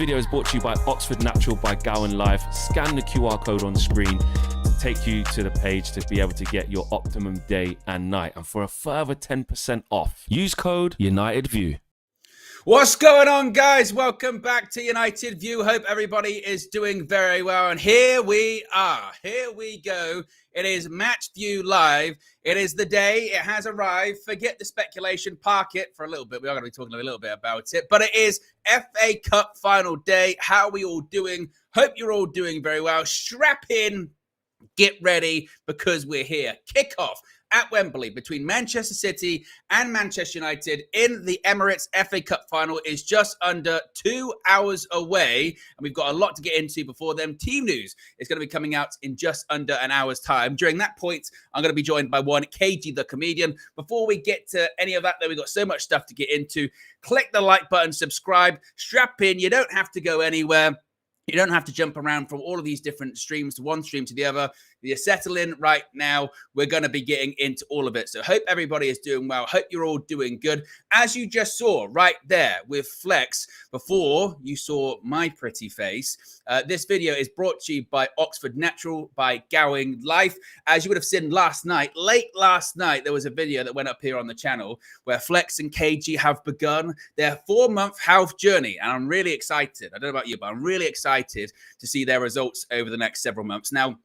video is brought to you by Oxford Natural by Gowan Life. Scan the QR code on screen to take you to the page to be able to get your optimum day and night. And for a further 10% off, use code UnitedView. What's going on, guys? Welcome back to United View. Hope everybody is doing very well. And here we are. Here we go. It is Match View Live. It is the day. It has arrived. Forget the speculation. Park it for a little bit. We are going to be talking a little bit about it. But it is FA Cup final day. How are we all doing? Hope you're all doing very well. Strap in. Get ready because we're here. Kickoff at Wembley between Manchester City and Manchester United in the Emirates FA Cup final is just under 2 hours away. And we've got a lot to get into before then. Team news is going to be coming out in just under an hour's time. During that point, I'm going to be joined by one KG the comedian. Before we get to any of that, though, we've got so much stuff to get into. Click the like button, subscribe, strap in. You don't have to go anywhere. You don't have to jump around from all of these different streams to one stream to the other. You settle in right now. We're going to be getting into all of it. So hope everybody is doing well. Hope you're all doing good. As you just saw right there with Flex, before you saw my pretty face, this video is brought to you by Oxford Natural by Gowan Life. As you would have seen last night, late last night, there was a video that went up here on the channel where Flex and KG have begun their 4-month health journey. And I'm really excited. I don't know about you, but I'm really excited to see their results over the next several months. Now,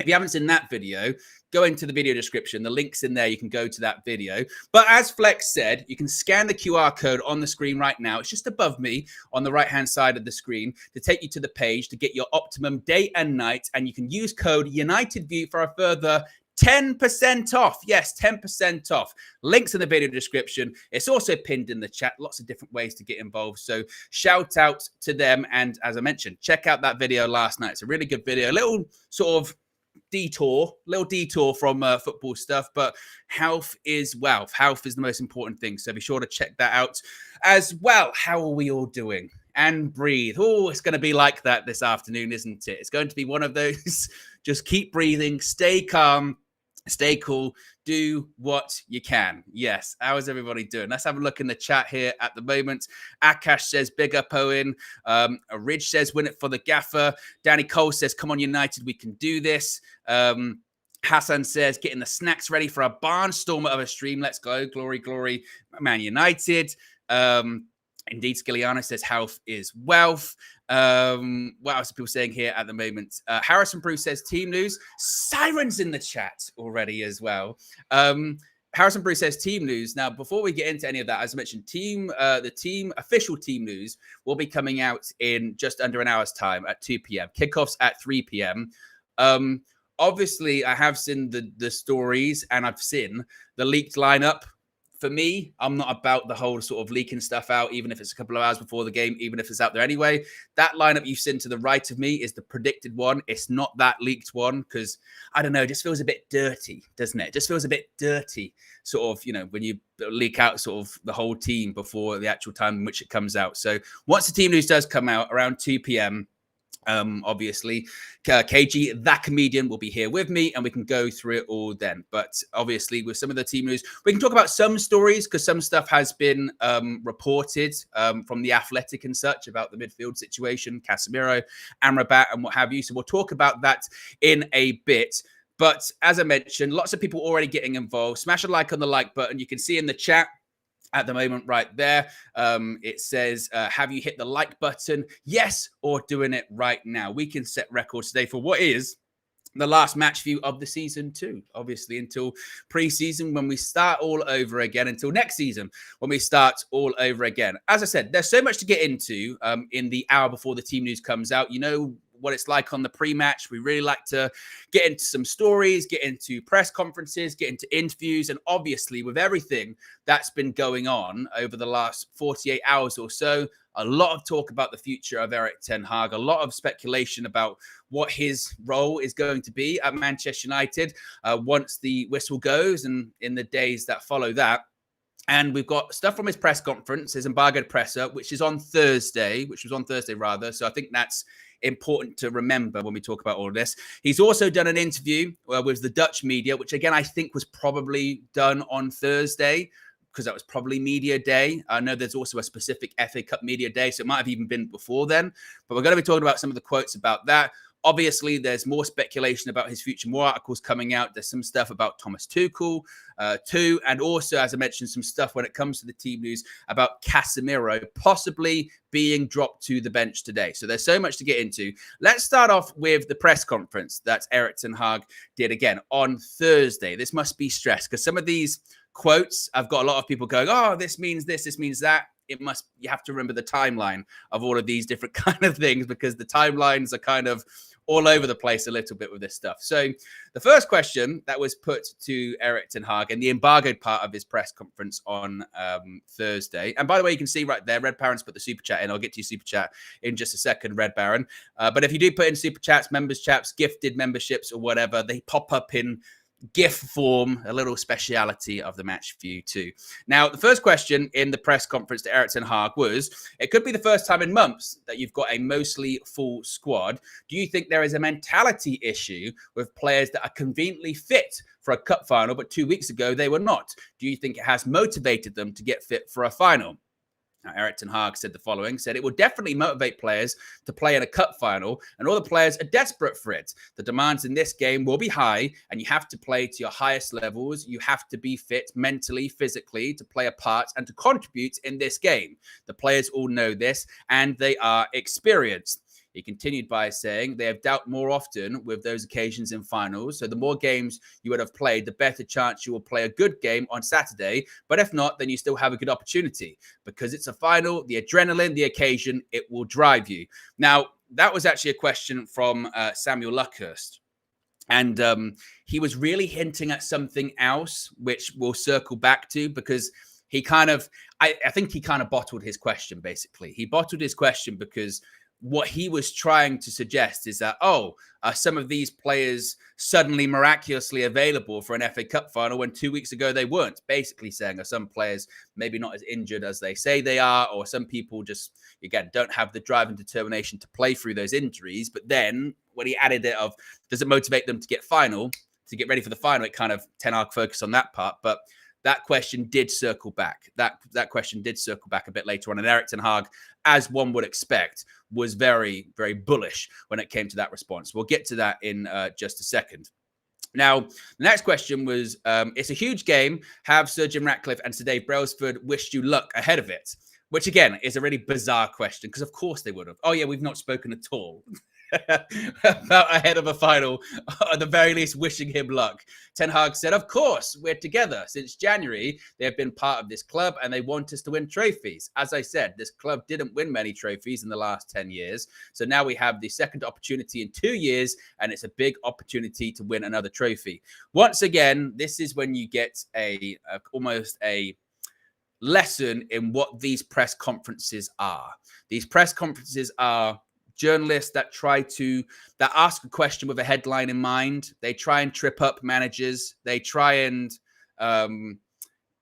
if you haven't seen that video, go into the video description. The link's in there. You can go to that video. But as Flex said, you can scan the QR code on the screen right now. It's just above me on the right-hand side of the screen to take you to the page to get your optimum day and night. And you can use code UnitedView for a further 10% off. Yes, 10% off. Links in the video description. It's also pinned in the chat. Lots of different ways to get involved. So shout out to them. And as I mentioned, check out that video last night. It's a really good video. A little sort of little detour from football stuff, but health is wealth. Health is the most important thing. So be sure to check that out as well. How are we all doing? And breathe. Oh, it's going to be like that this afternoon, isn't it? It's going to be one of those, just keep breathing, stay calm, stay cool, do what you can. Yes. How is everybody doing? Let's have a look in the chat here at the moment. Akash says, big up, Owen. Ridge says, win it for the gaffer. Danny Cole says, come on, United, we can do this. Hassan says, getting the snacks ready for a barnstormer of a stream. Let's go. Glory, glory, Man United. Indeed, Skilliano says health is wealth. What else are people saying here at the moment? Harrison Bruce says team news. Sirens in the chat already as well. Harrison Bruce says team news. Now, before we get into any of that, as I mentioned, the official team news will be coming out in just under an hour's time at 2 p.m. Kickoffs at 3 p.m. Obviously, I have seen the stories and I've seen the leaked lineup. For me, I'm not about the whole sort of leaking stuff out, even if it's a couple of hours before the game, even if it's out there anyway. That lineup you've seen to the right of me is the predicted one. It's not that leaked one because, I don't know, it just feels a bit dirty, doesn't it? It just feels a bit dirty, sort of, you know, when you leak out sort of the whole team before the actual time in which it comes out. So once the team news does come out around 2 p.m., obviously, KG, that comedian, will be here with me and we can go through it all then. But obviously, with some of the team news, we can talk about some stories because some stuff has been reported from The Athletic and such about the midfield situation, Casemiro, Amrabat and what have you. So we'll talk about that in a bit. But as I mentioned, lots of people already getting involved. Smash a like on the like button. You can see in the chat at the moment right there, it says, have you hit the like button? Yes, or doing it right now. We can set records today for what is the last match view of the season too, obviously, until pre-season when we start all over again, until next season when we start all over again. As I said, there's so much to get into in the hour before the team news comes out. You know what it's like on the pre-match. We really like to get into some stories, get into press conferences, get into interviews. And obviously with everything that's been going on over the last 48 hours or so, a lot of talk about the future of Erik ten Hag, a lot of speculation about what his role is going to be at Manchester United once the whistle goes and in the days that follow that. And we've got stuff from his press conference, his embargoed presser, which was on Thursday. So I think that's important to remember when we talk about all of this. He's also done an interview with the Dutch media, which again, I think was probably done on Thursday. because that was probably media day. I know there's also a specific FA Cup media day, so it might have even been before then. But we're going to be talking about some of the quotes about that. Obviously, there's more speculation about his future, more articles coming out. There's some stuff about Thomas Tuchel too. And also, as I mentioned, some stuff when it comes to the team news about Casemiro possibly being dropped to the bench today. So there's so much to get into. Let's start off with the press conference that Erik ten Hag did again on Thursday. This must be stressed because some of these quotes, I've got a lot of people going, oh, this means this means that. You have to remember the timeline of all of these different kind of things because the timelines are kind of all over the place a little bit with this stuff. So the first question that was put to Erik ten Hag in the embargoed part of his press conference on Thursday. And by the way, you can see right there, Red Baron's put the super chat in. I'll get to your super chat in just a second, Red Baron. But if you do put in super chats, members chats, gifted memberships or whatever, they pop up in GIF form, a little speciality of the match view too. Now, the first question in the press conference to Erik ten Hag was, it could be the first time in months that you've got a mostly full squad. Do you think there is a mentality issue with players that are conveniently fit for a cup final, but 2 weeks ago they were not? Do you think it has motivated them to get fit for a final? Now, Erik ten Hag said the following, said it will definitely motivate players to play in a cup final, and all the players are desperate for it. The demands in this game will be high, and you have to play to your highest levels. You have to be fit mentally, physically, to play a part and to contribute in this game. The players all know this, and they are experienced. He continued by saying they have dealt more often with those occasions in finals. So the more games you would have played, the better chance you will play a good game on Saturday. But if not, then you still have a good opportunity because it's a final, the adrenaline, the occasion, it will drive you. Now, that was actually a question from Samuel Luckhurst. And he was really hinting at something else, which we'll circle back to because he kind of, I think he kind of bottled his question, basically. He bottled his question because what he was trying to suggest is that, some of these players suddenly miraculously available for an FA Cup final when 2 weeks ago they weren't. Basically saying, are some players maybe not as injured as they say they are, or some people just, again, don't have the drive and determination to play through those injuries. But then when he added it of, does it motivate them to get ready for the final? It kind of ten Hag focused on that part. But that question did circle back. That question did circle back a bit later on. And Erik ten Hag, as one would expect, was very, very bullish when it came to that response. We'll get to that in just a second. Now, the next question was, it's a huge game. Have Sir Jim Ratcliffe and Sir Dave Brailsford wished you luck ahead of it? Which, again, is a really bizarre question because, of course, they would have. Oh, yeah, we've not spoken at all about ahead of a final, at the very least, wishing him luck. Ten Hag said, of course, we're together. Since January, they have been part of this club and they want us to win trophies. As I said, this club didn't win many trophies in the last 10 years. So now we have the second opportunity in 2 years, and it's a big opportunity to win another trophy. Once again, this is when you get almost a lesson in what these press conferences are. These press conferences are journalists that ask a question with a headline in mind. They try and trip up managers. They try and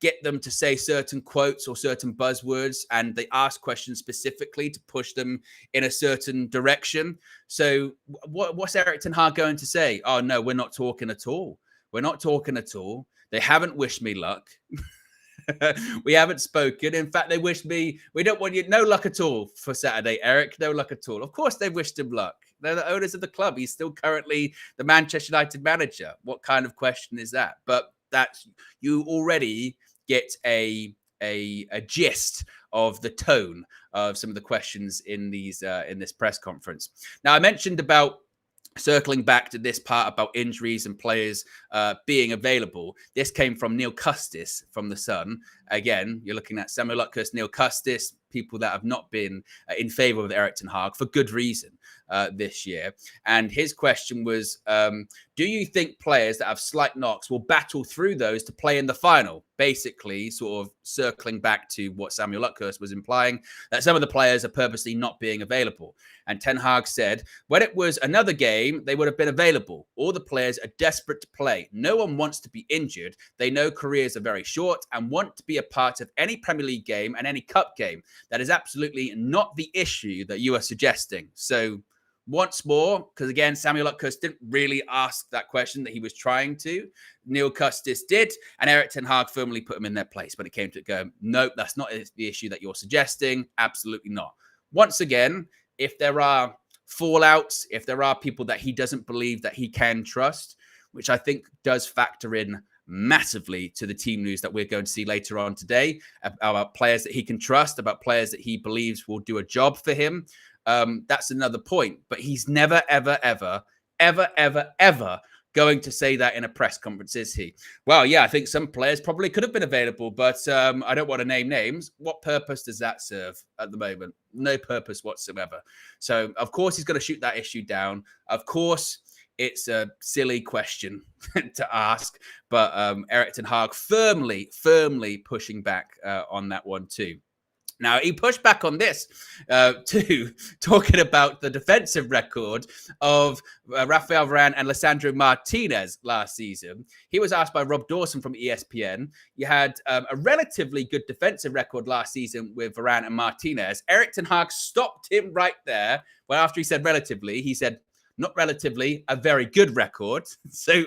get them to say certain quotes or certain buzzwords, and they ask questions specifically to push them in a certain direction. So what's Erik ten Hag going to say? Oh, no, we're not talking at all. We're not talking at all. They haven't wished me luck. We haven't spoken. In fact, they wished me, we don't want you, no luck at all for Saturday, Erik. No luck at all. Of course, they wished him luck. They're the owners of the club. He's still currently the Manchester United manager. What kind of question is that? But that's, you already get a gist of the tone of some of the questions in this press conference. Now, I mentioned about circling back to this part about injuries and players being available. This came from Neil Custis from The Sun. Again, you're looking at Samuel Luckhurst, Neil Custis, people that have not been in favour of Erik ten Hag for good reason this year. And his question was, do you think players that have slight knocks will battle through those to play in the final? Basically, sort of circling back to what Samuel Luckhurst was implying, that some of the players are purposely not being available. And Ten Hag said, when it was another game, they would have been available. All the players are desperate to play. No one wants to be injured. They know careers are very short and want to be a part of any Premier League game and any cup game. That is absolutely not the issue that you are suggesting. So once more, because again, Samuel Lutkus didn't really ask that question that he was trying to. Neil Custis did, and Erik ten Hag firmly put him in their place when it came to it going, nope, that's not the issue that you're suggesting. Absolutely not. Once again, if there are fallouts, if there are people that he doesn't believe that he can trust, which I think does factor in massively to the team news that we're going to see later on today about players that he can trust, about players that he believes will do a job for him. That's another point. But he's never, ever, ever, ever, ever, ever going to say that in a press conference, is he? Well, yeah, I think some players probably could have been available, but I don't want to name names. What purpose does that serve at the moment? No purpose whatsoever. So, of course, he's going to shoot that issue down. Of course, it's a silly question to ask, but Erik ten Hag firmly pushing back on that one too. Now, he pushed back on this too, talking about the defensive record of Rafael Varane and Lisandro Martinez last season. He was asked by Rob Dawson from ESPN. You had a relatively good defensive record last season with Varane and Martinez. Erik ten Hag stopped him right there. Well, after he said relatively, he said, not relatively, a very good record. So,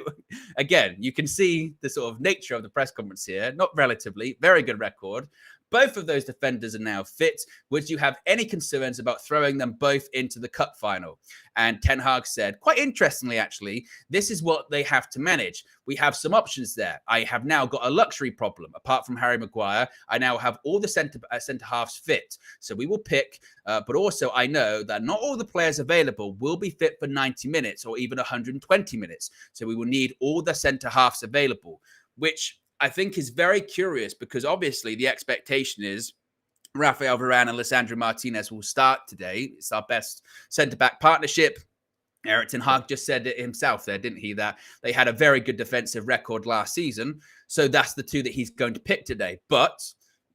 again, you can see the sort of nature of the press conference here. Not relatively, very good record. Both of those defenders are now fit. Would you have any concerns about throwing them both into the cup final? And Ten Hag said, quite interestingly, actually, this is what they have to manage. We have some options there. I have now got a luxury problem. Apart from Harry Maguire, I now have all the centre halves fit. So we will pick, but also I know that not all the players available will be fit for 90 minutes or even 120 minutes. So we will need all the centre halves available, which I think is very curious because obviously the expectation is Rafael Varane and Lisandro Martinez will start today. It's our best centre-back partnership. Erik ten Hag just said it himself there, didn't he? That they had a very good defensive record last season. So that's the two that he's going to pick today. But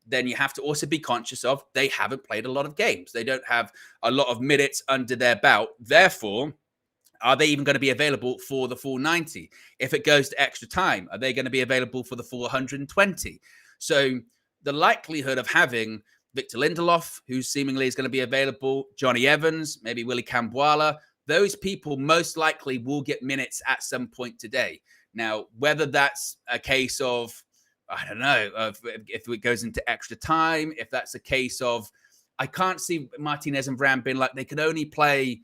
then you have to also be conscious of they haven't played a lot of games. They don't have a lot of minutes under their belt. Therefore, are they even going to be available for the full 90? If it goes to extra time, are they going to be available for the full 120? So the likelihood of having Victor Lindelof, who seemingly is going to be available, Johnny Evans, maybe Willy Cambuala, those people most likely will get minutes at some point today. Now, whether that's a case of, I don't know, if it goes into extra time, if that's a case of, I can't see Martinez and Varane being like, they can only play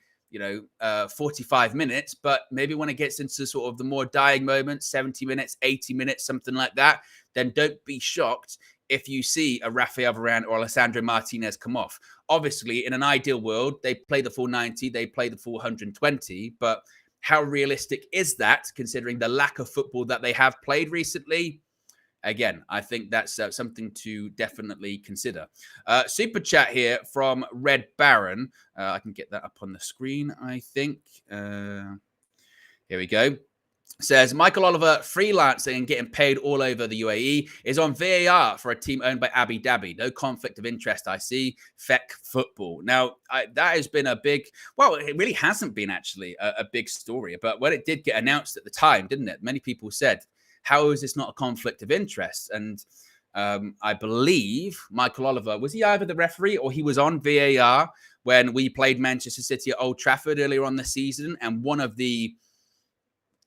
45 minutes, but maybe when it gets into sort of the more dying moments, 70 minutes, 80 minutes, something like that, then don't be shocked if you see a Rafael Varane or Lisandro Martinez come off. Obviously, in an ideal world, they play the full 90, they play the full 120, but how realistic is that considering the lack of football that they have played recently? Again, I think that's something to definitely consider. Super chat here from Red Baron. I can get that up on the screen, I think. Here we go. Says, Michael Oliver freelancing and getting paid all over the UAE is on VAR for a team owned by Abu Dhabi. No conflict of interest, I see. Feck football. Now, that has been a big, well, it really hasn't been actually a big story. But when it did get announced at the time, didn't it? Many people said, how is this not a conflict of interest? And I believe Michael Oliver, was he either the referee or he was on VAR when we played Manchester City at Old Trafford earlier on the season? And one of the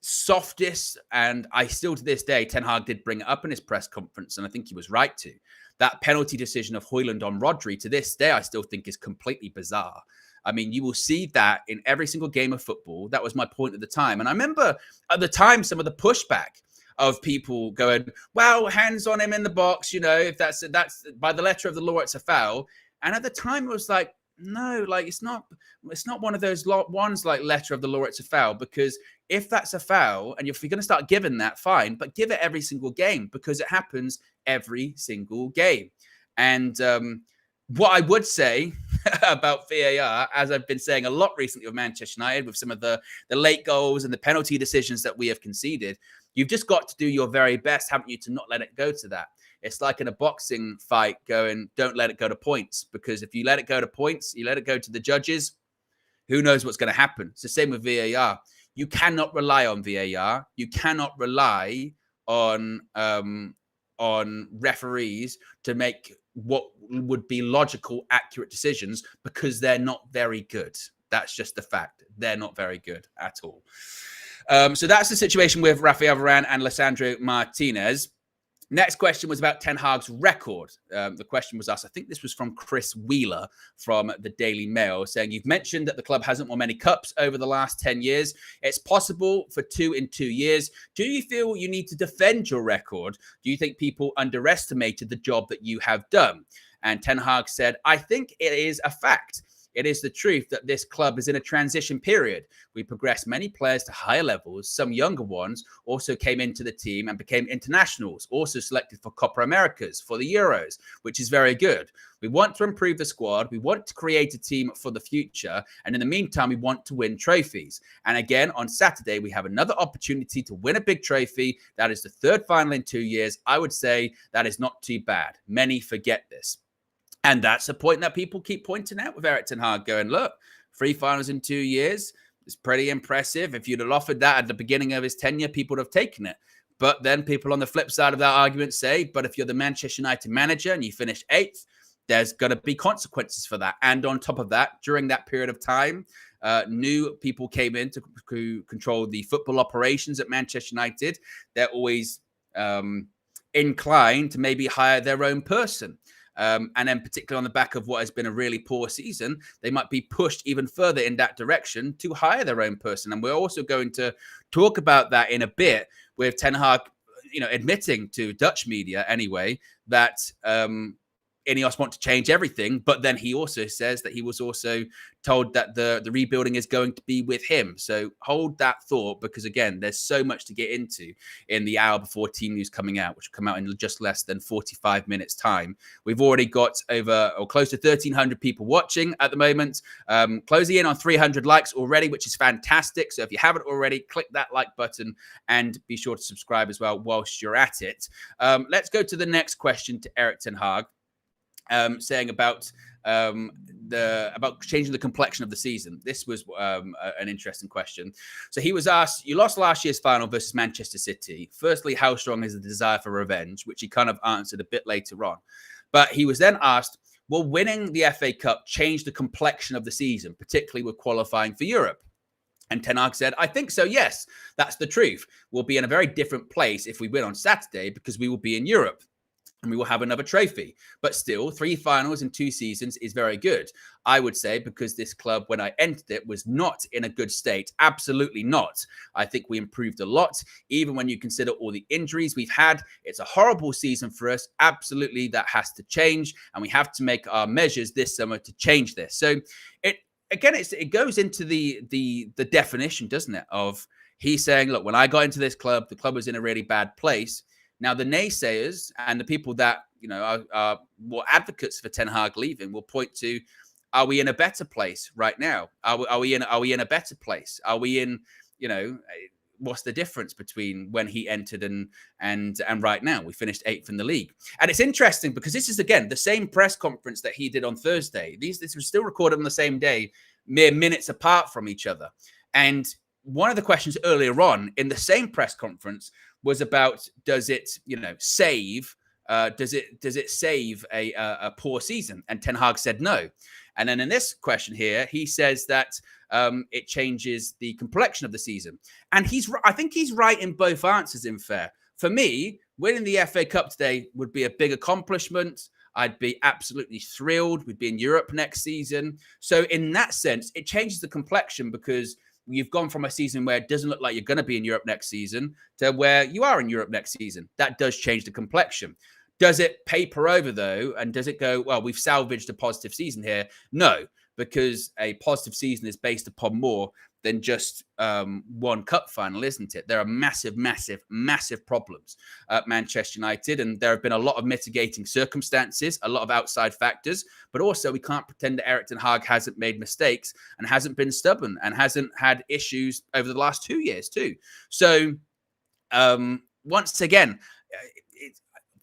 softest, and I still to this day, Ten Hag did bring it up in his press conference, and I think he was right to, that penalty decision of Højlund on Rodri to this day, I still think is completely bizarre. I mean, you will see that in every single game of football. That was my point at the time. And I remember at the time, some of the pushback of people going, well, hands on him in the box, if that's by the letter of the law, it's a foul. And at the time it was like, no, like it's not one of those ones like letter of the law, it's a foul, because if that's a foul and if you're going to start giving that, fine, but give it every single game because it happens every single game. And what I would say about VAR, as I've been saying a lot recently with Manchester United, with some of the late goals and the penalty decisions that we have conceded, you've just got to do your very best, haven't you, to not let it go to that. It's like in a boxing fight going, don't let it go to points, because if you let it go to points, you let it go to the judges, who knows what's going to happen. It's the same with VAR. You cannot rely on VAR. You cannot rely on referees to make what would be logical, accurate decisions, because they're not very good. That's just the fact. They're not very good at all. So that's the situation with Rafael Varane and Lisandro Martinez. Next question was about Ten Hag's record. The question was asked, I think this was from Chris Wheeler from the Daily Mail, saying, you've mentioned that the club hasn't won many cups over the last 10 years. It's possible for 2 in 2 years. Do you feel you need to defend your record? Do you think people underestimated the job that you have done? And Ten Hag said, I think it is a fact. It is the truth that this club is in a transition period. We progressed many players to higher levels. Some younger ones also came into the team and became internationals, also selected for Copa Americas, for the Euros, which is very good. We want to improve the squad. We want to create a team for the future. And in the meantime, we want to win trophies. And again, on Saturday, we have another opportunity to win a big trophy. That is the 3rd final in 2 years. I would say that is not too bad. Many forget this. And that's the point that people keep pointing out with Erik ten Hag, going, look, 3 finals in 2 years is pretty impressive. If you'd have offered that at the beginning of his tenure, people would have taken it. But then people on the flip side of that argument say, but if you're the Manchester United manager and you finish 8th, there's going to be consequences for that. And on top of that, during that period of time, new people came in to control the football operations at Manchester United. They're always inclined to maybe hire their own person. And then particularly on the back of what has been a really poor season, they might be pushed even further in that direction to hire their own person. And we're also going to talk about that in a bit with Ten Hag, admitting to Dutch media anyway, that Ineos want to change everything. But then he also says that he was also told that the rebuilding is going to be with him. So hold that thought, because again, there's so much to get into in the hour before team news coming out, which will come out in just less than 45 minutes time. We've already got over or close to 1,300 people watching at the moment, closing in on 300 likes already, which is fantastic. So if you haven't already, click that like button and be sure to subscribe as well whilst you're at it. Let's go to the next question to Erik ten Hag. Saying about changing the complexion of the season. This was an interesting question. So he was asked, you lost last year's final versus Manchester City. Firstly, how strong is the desire for revenge, which he kind of answered a bit later on. But he was then asked, will winning the FA Cup change the complexion of the season, particularly with qualifying for Europe? And Ten Hag said, I think so, yes. That's the truth. We'll be in a very different place if we win on Saturday, because we will be in Europe. And we will have another trophy. But still, 3 finals in 2 seasons is very good. I would say, because this club, when I entered it, was not in a good state. Absolutely not. I think we improved a lot. Even when you consider all the injuries we've had, it's a horrible season for us. Absolutely, that has to change. And we have to make our measures this summer to change this. So it goes into the definition, doesn't it? Of he's saying, look, when I got into this club, the club was in a really bad place. Now, the naysayers and the people that, are more advocates for Ten Hag leaving will point to, are we in a better place right now? Are we in a better place? Are we in, what's the difference between when he entered and right now? We finished 8th in the league. And it's interesting because this is, again, the same press conference that he did on Thursday. This was still recorded on the same day, mere minutes apart from each other. And one of the questions earlier on in the same press conference was about, does it save a poor season? And Ten Hag said no. And then in this question here, he says that it changes the complexion of the season. And I think he's right in both answers, in fair. For me, winning the FA Cup today would be a big accomplishment. I'd be absolutely thrilled. We'd be in Europe next season. So in that sense, it changes the complexion, because you've gone from a season where it doesn't look like you're going to be in Europe next season to where you are in Europe next season. That does change the complexion. Does it paper over, though? And does it go, well, we've salvaged a positive season here? No, because a positive season is based upon more than just one cup final, isn't it? There are massive, massive, massive problems at Manchester United, and there have been a lot of mitigating circumstances, a lot of outside factors, but also we can't pretend that Erik ten Hag hasn't made mistakes and hasn't been stubborn and hasn't had issues over the last 2 years too. So once again,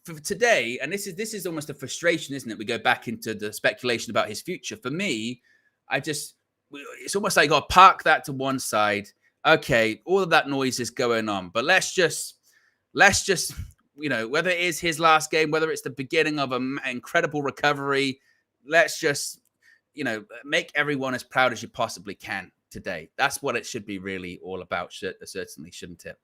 for today, and this is almost a frustration, isn't it? We go back into the speculation about his future. For me, it's almost like you got to park that to one side. Okay, all of that noise is going on, but let's just, whether it is his last game, whether it's the beginning of an incredible recovery, let's just make everyone as proud as you possibly can today. That's what it should be really all about, certainly, shouldn't it?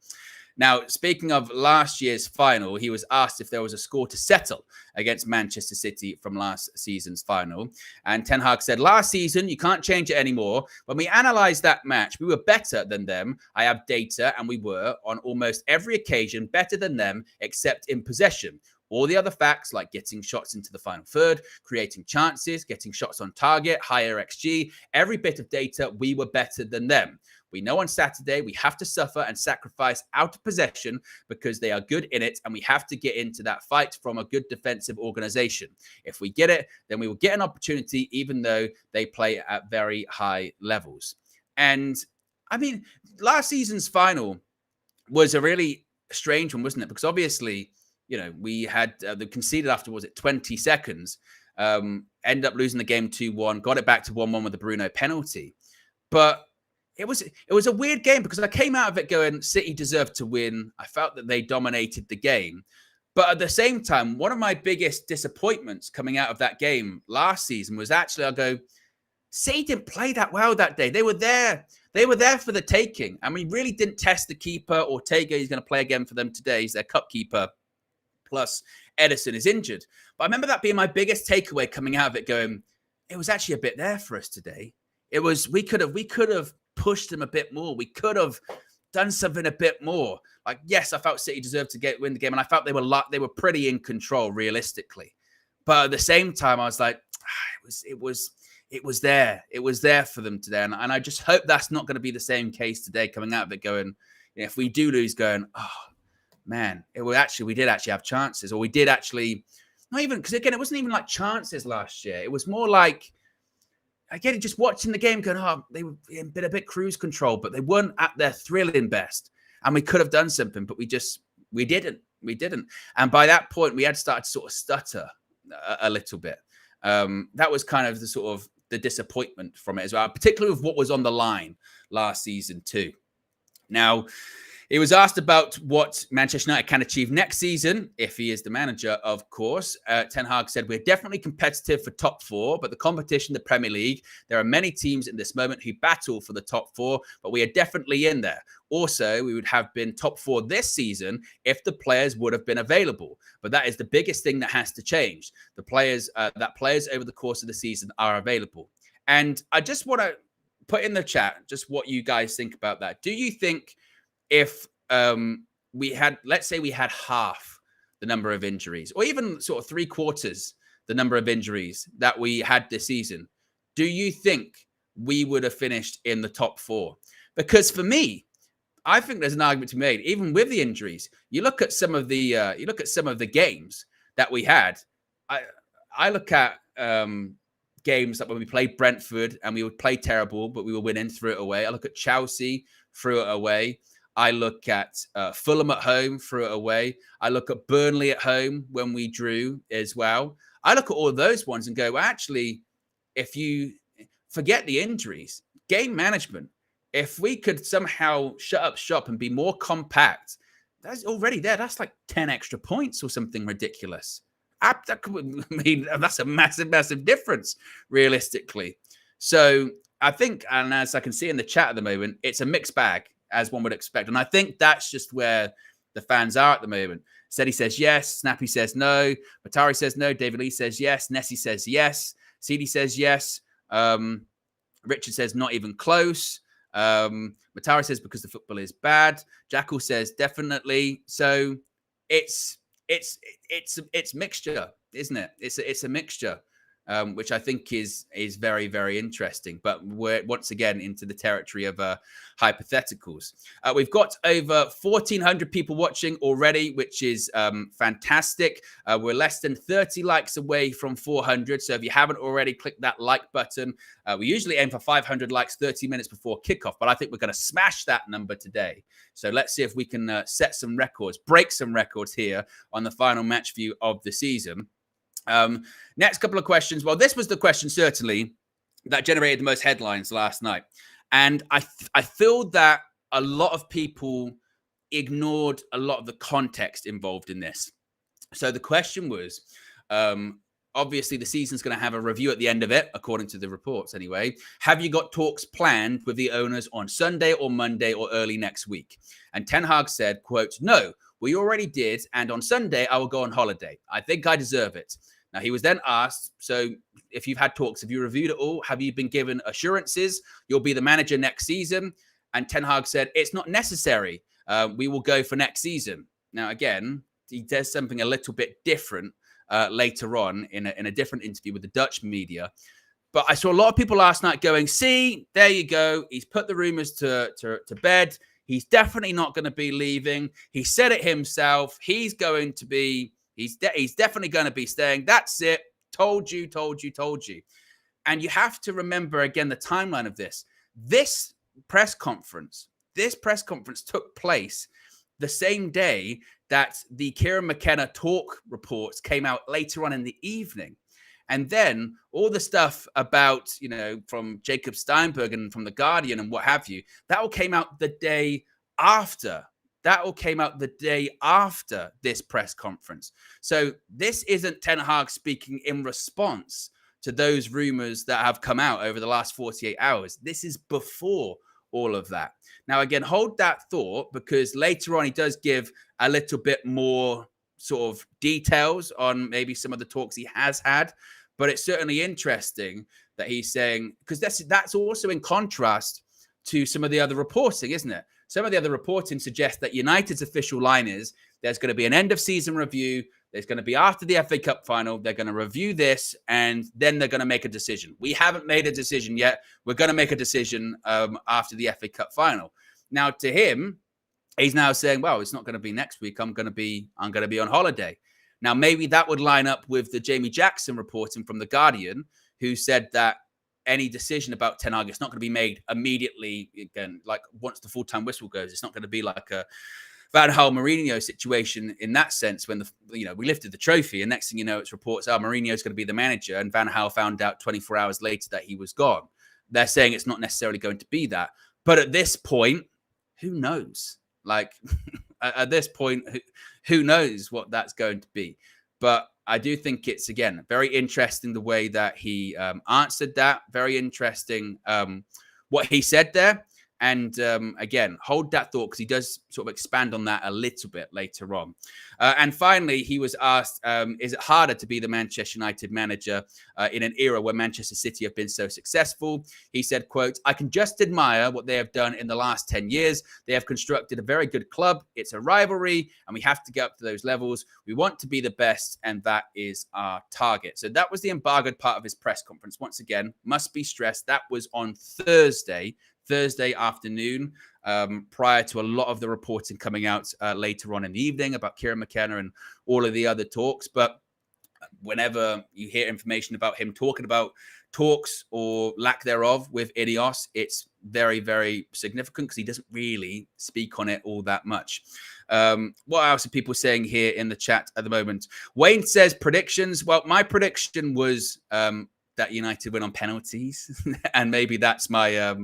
Now, speaking of last year's final, he was asked if there was a score to settle against Manchester City from last season's final. And Ten Hag said, last season, you can't change it anymore. When we analysed that match, we were better than them. I have data, and we were, on almost every occasion, better than them, except in possession. All the other facts, like getting shots into the final third, creating chances, getting shots on target, higher XG, every bit of data, we were better than them. We know on Saturday we have to suffer and sacrifice out of possession because they are good in it, and we have to get into that fight from a good defensive organization. If we get it, then we will get an opportunity, even though they play at very high levels. And I mean, last season's final was a really strange one, wasn't it? Because obviously, we had the conceded after, was it 20 seconds, ended up losing the game 2-1, got it back to 1-1 with the Bruno penalty. But it was a weird game because I came out of it going, City deserved to win. I felt that they dominated the game. But at the same time, one of my biggest disappointments coming out of that game last season was actually, I'll go, City didn't play that well that day. They were there. They were there for the taking. And we really didn't test the keeper. Ortega is going to play again for them today. He's their cup keeper. Plus, Edison is injured. But I remember that being my biggest takeaway coming out of it, going, it was actually a bit there for us today. It was, we could have pushed them a bit more. We could have done something a bit more. Like, yes, I felt City deserved to win the game, and I felt they were pretty in control realistically. But at the same time, I was like, it was there. It was there for them today, and I just hope that's not going to be the same case today. Coming out of it, going, if we do lose, going, oh man, we did actually have chances, or we did actually not even, because again, it wasn't even like chances last year. It was more like, again, just watching the game going, they were in a bit cruise control, but they weren't at their thrilling best. And we could have done something, but we didn't. And by that point, we had started to sort of stutter a little bit. That was kind of the disappointment from it as well, particularly with what was on the line last season too. Now, he was asked about what Manchester United can achieve next season, if he is the manager, of course. Ten Hag said, we're definitely competitive for top four, but the competition, the Premier League, there are many teams in this moment who battle for the top four, but we are definitely in there. Also, we would have been top four this season if the players would have been available. But that is the biggest thing that has to change. The players over the course of the season are available. And I just want to put in the chat just what you guys think about that. Do you think if let's say we had half the number of injuries, or even sort of 3/4 the number of injuries that we had this season, do you think we would have finished in the top four? Because for me, I think there's an argument to be made, even with the injuries. You look at some of the games that we had. I look at games like when we played Brentford and we would play terrible, but we were winning, threw it away. I look at Chelsea, threw it away. I look at Fulham at home, threw it away. I look at Burnley at home when we drew as well. I look at all of those ones and go, well, actually, if you forget the injuries, game management, if we could somehow shut up shop and be more compact, that's already there. That's like 10 extra points or something ridiculous. That's a massive, massive difference, realistically. So I think, and as I can see in the chat at the moment, it's a mixed bag, as one would expect. And I think that's just where the fans are at the moment. Seti says yes. Snappy says no. Matari says no. David Lee says yes. Nessie says yes. CD says yes. Richard says not even close. Matari says because the football is bad. Jackal says definitely. So it's mixture, isn't it? It's a mixture. Which I think is very, very interesting. But we're once again into the territory of hypotheticals. We've got over 1,400 people watching already, which is fantastic. We're less than 30 likes away from 400. So if you haven't already, click that like button. We usually aim for 500 likes 30 minutes before kickoff, but I think we're going to smash that number today. So let's see if we can set some records, break some records here on the final match view of the season. Next couple of questions. Well, this was the question certainly that generated the most headlines last night. And I feel that a lot of people ignored a lot of the context involved in this. So the question was, obviously the season's going to have a review at the end of it, according to the reports anyway. Have you got talks planned with the owners on Sunday or Monday or early next week? And Ten Hag said, quote, no, we already did. And on Sunday, I will go on holiday. I think I deserve it. Now, he was then asked, so if you've had talks, have you reviewed it all? Have you been given assurances you'll be the manager next season? And Ten Hag said, it's not necessary. We will go for next season. Now, again, he does something a little bit different later on in a different interview with the Dutch media. But I saw a lot of people last night going, see, there you go. He's put the rumors to bed. He's definitely not going to be leaving. He said it himself. He's going to be, he's definitely going to be staying. That's it. Told you. And you have to remember, again, the timeline of this. This press conference took place the same day that the Kieran McKenna talk reports came out later on in the evening. And then all the stuff about, from Jacob Steinberg and from The Guardian and what have you, that all came out the day after. This press conference. So this isn't Ten Hag speaking in response to those rumors that have come out over the last 48 hours. This is before all of that. Now, again, hold that thought, because later on he does give a little bit more sort of details on maybe some of the talks he has had. But it's certainly interesting that he's saying, because that's also in contrast to some of the other reporting, isn't it? Some of the other reporting suggests that United's official line is there's going to be an end of season review. There's going to be after the FA Cup final. They're going to review this and then they're going to make a decision. We haven't made a decision yet. We're going to make a decision after the FA Cup final. Now, to him, he's now saying, well, it's not going to be next week. I'm going to be on holiday. Now, maybe that would line up with the Jamie Jackson reporting from The Guardian, who said that any decision about Ten Hag, it's not going to be made immediately. Again, like once the full-time whistle goes, it's not going to be like a Van Gaal Mourinho situation in that sense. When we lifted the trophy, and next thing you know, it's reports, Mourinho's going to be the manager, and Van Gaal found out 24 hours later that he was gone. They're saying it's not necessarily going to be that, but at this point, who knows? Like at this point, who knows what that's going to be? But I do think it's, again, very interesting the way that he answered that. Very interesting what he said there. And again, hold that thought, because he does sort of expand on that a little bit later on. And finally, he was asked, is it harder to be the Manchester United manager in an era where Manchester City have been so successful? He said, quote, I can just admire what they have done in the last 10 years. They have constructed a very good club. It's a rivalry, and we have to get up to those levels. We want to be the best, and that is our target. So that was the embargoed part of his press conference. Once again, must be stressed, that was on Thursday afternoon, prior to a lot of the reporting coming out later on in the evening about Kieran McKenna and all of the other talks. But whenever you hear information about him talking about talks or lack thereof with Ineos, it's very, very significant, because he doesn't really speak on it all that much. What else are people saying here in the chat at the moment? Wayne says predictions. Well, my prediction was that United win on penalties, and maybe that's my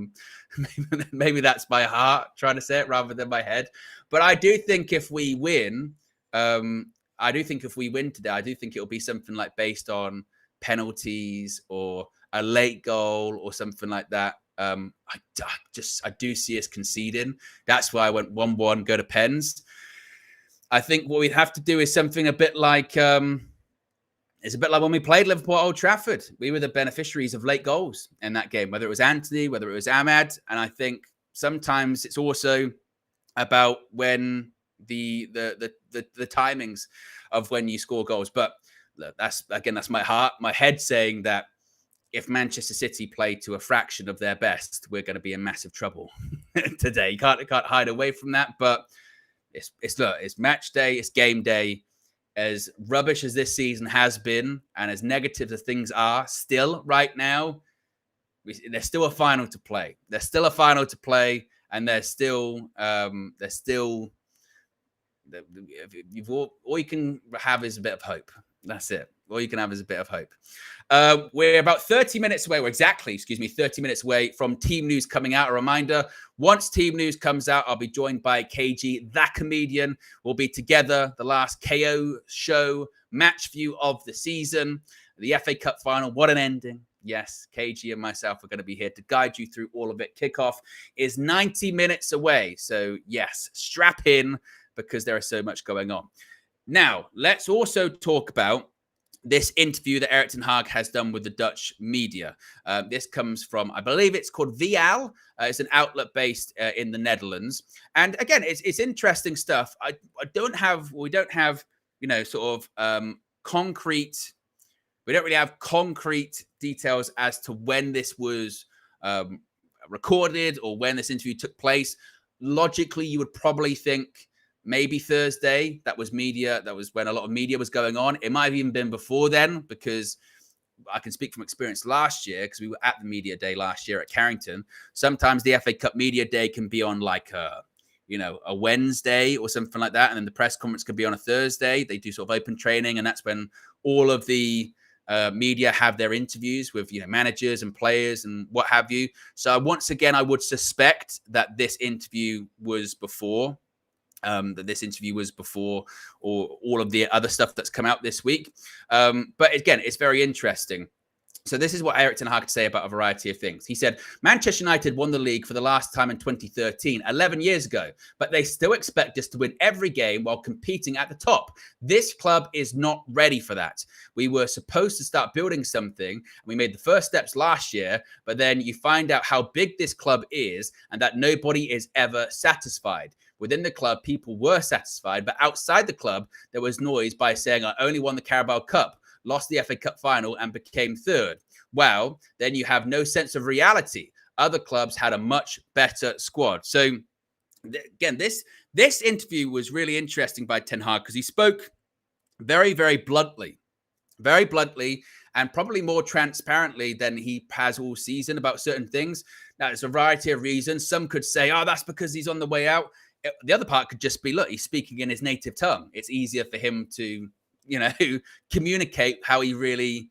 maybe that's my heart trying to say it rather than my head. But I do think if we win, today, I do think it'll be something like based on penalties or a late goal or something like that. I do see us conceding. That's why I went 1-1, go to pens. I think what we'd have to do is something a bit like. It's a bit like when we played Liverpool at Old Trafford. We were the beneficiaries of late goals in that game, whether it was Anthony, whether it was Ahmad. And I think sometimes it's also about when the timings of when you score goals. But look, that's my heart, my head saying that if Manchester City play to a fraction of their best, we're going to be in massive trouble today. You can't hide away from that. But it's match day, it's game day. As rubbish as this season has been, and as negative as things are still right now, there's still a final to play. And there's still all you can have is a bit of hope. That's it. All you can have is a bit of hope. We're about 30 minutes away. 30 minutes away from team news coming out. A reminder, once team news comes out, I'll be joined by KG, that comedian. We'll be together, the last KO show, match view of the season. The FA Cup final, what an ending. Yes, KG and myself are going to be here to guide you through all of it. Kickoff is 90 minutes away. So yes, strap in because there is so much going on. Now, let's also talk about this interview that Erik ten Hag has done with the Dutch media. This comes from, I believe it's called VL. It's an outlet based in the Netherlands. And again, it's interesting stuff. We don't have, sort of concrete, we don't really have concrete details as to when this was recorded or when this interview took place. Logically, you would probably think maybe Thursday. That was media. That was when a lot of media was going on. It might have even been before then, because I can speak from experience last year, because we were at the media day last year at Carrington. Sometimes the FA Cup media day can be on like a Wednesday or something like that. And then the press conference could be on a Thursday. They do sort of open training. And that's when all of the media have their interviews with, managers and players and what have you. So once again, I would suspect that this interview was before. Or all of the other stuff that's come out this week. But again, it's very interesting. So this is what Erik ten Hag had to say about a variety of things. He said, Manchester United won the league for the last time in 2013, 11 years ago, but they still expect us to win every game while competing at the top. This club is not ready for that. We were supposed to start building something, and we made the first steps last year, but then you find out how big this club is and that nobody is ever satisfied. Within the club, people were satisfied, but outside the club, there was noise by saying, I only won the Carabao Cup, lost the FA Cup final, and became third. Well, then you have no sense of reality. Other clubs had a much better squad. So, again, this interview was really interesting by Ten Hag because he spoke very, very bluntly, and probably more transparently than he has all season about certain things. Now, there's a variety of reasons. Some could say, that's because he's on the way out. The other part could just be, look, he's speaking in his native tongue. It's easier for him to, communicate how he really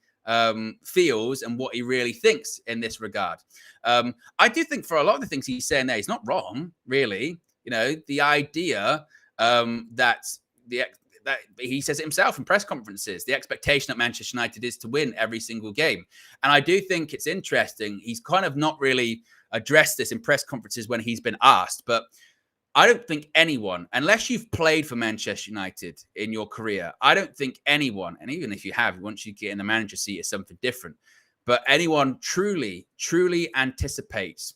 feels and what he really thinks in this regard. I do think for a lot of the things he's saying there, he's not wrong, really. The idea that he says it himself in press conferences, the expectation at Manchester United is to win every single game. And I do think it's interesting. He's kind of not really addressed this in press conferences when he's been asked, but I don't think anyone, unless you've played for Manchester United in your career, I don't think anyone, and even if you have, once you get in the manager seat, it's something different. But anyone truly anticipates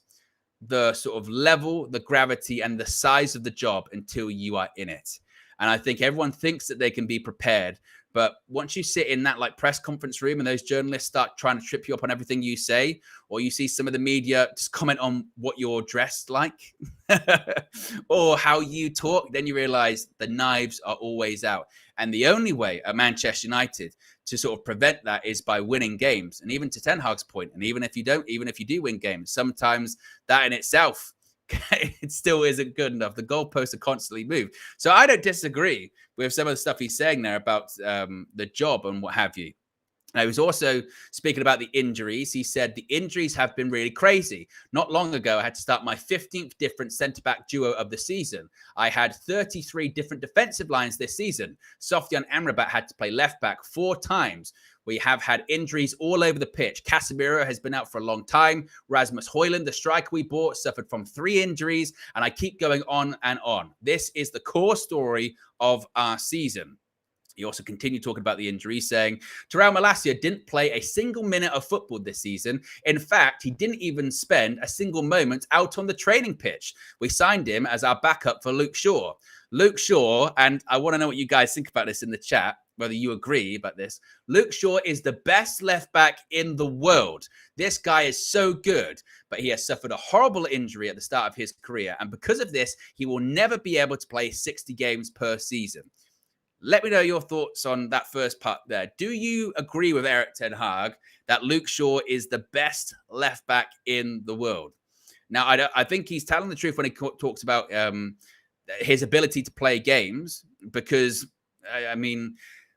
the sort of level, the gravity, and the size of the job until you are in it. And I think everyone thinks that they can be prepared. But once you sit in that like press conference room and those journalists start trying to trip you up on everything you say, or you see some of the media just comment on what you're dressed like or how you talk, then you realize the knives are always out. And the only way at Manchester United to sort of prevent that is by winning games. And even to Ten Hag's point, and even if you do win games, sometimes that in itself, it still isn't good enough. The goalposts are constantly moved. So I don't disagree with some of the stuff he's saying there about the job and what have you. Now, he was also speaking about the injuries. He said, the injuries have been really crazy. Not long ago, I had to start my 15th different centre-back duo of the season. I had 33 different defensive lines this season. Sofyan Amrabat had to play left-back 4 times. We have had injuries all over the pitch. Casemiro has been out for a long time. Rasmus Højlund, the striker we bought, suffered from 3 injuries. And I keep going on and on. This is the core story of our season. He also continued talking about the injuries, saying, Terrell Malacia didn't play a single minute of football this season. In fact, he didn't even spend a single moment out on the training pitch. We signed him as our backup for Luke Shaw. Luke Shaw, and I want to know what you guys think about this in the chat, whether you agree about this. Luke Shaw is the best left back in the world. This guy is so good, but he has suffered a horrible injury at the start of his career. And because of this, he will never be able to play 60 games per season. Let me know your thoughts on that first part there. Do you agree with Erik ten Hag that Luke Shaw is the best left back in the world? Now, I think he's telling the truth when he talks about his ability to play games, because, I mean,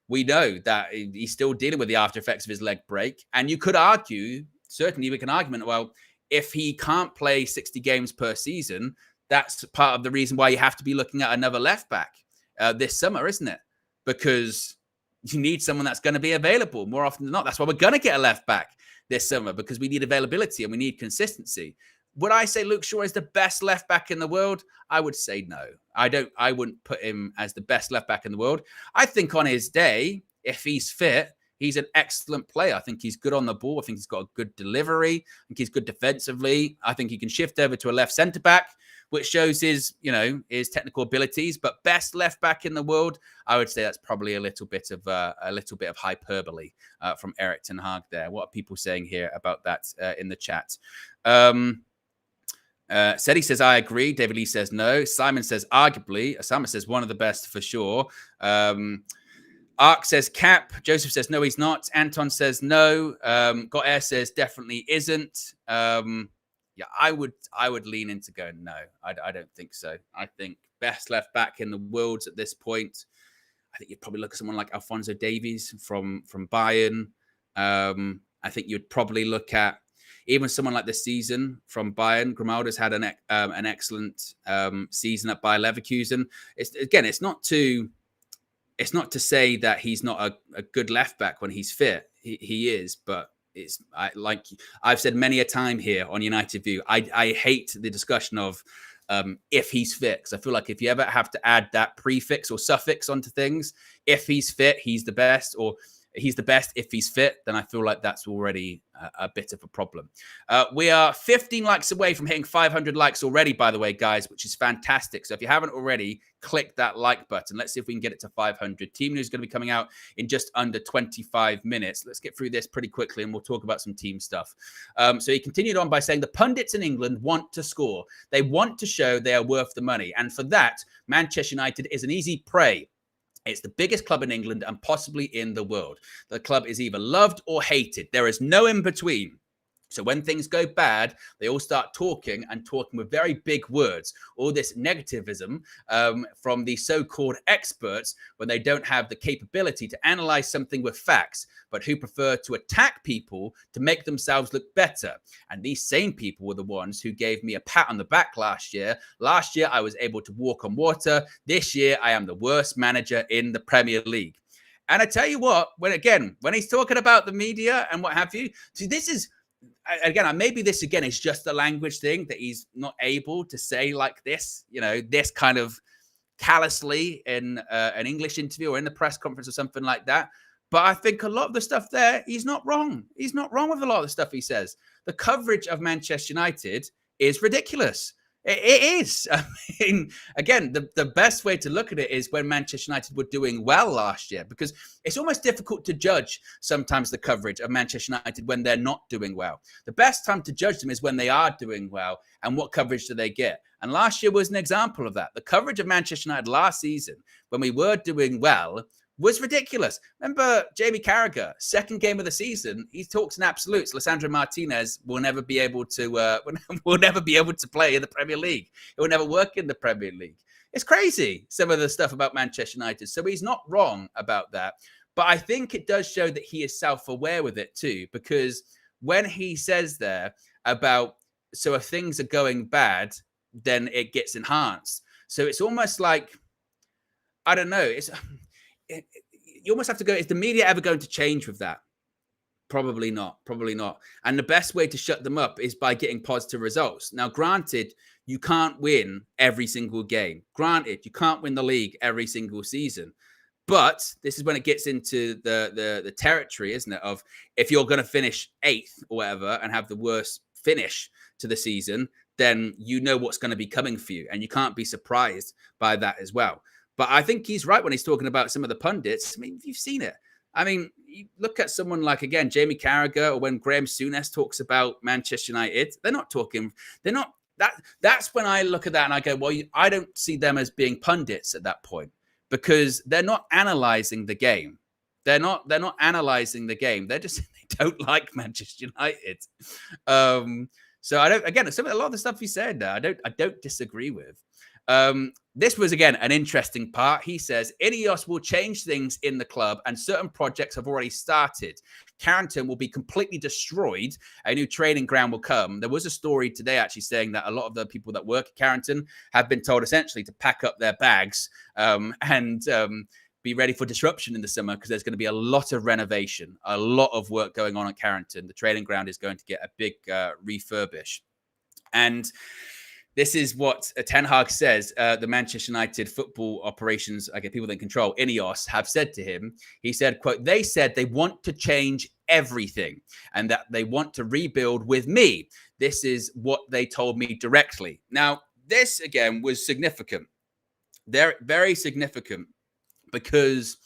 we know that he's still dealing with the after effects of his leg break. And you could argue, certainly make an argument, well, if he can't play 60 games per season, that's part of the reason why you have to be looking at another left back this summer, isn't it? Because you need someone that's going to be available more often than not. That's why we're going to get a left back this summer, because we need availability and we need consistency. Would I say Luke Shaw is the best left back in the world? I would say no. I wouldn't put him as the best left back in the world. I think on his day, if he's fit, he's an excellent player. I think he's good on the ball. I think he's got a good delivery. I think he's good defensively. I think he can shift over to a left centre back, which shows his technical abilities. But best left back in the world, I would say that's probably a little bit of hyperbole from Erik ten Hag there. What are people saying here about that in the chat? Seti says, I agree. David Lee says no. Simon says, arguably. Osama says, one of the best for sure. Ark says cap. Joseph says, no, he's not. Anton says no. Got Air says, definitely isn't. Yeah, I would lean into going no. I don't think so. I think best left back in the world at this point. I think you'd probably look at someone like Alphonso Davies from Bayern. I think you'd probably look at even someone like this season from Bayern. Grimaldo's had an excellent season at Bayer Leverkusen. It's not to say that he's not a good left back when he's fit. He is, but like I've said many a time here on United View, I hate the discussion of if he's fit, because I feel like if you ever have to add that prefix or suffix onto things, if he's fit, he's the best, or he's the best if he's fit, then I feel like that's already a bit of a problem. We are 15 likes away from hitting 500 likes already, by the way, guys, which is fantastic. So if you haven't already, click that like button. Let's see if we can get it to 500. Team news is going to be coming out in just under 25 minutes. Let's get through this pretty quickly and we'll talk about some team stuff. So he continued on by saying the pundits in England want to score. They want to show they are worth the money. And for that, Manchester United is an easy prey. It's the biggest club in England and possibly in the world. The club is either loved or hated. There is no in between. So when things go bad, they all start talking with very big words. All this negativism from the so-called experts when they don't have the capability to analyze something with facts, but who prefer to attack people to make themselves look better. And these same people were the ones who gave me a pat on the back last year. Last year, I was able to walk on water. This year, I am the worst manager in the Premier League. And I tell you what, when he's talking about the media and what have you, see, this is, again, maybe this again is just a language thing that he's not able to say like this, this kind of callously in an English interview or in the press conference or something like that. But I think a lot of the stuff there, he's not wrong. He's not wrong with a lot of the stuff he says. The coverage of Manchester United is ridiculous. It is. I mean, again, the best way to look at it is when Manchester United were doing well last year, because it's almost difficult to judge sometimes the coverage of Manchester United when they're not doing well. The best time to judge them is when they are doing well, and what coverage do they get? And last year was an example of that. The coverage of Manchester United last season, when we were doing well, was ridiculous. Remember Jamie Carragher, second game of the season, he talks in absolutes. Lisandro Martinez will never be able to play in the Premier League. It will never work in the Premier League. It's crazy, some of the stuff about Manchester United. So he's not wrong about that. But I think it does show that he is self-aware with it too, because when he says there about, so if things are going bad, then it gets enhanced. So it's almost like, I don't know, you almost have to go, is the media ever going to change with that? Probably not. And the best way to shut them up is by getting positive results. Now, granted, you can't win every single game. Granted, you can't win the league every single season. But this is when it gets into the territory, isn't it? Of if you're going to finish 8th or whatever and have the worst finish to the season, then you know what's going to be coming for you. And you can't be surprised by that as well. But I think he's right when he's talking about some of the pundits. I mean, you've seen it. I mean, you look at someone like, again, Jamie Carragher, or when Graham Souness talks about Manchester United, that's when I look at that and I go, well, I don't see them as being pundits at that point, because they're not analyzing the game. They're not analyzing the game. They don't like Manchester United. So I don't, again, a lot of the stuff he said there, I don't disagree with. This was, again, an interesting part. He says, Ineos will change things in the club and certain projects have already started. Carrington will be completely destroyed. A new training ground will come. There was a story today actually saying that a lot of the people that work at Carrington have been told essentially to pack up their bags and be ready for disruption in the summer because there's going to be a lot of renovation, a lot of work going on at Carrington. The training ground is going to get a big refurbish. And this is what Ten Hag says, the Manchester United football operations, people that control, INEOS, have said to him. He said, quote, they said they want to change everything and that they want to rebuild with me. This is what they told me directly. Now, this, again, was significant. They're very significant because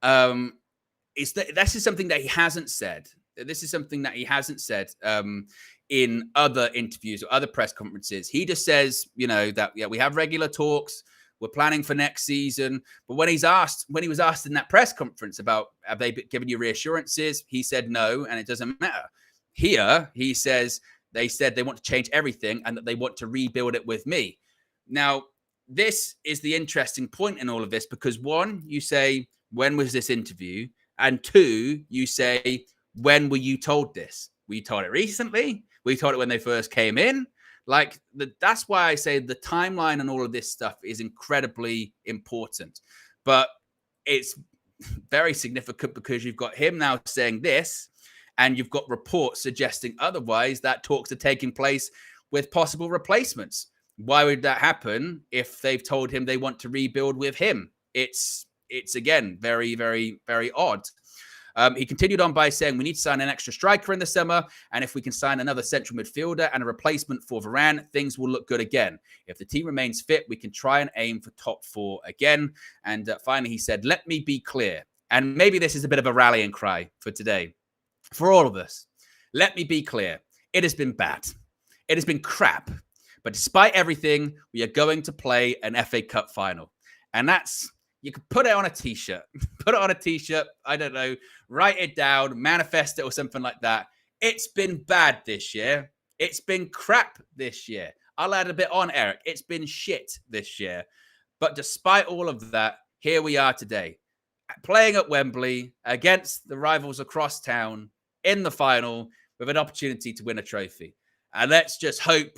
this is something that he hasn't said. This is something that he hasn't said in other interviews or other press conferences. He just says, that, we have regular talks. We're planning for next season. But when he was asked in that press conference about, have they given you reassurances? He said no, and it doesn't matter. Here, he says, they said they want to change everything and that they want to rebuild it with me. Now, this is the interesting point in all of this because one, you say, when was this interview? And two, you say, when were you told this? Were you told it recently? Were you told it when they first came in? That's why I say the timeline and all of this stuff is incredibly important. But it's very significant because you've got him now saying this, and you've got reports suggesting otherwise that talks are taking place with possible replacements. Why would that happen if they've told him they want to rebuild with him? It's again, very, very, very odd. He continued on by saying, we need to sign an extra striker in the summer. And if we can sign another central midfielder and a replacement for Varane, things will look good again. If the team remains fit, we can try and aim for top 4 again. And finally, he said, let me be clear. And maybe this is a bit of a rallying cry for today. For all of us, let me be clear. It has been bad. It has been crap. But despite everything, we are going to play an FA Cup final. And that's, you could put it on a T-shirt. Put it on a T-shirt. I don't know. Write it down. Manifest it or something like that. It's been bad this year. It's been crap this year. I'll add a bit on, Eric. It's been shit this year. But despite all of that, here we are today. Playing at Wembley against the rivals across town in the final with an opportunity to win a trophy. And let's just hope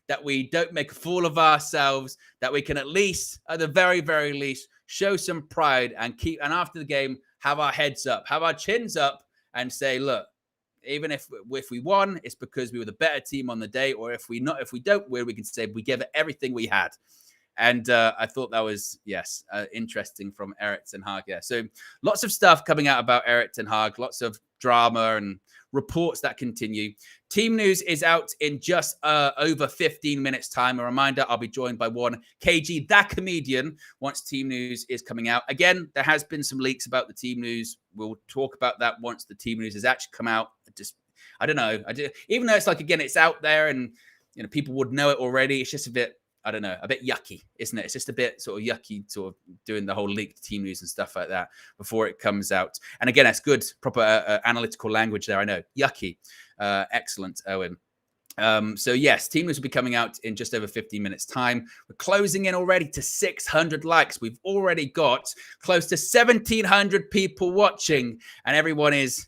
that we don't make a fool of ourselves, that we can at least, at the very, very least, show some pride and after the game, have our heads up, have our chins up and say, look, even if we won, it's because we were the better team on the day, or if we don't win, we can say we gave it everything we had. And I thought that was, interesting from Erik ten Hag. Yeah. So lots of stuff coming out about Erik ten Hag, lots of drama and reports that continue. Team news is out in just over 15 minutes time. A reminder, I'll be joined by one KG, that comedian, once team news is coming out. Again, there has been some leaks about the team news. We'll talk about that once the team news has actually come out. I don't know. Even though it's it's out there and people would know it already. It's just a bit, I don't know, a bit yucky, isn't it? It's just a bit sort of yucky, sort of doing the whole leaked team news and stuff like that before it comes out. And again, that's good, proper analytical language there. I know, yucky. Excellent, Owen. So yes, team news will be coming out in just over 15 minutes time. We're closing in already to 600 likes. We've already got close to 1,700 people watching, and everyone is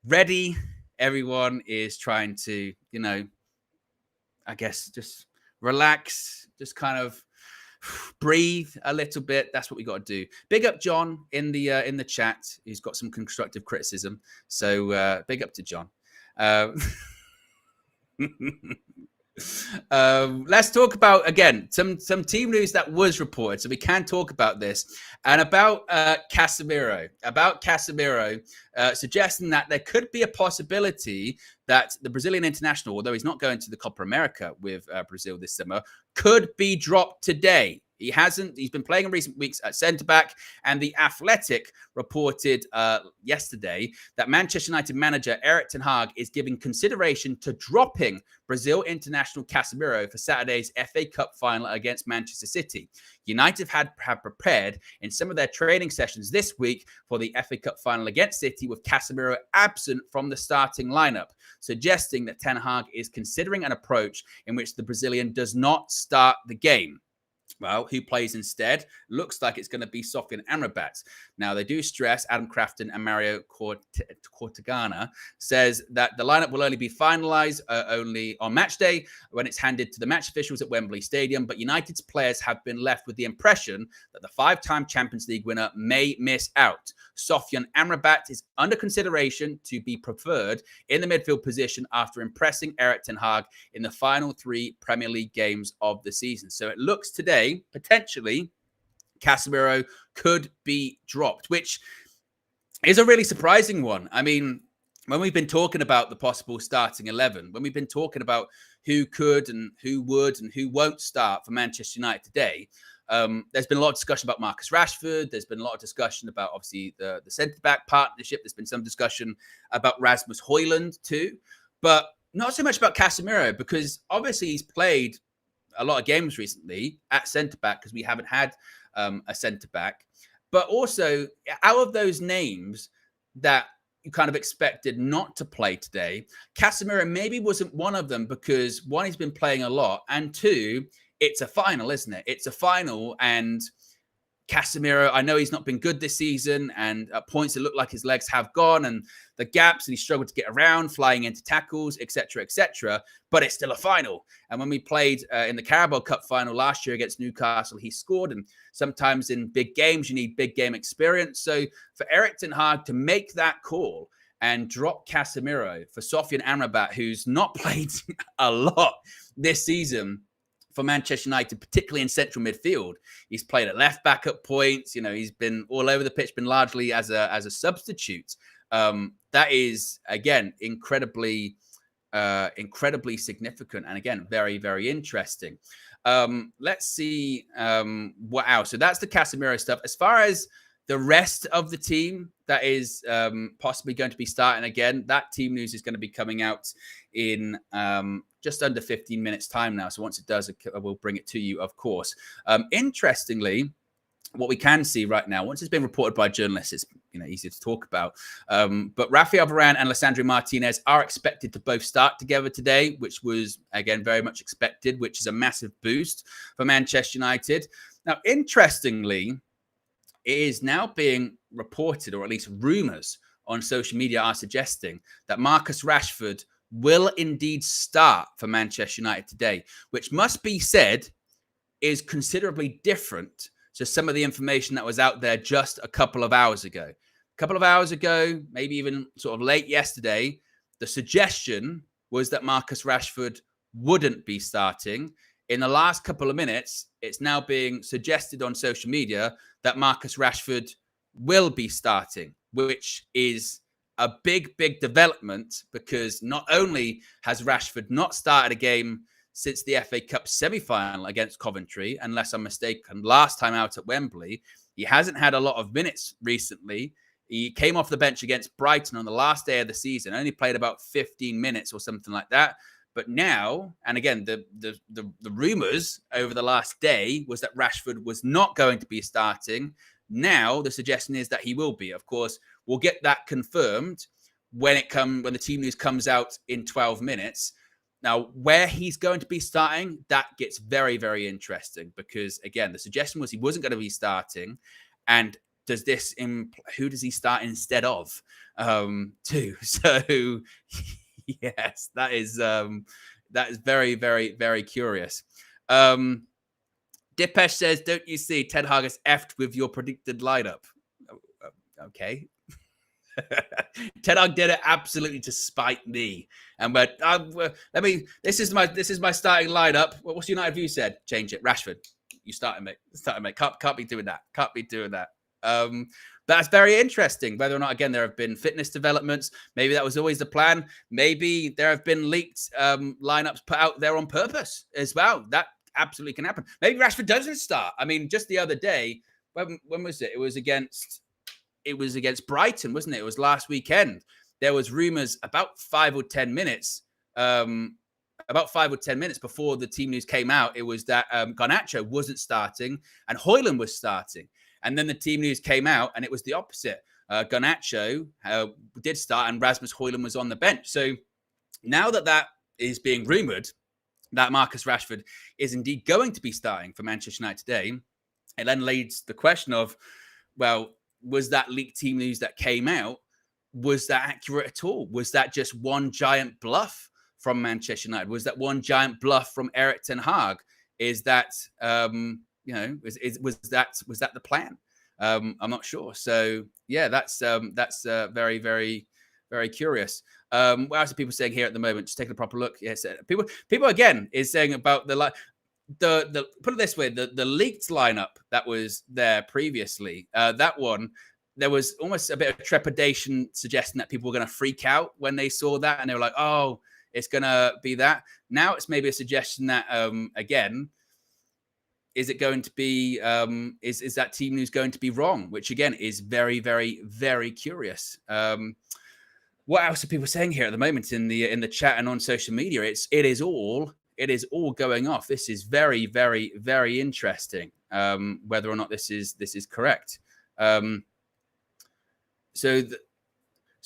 ready. Everyone is trying to, I guess just relax, just kind of breathe a little bit. That's what we got to do. Big up John in the chat. He's got some constructive criticism. So big up to John. Let's talk about, again, some team news that was reported, so we can talk about this, and about Casemiro, suggesting that there could be a possibility that the Brazilian international, although he's not going to the Copa America with Brazil this summer, could be dropped today. He's been playing in recent weeks at centre-back, and The Athletic reported yesterday that Manchester United manager Erik ten Hag is giving consideration to dropping Brazil international Casemiro for Saturday's FA Cup final against Manchester City. United have prepared in some of their training sessions this week for the FA Cup final against City with Casemiro absent from the starting lineup, suggesting that ten Hag is considering an approach in which the Brazilian does not start the game. Well, who plays instead? Looks like it's going to be Sofyan Amrabat. Now, they do stress, Adam Crafton and Mario Cortegana says that the lineup will only be finalized only on match day when it's handed to the match officials at Wembley Stadium. But United's players have been left with the impression that the 5-time Champions League winner may miss out. Sofyan Amrabat is under consideration to be preferred in the midfield position after impressing Erik ten Hag in the final 3 Premier League games of the season. So it looks today, potentially, Casemiro could be dropped, which is a really surprising one. I mean, when we've been talking about the possible starting 11, when we've been talking about who could and who would and who won't start for Manchester United today, there's been a lot of discussion about Marcus Rashford. There's been a lot of discussion about, obviously, the centre-back partnership. There's been some discussion about Rasmus Højlund too, but not so much about Casemiro, because obviously he's played a lot of games recently at centre-back because we haven't had a centre-back. But also, out of those names that you kind of expected not to play today, Casemiro maybe wasn't one of them because, one, he's been playing a lot, and two, it's a final, isn't it? It's a final, and Casemiro, I know he's not been good this season, and at points it looked like his legs have gone, and the gaps, and he struggled to get around, flying into tackles, etc., but it's still a final. And when we played in the Carabao Cup final last year against Newcastle, he scored, and sometimes in big games, you need big game experience. So for Erik ten Hag to make that call and drop Casemiro for Sofyan Amrabat, who's not played a lot this season for Manchester United, particularly in central midfield. He's played at left back at points. You know, he's been all over the pitch, been largely as a substitute. That is, again, incredibly significant, and again, very, very interesting. Let's see what else. So that's the Casemiro stuff. As far as the rest of the team that is possibly going to be starting again, that team news is going to be coming out in just under 15 minutes time now. So once it does, we'll bring it to you, of course. Interestingly, what we can see right now, once it's been reported by journalists, it's easier to talk about. But Rafael Varane and Lisandro Martinez are expected to both start together today, which was, again, very much expected, which is a massive boost for Manchester United. Now, interestingly, it is now being reported, or at least rumors on social media are suggesting, that Marcus Rashford will indeed start for Manchester United today, which must be said is considerably different to some of the information that was out there just a couple of hours ago. A couple of hours ago, maybe even sort of late yesterday, the suggestion was that Marcus Rashford wouldn't be starting. In the last couple of minutes, it's now being suggested on social media that Marcus Rashford will be starting, which is a big, big development, because not only has Rashford not started a game since the FA Cup semi-final against Coventry, unless I'm mistaken, last time out at Wembley, he hasn't had a lot of minutes recently. He came off the bench against Brighton on the last day of the season, only played about 15 minutes or something like that. But now, and again, the rumors over the last day was that Rashford was not going to be starting. Now the suggestion is that he will be. Of course, we'll get that confirmed when the team news comes out in 12 minutes. Now, where he's going to be starting, that gets very, very interesting, because again, the suggestion was he wasn't going to be starting. And who does he start instead of? Too. So yes, that is very, very, very curious. Dipesh says, don't you see Ten Hag has effed with your predicted lineup? Okay. Ten Hag did it absolutely to spite me. And this is my starting lineup. What's United view said? Change it. Rashford, you starting, mate. Can't be doing that. That's very interesting. Whether or not, again, there have been fitness developments. Maybe that was always the plan. Maybe there have been leaked lineups put out there on purpose as well. That absolutely can happen. Maybe Rashford doesn't start. I mean, just the other day, when was it? It was against Brighton, wasn't it? It was last weekend. There was rumors about 5 or 10 minutes before the team news came out. It was that Garnacho wasn't starting and Højlund was starting. And then the team news came out and it was the opposite. Garnacho did start and Rasmus Højlund was on the bench. So now that is being rumored, that Marcus Rashford is indeed going to be starting for Manchester United today, it then leads the question of, well, was that leaked team news that came out, was that accurate at all? Was that just one giant bluff from Manchester United? Was that one giant bluff from Erik ten Hag? Is that was that the plan? I'm not sure. So yeah, that's very, very, very curious. What else are people saying here at the moment? Just taking a proper look. Yes, people again is saying about the put it this way, the leaked lineup that was there previously, that one, there was almost a bit of trepidation suggesting that people were going to freak out when they saw that, and they were like, oh, it's going to be that. Now it's maybe a suggestion that, again, is it going to be, is that team news going to be wrong? Which again is very, very, very curious. What else are people saying here at the moment in the chat and on social media? It is all going off. This is very, very, very interesting. Whether or not this is correct. So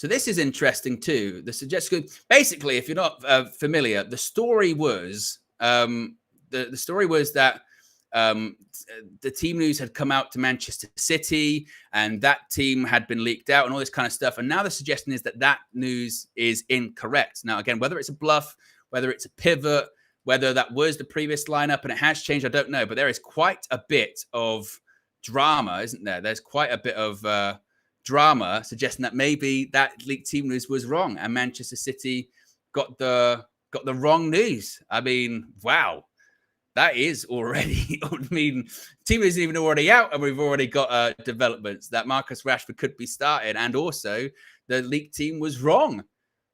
this is interesting too. The suggestion, basically, if you're not familiar, the story was the story was that the team news had come out to Manchester City, and that team had been leaked out and all this kind of stuff. And now the suggestion is that news is incorrect. Now, again, whether it's a bluff, whether it's a pivot, whether that was the previous lineup and it has changed, I don't know. But there is quite a bit of drama, isn't there? There's quite a bit of drama suggesting that maybe that leaked team news was wrong and Manchester City got the wrong news. I mean, wow. That is already, I mean, team isn't even already out, and we've already got developments that Marcus Rashford could be starting, and also the league team was wrong.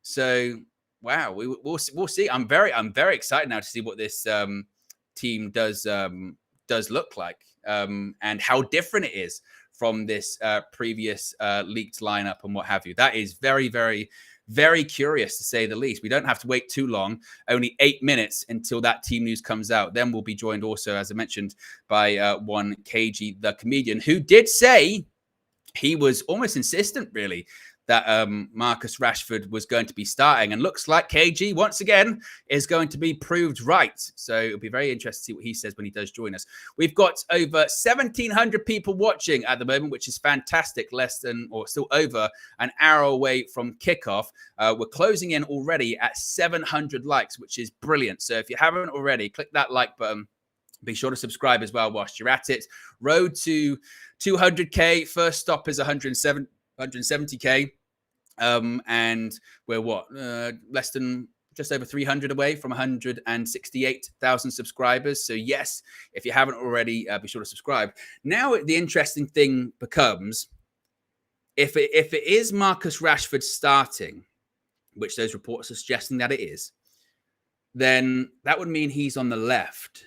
So, wow, we'll see. I'm very excited now to see what this team does look like, and how different it is from this previous leaked lineup and what have you. That is very, very, very curious to say the least. We don't have to wait too long, only 8 minutes until that team news comes out. Then we'll be joined also, as I mentioned, by one KG, the comedian, who did say, he was almost insistent, really, that Marcus Rashford was going to be starting. And looks like KG, once again, is going to be proved right. So it'll be very interesting to see what he says when he does join us. We've got over 1,700 people watching at the moment, which is fantastic. Less than, or still over, an hour away from kickoff. We're closing in already at 700 likes, which is brilliant. So if you haven't already, click that like button. Be sure to subscribe as well whilst you're at it. Road to 200K. First stop is 170K. And we're less than just over 300 away from 168,000 subscribers. So yes, if you haven't already, be sure to subscribe. Now the interesting thing becomes, if it is Marcus Rashford starting, which those reports are suggesting that it is, then that would mean he's on the left.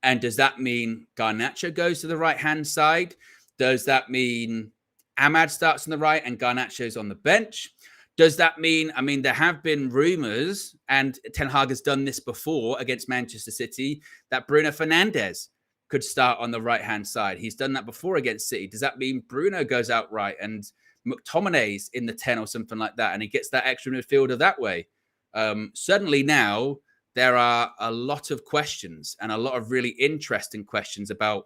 And does that mean Garnacho goes to the right-hand side? Does that mean Ahmad starts on the right and Garnacho's on the bench? Does that mean, I mean, there have been rumors, and Ten Hag has done this before against Manchester City, that Bruno Fernandes could start on the right-hand side. He's done that before against City. Does that mean Bruno goes out right and McTominay's in the 10 or something like that, and he gets that extra midfielder that way? Suddenly now, there are a lot of questions and a lot of really interesting questions about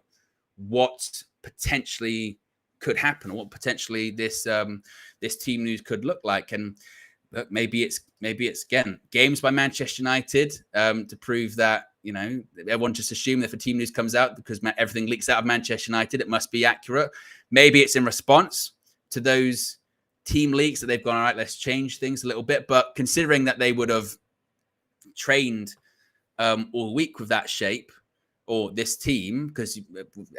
what potentially could happen, or what potentially this team news could look like. And maybe it's again games by Manchester United to prove that, you know, everyone just assume that if a team news comes out, because everything leaks out of Manchester United, it must be accurate. Maybe it's in response to those team leaks that they've gone, all right, let's change things a little bit. But considering that they would have trained all week with that shape, or this team, because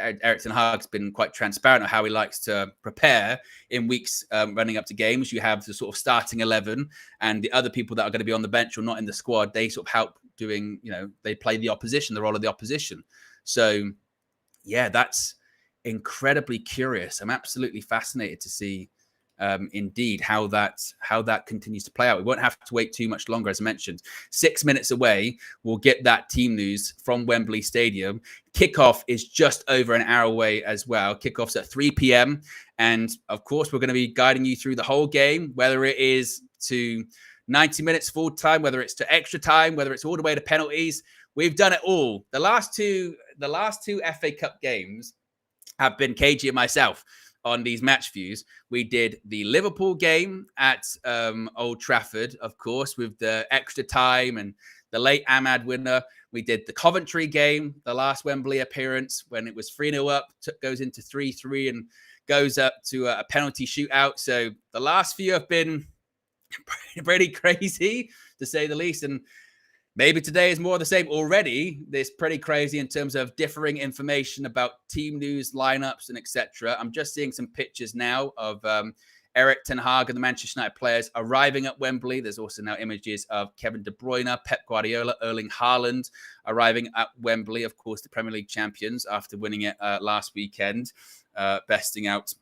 Erik ten Hag's been quite transparent on how he likes to prepare in weeks running up to games. You have the sort of starting 11, and the other people that are going to be on the bench or not in the squad, they sort of help doing, you know, they play the opposition, the role of the opposition. So, yeah, that's incredibly curious. I'm absolutely fascinated to see indeed how that continues to play out. We won't have to wait too much longer, as I mentioned. 6 minutes away, we'll get that team news from Wembley Stadium. Kickoff is just over an hour away as well. Kickoff's at 3 p.m. And of course, we're going to be guiding you through the whole game, whether it is to 90 minutes full time, whether it's to extra time, whether it's all the way to penalties. We've done it all. The last two FA Cup games have been KG and myself on these match views. We did the Liverpool game at Old Trafford, of course, with the extra time and the late Ahmad winner. We did the Coventry game, the last Wembley appearance, when it was 3-0 up, goes into 3-3 and goes up to a penalty shootout. So the last few have been pretty crazy, to say the least. And maybe today is more of the same. Already, this pretty crazy in terms of differing information about team news, lineups, and etc. I'm just seeing some pictures now of Erik ten Hag and the Manchester United players arriving at Wembley. There's also now images of Kevin De Bruyne, Pep Guardiola, Erling Haaland arriving at Wembley. Of course, the Premier League champions after winning it last weekend, besting out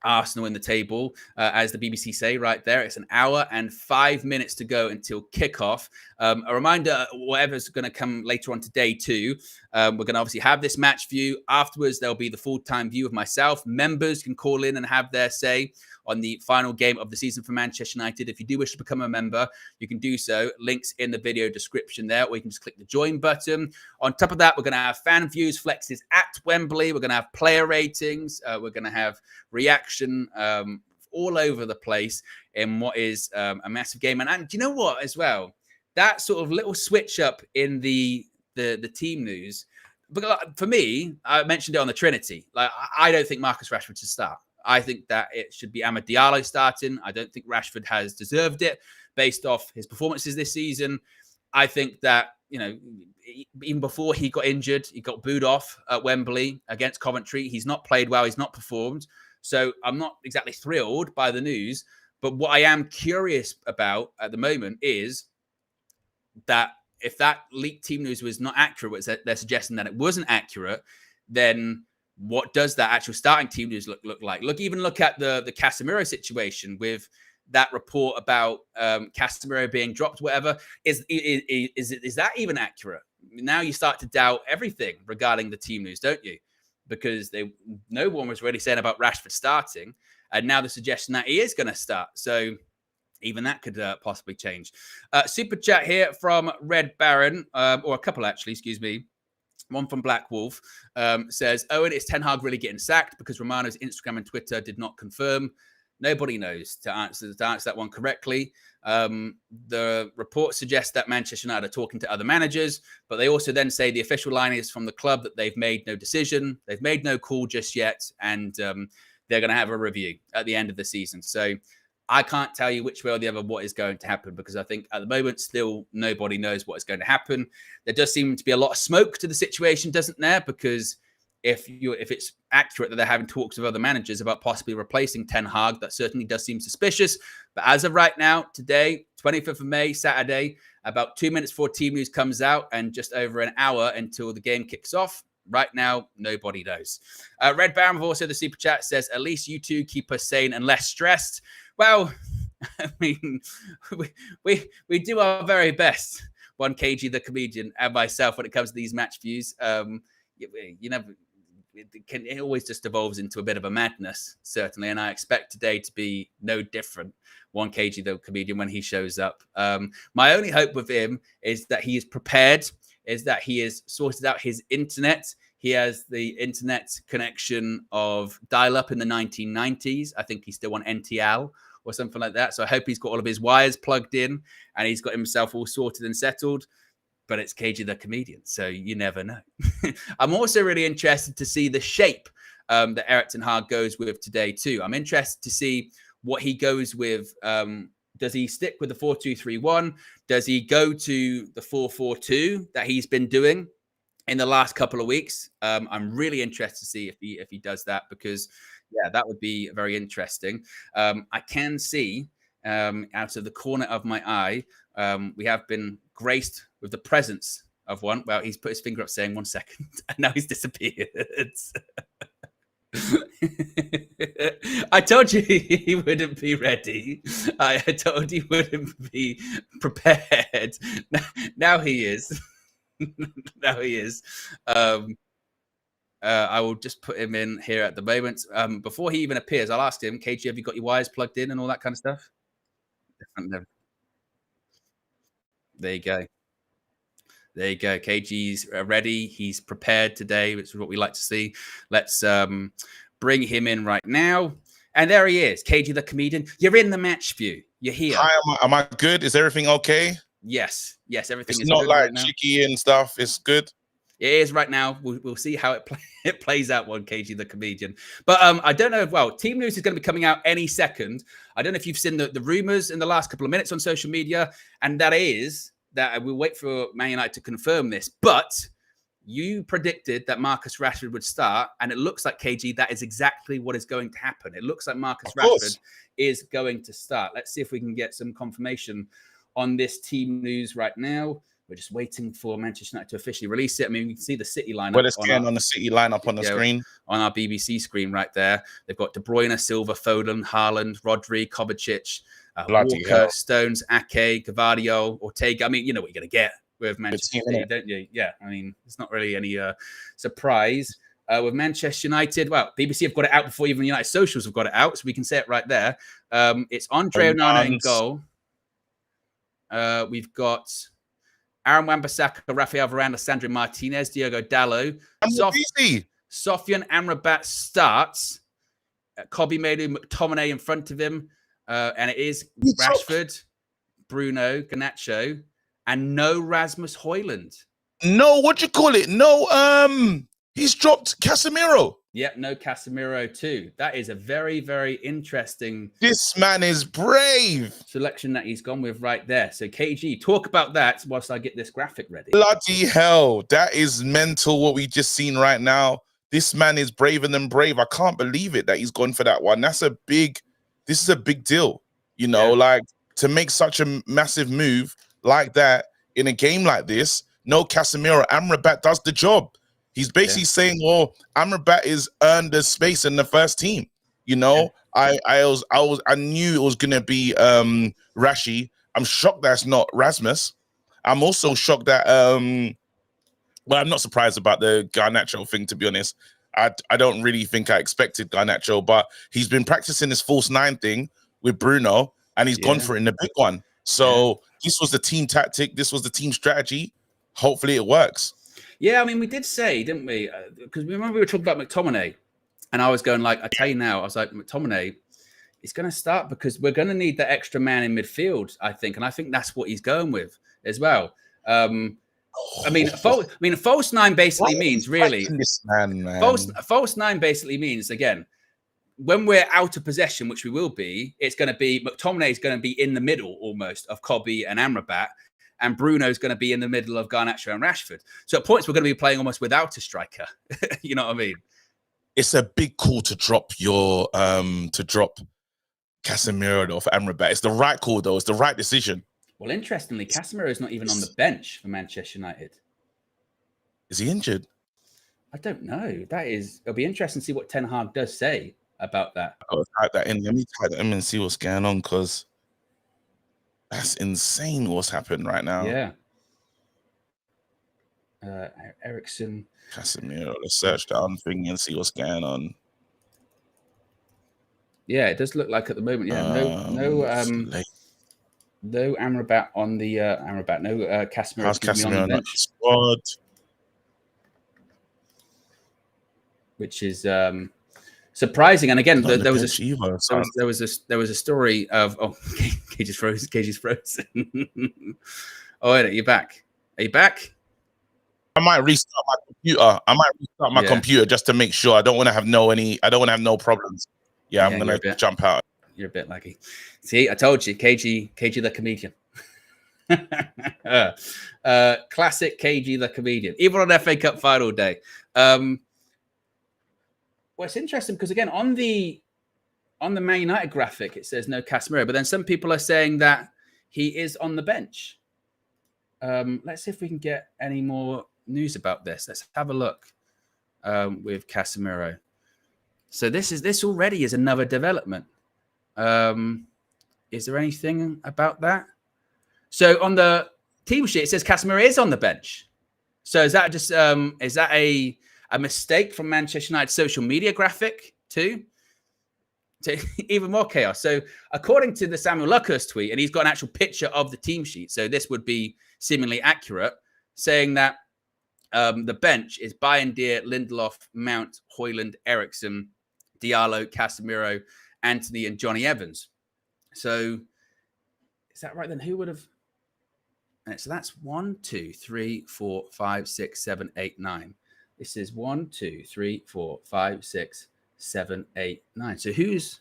Arsenal in the table, as the BBC say right there. It's 1 hour and 5 minutes to go until kickoff. A reminder, whatever's going to come later on today too, we're going to obviously have this match view. Afterwards, there'll be the full-time view of myself. Members can call in and have their say on the final game of the season for Manchester United. If you do wish to become a member, you can do so. Links in the video description there, or you can just click the join button. On top of that, we're going to have fan views, flexes at Wembley. We're going to have player ratings. We're going to have reaction all over the place in what is a massive game. And do you know what as well? That sort of little switch up in the team news. But for me, I mentioned it on the Trinity. Like, I don't think Marcus Rashford should start. I think that it should be Amad Diallo starting. I don't think Rashford has deserved it based off his performances this season. I think that, you know, even before he got injured, he got booed off at Wembley against Coventry. He's not played well. He's not performed. So I'm not exactly thrilled by the news. But what I am curious about at the moment is that if that leaked team news was not accurate, they're suggesting that it wasn't accurate, then what does that actual starting team news look like? Look at the Casemiro situation with that report about Casemiro being dropped, whatever. Is that even accurate? Now you start to doubt everything regarding the team news, don't you? Because no one was really saying about Rashford starting, and now the suggestion that he is going to start. So even that could possibly change. Super chat here from Red Baron, or a couple actually, excuse me. One from Black Wolf says, Owen, is Ten Hag really getting sacked because Romano's Instagram and Twitter did not confirm? Nobody knows to answer that one correctly. The report suggests that Manchester United are talking to other managers, but they also then say the official line is from the club that they've made no decision. They've made no call just yet, and they're going to have a review at the end of the season. So I can't tell you which way or the other what is going to happen, because I think at the moment still nobody knows what is going to happen. There does seem to be a lot of smoke to the situation, doesn't there? Because if it's accurate that they're having talks with other managers about possibly replacing Ten Hag, that certainly does seem suspicious. But as of right now, today, 25th of May, Saturday, about 2 minutes before team news comes out and just over an hour until the game kicks off, right now, nobody knows. Red Baron, also the super chat, says, at least you two keep us sane and less stressed. Well, I mean, we do our very best. 1KG, the comedian, and myself when it comes to these match views. You know, it always just evolves into a bit of a madness, certainly. And I expect today to be no different. 1KG, the comedian, when he shows up. My only hope with him is that he is prepared, is that he has sorted out his internet. He has the internet connection of dial-up in the 1990s. I think he's still on NTL or something like that. So I hope he's got all of his wires plugged in and he's got himself all sorted and settled. But it's KG the comedian, so you never know. I'm also really interested to see the shape that Erik ten Hag goes with today too. I'm interested to see what he goes with. Does he stick with the 4-2-3-1? Does he go to the 4-4-2 that he's been doing in the last couple of weeks? I'm really interested to see if he does that, because yeah, that would be very interesting. I can see out of the corner of my eye, we have been graced with the presence of one. Well, he's put his finger up saying 1 second, and now he's disappeared. I told you he wouldn't be ready. I told he wouldn't be prepared. Now he is. Now he is. I will just put him in here at the moment. Before he even appears, I'll ask him, KG, have you got your wires plugged in and all that kind of stuff? There you go. There you go. KG's ready. He's prepared today, which is what we like to see. Let's bring him in right now. And there he is, KG the comedian. You're in the match view. You're here. Hi, am I good? Is everything okay? Yes, everything is not good like right now. cheeky and stuff. It's good. It is right now. We'll see how it plays out on KG the comedian. But I don't know. Well, team news is going to be coming out any second. I don't know if you've seen the rumors in the last couple of minutes on social media, and that is that we'll wait for Man United to confirm this. But you predicted that Marcus Rashford would start, and it looks like, KG, that is exactly what is going to happen. It looks like Marcus Rashford is going to start. Let's see if we can get some confirmation on this team news right now. We're just waiting for Manchester United to officially release it. I mean, we can see the City lineup. Well, it's on the City lineup on the screen. On our BBC screen right there. They've got De Bruyne, Silva, Foden, Haaland, Rodri, Kovacic, Walker, Stones, Ake, Gavardio, Ortega. I mean, you know what you're going to get with Manchester City, don't you? Yeah, I mean, it's not really any surprise. With Manchester United, well, BBC have got it out before even United socials have got it out, so we can say it right there. It's Andre Onana in goal. We've got Aaron Wan-Bissaka, Rafael Varane, Sandro Martinez, Diogo Dalot. Sofian Amrabat starts. Kobbie Mainoo, McTominay in front of him. And it is Rashford, Bruno, Garnacho, and no Rasmus Højlund. No, what do you call it? No, he's dropped Casemiro. Yep, no Casemiro too. That is a very, very interesting. This man is brave. Selection that he's gone with right there. So KG, talk about that whilst I get this graphic ready. Bloody hell, that is mental. What we just seen right now. This man is braver than brave. I can't believe it that he's gone for that one. This is a big deal. You know, like to make such a massive move like that in a game like this. No Casemiro, Amrabat does the job. He's basically saying, well, Amrabat is earned the space in the first team. You know, I knew it was gonna be Rashi. I'm shocked that's not Rasmus. I'm also shocked that well, I'm not surprised about the Garnacho thing, to be honest. I don't really think I expected Garnacho, but he's been practicing this false nine thing with Bruno, and he's gone for it in the big one. So this was the team tactic. This was the team strategy. Hopefully it works. Yeah, I mean, we did say, didn't we? Because remember we were talking about McTominay, and I was going like, I tell you now, I was like, McTominay is going to start because we're going to need that extra man in midfield, I think. And I think that's what he's going with as well. I mean, false nine basically means really. False nine basically means, again, when we're out of possession, which we will be, it's going to be McTominay is going to be in the middle almost of Kobbie and Amrabat, and Bruno's going to be in the middle of Garnacho and Rashford. So at points we're going to be playing almost without a striker. You know what I mean? It's a big call to drop your Casemiro off Amrabat. It's the right call though. It's the right decision. Well, interestingly, Casemiro is not even on the bench for Manchester United. Is he injured? I don't know. It'll be interesting to see what Ten Hag does say about that. I'll type that in. Let me type that in and see what's going on, because that's insane what's happened right now. Yeah. Ericsson. Casemiro. Let's search that on thing and see what's going on. Yeah, it does look like at the moment. Yeah, no Amrabat on the Amrabat. No Casemiro. How's Casemiro on the squad? Which is surprising. And again, there was a story of Cage is frozen. Cage is frozen. Oh, wait, you're back. Are you back? I might restart my computer. Just to make sure. I don't want to have no problems. Yeah, I'm gonna jump out. You're a bit lucky. See, I told you, KG the comedian. Classic KG the comedian. Even on FA Cup final day. Well, it's interesting because again, on the Man United graphic, it says no Casemiro, but then some people are saying that he is on the bench. Let's see if we can get any more news about this. Let's have a look with Casemiro. So this already is another development. Is there anything about that? So on the team sheet, it says Casemiro is on the bench. So is that just a mistake from Manchester United social media graphic too? To even more chaos. So according to the Samuel Luckhurst tweet, and he's got an actual picture of the team sheet. So this would be seemingly accurate, saying that the bench is Bayindir, Lindelof, Mount, Højlund, Eriksen, Diallo, Casemiro, Anthony, and Johnny Evans. So is that right then? Who would have? So that's 1, 2, 3, 4, 5, 6, 7, 8, 9. This is 1, 2, 3, 4, 5, 6, 7, 8, 9. So who's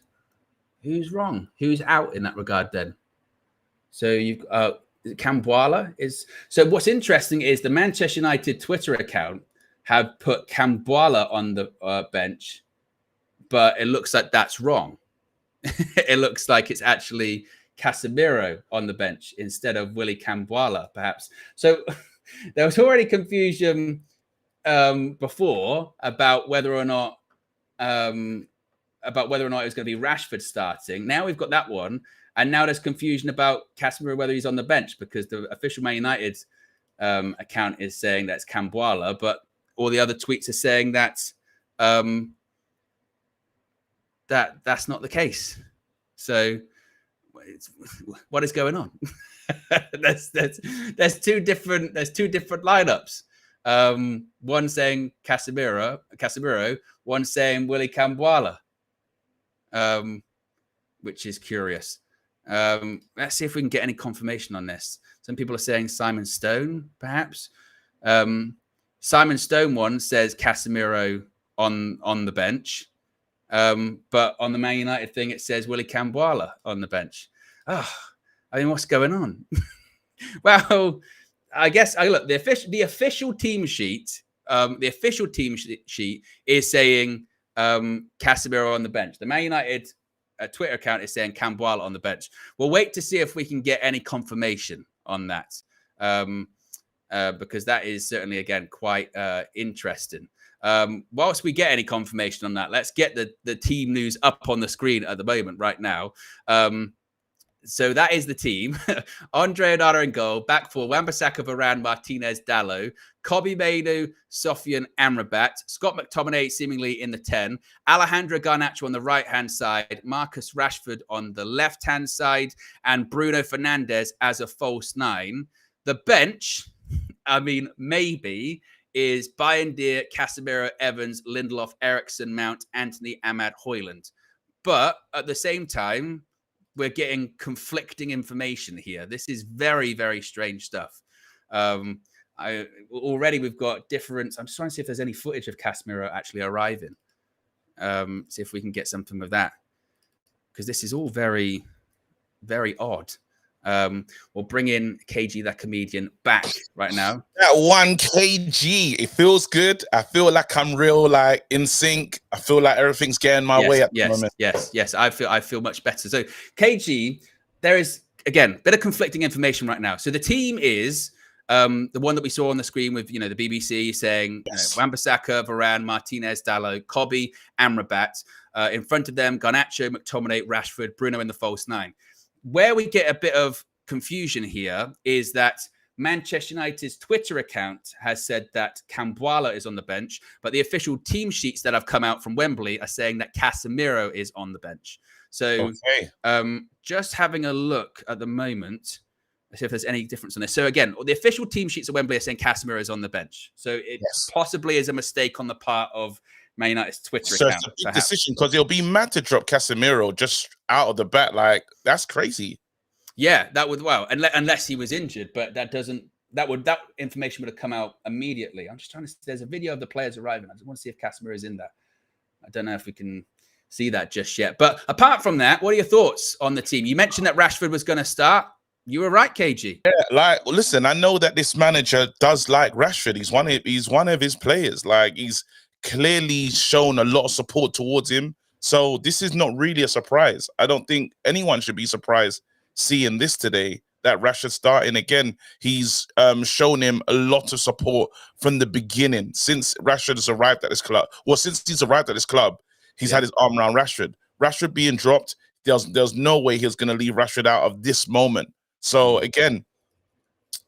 wrong? Who's out in that regard then? So you've Cambuala is. So what's interesting is the Manchester United Twitter account have put Cambuala on the bench, but it looks like that's wrong. It looks like it's actually Casemiro on the bench instead of Willy Cambuala, perhaps. So there was already confusion before about whether or not it was going to be Rashford starting. Now we've got that one, and now there's confusion about Casemiro whether he's on the bench, because the official Man United account is saying that's Cambuala, but all the other tweets are saying that that's not the case. So what is going on? there's two different lineups. One saying Casemiro, one saying Willy Cambuala, which is curious. Let's see if we can get any confirmation on this. Some people are saying Simon Stone, perhaps. Simon Stone one says Casemiro on the bench. But on the Man United thing, it says Willy Cambuala on the bench. Oh, I mean, what's going on? Well, I guess look, the official team sheet. The official team sheet is saying Casemiro on the bench. The Man United Twitter account is saying Cambuala on the bench. We'll wait to see if we can get any confirmation on that, because that is certainly, again, quite interesting. Whilst we get any confirmation on that, let's get the team news up on the screen at the moment right now. So that is the team. Andre Onana in goal. Back four: Wan-Bissaka, Varane, Martinez, Dalot. Kobbie Mainoo, Sofian Amrabat. Scott McTominay seemingly in the 10. Alejandro Garnacho on the right-hand side. Marcus Rashford on the left-hand side. And Bruno Fernandes as a false 9. The bench, I mean, maybe, is Bayindir, Casemiro, Evans, Lindelof, Eriksen, Mount, Anthony, Ahmad, Højlund. But at the same time, we're getting conflicting information here. This is very, very strange stuff. Already we've got different. I'm just trying to see if there's any footage of Casemiro actually arriving. See if we can get something of that, because this is all very, very odd. We'll bring in KG, that comedian, back right now. That 1 kg, it feels good. I feel like I'm real, like in sync. I feel like everything's getting my way at the moment. Yes. I feel much better. So KG, there is, again, a bit of conflicting information right now. So the team is the one that we saw on the screen with, the BBC saying Wan-Bissaka, Varane, Martinez, Dalot, Kobbie, Amrabat. In front of them, Garnacho, McTominay, Rashford, Bruno in the false 9. Where we get a bit of confusion here is that Manchester United's Twitter account has said that Cambuala is on the bench, but the official team sheets that have come out from Wembley are saying that Casemiro is on the bench. So just having a look at the moment, let's see if there's any difference on this. So again, the official team sheets at Wembley are saying Casemiro is on the bench. So it possibly is a mistake on the part of Man United's Twitter account. It's a big decision, because it'll be mad to drop Casemiro just out of the bat. Like, that's crazy. Yeah, that would, unless he was injured, but that information would have come out immediately. I'm just trying to see, there's a video of the players arriving. I just want to see if Casemiro is in there. I don't know if we can see that just yet. But apart from that, what are your thoughts on the team? You mentioned that Rashford was going to start. You were right, KG. Yeah, listen, I know that this manager does like Rashford. He's one of his players. Like, he's clearly shown a lot of support towards him. So this is not really a surprise. I don't think anyone should be surprised seeing this today, that Rashford starting. Again, he's shown him a lot of support from the beginning. Since Rashford has arrived at this club, since he's arrived at this club, he's had his arm around Rashford. Rashford being dropped, there's no way he's going to leave Rashford out of this moment. So again,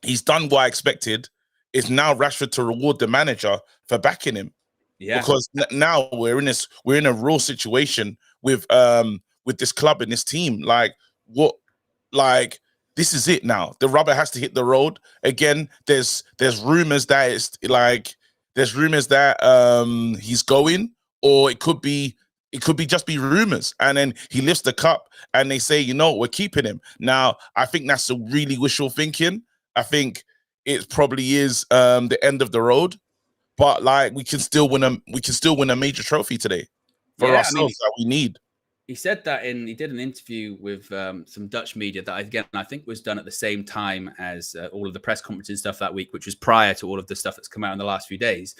he's done what I expected. It's now Rashford to reward the manager for backing him. Yeah, because now we're in a real situation with this club and this team. Like this is it now. The rubber has to hit the road again. There's rumors that he's going, or it could be just be rumors, and then he lifts the cup and they say, we're keeping him. Now I think that's a really wishful thinking. I think it probably is the end of the road, but like we can still win a major trophy today for ourselves that we need. He said that he did an interview with some Dutch media that, again, I think was done at the same time as all of the press conferences and stuff that week, which was prior to all of the stuff that's come out in the last few days.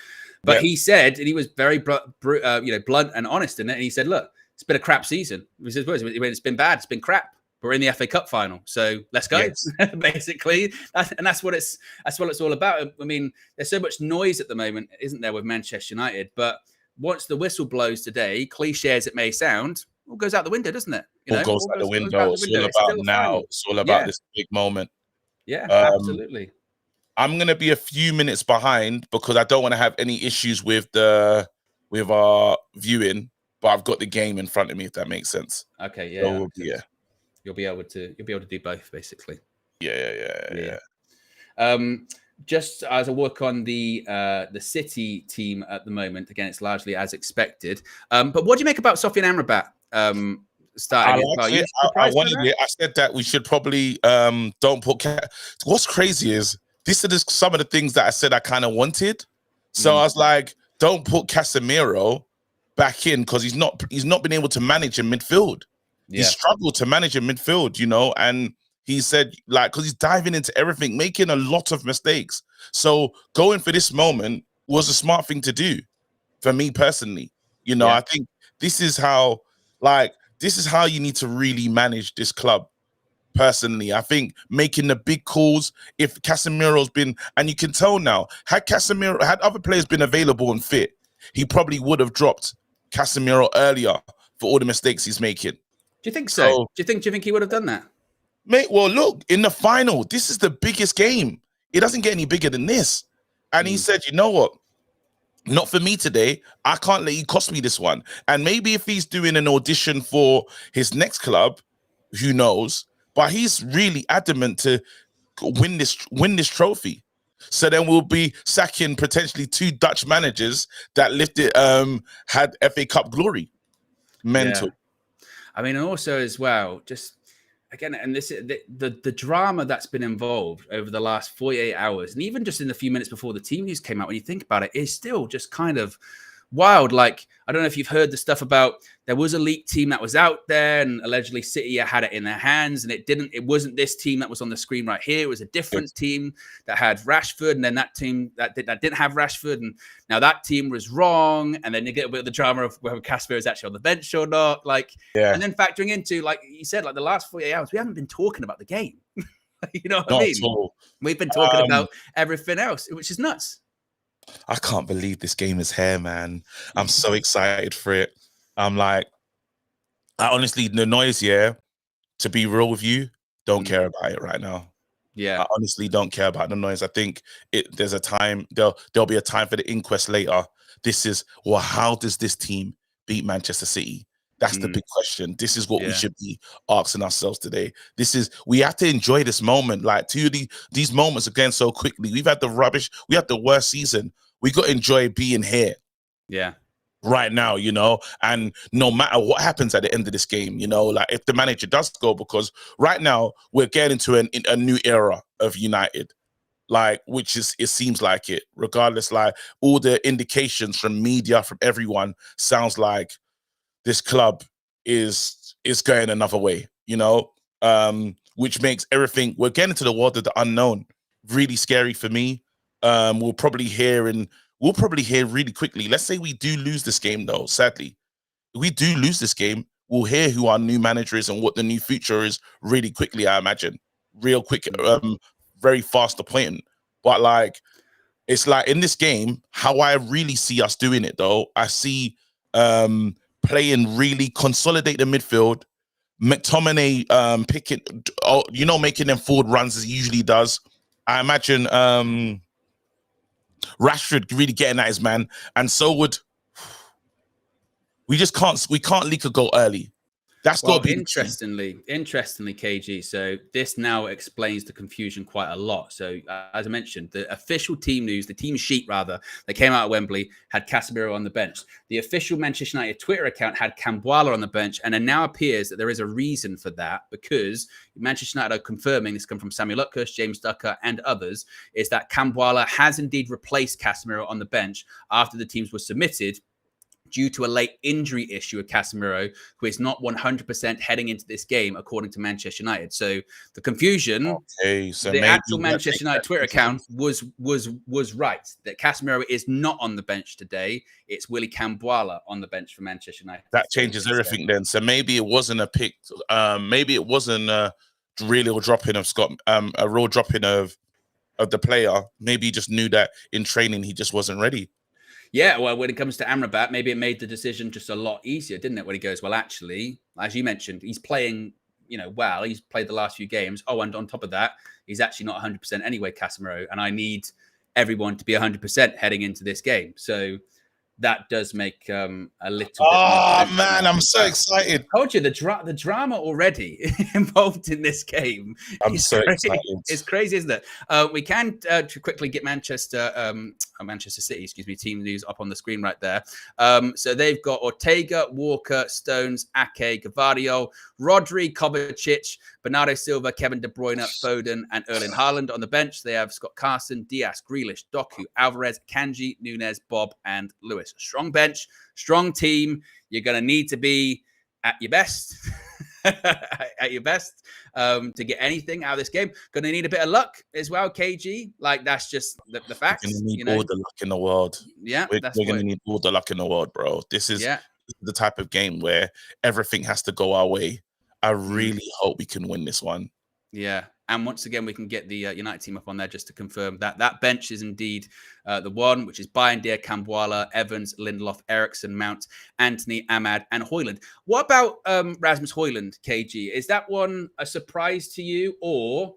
But he said, and he was very blunt and honest in it. And he said, look, it's been a crap season. He says, it's been bad. It's been crap. We're in the FA Cup final. So let's go, basically. And that's what it's all about. I mean, there's so much noise at the moment, isn't there, with Manchester United? But once the whistle blows today, cliche as it may sound, all goes out the window, doesn't it? All goes out the window. It's all about now. It's all about this big moment. Yeah, absolutely. I'm going to be a few minutes behind because I don't want to have any issues with our viewing, but I've got the game in front of me, if that makes sense. Okay, yeah. So, You'll be able to do both, basically. Yeah. Just as I work on the City team at the moment, again, it's largely as expected. But what do you make about Sofian Amrabat starting? I wanted it. I said that we should probably don't put. What's crazy is this is some of the things that I said I kind of wanted. So I was like, don't put Casemiro back in because he's not been able to manage in midfield. He struggled to manage in midfield, and he said, like, because he's diving into everything, making a lot of mistakes. So going for this moment was a smart thing to do for me personally. I think this is how you need to really manage this club. Personally, I think making the big calls, if Casemiro's been, and you can tell now, had other players been available and fit, he probably would have dropped Casemiro earlier for all the mistakes he's making. Do you think so? Do you think he would have done that? Mate, well, look, in the final, this is the biggest game. It doesn't get any bigger than this. And he said, you know what? Not for me today. I can't let you cost me this one. And maybe if he's doing an audition for his next club, who knows? But he's really adamant to win this trophy. So then we'll be sacking potentially 2 Dutch managers that had FA Cup glory. Mental. Yeah. I mean, and also as well, just again, and this the drama that's been involved over the last 48 hours, and even just in the few minutes before the team news came out, when you think about it, is still just kind of wild. Like, I don't know if you've heard the stuff about there was a leaked team that was out there and allegedly City had it in their hands, and it wasn't this team that was on the screen right here. It was a different team that had Rashford, and then that team that didn't have Rashford, and now that team was wrong. And then you get a bit of the drama of whether Casper is actually on the bench or not. And then factoring into, like you said, like the last 48 hours, we haven't been talking about the game. You know what I mean? We've been talking about everything else, which is nuts. I can't believe this game is here, man. I'm so excited for it. I'm like, I honestly, the noise, to be real with you, don't care about it right now. Yeah. I honestly don't care about the noise. I think there's a time, there'll be a time for the inquest later. This is, well, how does this team beat Manchester City? That's the big question. This is what we should be asking ourselves today. We have to enjoy this moment. Like, these moments again so quickly. We've had the rubbish. We had the worst season. We got to enjoy being here. Yeah. Right now, and no matter what happens at the end of this game, like if the manager does go, because right now we're getting into a new era of United, like, it seems like it, regardless, like all the indications from media, from everyone, sounds like this club is going another way, which makes everything, we're getting to the world of the unknown, really scary for me. We'll probably hear really quickly. Let's say we do lose this game, though, sadly. If we do lose this game, we'll hear who our new manager is and what the new future is really quickly, I imagine. Real quick, very fast appointment. But, like, it's like in this game, how I really see us doing it, though, I see playing really consolidate the midfield, McTominay making them forward runs as he usually does. I imagine Rashford really getting at his man, and so would we can't leak a goal early. That's Well, got to be the key. interestingly, KG. So this now explains the confusion quite a lot. So as I mentioned, the official team news, the team sheet rather, that came out of Wembley had Casemiro on the bench. The official Manchester United Twitter account had Camboila on the bench, and it now appears that there is a reason for that because Manchester United are confirming, this comes from Samuel Luckhurst, James Ducker, and others, is that Camboila has indeed replaced Casemiro on the bench after the teams were submitted, due to a late injury issue with Casemiro, who is not 100% heading into this game, according to Manchester United. So the confusion, Okay, so the maybe actual Manchester United Twitter account was right, that Casemiro is not on the bench today. It's Willy Camboila on the bench for Manchester United. that changes everything then. So maybe it wasn't a pick. Maybe it wasn't a real dropping of Scott. A real dropping of the player. Maybe he just knew that in training he just wasn't ready. Yeah, well, when it comes to Amrabat, maybe it made the decision just a lot easier, didn't it? When he goes, well, actually, as you mentioned, he's playing, well, he's played the last few games. Oh, and on top of that, he's actually not 100% anyway, Casemiro, and I need everyone to be 100% heading into this game. So that does make a little bit more sense. Man, I'm so excited. I told you the drama already involved in this game. I'm so excited. It's crazy, isn't it? We can to quickly get Manchester City, team news up on the screen right there. So they've got Ortega, Walker, Stones, Ake, Gvardiol, Rodri, Kovacic, Bernardo Silva, Kevin De Bruyne, Foden, and Erling Haaland on the bench. They have Scott Carson, Diaz, Grealish, Doku, Alvarez, Kanji, Nunez, Bob, and Lewis. Strong bench, strong team. You're going to need to be at your best, to get anything out of this game. Going to need a bit of luck as well, KG. Like, that's just the facts. We're going to need all the luck in the world. Yeah, we're going to need all the luck in the world, bro. This is the type of game where everything has to go our way. I really hope we can win this one. Yeah. And once again, we can get the United team up on there just to confirm that that bench is indeed the one, which is Bayern, Dier, Camboila, Evans, Lindelof, Eriksson, Mount, Anthony, Ahmad, and Højlund. What about Rasmus Højlund, KG? Is that one a surprise to you? Or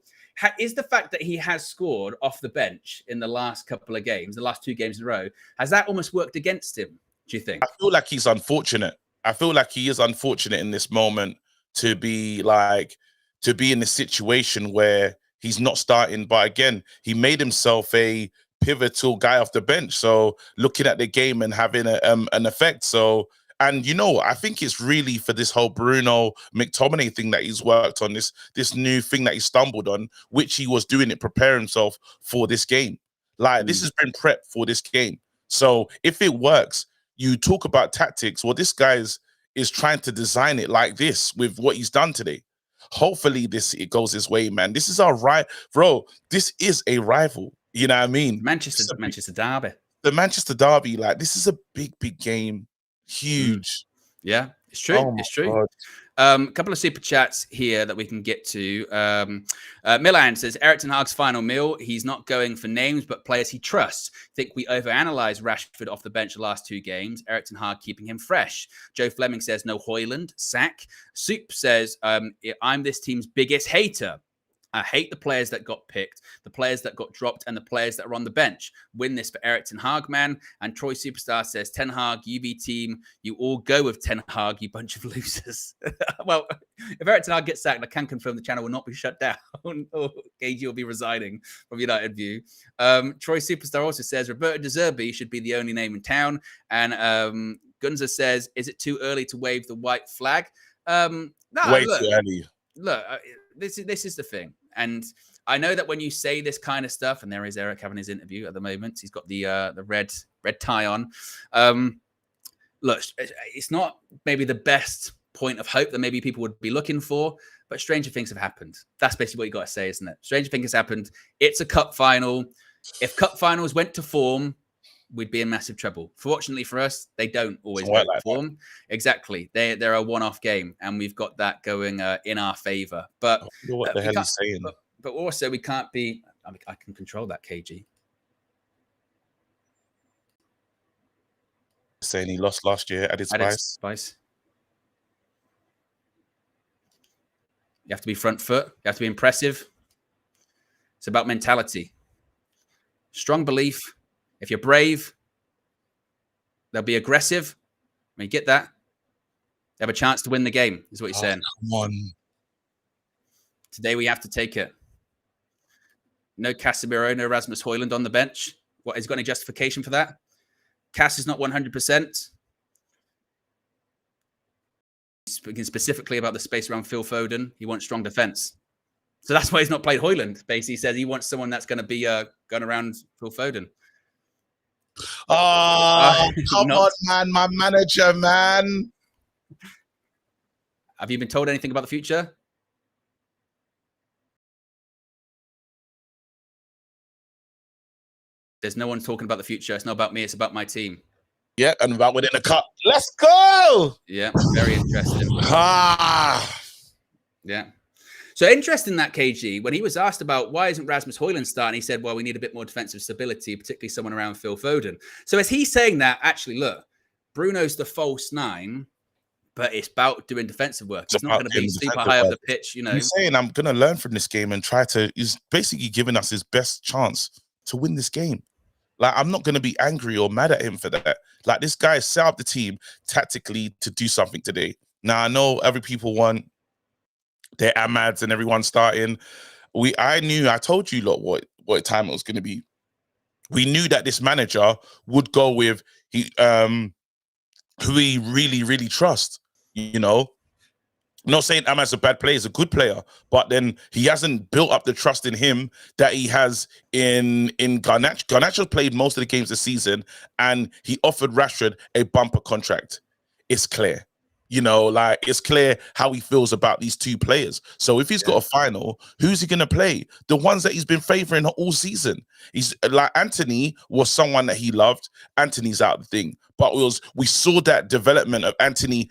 is the fact that he has scored off the bench in the last couple of games, the last 2 games in a row, has that almost worked against him, do you think? I feel like he's unfortunate. I feel like he is unfortunate in this moment to be in a situation where he's not starting. But again, he made himself a pivotal guy off the bench. So looking at the game and having an effect. So, and I think it's really for this whole Bruno McTominay thing that he's worked on, this new thing that he stumbled on, which he was doing it, prepare himself for this game. Like, this has been prep for this game. So if it works, you talk about tactics. Well, this guy is trying to design it like this with what he's done today. Hopefully it goes his way, man. This is our right, bro. This is a rival. You know what I mean? Manchester derby. The Manchester derby, like, this is a big game. Huge. Yeah, it's true. Oh, it's true. God. A couple of super chats here that we can get to. Milan says, Erik ten Hag's final meal. He's not going for names, but players he trusts. Think we overanalyze Rashford off the bench the last 2 games. Erik ten Hag keeping him fresh. Joe Fleming says, no Højlund, sack. Soup says, I'm this team's biggest hater. I hate the players that got picked, the players that got dropped, and the players that are on the bench. Win this for Erik ten Hag, man. And Troy Superstar says, Ten Hag, UV team, you all go with Ten Hag, you bunch of losers. Well, if Erik ten Hag gets sacked, I can confirm the channel will not be shut down. Or KG will be resigning from United View. Troy Superstar also says, Roberto De Zerbi should be the only name in town. And Gunza says, is it too early to wave the white flag? No, Way too early. Look, this is the thing. And I know that when you say this kind of stuff, and there is Eric having his interview at the moment, he's got the red tie on. Look, it's not maybe the best point of hope that maybe people would be looking for, but stranger things have happened. That's basically what you got to say, isn't it? Stranger things has happened. It's a cup final. If cup finals went to form, we'd be in massive trouble. Fortunately for us, they don't always go to form. Exactly. They're a one-off game, and we've got that going in our favor. But what the hell he's saying? But also, we can't be. I mean, I can control that, KG. Saying he lost last year, added spice. You have to be front foot. You have to be impressive. It's about mentality. Strong belief. If you're brave, they'll be aggressive. When you get that, They have a chance to win the game, is what he's saying. Come on. Today we have to take it. No Casemiro, no Rasmus Højlund on the bench. What, has he got any justification for that? Cass is not 100%. Speaking specifically about the space around Phil Foden, he wants strong defense. So that's why he's not played Højlund. Basically, he says he wants someone that's going to be going around Phil Foden. Oh, come on, man. My manager, man. Have you been told anything about the future? There's no one talking about the future. It's not about me. It's about my team. Yeah, and about winning the cup. Let's go. Yeah, very interesting. Ah. Yeah. So interesting that KG, when he was asked about why isn't Rasmus Højlund starting, he said, well, we need a bit more defensive stability, particularly someone around Phil Foden. So as he's saying that, actually, look, Bruno's the false nine, but it's about doing defensive work. It's not going to be super high up the pitch, you know. He's saying, I'm going to learn from this game and try to, he's basically giving us his best chance to win this game. Like, I'm not going to be angry or mad at him for that. Like, this guy set up the team tactically to do something today. Now, I know every people want their Amads and everyone starting. I told you, lot, what time it was going to be. We knew that this manager would go with who he really, really trusts, you know. I'm not saying Amad's a bad player, he's a good player, but then he hasn't built up the trust in him that he has in Garnacho. Garnacho played most of the games this season, and he offered Rashford a bumper contract. It's clear. You know, like, it's clear how he feels about these two players. So if he's got a final, who's he going to play? The ones that he's been favoring all season. He's like, Anthony was someone that he loved. Anthony's out of the thing. But we saw that development of Anthony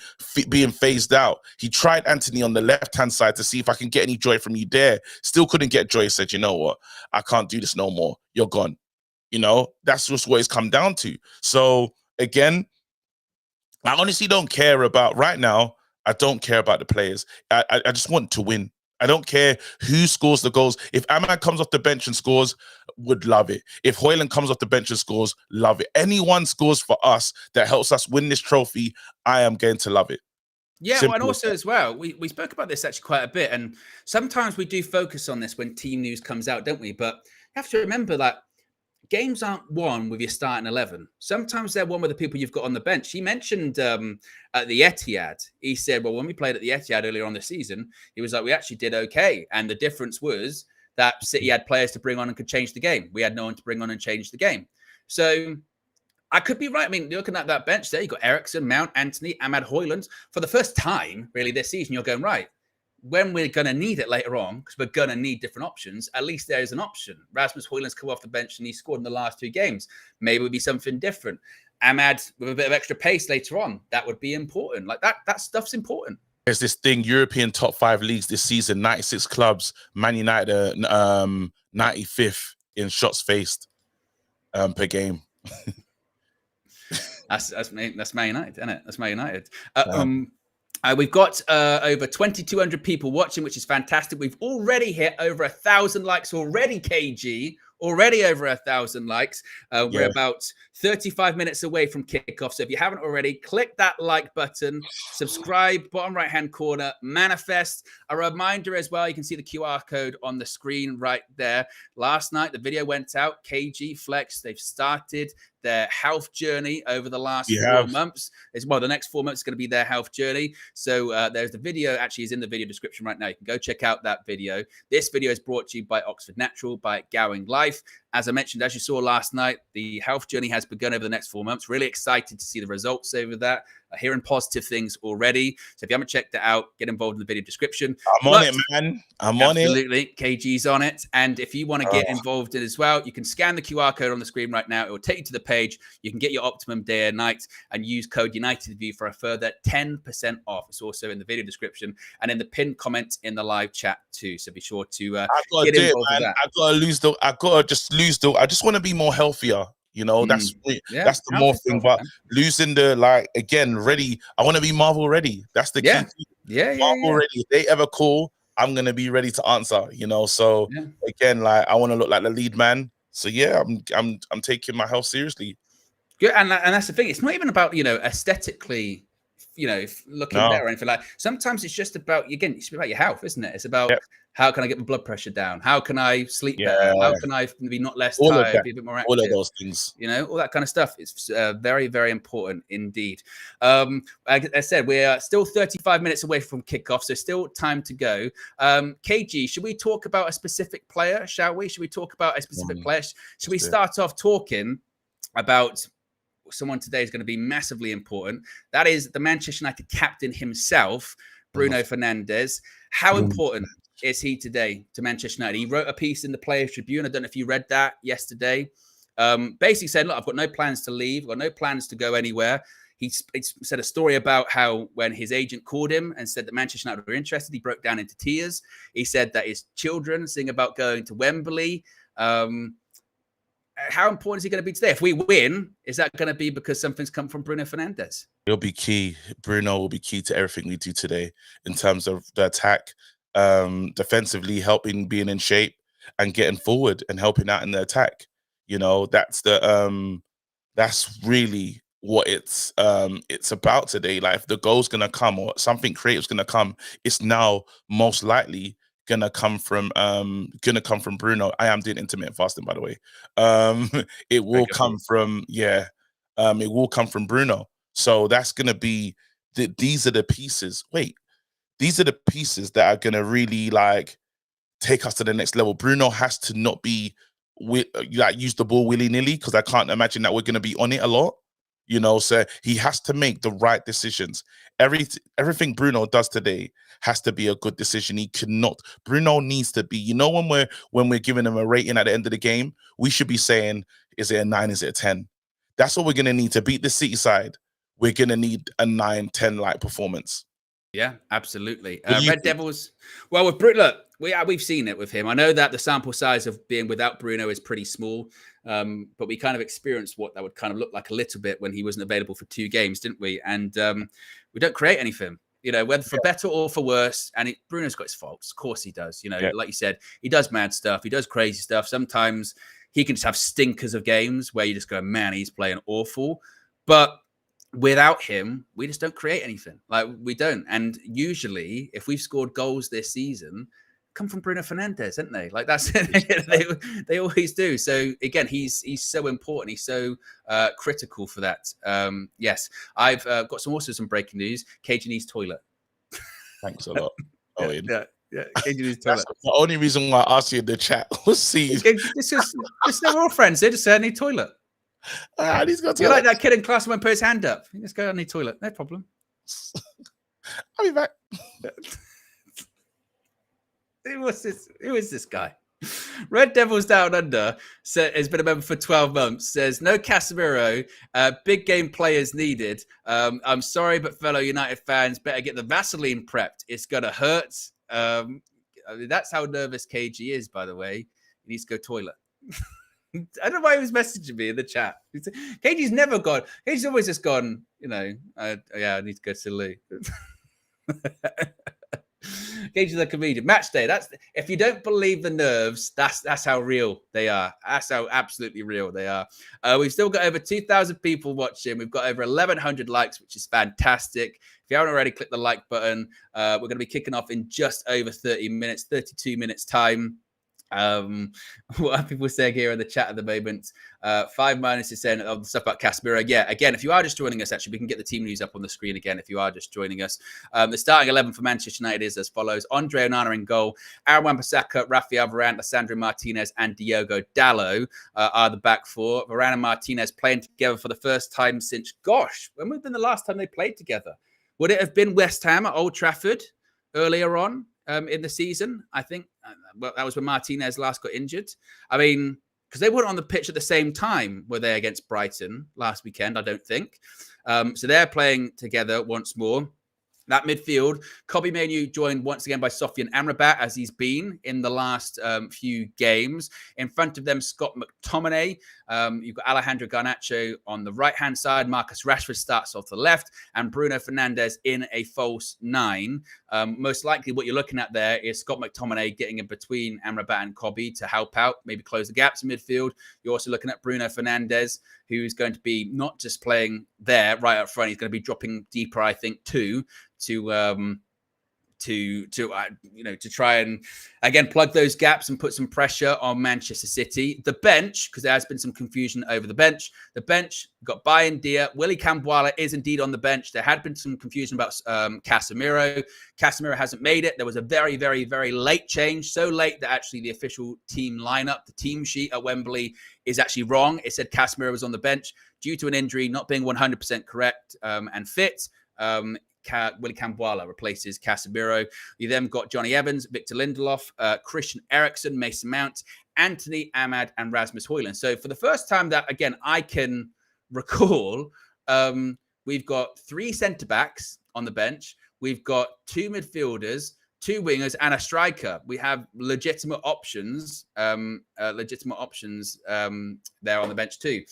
being phased out. He tried Anthony on the left-hand side to see if I can get any joy from you there. Still couldn't get joy. He said, you know what? I can't do this no more. You're gone. You know, that's just what it's come down to. So, again, I honestly don't care about right now. I don't care about the players. I just want to win. I don't care who scores the goals. If Amad comes off the bench and scores, would love it. If Højlund comes off the bench and scores, love it. Anyone scores for us that helps us win this trophy, I am going to love it. Yeah, well, and also as well, we spoke about this actually quite a bit, and sometimes we do focus on this when team news comes out, don't we? But you have to remember that games aren't won with your starting 11. Sometimes they're won with the people you've got on the bench. He mentioned at the Etihad, he said, well, when we played at the Etihad earlier on this season, he was like, we actually did okay. And the difference was that City had players to bring on and could change the game. We had no one to bring on and change the game. So I could be right. I mean, looking at that bench there, you've got Eriksen, Mount, Anthony, Amad, Højlund. For the first time, really, this season, you're going, right, when we're going to need it later on, because we're going to need different options, at least there is an option. Rasmus Højlund's come off the bench and he scored in the last 2 games. Maybe it would be something different. Amad with a bit of extra pace later on. That would be important. Like, that stuff's important. There's this thing, European top 5 leagues this season, 96 clubs, Man United 95th in shots faced per game. That's Man United, isn't it? That's Man United. We've got over 2,200 people watching, which is fantastic. We've already hit over 1,000 likes already, KG. Already over 1,000 likes. We're about 35 minutes away from kickoff. So if you haven't already, click that like button, subscribe, bottom right-hand corner, manifest. A reminder as well, you can see the QR code on the screen right there. Last night, the video went out. KG Flex, they've started their health journey over the last 4 months. The next 4 months is going to be their health journey. So there's the video, actually is in the video description right now. You can go check out that video. This video is brought to you by Oxford Natural, by Gowing Life. As I mentioned, as you saw last night, the health journey has begun over the next 4 months. Really excited to see the results over that. Hearing positive things already. So if you haven't checked it out, get involved in the video description. I'm on it, man. I'm on it. Absolutely. KG's on it. And if you want to get involved in it as well, you can scan the QR code on the screen right now. It will take you to the page. You can get your optimum day and night and use code UnitedView for a further 10% off. It's also in the video description and in the pinned comment in the live chat too. So be sure to get involved with that. I just want to be more healthier. You know, that's the more thing. But losing the, like, again, ready. I want to be Marvel ready. That's the key. Marvel ready. If they ever call, I'm gonna be ready to answer. You know, so again, like, I want to look like the lead man. So yeah, I'm taking my health seriously. Good, and that's the thing. It's not even about, you know, aesthetically looking No. better or anything like. Sometimes it's just about, again, it's about your health, isn't it? It's about Yep. how can I get my blood pressure down? How can I sleep better? Yeah. How can I be not less All of tired, that. be a bit more active? All of those things. All that kind of stuff. It's very, very important indeed. Like I said, we are still 35 minutes away from kickoff, so still time to go. KG, should we talk about a specific player, shall we? Should we talk about a specific player? Should we start off talking about someone today is going to be massively important? That is the Manchester United captain himself, Bruno Fernandes. How important is he today to Manchester United? He wrote a piece in the Players Tribune. I don't know if you read that yesterday. Basically said, look, I've got no plans to leave. I've got no plans to go anywhere. He said a story about how when his agent called him and said that Manchester United were interested, he broke down into tears. He said that his children sing about going to Wembley. How important is he going to be today? If we win, is that going to be because something's come from Bruno Fernandes? It'll be key. Bruno will be key to everything we do today in terms of the attack, defensively helping being in shape and getting forward and helping out in the attack. That's really what it's about today. Like if the goal's gonna come or something creative's gonna come, it's now most likely gonna come from Bruno. I am doing intermittent fasting, by the way. It will come from it will come from Bruno. So that's gonna be these are the pieces. These are the pieces that are gonna really like take us to the next level. Bruno has to not be use the ball willy-nilly, because I can't imagine that we're gonna be on it a lot. So he has to make the right decisions. Everything Bruno does today has to be a good decision. Bruno needs to be, when we're giving him a rating at the end of the game, we should be saying, is it a 9, is it a 10? That's what we're going to need to beat the City side. We're going to need a 9, 10 like performance. Yeah, absolutely. Red Devils. Well, with Bruno, look, we've seen it with him. I know that the sample size of being without Bruno is pretty small, but we kind of experienced what that would kind of look like a little bit when he wasn't available for 2 games, didn't we? And we don't create anything, whether for better or for worse. And Bruno's got his faults. Of course he does. Like you said, he does mad stuff. He does crazy stuff. Sometimes he can just have stinkers of games where you just go, man, he's playing awful. But without him, we just don't create anything. Like we don't. And usually, if we've scored goals this season, come from Bruno Fernandes, haven't they? Like that's they always do. So again, he's so important. He's so critical for that. Yes, I've got some breaking news. KG needs toilet. Thanks a lot. Owen. Yeah. KG needs toilet. That's the only reason why I asked you in the chat. We'll see. We're all friends. They just say I need toilet. He's got You're like that kid in class who won't put his hand up. Let's go. I need toilet. No problem. I'll be back. Who is this guy? Red Devils Down Under has been a member for 12 months. Says no Casemiro. Big game players needed. I'm sorry, but fellow United fans better get the Vaseline prepped. It's gonna hurt. That's how nervous KG is. By the way, he needs to go toilet. I don't know why he was messaging me in the chat. KG's never gone. KG's always just gone, I need to go to the loo. KG's a comedian. Match day. If you don't believe the nerves, that's how real they are. That's how absolutely real they are. We've still got over 2,000 people watching. We've got over 1,100 likes, which is fantastic. If you haven't already, click the like button. We're going to be kicking off in just over 30 minutes, 32 minutes time. What are people saying here in the chat at the moment? 5 is saying the stuff about Casemiro. Yeah, again, if you are just joining us, actually, we can get the team news up on the screen again if you are just joining us. The starting 11 for Manchester United is as follows: Andre Onana in goal, Aaron Wan-Bissaka, Rafael Varane, Lisandro Martinez, and Diogo Dalot are the back four. Varane and Martinez playing together for the first time since, when would have been the last time they played together? Would it have been West Ham at Old Trafford earlier on in the season? I think that was when Martinez last got injured. I mean, because they weren't on the pitch at the same time, were they, against Brighton last weekend? I don't think. So they're playing together once more. That midfield, Kobbie Mainoo joined once again by Sofian Amrabat, as he's been in the last few games. In front of them, Scott McTominay. You've got Alejandro Garnacho on the right-hand side. Marcus Rashford starts off the left. And Bruno Fernandes in a false 9. Most likely what you're looking at there is Scott McTominay getting in between Amrabat and Kobbie to help out, maybe close the gaps in midfield. You're also looking at Bruno Fernandes, who's going to be not just playing there right up front. He's going to be dropping deeper, I think, too, to try and again plug those gaps and put some pressure on Manchester City. The bench, because there has been some confusion over the bench. The bench got Bayern Dia. Willy Cambuala is indeed on the bench. There had been some confusion about Casemiro. Casemiro hasn't made it. There was a very, very, very late change, so late that actually the official team lineup, the team sheet at Wembley, is actually wrong. It said Casemiro was on the bench due to an injury, not being 100% correct and fit. Willy Cambuala replaces Casemiro. You then got Johnny Evans, Victor Lindelof, Christian Eriksen, Mason Mount, Anthony Ahmad, and Rasmus Højlund. So for the first time that, again, I can recall, we've got 3 centre-backs on the bench. We've got 2 midfielders, 2 wingers, and a striker. We have legitimate options there on the bench too.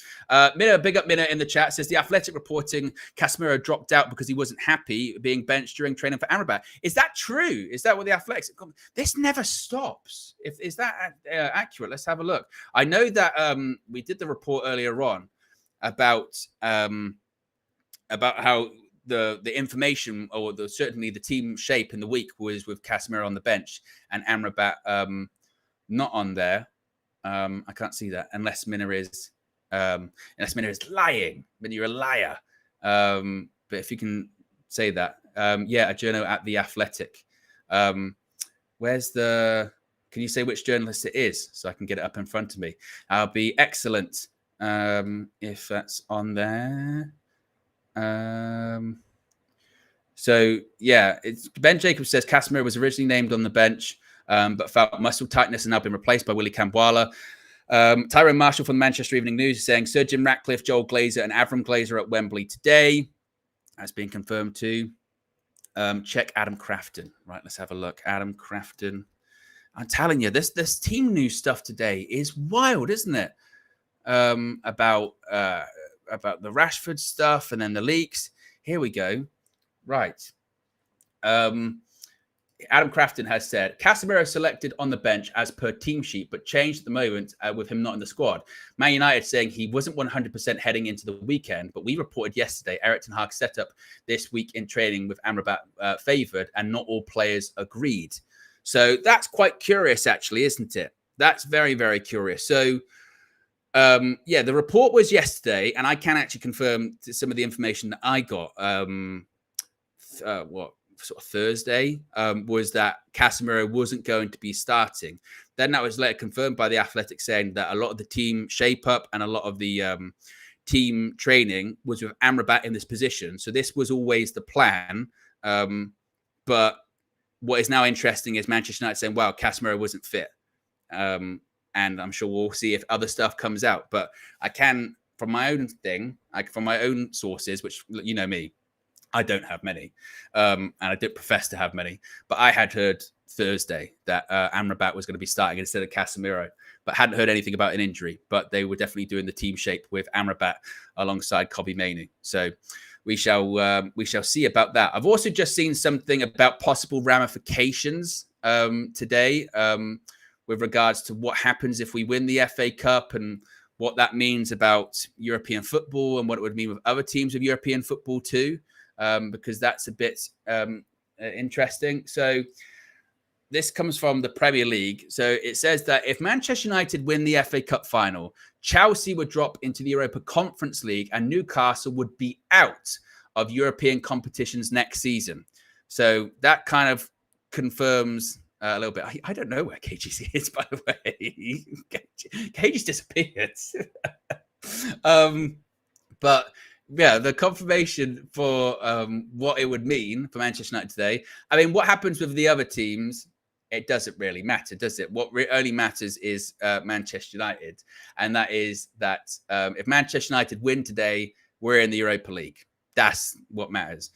Minna, big up Minna in the chat, says the Athletic reporting Casemiro dropped out because he wasn't happy being benched during training for Amrabat. Is that true? Is that what the Athletic? This never stops. Is that accurate? Let's have a look. I know that we did the report earlier on about how the information or certainly the team shape in the week was with Casemiro on the bench and Amrabat not on there. I can't see that unless Minna is lying. Minna, you're a liar. But if you can say that, a journal at the Athletic. Where's the? Can you say which journalist it is so I can get it up in front of me? I'll be excellent if that's on there. It's Ben Jacobs says Casemiro was originally named on the bench, but felt muscle tightness and now been replaced by Willy Cambuala. Tyrone Marshall from the Manchester Evening News is saying Sir Jim Ratcliffe, Joel Glazer, and Avram Glazer at Wembley today. That's been confirmed too. Check Adam Crafton. Right, let's have a look. Adam Crafton. I'm telling you, this team news stuff today is wild, isn't it? About the Rashford stuff and then the leaks. Here we go. Right. Adam Crafton has said Casemiro selected on the bench as per team sheet, but changed at the moment with him not in the squad. Man United saying he wasn't 100% heading into the weekend, but we reported yesterday Erik ten Hag set up this week in training with Amrabat favoured and not all players agreed. So that's quite curious, actually, isn't it? That's very, very curious. So the report was yesterday, and I can actually confirm some of the information that I got. Thursday was that Casemiro wasn't going to be starting. Then that was later confirmed by the Athletic, saying that a lot of the team shape up and a lot of the team training was with Amrabat in this position. So this was always the plan. But what is now interesting is Manchester United saying, "Wow, Casemiro wasn't fit." And I'm sure we'll see if other stuff comes out. But I can, from my own thing, from my own sources, which you know me, I don't have many, and I don't profess to have many. But I had heard Thursday that Amrabat was going to be starting instead of Casemiro, but hadn't heard anything about an injury. But they were definitely doing the team shape with Amrabat alongside Kobbie Mainoo. So we shall see about that. I've also just seen something about possible ramifications today. With regards to what happens if we win the FA Cup and what that means about European football and what it would mean with other teams of European football too, because that's a bit interesting. So this comes from the Premier League. So it says that if Manchester United win the FA Cup final, Chelsea would drop into the Europa Conference League and Newcastle would be out of European competitions next season. So that kind of confirms a little bit. I don't know where KGC is, by the way. KG's disappeared. But yeah, the confirmation for what it would mean for Manchester United today. I mean, what happens with the other teams? It doesn't really matter, does it? What only matters is Manchester United. And that is that if Manchester United win today, we're in the Europa League. That's what matters.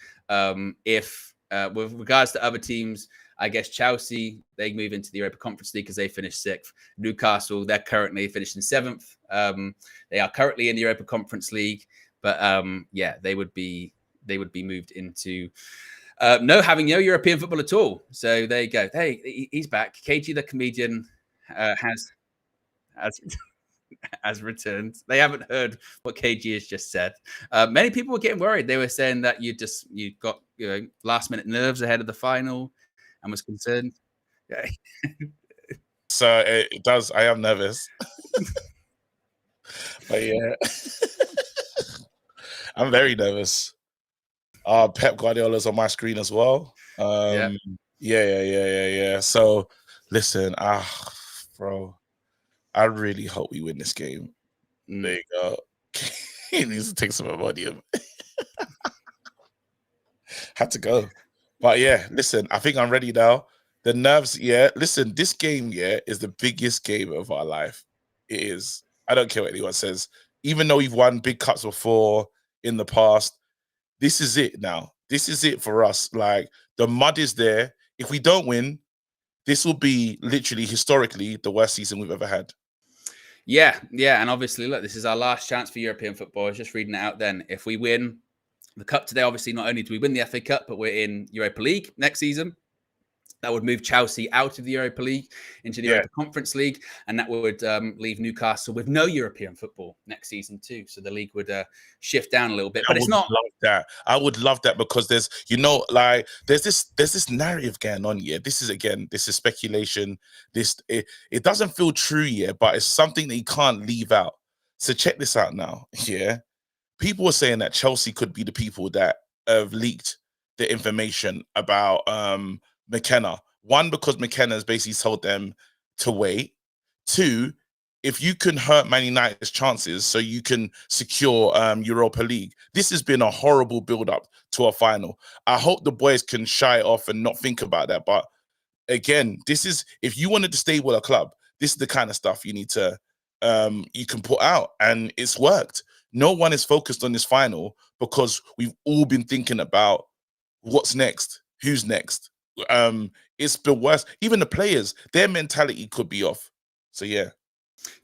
If with regards to other teams, I guess Chelsea, they move into the Europa Conference League because they finished 6th. Newcastle, they're currently finishing 7th. They are currently in the Europa Conference League, but they would be moved into having no European football at all. So there you go. Hey, he's back. KG the comedian has has returned. They haven't heard what KG has just said. Many people were getting worried. They were saying that you got last minute nerves ahead of the final and was concerned. Yeah. So it does. I am nervous, but yeah, I'm very nervous. Pep Guardiola's on my screen as well. Yeah. So listen, bro, I really hope we win this game. There you go. He needs to take some Imodium. Had to go. But yeah, listen, I think I'm ready now. The nerves, yeah. Listen, this game, yeah, is the biggest game of our life. It is. I don't care what anyone says. Even though we've won big cups before in the past, this is it now. This is it for us. Like, the mud is there. If we don't win, this will be literally historically the worst season we've ever had. Yeah. And obviously, look, this is our last chance for European football. I was just reading it out then. If we win the cup today, obviously, not only do we win the FA Cup, but we're in Europa League next season. That would move Chelsea out of the Europa League into the Europa Conference League, and that would leave Newcastle with no European football next season too. So the league would shift down a little bit. But it's not. Love that. I would love that because there's this narrative going on. Yeah, this is speculation. It doesn't feel true yet, but it's something that you can't leave out. So check this out now. Yeah, people are saying that Chelsea could be the people that have leaked the information about McKenna. One, because McKenna has basically told them to wait. Two, if you can hurt Man United's chances so you can secure Europa League. This has been a horrible build-up to a final. I hope the boys can shy it off and not think about that. But again, this is, if you wanted to stay with a club, this is the kind of stuff you need to you can put out, and it's worked. No one is focused on this final because we've all been thinking about what's next, who's next. It's the worst. Even the players, their mentality could be off. So yeah,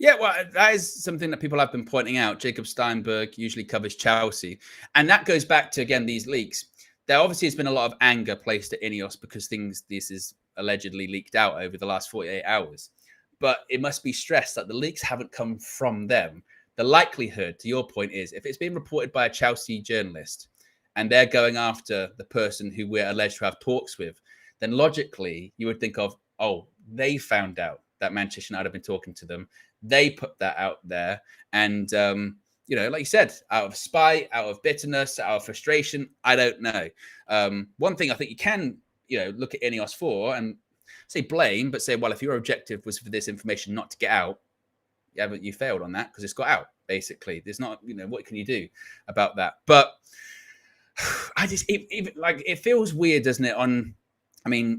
well, that is something that people have been pointing out. Jacob Steinberg usually covers Chelsea, and that goes back to, again, these leaks. There obviously has been a lot of anger placed at Ineos because this is allegedly leaked out over the last 48 hours. But it must be stressed that the leaks haven't come from them. The likelihood, to your point, is if it's been reported by a Chelsea journalist and they're going after the person who we're alleged to have talks with, then logically you would think of, oh, they found out that Manchester United have been talking to them. They put that out there. And, like you said, out of spite, out of bitterness, out of frustration, I don't know. One thing I think you can, look at Ineos for and say blame, but say, well, if your objective was for this information not to get out, but you failed on that because it's got out, basically. There's not, what can you do about that? But it feels weird, doesn't it?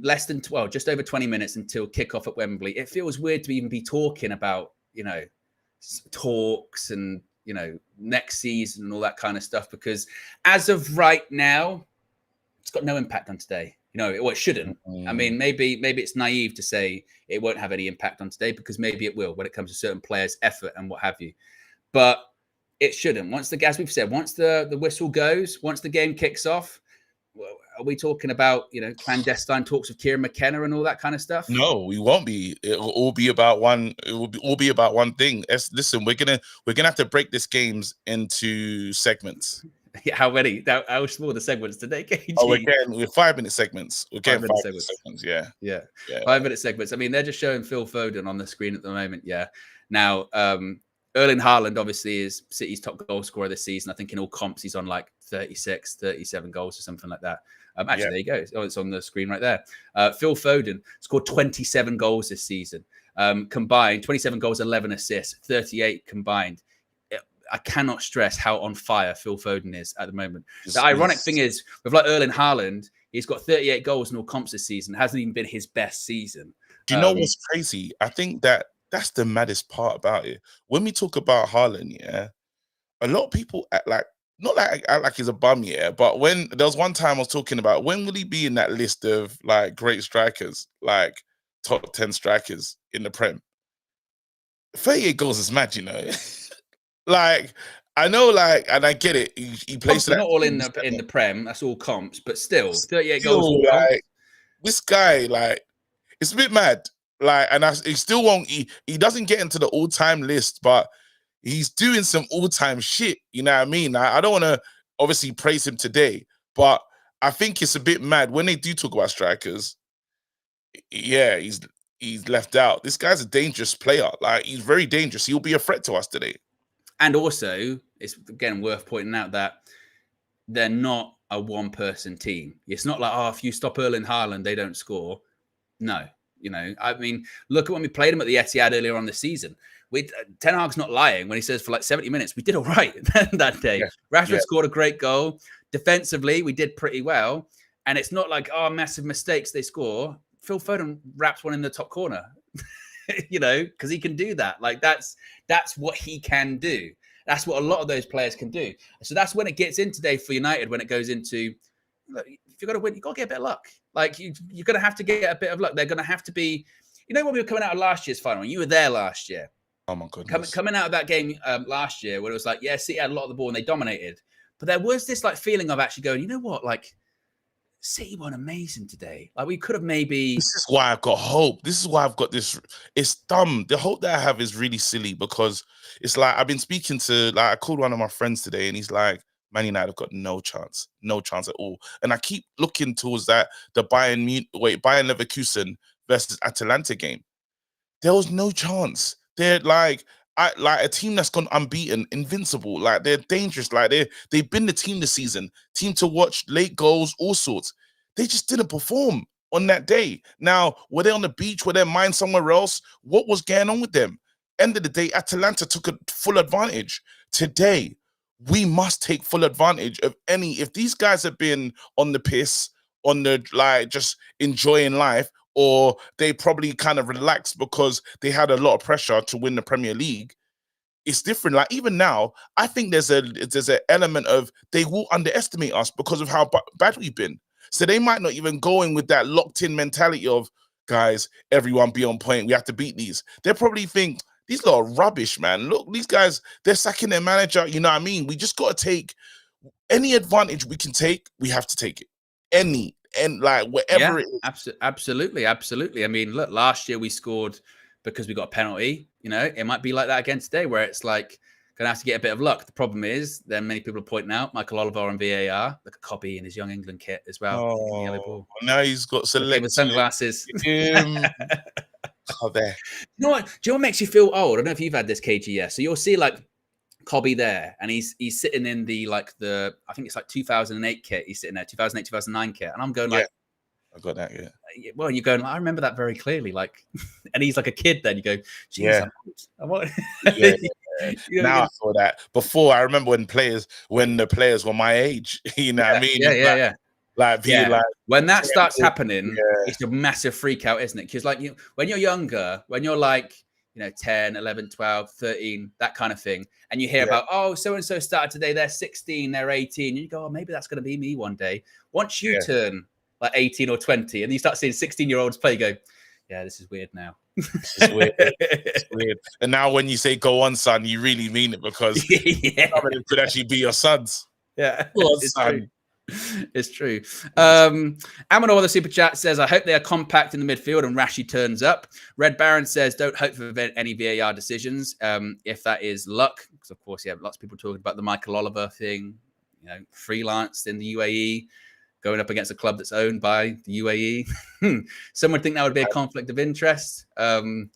Less than just over 20 minutes until kickoff at Wembley. It feels weird to even be talking about, talks and, next season and all that kind of stuff, because as of right now, it's got no impact on today. It shouldn't. Maybe it's naive to say it won't have any impact on today, because maybe it will when it comes to certain players' effort and what have you. But it shouldn't. As we've said, once the whistle goes, once the game kicks off, are we talking about, clandestine talks with Kieran McKenna and all that kind of stuff? No, we won't be. It will all be about one. It will all be about one thing. Listen, we're gonna have to break this games into segments. Yeah, how many? How small the segments today, KG? Oh, we're 5-minute segments. We're getting 5-minute segments. Yeah. 5-minute segments. They're just showing Phil Foden on the screen at the moment. Yeah. Now, Erling Haaland obviously is City's top goal scorer this season. I think in all comps he's on like 36, 37 goals or something like that. There you go. Oh, it's on the screen right there. Phil Foden scored 27 goals this season. Combined, 27 goals, 11 assists, 38 combined. I cannot stress how on fire Phil Foden is at the moment. The ironic thing is, with Erling Haaland, he's got 38 goals in all comps this season. It hasn't even been his best season. Do you know what's crazy? I think that's the maddest part about it. When we talk about Haaland, a lot of people act like he's a bum, but when there was one time I was talking about, when will he be in that list of like great strikers, like top 10 strikers in the Prem? 38 goals is mad, Like, I know, and I get it. He plays not all in the Prem. That's all comps, but still, 38 goals. This guy, it's a bit mad. Like, and he still won't. He doesn't get into the all-time list, but he's doing some all-time shit. You know what I mean? I don't want to obviously praise him today, but I think it's a bit mad when they do talk about strikers. Yeah, he's left out. This guy's a dangerous player. Like, he's very dangerous. He'll be a threat to us today. And also, it's again worth pointing out that they're not a one-person team. It's not like, oh, if you stop Erling Haaland, they don't score. No, you know, I mean, look at when we played him at the Etihad earlier on this season. Ten Hag's not lying when he says for like 70 minutes, we did all right that day. Yeah. Rashford scored a great goal. Defensively, we did pretty well. And it's not like, oh, massive mistakes they score. Phil Foden wraps one in the top corner, you know, because he can do that. Like, that's what he can do. That's what a lot of those players can do. So that's when it gets in today for United, when it goes into, look, if you're going to win, you've got to get a bit of luck. Like, you're going to have to get a bit of luck. They're going to have to be, you know, when we were coming out of last year's final, you were there last year. Oh, my goodness. Coming out of that game last year, where it was like, yeah, City had a lot of the ball and they dominated. But there was this like feeling of actually going, you know what, like, City won amazing today. Like, we could have maybe. This is why I've got hope. This is why I've got this. It's dumb. The hope that I have is really silly, because it's like I've been speaking to, like, I called one of my friends today and he's like, Man United have got no chance at all. And I keep looking towards the Bayern Leverkusen versus Atalanta game. There was no chance. They're like a team that's gone unbeaten, invincible. Like, they're dangerous. Like, they've been the team this season. Team to watch, late goals, all sorts. They just didn't perform on that day. Now, were they on the beach? Were their mind somewhere else? What was going on with them? End of the day, Atalanta took a full advantage. Today, we must take full advantage of if these guys have been on the piss, on the, like, just enjoying life, or they probably kind of relaxed because they had a lot of pressure to win the Premier League, it's different. Like, even now, I think there's an element of they will underestimate us because of how bad we've been. So they might not even go in with that locked-in mentality of, guys, everyone be on point. We have to beat these. They probably think, these lot are rubbish, man. Look, these guys, they're sacking their manager. You know what I mean? We just got to take any advantage we can take. We have to take it. And like, whatever it is. Absolutely. I mean, look, last year we scored because we got a penalty. You know, it might be like that again today, where it's like, going to have to get a bit of luck. The problem is, then many people are pointing out, Michael Oliver on VAR. Look at Cobby in his Young England kit as well. Oh, yellow ball. Now he's got selected with sunglasses. Oh, there. You know what? Do you know what makes you feel old? I don't know if you've had this, KG. Yeah. So you'll see like Cobby there, and he's sitting in the I think it's like 2008 kit. He's sitting there, 2008, 2009 kit, and I'm going like, I got that. Yeah. Well, you're going, I remember that very clearly. Like, and he's like a kid. Then you go, geez, yeah. Now I saw that. Before, I remember when the players were my age. You know what I mean? Yeah. Like, like, when that starts happening, it's a massive freak out, isn't it? Because like when you're younger, when you're like, you know, 10, 11, 12, 13, that kind of thing, and you hear about, oh, so-and-so started today, they're 16, they're 18, and you go, oh, maybe that's going to be me one day. Once you turn like 18 or 20, and you start seeing 16-year-olds play, you go, yeah, this is weird now. It's weird. And now when you say go on, son, you really mean it, because some of them could actually be your sons. Yeah, it's true. It's true. Amador, the super chat, says, I hope they are compact in the midfield and Rashi turns up. Red Baron says, don't hope for any VAR decisions. If that is luck, because of course, lots of people talking about the Michael Oliver thing, you know, freelanced in the UAE, going up against a club that's owned by the UAE. Some would think that would be a conflict of interest. I mean,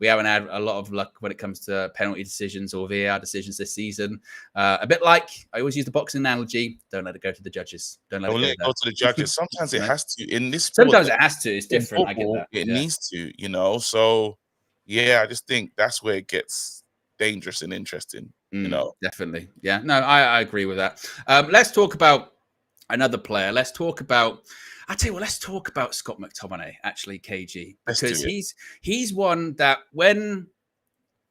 we haven't had a lot of luck when it comes to penalty decisions or VAR decisions this season. A bit like, I always use the boxing analogy, don't let it go to the judges. Don't let it go to the judges. Sometimes it has to. In this sport, sometimes it has to. It's different. Football, I get that. It needs to, you know. So, yeah, I just think that's where it gets dangerous and interesting, you know. Definitely. Yeah. No, I agree with that. Let's talk about another player. Let's talk about Scott McTominay, actually, KG, because he's one that when,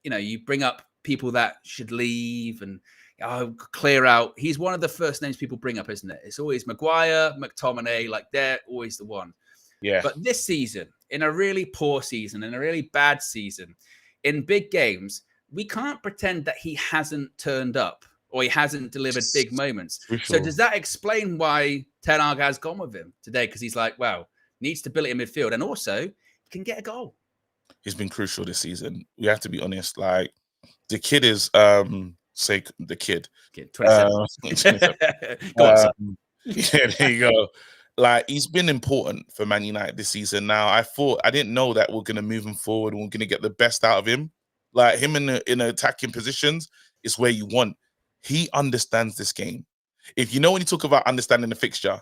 you know, you bring up people that should leave and clear out, he's one of the first names people bring up, isn't it? It's always Maguire, McTominay, like they're always the one. Yeah. But this season, in a really poor season, in a really bad season, in big games, we can't pretend that he hasn't turned up or he hasn't delivered big moments. Sure. So does that explain why Ten Hag has gone with him today? Because he's like, well, needs stability in midfield. And also, can get a goal. He's been crucial this season. We have to be honest. Like the kid is say the kid. 27. 27. Go on, son. Yeah, there you go. Like he's been important for Man United this season. Now I didn't know that we're gonna move him forward and we're gonna get the best out of him. Like him in attacking positions is where you want. He understands this game. If you know when you talk about understanding the fixture,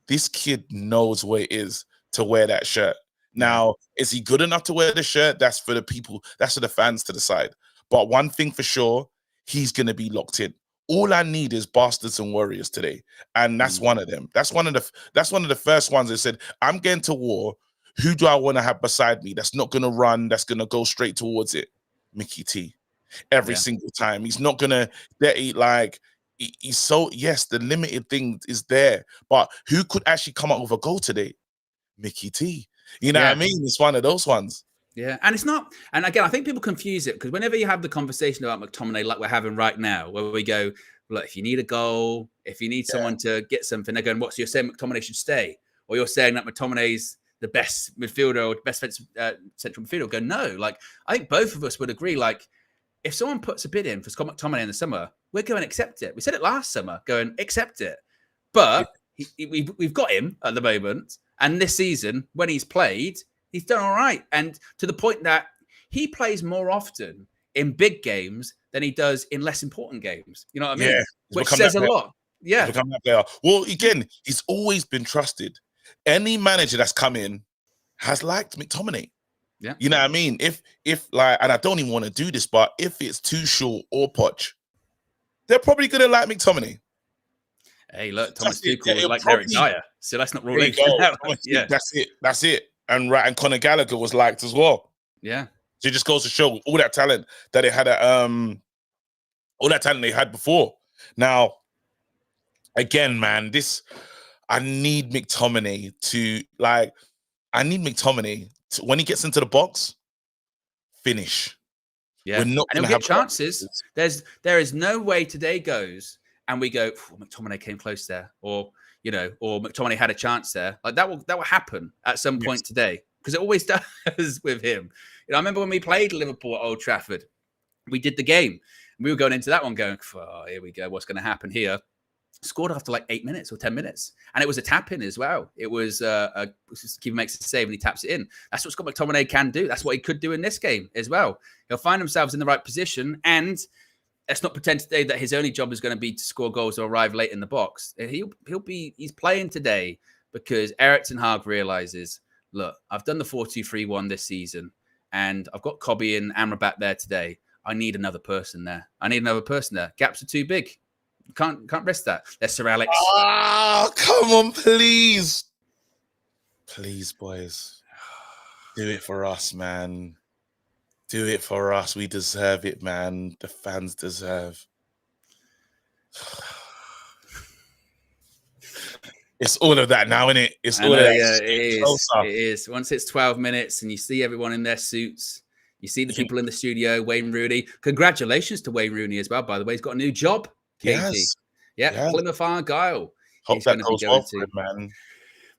this kid knows where it is to wear that shirt. Now, is he good enough to wear the shirt? That's for the people, that's for the fans to decide. But one thing for sure, he's gonna be locked in. All I need is bastards and warriors today, and that's one of them. That's one of the first ones that said, "I'm going to war. Who do I want to have beside me? That's not gonna run. That's gonna go straight towards it." Mickey T. Every single time, he's not gonna he's so yes. The limited thing is there, but who could actually come up with a goal today? Mickey T. You know what I mean? It's one of those ones. Yeah, and it's not. And again, I think people confuse it because whenever you have the conversation about McTominay, like we're having right now, where we go, look, if you need a goal, if you need someone to get something, they're going, "What? So you're saying McTominay should stay, or you're saying that McTominay's the best midfielder or best central midfielder?" Go, no. Like I think both of us would agree. Like if someone puts a bid in for Scott McTominay in the summer, we're going to accept it. We said it last summer, going accept it, but we've got him at the moment, and this season when he's played. He's done all right. And to the point that he plays more often in big games than he does in less important games. You know what I mean? Yeah, which says a lot. Yeah. Become that player. Well, again, he's always been trusted. Any manager that's come in has liked McTominay. Yeah. You know what I mean? If like, and I don't even want to do this, but if it's Tuchel or Poch, they're probably going to like McTominay. Hey, look, Thomas Tuchel was like Eric Dyer. So let's not rule it. Yeah. That's it. And Conor Gallagher was liked as well. Yeah. So it just goes to show all that talent that they had all that talent they had before. Now, again, man, I need McTominay to when he gets into the box, finish. Yeah. We're not and he'll get chances. There is no way today goes and we go, McTominay came close there, or McTominay had a chance there. Like that will happen at some point today, because it always does with him. I remember when we played Liverpool at Old Trafford, we did the game. And we were going into that one going, "Oh, here we go. What's going to happen here?" Scored after like 8 minutes or 10 minutes, and it was a tap in as well. It was keeper makes a save and he taps it in. That's what Scott McTominay can do. That's what he could do in this game as well. He'll find himself in the right position, and let's not pretend today that his only job is going to be to score goals or arrive late in the box. He's playing today because Erik ten Hag realizes, look, I've done the 4-2-3-1 this season, and I've got Cobby and Amrabat there today. I need another person there. Gaps are too big. Can't risk that. There's Sir Alex. Oh, come on, please. Please, boys. Do it for us, man. Do it for us. We deserve it, man. The fans deserve. It's all of that now, isn't it? It's all of that. Yeah, it is. Once it's 12 minutes and you see everyone in their suits, you see the people in the studio, Wayne Rooney. Congratulations to Wayne Rooney as well, by the way. He's got a new job, Katie. Yes. Yeah, Plymouth Argyle. Hope that goes well for him, man.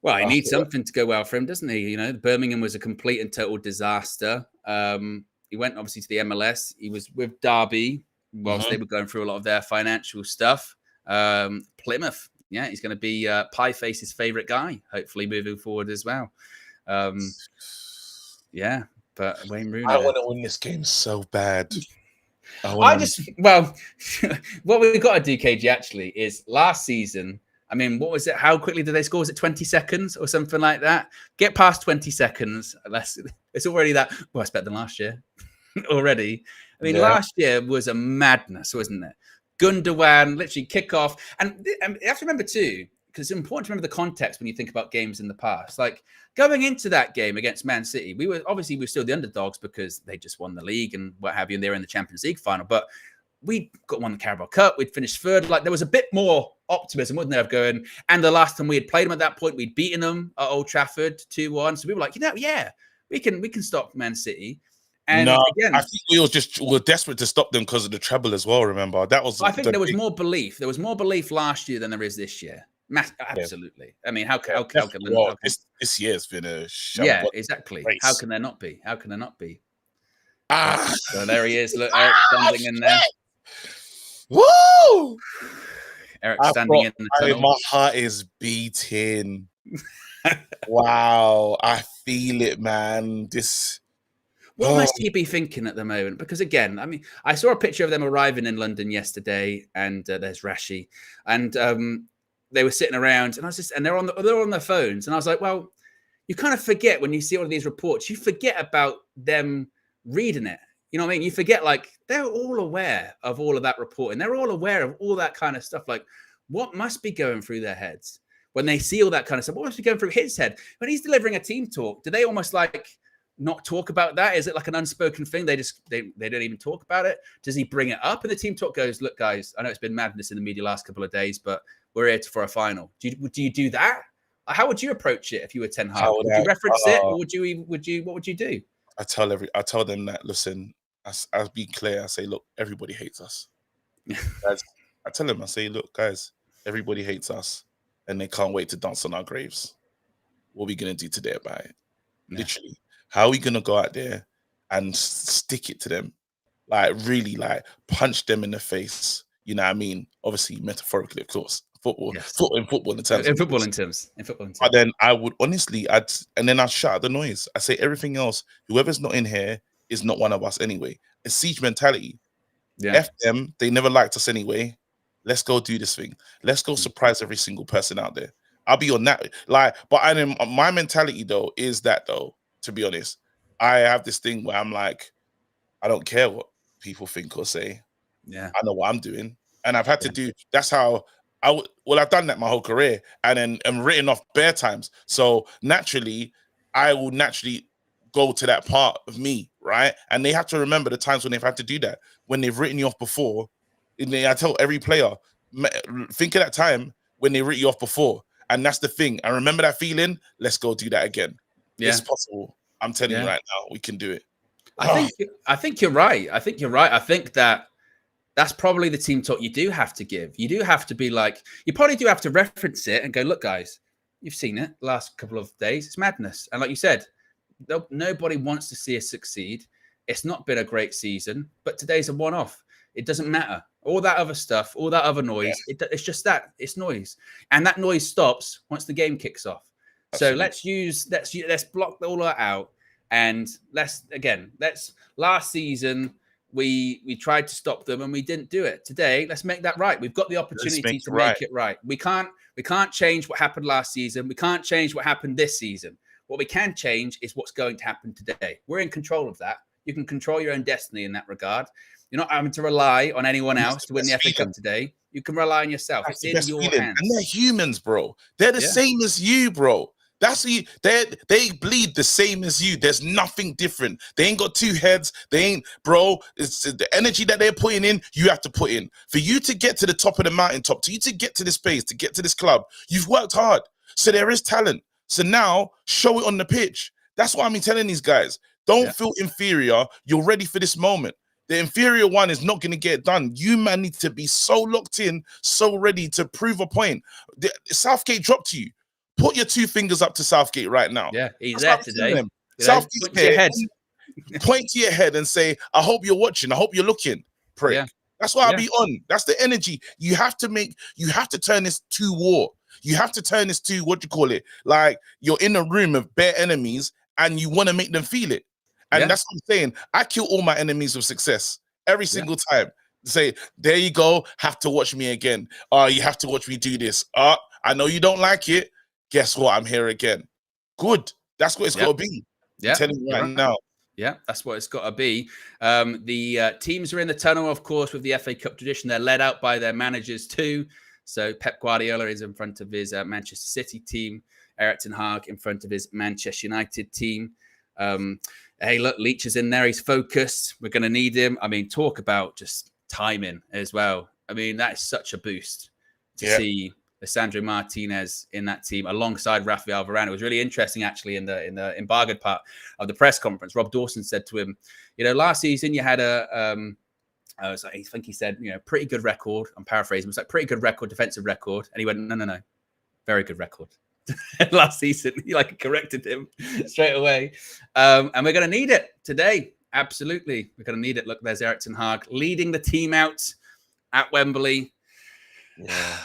Well, he needs something to go well for him, doesn't he? Birmingham was a complete and total disaster. He went obviously to the MLS. He was with Derby whilst they were going through a lot of their financial stuff. Plymouth, he's going to be Pie Face's favourite guy, hopefully moving forward as well. But Wayne Rooney. I want to win this game so bad. what we've got to do, KG, actually, is last season. I mean, what was it? How quickly did they score? Was it 20 seconds or something like that? Get past 20 seconds. It's already that. Well, it's better than last year already. I mean, last year was a madness, wasn't it? Gundogan, literally kick off. And you have to remember too, because it's important to remember the context when you think about games in the past. Like going into that game against Man City, we were still the underdogs because they just won the league and what have you, and they were in the Champions League final. But we won the Carabao Cup. We'd finished third. Like there was a bit more optimism, wasn't there, of going. And the last time we had played them at that point, we'd beaten them at Old Trafford 2-1. So we were like, we can stop Man City. And again, I think we were desperate to stop them because of the treble as well. Remember, that was. I think there was more belief. There was more belief last year than there is this year. Absolutely. I mean, how can this year's been a yeah, exactly. race. How can there not be? How can there not be? Ah, So there he is. Look, Eric standing in there. Woo! Eric standing in the tunnel. My heart is beating. Wow, I feel it, man. What must he be thinking at the moment? Because again, I mean, I saw a picture of them arriving in London yesterday, and there's Rashi, and they were sitting around, and they're on their phones, and I was like, well, you kind of forget when you see all of these reports, you forget about them reading it. You know what I mean? You forget, like, they're all aware of all of that reporting. They're all aware of all that kind of stuff. Like, what must be going through their heads when they see all that kind of stuff? What must be going through his head when he's delivering a team talk? Do they almost like not talk about that? Is it like an unspoken thing? They don't even talk about it. Does he bring it up? And the team talk goes, look, guys, I know it's been madness in the media last couple of days, but we're here for a final. Do you do that? How would you approach it if you were Ten Hag? Would you reference it, or what would you do? I tell them that, listen, I'll be clear. I say, look, everybody hates us. Guys, I tell them, I say, look, guys, everybody hates us, and they can't wait to dance on our graves. What are we gonna do today about it? Yeah. Literally, how are we gonna go out there and stick it to them? Like, really, like, punch them in the face. You know what I mean? Obviously, metaphorically, of course. Football in terms. But then I would honestly, I'd shut out the noise. I say everything else. Whoever's not in here is not one of us anyway. It's siege mentality. Yeah. F them. They never liked us anyway. Let's go do this thing. Let's go surprise every single person out there. I'll be on that. Like, but my mentality though is that though, to be honest, I have this thing where I'm like, I don't care what people think or say. Yeah. I know what I'm doing. And I've had to do, that's how I've done that my whole career, and then I'm written off bare times. So naturally, I will naturally go to that part of me, right? And they have to remember the times when they've had to do that. When they've written you off before, I tell every player, think of that time when they written you off before. And that's the thing. I remember that feeling. Let's go do that again. Yeah. It's possible. I'm telling you right now, we can do it. I think you're right. I think that's probably the team talk you do have to give. You do have to be like, you probably do have to reference it and go, look, guys, you've seen it last couple of days. It's madness. And like you said, nobody wants to see us succeed. It's not been a great season, but today's a one-off. It doesn't matter. All that other stuff, all that other noise, it's just that. It's noise. And that noise stops once the game kicks off. Absolutely. So let's block all that out. And last season, we tried to stop them and we didn't do it. Today, let's make that right. We've got the opportunity to make it right. We can't change what happened last season. We can't change what happened this season. What we can change is what's going to happen today. We're in control of that. You can control your own destiny in that regard. You're not having to rely on anyone else to win the FA Cup today. You can rely on yourself. It's in your hands. And they're humans, bro. They're the same as you, bro. That's you. They bleed the same as you. There's nothing different. They ain't got two heads. They ain't, bro. It's the energy that they're putting in. You have to put in for you to get to the top of the mountaintop. To you to get to this place, to get to this club. You've worked hard, so there is talent. So now show it on the pitch. That's what I'm telling these guys. Don't feel inferior. You're ready for this moment. The inferior one is not going to get done. You, man, need to be so locked in, so ready to prove a point. Southgate dropped you. Put your two fingers up to Southgate right now. Yeah, he's there today. Southgate's point to your head. Point to your head and say, I hope you're watching. I hope you're looking, prick. Yeah. That's what I'll be on. That's the energy. You have to turn this to war. You have to turn this to, what do you call it? Like, you're in a room of bare enemies and you want to make them feel it. And that's what I'm saying. I kill all my enemies with success every single time. Say, there you go. Have to watch me again. You have to watch me do this. I know you don't like it. Guess what? I'm here again. Good. That's what it's got to be. I'm telling you right now. Yeah, that's what it's got to be. The teams are in the tunnel, of course, with the FA Cup tradition. They're led out by their managers too. So Pep Guardiola is in front of his Manchester City team. Eric Ten Hag in front of his Manchester United team. Hey, look, Leach is in there. He's focused. We're going to need him. I mean, talk about just timing as well. I mean, that is such a boost to see Lisandro Martinez in that team alongside Rafael Varane. It was really interesting, actually, in the embargoed part of the press conference. Rob Dawson said to him, last season you had I think he said, pretty good record. I'm paraphrasing. It was like pretty good record, defensive record. And he went, no. Very good record. Last season, he like corrected him straight away. And we're going to need it today. Absolutely. We're going to need it. Look, there's Erik ten Hag leading the team out at Wembley. Yeah.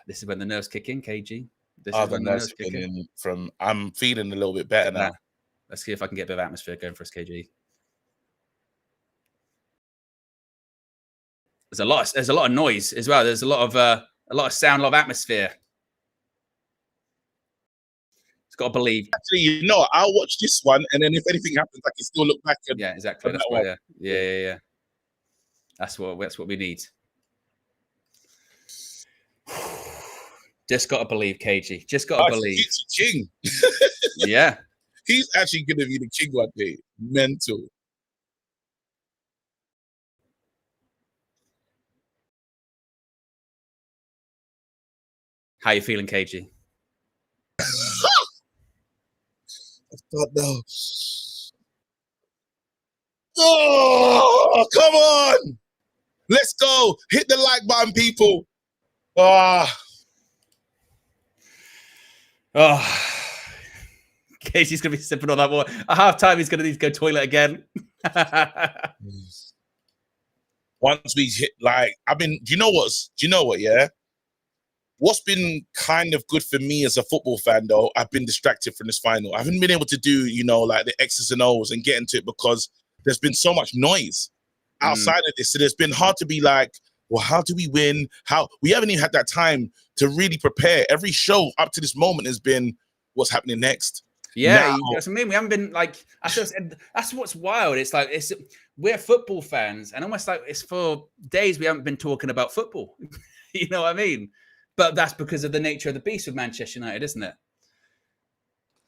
This is when the nerves kick in, KG. This Oh, is when the nerves kick in. I'm feeling a little bit better now. Let's see if I can get a bit of atmosphere going for us, KG. There's a lot of noise as well. There's a lot of sound, a lot of atmosphere. It's got to believe. Actually, you know, I'll watch this one, and then if anything happens, I can still look back. And yeah, exactly. That's what. Yeah. That's what we need. Just got to believe, KG. Just got to believe. He's king. Yeah. He's actually going to be the king one day. Mental. How you feeling, KG? No. Oh, come on. Let's go. Hit the like button, people. Oh, KG's going to be sipping on that water. At halftime, he's going to need to go toilet again. once we hit, like, do you know what, yeah? What's been kind of good for me as a football fan, though, I've been distracted from this final. I haven't been able to do, like the X's and O's and get into it because there's been so much noise outside of this. So it's been hard to be like, well, how do we win? We haven't even had that time to really prepare. Every show up to this moment has been what's happening next. Yeah, that's what I mean. We haven't been like, that's what's wild. It's like, we're football fans, and almost like it's for days we haven't been talking about football. You know what I mean? But that's because of the nature of the beast with Manchester United, isn't it?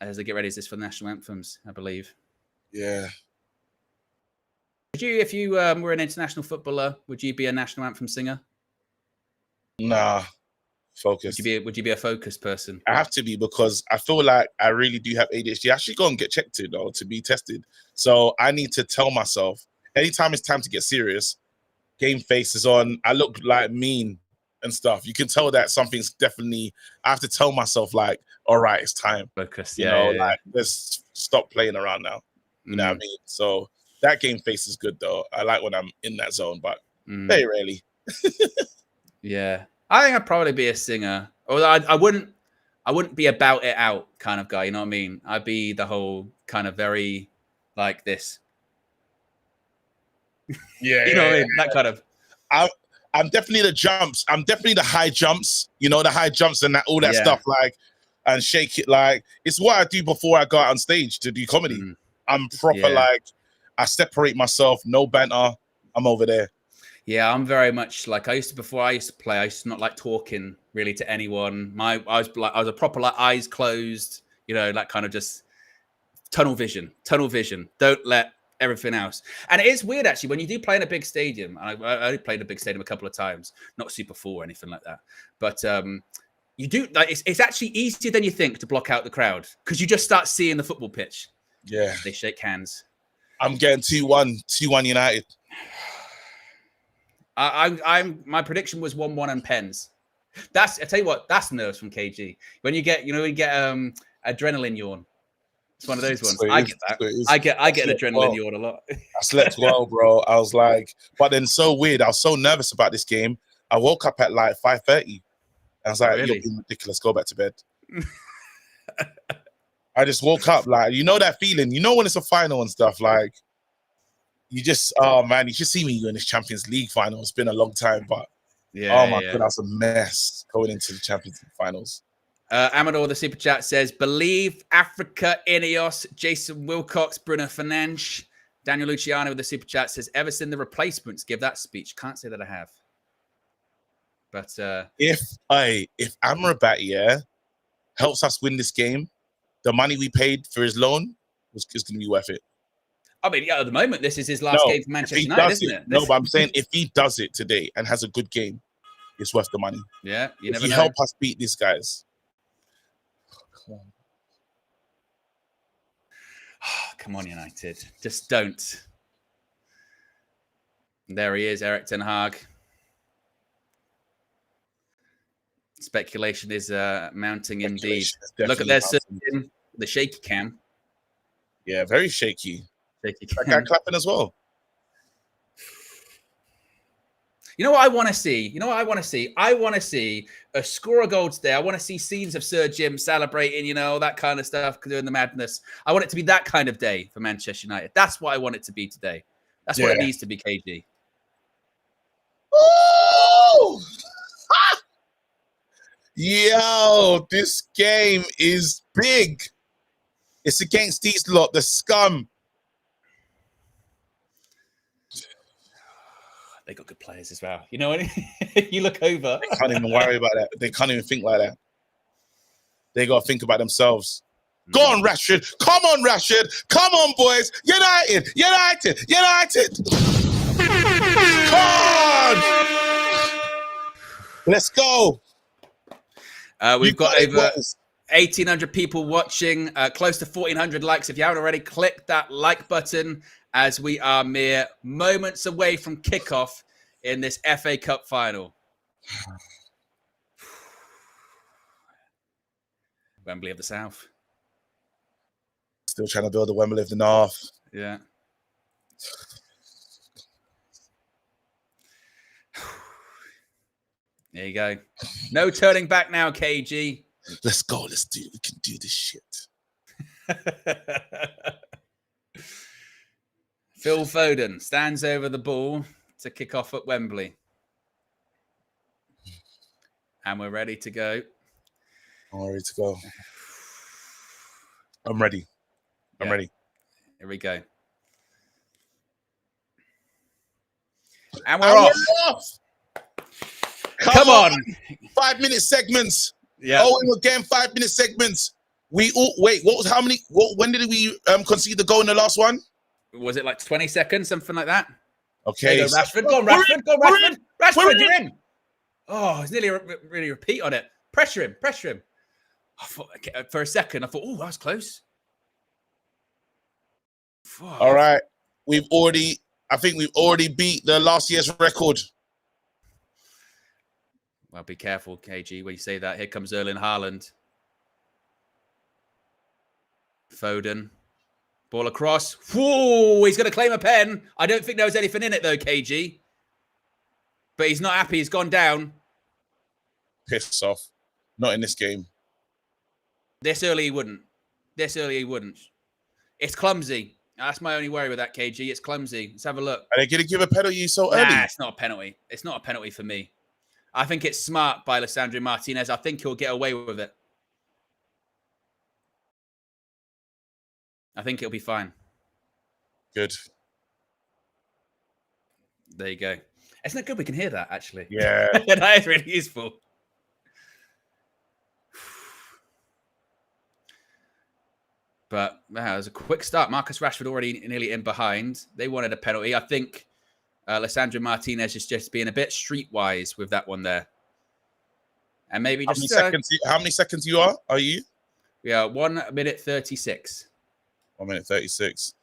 As they get ready, is this for the national anthems, I believe. Yeah. Would you, if you were an international footballer, would you be a national anthem singer? Nah, focus. Would you be a focused person? I have to be, because I feel like I really do have ADHD. I should go and get checked to be tested. So I need to tell myself, anytime it's time to get serious, game face is on, I look like mean and stuff. You can tell that something's definitely, I have to tell myself like, all right, it's time. Focus. Like, let's stop playing around now. You know what I mean? So that game face is good though. I like when I'm in that zone, but very rarely. Yeah. I think I'd probably be a singer. Although I wouldn't be about it out kind of guy, you know what I mean? I'd be the whole kind of very like this. Yeah. You know what I mean? That kind of. I'm definitely the jumps. I'm definitely the high jumps, the high jumps and all that stuff, like, and shake it. Like, it's what I do before I go out on stage to do comedy. I'm proper, like, I separate myself, no banter. I'm over there. Yeah, I'm very much like, before I used to play, I used to not like talking really to anyone. I was a proper like eyes closed, like kind of just tunnel vision. Don't let everything else. And it is weird actually when you do play in a big stadium. I only played in a big stadium a couple of times, not super full or anything like that. But you do like it's actually easier than you think to block out the crowd because you just start seeing the football pitch. Yeah, they shake hands. I'm getting 2-1 United. My prediction was 1-1 and pens. I tell you what, that's nerves from KG. When you get adrenaline yawn. It's one of those ones. I get that. I get an adrenaline yawn a lot. I slept well, bro. I was like, but then so weird. I was so nervous about this game. I woke up at like 5:30. I was like, You're being ridiculous. Go back to bed. I just woke up like, that feeling. When it's a final and stuff, like, you just, oh man, you should see me in this Champions League final. It's been a long time, but God, that was a mess going into the Champions League finals. Amador, the super chat says, believe Africa, Ineos, Jason Wilcox, Bruno Fernandes. Daniel Luciano with the super chat says, ever seen the replacements give that speech? Can't say that I have. But if Amrabat helps us win this game, the money we paid for his loan is going to be worth it. I mean, at the moment, this is his last game for Manchester United, isn't it? No, but I'm saying if he does it today and has a good game, it's worth the money. Yeah, you never know. Help us beat these guys. Come on, United. Just don't. There he is, Erik ten Hag. Speculation is mounting indeed. Speculation is Look at definitely their the shaky cam. Yeah, very shaky. Shaky That cam. guy clapping as well. You know what I want to see? You know what I want to see? I want to see a score of goal today. I want to see scenes of Sir Jim celebrating, you know, that kind of stuff, doing the madness. I want it to be that kind of day for Manchester United. That's what I want it to be today. That's what it needs to be, KG. Oh! Yo, this game is big. It's against these lot, the scum. They got good players as well. You know what? You look over. They can't even worry about that. They can't even think like that. They got to think about themselves. Go on, Rashford. Come on, Rashford. Come on, boys. United. United. United. Come on. Let's go. We've got over 1,800 people watching, close to 1,400 likes. If you haven't already, click that like button, as we are mere moments away from kickoff in this FA Cup final. Wembley of the South. Still trying to build the Wembley of the North. Yeah. There you go. No turning back now, KG. Let's go. Let's do it. We can do this shit. Phil Foden stands over the ball to kick off at Wembley. And we're ready to go. I'm ready to go. I'm ready. I'm ready. Here we go. And we're off. Come on. 5-minute segments. Yeah. Oh, again, 5-minute segments. We all wait. What was how many? When did we concede the goal in the last one? Was it like 20 seconds, something like that? Okay. Go, Rashford. Go on, Rashford. Go, Rashford. Rashford, you're in. Oh, it's nearly really repeat on it. Pressure him. Pressure him. I thought, for a second, I thought, oh, that was close. All right. I think we've already beat the last year's record. Well, be careful, KG, when you say that. Here comes Erling Haaland. Foden. Ball across. Whoa, he's going to claim a pen. I don't think there was anything in it, though, KG. But he's not happy. He's gone down. Piss off. Not in this game. This early, he wouldn't. This early, he wouldn't. It's clumsy. That's my only worry with that, KG. It's clumsy. Let's have a look. Are they going to give a penalty so early? Nah, it's not a penalty. It's not a penalty for me. I think it's smart by Lisandro Martinez. I think he'll get away with it. I think it'll be fine. Good. There you go. Isn't it good we can hear that, actually? Yeah. That is really useful. But wow, it was a quick start. Marcus Rashford already nearly in behind. They wanted a penalty. I think Lisandro Martinez is just being a bit streetwise with that one there. And maybe How just... how many seconds are you? Yeah, 1 minute 36. 1 minute 36.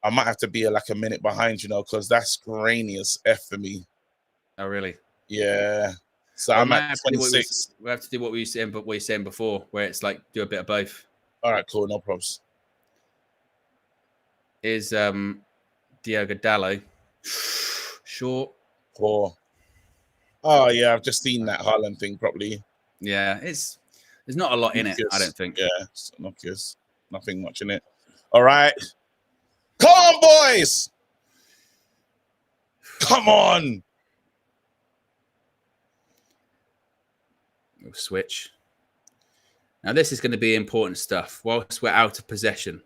I might have to be like a minute behind, you know, because that's grainy as F for me. Oh, really? Yeah. So I'm at 26. We have to do what we were saying before, where it's like do a bit of both. All right, cool. No problems. Is Diogo Dalot short? Poor. Oh, yeah. I've just seen that Haaland thing properly. Yeah, there's not a lot in it, I don't think. Yeah, it's nothing much in it. All right. Come on, boys. Come on. We'll switch. Now, this is going to be important stuff whilst we're out of possession.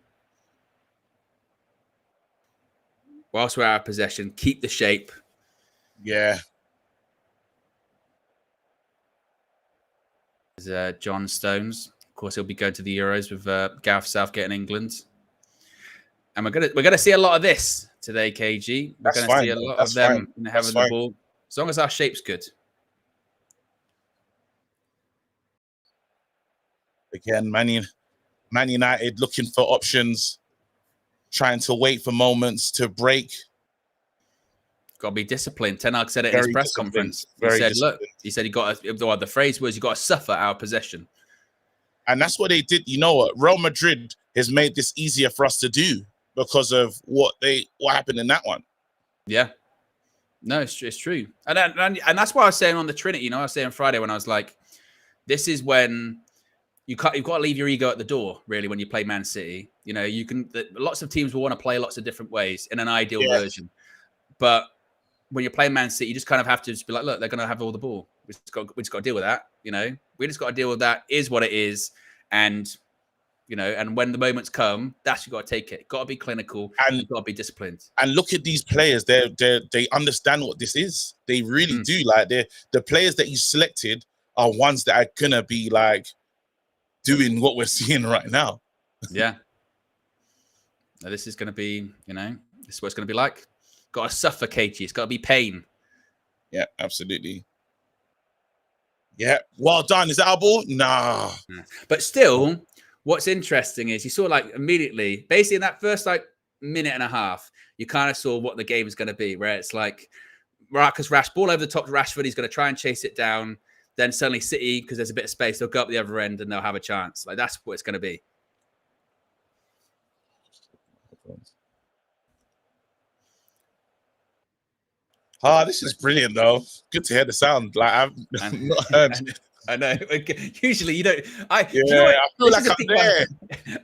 Whilst we're out of possession, keep the shape. Yeah. There's John Stones. Of course, he'll be going to the Euros with Gareth Southgate in England. And we're gonna see a lot of this today, KG. We're going to see a lot of them having the ball. As long as our shape's good. Again, Man United looking for options, trying to wait for moments to break. got to be disciplined. Ten Hag said it in his press conference. He said, "Look," he said, the phrase was, "You got to suffer our possession." And that's what they did. You know what? Real Madrid has made this easier for us to do because of what happened in that one. Yeah. No, it's true. And that's why I was saying on the Trinity, you know, I was saying Friday when I was like, this is when you've got to leave your ego at the door, really, when you play Man City. You know, lots of teams will want to play lots of different ways in an ideal version. But when you're playing Man City, you just kind of have to just be like, look, they're going to have all the ball. We just got to deal with that. You know, we just got to deal with that. Is what it is. And, you know, and when the moments come, that's you got to take it. Got to be clinical and you've got to be disciplined. And look at these players. They understand what this is. They really do. Like the players that you selected are ones that are going to be like doing what we're seeing right now. Yeah. Now, this is going to be, you know, this is what it's going to be like. Got to suffocate you. It's got to be pain. Yeah, absolutely. Yeah, well done. Is that our ball? Nah. But still, what's interesting is you saw like immediately, basically in that first like minute and a half, you kind of saw what the game is going to be, where it's like Marcus Rashford, ball over the top to Rashford. He's going to try and chase it down. Then suddenly City, because there's a bit of space, they'll go up the other end and they'll have a chance. Like that's what it's going to be. This is brilliant though. Good to hear the sound. Like I've not heard. I know. Usually you don't. I feel like I'm there.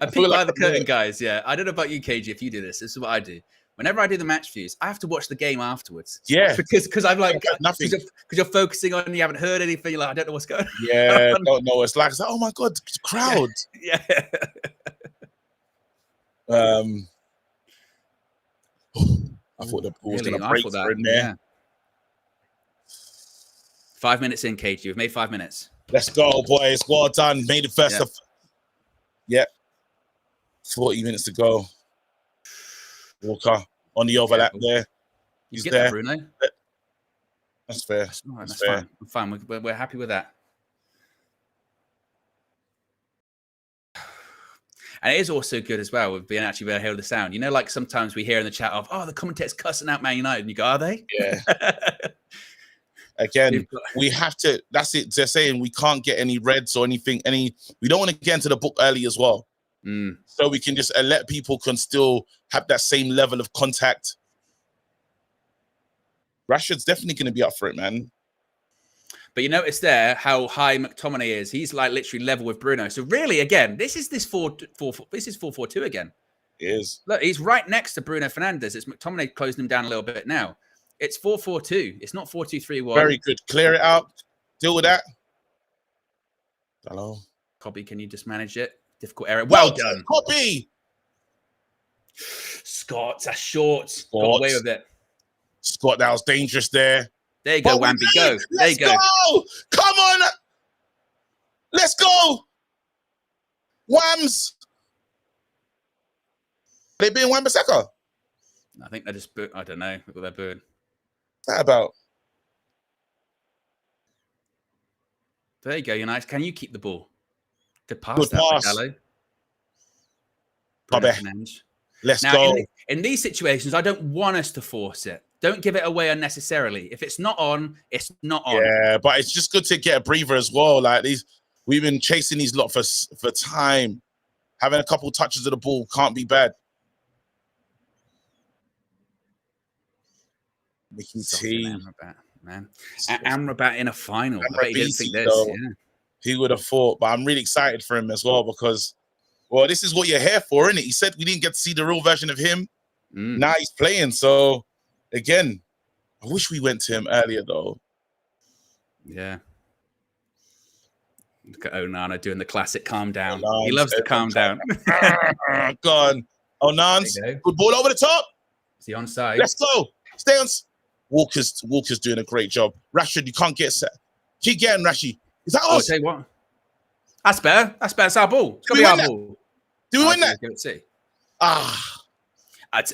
I peek behind the curtain, guys. Yeah, I don't know about you, KG. If you do this, this is what I do. Whenever I do the match views, I have to watch the game afterwards. Yeah, because I'm like nothing. Because you're focusing on, you haven't heard anything. You're like, I don't know what's going on. Yeah, don't know. It's like, oh my god, crowd. Yeah. I thought the ball was going to break for in there. Yeah. 5 minutes in, KG. We've made 5 minutes. Let's go, boys. Well done. Made it first. Yeah. 40 minutes to go. Walker on the overlap there. He's there. That, Bruno. That's fair. That's fine. I'm fine. We're happy with that. And it is also good as well with being actually able to hear the sound. You know, like sometimes we hear in the chat of, the commentators cussing out Man United. And you go, are they? Yeah. Again, we have to, that's it. They're saying we can't get any reds or anything. We don't want to get into the book early as well. So we can just let people can still have that same level of contact. Rashford's definitely going to be up for it, man. But you notice there how high McTominay is. He's like literally level with Bruno. So really, again, this is 4-4-2 again. It is. Look, he's right next to Bruno Fernandes. It's McTominay closing him down a little bit now. It's 4-4-2. It's not 4-2-3-1. Very good. Clear it out. Deal with that. Hello. Copy, can you just manage it? Difficult area. Well done. Copy. Scott, that's short. Got away with it. Scott, that was dangerous there. There you go, Wamby. Go. There you go. Come on. Let's go. Whams. They being Wan-Bissaka? I think they're just, I don't know. Look what they're booing. What's that about? There you go, United. Can you keep the ball? Good pass. Let's go. In these situations, I don't want us to force it. Don't give it away unnecessarily. If it's not on, it's not on. Yeah, but it's just good to get a breather as well. Like we've been chasing these lot for time. Having a couple touches of the ball can't be bad. Mickey T. Man. Amrabat in a final. I bet he didn't think this. Yeah. He would have thought, but I'm really excited for him as well because, well, this is what you're here for, isn't it? He said we didn't get to see the real version of him. Now he's playing. So, again, I wish we went to him earlier, though. Yeah. Look at Onana doing the classic calm down. He loves to calm down. Go on. Onan's good ball over the top. Is he onside? Let's go. Stay on. Walker's doing a great job. Rashford, you can't get set. Keep getting Rashi. Is that us? Tell you what. That's better. That's better. It's our ball. It's got to be our ball. Do we win that? Let's see.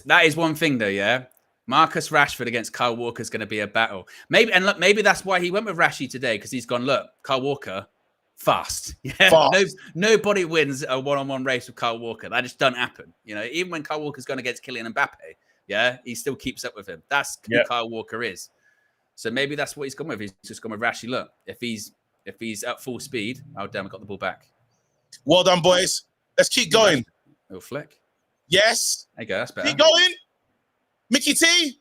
That is one thing, though, yeah? Marcus Rashford against Kyle Walker is going to be a battle. Maybe that's why he went with Rashi today, because he's gone, look, Kyle Walker, fast. Yeah? Fast. Nobody wins a one-on-one race with Kyle Walker. That just doesn't happen. You know, even when Kyle Walker's gone against Kylian Mbappe, Yeah, he still keeps up with him. That's who Kyle Walker is. So maybe that's what he's gone with. He's just gone with Rashi. Look, if he's at full speed, oh damn, I got the ball back. Well done, boys. Let's keep going. Oh, flick. Yes. There you go. That's better. Keep going. Mickey T.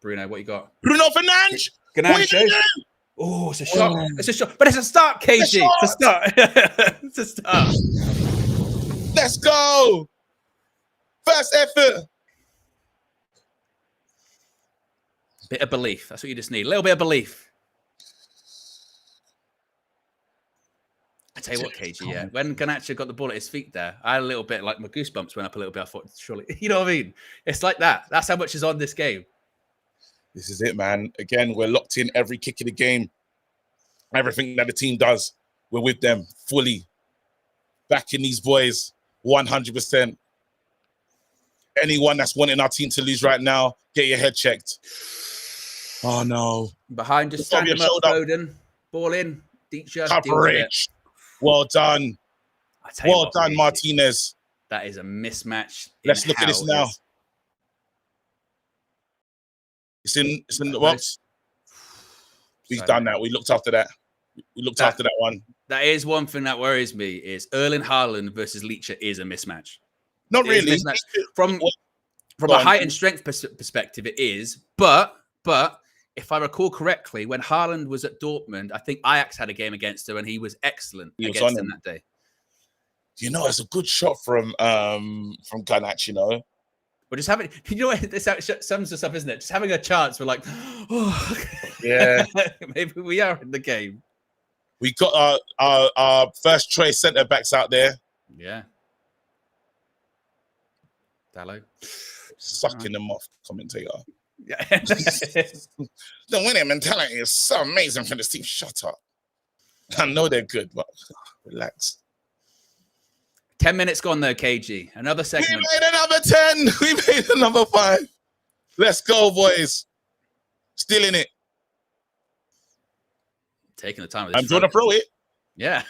Bruno, what you got? Bruno Fernandes. Oh, it's a shot. It's a shot. But it's a start, KG. It's a start. It's a start. Let's go. First effort. Bit of belief. That's what you just need. A little bit of belief. I tell you what, KG, yeah. When Garnacho got the ball at his feet there, I had a little bit like my goosebumps went up a little bit. I thought, surely, you know what I mean? It's like that. That's how much is on this game. This is it, man. Again, we're locked in every kick of the game. Everything that the team does, we're with them fully. Backing these boys 100%. Anyone that's wanting our team to lose right now, get your head checked. Oh, no. Behind, just stand him up, Foden. Ball in. Deecher. Coverage. Well done. Well done, Martinez. That is a mismatch. Let's look at this now. It's in the box. We've done that. We looked after that. We looked after that one. That is one thing that worries me is Erling Haaland versus Leacher is a mismatch. Not really. From a height and strength perspective, it is. But if I recall correctly, when Haaland was at Dortmund, I think Ajax had a game against him, and he was excellent against him that day. You know, it's a good shot from Garnacho, you know. But just having, you know, this sums us up, isn't it? Just having a chance, we're like, oh, yeah, maybe we are in the game. We got our first choice centre backs out there. Yeah. Dallo. Sucking them off, commentator. Yeah. The winning mentality is so amazing for this team. Shut up. I know they're good, but relax. 10 minutes gone though, KG. Another segment. We made another 10. We made another 5. Let's go, boys. Still in it. Taking the time with this. I'm going to throw it. Yeah.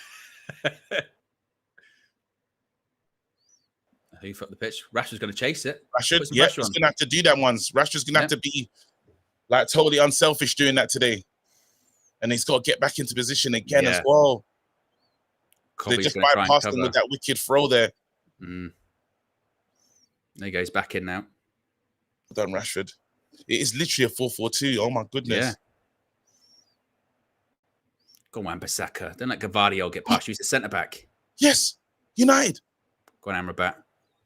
Who up the pitch? Rashford's going to chase it. Rashford, yeah, he's going to have to do that once. Rashford's going to have to be like totally unselfish doing that today. And he's got to get back into position again as well. They just bypassed him with that wicked throw there. Mm. There he goes, back in now. Well done, Rashford. It is literally a 4-4-2. Oh, my goodness. Yeah. Go on, Bissaka. Don't let Gavadio get past you. He's a centre-back. Yes. United. Go on, Amrabat.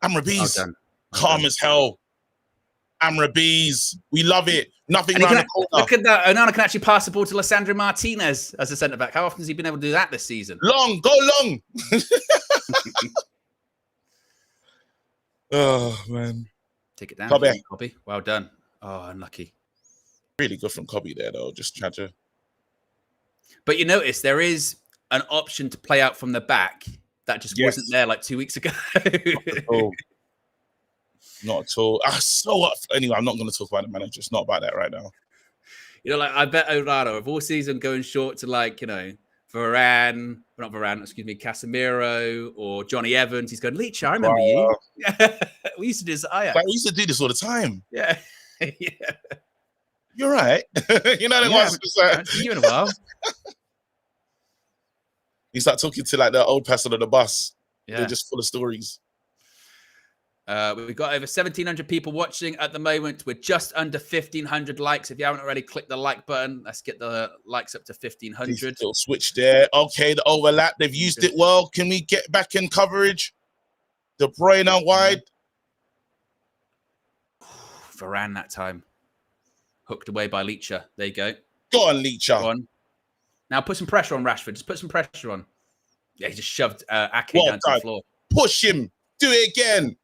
Amrabees. Calm as hell. Amrabees. We love it. Nothing around the corner. Look at that. Onana can actually pass the ball to Lissandro Martinez as a centre-back. How often has he been able to do that this season? Long. Go long. Oh, man. Take it down. Kobe. Well done. Oh, unlucky. Really good from Kobe there, though. Just trying to... But you notice there is an option to play out from the back that just wasn't there like 2 weeks ago. Not at all. Anyway, I'm not going to talk about the manager. It's not about that right now. You know, like I bet Onana of all season going short to like, you know, Casemiro or Johnny Evans. He's going, Leach, I remember you. We used to do this at Ajax. Like, we used to do this all the time. Yeah. Yeah. You're right. You know that was you in a while. You start talking to like the old person on the bus. Yeah. They're just full of stories. We've got over 1,700 people watching at the moment. We're just under 1,500 likes. If you haven't already, click the like button. Let's get the likes up to 1,500. Little switch there. Okay, the overlap. They've used it well. Can we get back in coverage? De Bruyne out wide. Varane that time. Hooked away by Leacher. There you go. Go on, Leacher. Go on. Now put some pressure on Rashford. Just put some pressure on. Yeah, he just shoved Ake down to the floor. Push him. Do it again.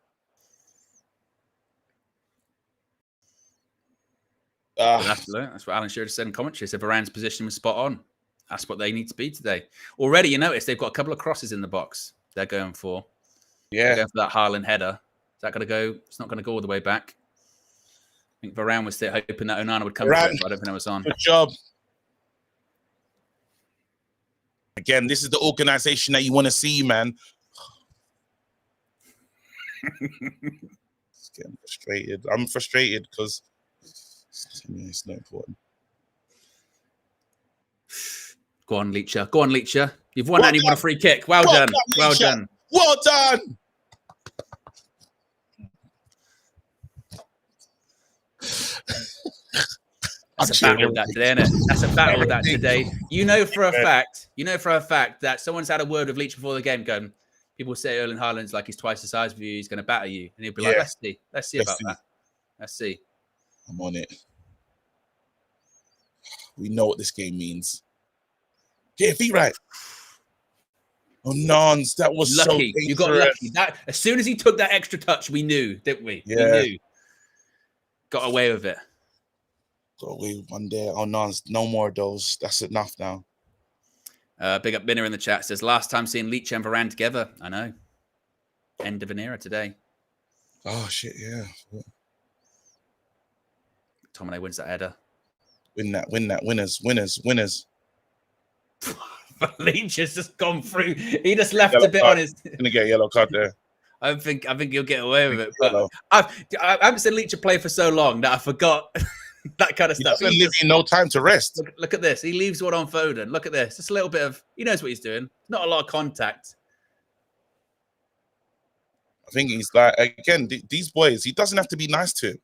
That's what Alan Shearer said in commentary. He said Varane's position was spot on. That's what they need to be today. Already, you notice they've got a couple of crosses in the box. They're going for. Yeah. They're going for that Haaland header. Is that going to go? It's not going to go all the way back. I think Varane was still hoping that Onana would come to it, but I don't think that was on. Good job. Again, this is the organization that you want to see, man. It's getting frustrated. I'm frustrated because it's not important. Go on, Leacher. Go on, Leacher. You've won and you won a free kick. Well done. Well done. Well done. That's a battle with that today, isn't it? That's a battle with that today. You know for a fact that someone's had a word with Leach before the game going, people say Erling Haaland's like he's twice the size of you, he's going to batter you. And he'll be like, let's see about that. Let's see. I'm on it. We know what this game means. Get your feet right. Oh, Nons, that was lucky. So dangerous. You got lucky. That, as soon as he took that extra touch, we knew, didn't we? Yeah. We knew. Got away with it. Got away with one day. Oh, Nons, no more of those. That's enough now. Big up Binner in the chat says, last time seeing Leach and Varane together. I know. End of an era today. Oh, shit, yeah. Tomine wins that header. Win that. Winners. Leach has just gone through. He just left a bit on his. Gonna get a yellow card there. I think he'll get away with it. But I haven't seen Leach play for so long that I forgot that kind of stuff. He doesn't leave you no time to rest. Look at this. He leaves one on Foden. Look at this. Just a little bit of. He knows what he's doing. Not a lot of contact. I think he's like, again, these boys. He doesn't have to be nice to him.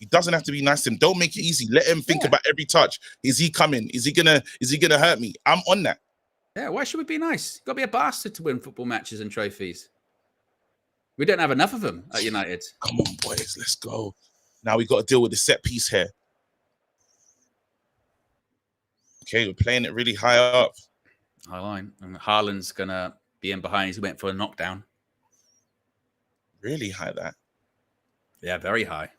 He doesn't have to be nice to him. Don't make it easy. Let him think about every touch. Is he coming? Is he gonna hurt me? I'm on that. Yeah, why should we be nice? You've got to be a bastard to win football matches and trophies. We don't have enough of them at United. Come on, boys, let's go. Now we got to deal with the set piece here. Okay, we're playing it really high up. High line. And Haaland's going to be in behind. He went for a knockdown. Really high, that. Yeah, very high.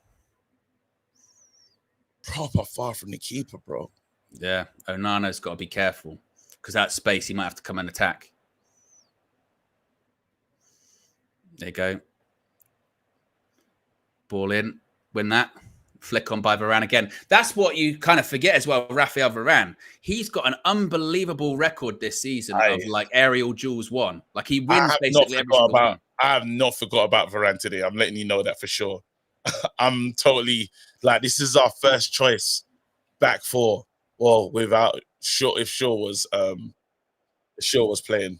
Proper far from the keeper, bro. Yeah, Onana's got to be careful. Because that space, he might have to come and attack. There you go. Ball in. Win that. Flick on by Varane again. That's what you kind of forget as well, Rafael Varane. He's got an unbelievable record this season of like aerial duels won. Like he wins basically every single one. I have not forgot about Varane today. I'm letting you know that for sure. I'm totally like, this is our first choice back four. Well, without Shaw, if Shaw was playing.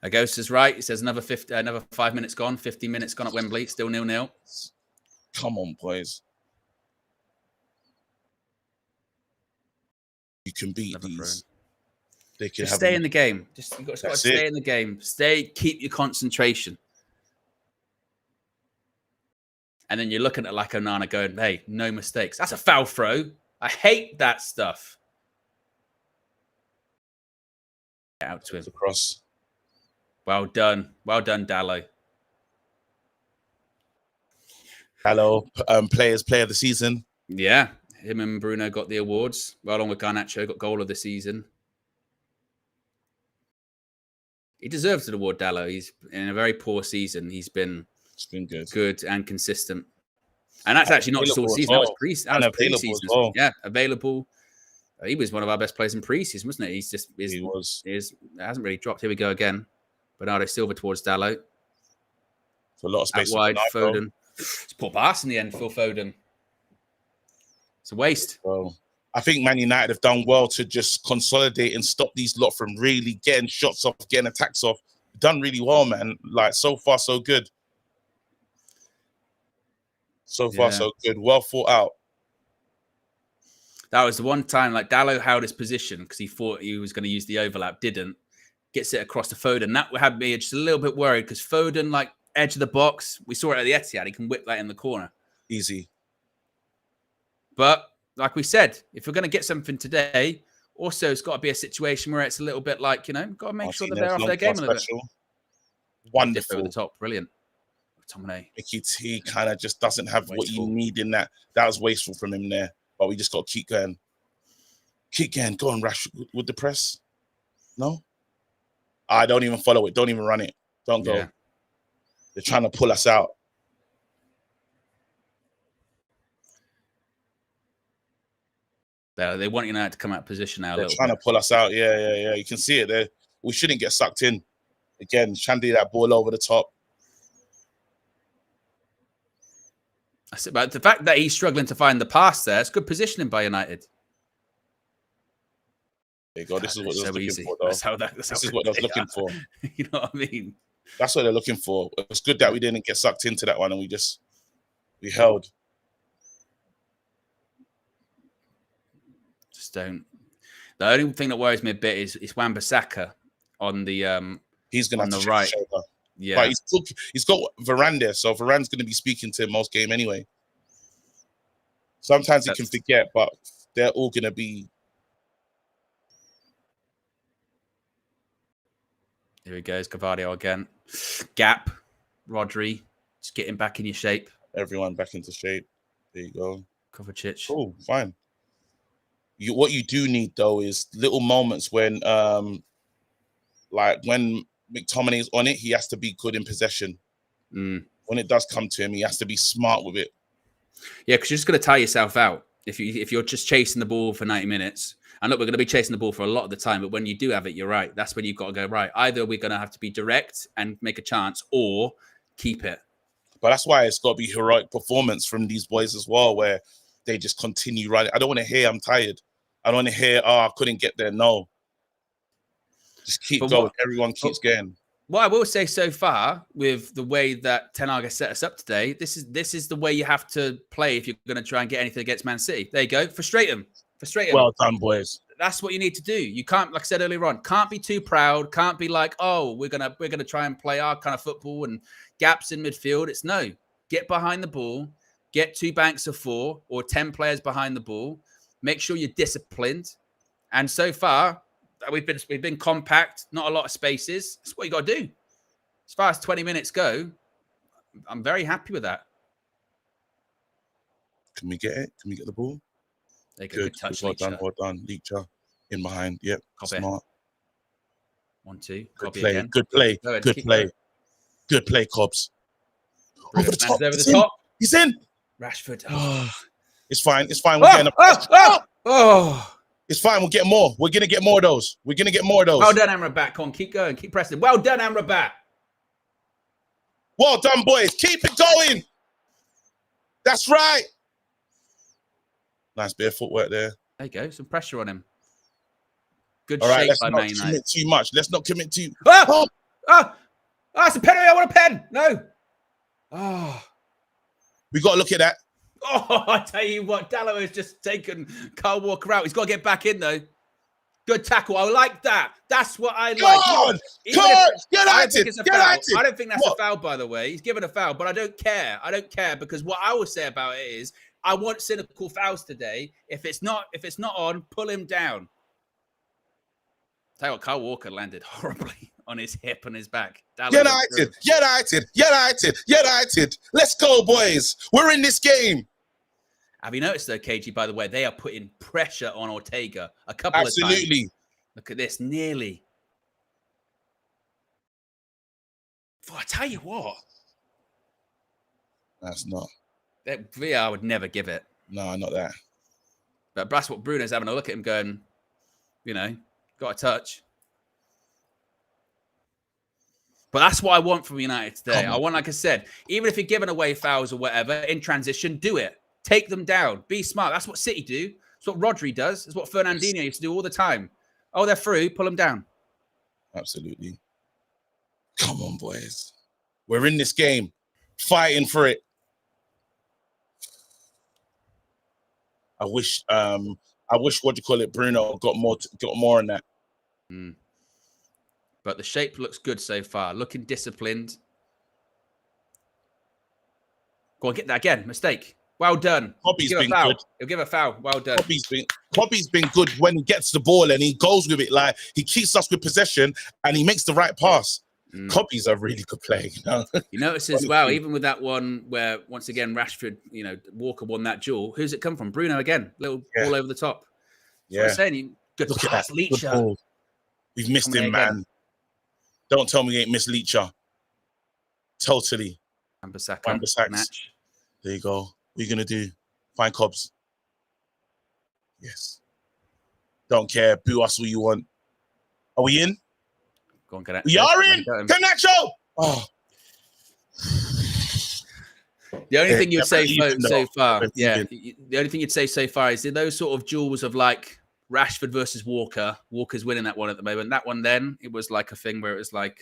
Agos is right. He says another 5 minutes gone, 50 minutes gone at Wembley, still 0-0. Come on, boys. You can beat these. They can stay in the game. You've got to stay in the game. Keep your concentration. And then you're looking at like Onana going, hey, no mistakes. That's a foul throw. I hate that stuff. Get out to him. Across. Well done. Well done, Dallo. Player of the season. Yeah. Him and Bruno got the awards. Well, along with Garnacho, got goal of the season. He deserves an award, Dallo. He's in a very poor season. It's been good and consistent. And that's actually not just all season. That was pre-season. Well. Yeah, available. He was one of our best players in pre-season, wasn't he? He hasn't really dropped. Here we go again. Bernardo Silva towards Dallo. It's a lot of space. Out wide, Foden. It's poor pass in the end, Phil Foden. It's a waste. Well, I think Man United have done well to just consolidate and stop these lot from really getting shots off, getting attacks off. Done really well, man. Like, so far, so good. So far, so good. Well thought out. That was the one time, like, Dallo held his position because he thought he was going to use the overlap. Didn't. Gets it across to Foden. That had me just a little bit worried because Foden, like, edge of the box. We saw it at the Etihad. He can whip that in the corner. Easy. But, like we said, if we're going to get something today, also it's got to be a situation where it's a little bit like, got to make sure that they're off their game a little bit. Wonderful. Over the top. Brilliant. McTominay. Mickey T kind of just doesn't have what you need in that. That was wasteful from him there. But we just got to keep going. Keep going. Go on, Rash, with the press. No? I don't even follow it. Don't even run it. Don't go. Yeah. They're trying to pull us out. They want United to come out of position now. They're trying to pull us out. Yeah. You can see it there. We shouldn't get sucked in. Again, trying to do that ball over the top. That's it. But the fact that he's struggling to find the pass there, it's good positioning by United. There you go. This is what they're looking for, though. This is what they're looking for. You know what I mean? That's what they're looking for. It's good that we didn't get sucked into that one and we held. Just don't. The only thing that worries me a bit is Wan-Bissaka on the he's gonna on have the to right. Yeah, but he's got Varane there, so Varane's gonna be speaking to him most game anyway. Sometimes he can forget, but they're all gonna be. Here he goes, Cavadio again. Gap, Rodri, just getting back in your shape. Everyone back into shape. There you go. Kovacic. Oh, fine. What you do need though is little moments when, like when McTominay's on it, he has to be good in possession. When it does come to him, he has to be smart with it. Yeah, because you're just going to tire yourself out if you're just chasing the ball for 90 minutes. And look, we're going to be chasing the ball for a lot of the time, but when you do have it, you're right. That's when you've got to go, right, either we're going to have to be direct and make a chance or keep it. But that's why it's got to be heroic performance from these boys as well, where they just continue running. I don't want to hear I'm tired. I don't want to hear, oh, I couldn't get there. No. Just keep going. Everyone keeps going. What I will say so far with the way that Ten Hag has set us up today, this is the way you have to play if you're going to try and get anything against Man City. There you go. Frustrate them. Well done, boys. That's what you need to do. You can't, like I said earlier on, can't be too proud. Can't be like, oh, we're gonna try and play our kind of football and gaps in midfield. It's no. Get behind the ball. Get 2 banks of 4 or 10 players behind the ball. Make sure you're disciplined. And so far, we've been compact. Not a lot of spaces. That's what you got to do. As far as 20 minutes go, I'm very happy with that. Can we get it? Can we get the ball? Good touch. Well done. Leacher in behind. Yep. Copy. Smart. 1-2. Good play. Good play. Good play. Good play, Cobbs. Over the top. Over the top. He's in. Rashford. Oh. It's fine. It's fine. We're getting It's fine. We'll get more. We're going to get more of those. We're going to get more of those. Well done, Amrabat. Come on, keep going. Keep pressing. Well done, Amrabat. Well done, boys. Keep it going. That's right. Nice bit of footwork there. There you go. Some pressure on him. Good All right, shape by Man Let's not United. commit too much. Let's not commit too. It's a penalty. I want a pen. No. Oh. We got to look at that. Oh, I tell you what, Dallo has just taken Kyle Walker out. He's got to get back in, though. Good tackle. I like that. That's what I like. Come on. Get at it. I don't think that's a foul, by the way. He's given a foul, but I don't care. I don't care because what I will say about it is I want cynical fouls today. If it's not on, pull him down. Tell you what, Kyle Walker landed horribly on his hip and his back. United. Let's go, boys. We're in this game. Have you noticed, though, KG, by the way, they are putting pressure on Ortega a couple of times. Absolutely. Look at this, nearly. I tell you what. That's not. That VR would never give it. No, not that. But that's what Bruno's having a look at him going, got a touch. But that's what I want from United today. I want, like I said, even if you're giving away fouls or whatever, in transition, do it. Take them down. Be smart. That's what City do. That's what Rodri does. That's what Fernandinho used to do all the time. Oh, they're through. Pull them down. Absolutely. Come on, boys. We're in this game. Fighting for it. I wish Bruno got more on that. But the shape looks good so far. Looking disciplined. Go on, get that again. Mistake. Well done. Bobby's been good. He'll give a foul. Well done. Bobby's been good when he gets the ball and he goes with it. Like he keeps us with possession and he makes the right pass. Copy's a really good player. You notice as well, even with that one where once again Rashford, Walker won that duel. Who's it come from? Bruno again. Little ball over the top. Yeah. I'm saying. Good Look pass, at that. Good Leacher. ball. We've missed him, man. Don't tell me we ain't missed Leacher. Totally. Wan-Bissaka. There you go. What are you going to do? Find Cobbs. Yes. Don't care. Boo us all you want. Are we in? Go on, Garnacho. We are in. Garnacho. Oh. The only thing you'd say so far, yeah, the only thing you'd say so far is those sort of duels of like Rashford versus Walker. Walker's winning that one at the moment. That one then, it was like a thing where it was like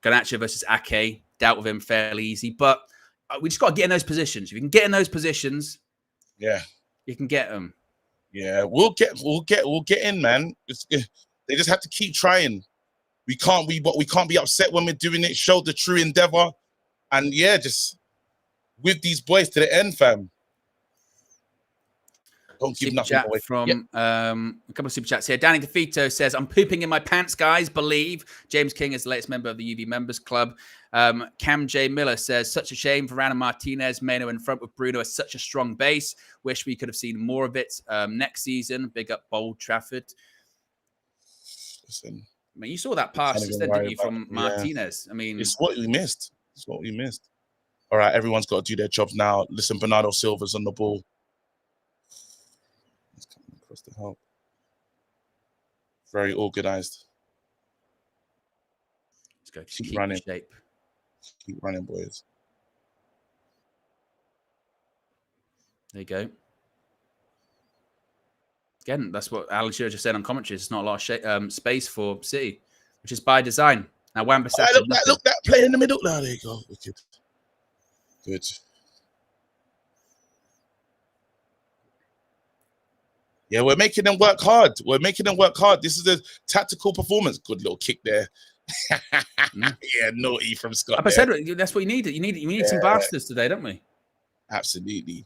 Garnacho versus Ake. Dealt with him fairly easy. But we just got to get in those positions. If you can get in those positions, yeah, you can get them. Yeah, we'll get in, man. They just have to keep trying. We can't be upset when we're doing it. Show the true endeavor, and yeah, just with these boys to the end, fam. Don't give nothing away. From a couple of super chats here. Danny DeFito says, "I'm pooping in my pants, guys. Believe." James King is the latest member of the UV Members Club. Cam J Miller says, "Such a shame for Rana Martinez. Meno in front with Bruno is such a strong base. Wish we could have seen more of it next season. Big up Bold Trafford." Listen, I mean, you saw that pass just then, didn't you, from Martinez? I mean, it's what we missed. It's what we missed. All right, everyone's got to do their jobs now. Listen, Bernardo Silva's on the ball. He's coming across the help. Very organized. Let's go. Just keep running. Shape. Keep running, boys. There you go. Again, that's what Alan Shearer just said on commentary. It's not a lot of space for City, which is by design. Now, Wan-Bissaka. Look that play in the middle. Now, there you go. Wicked. Good. Yeah, we're making them work hard. This is a tactical performance. Good little kick there. Yeah, naughty from Scott. I said that's what you need. You need some bastards today, don't we? Absolutely.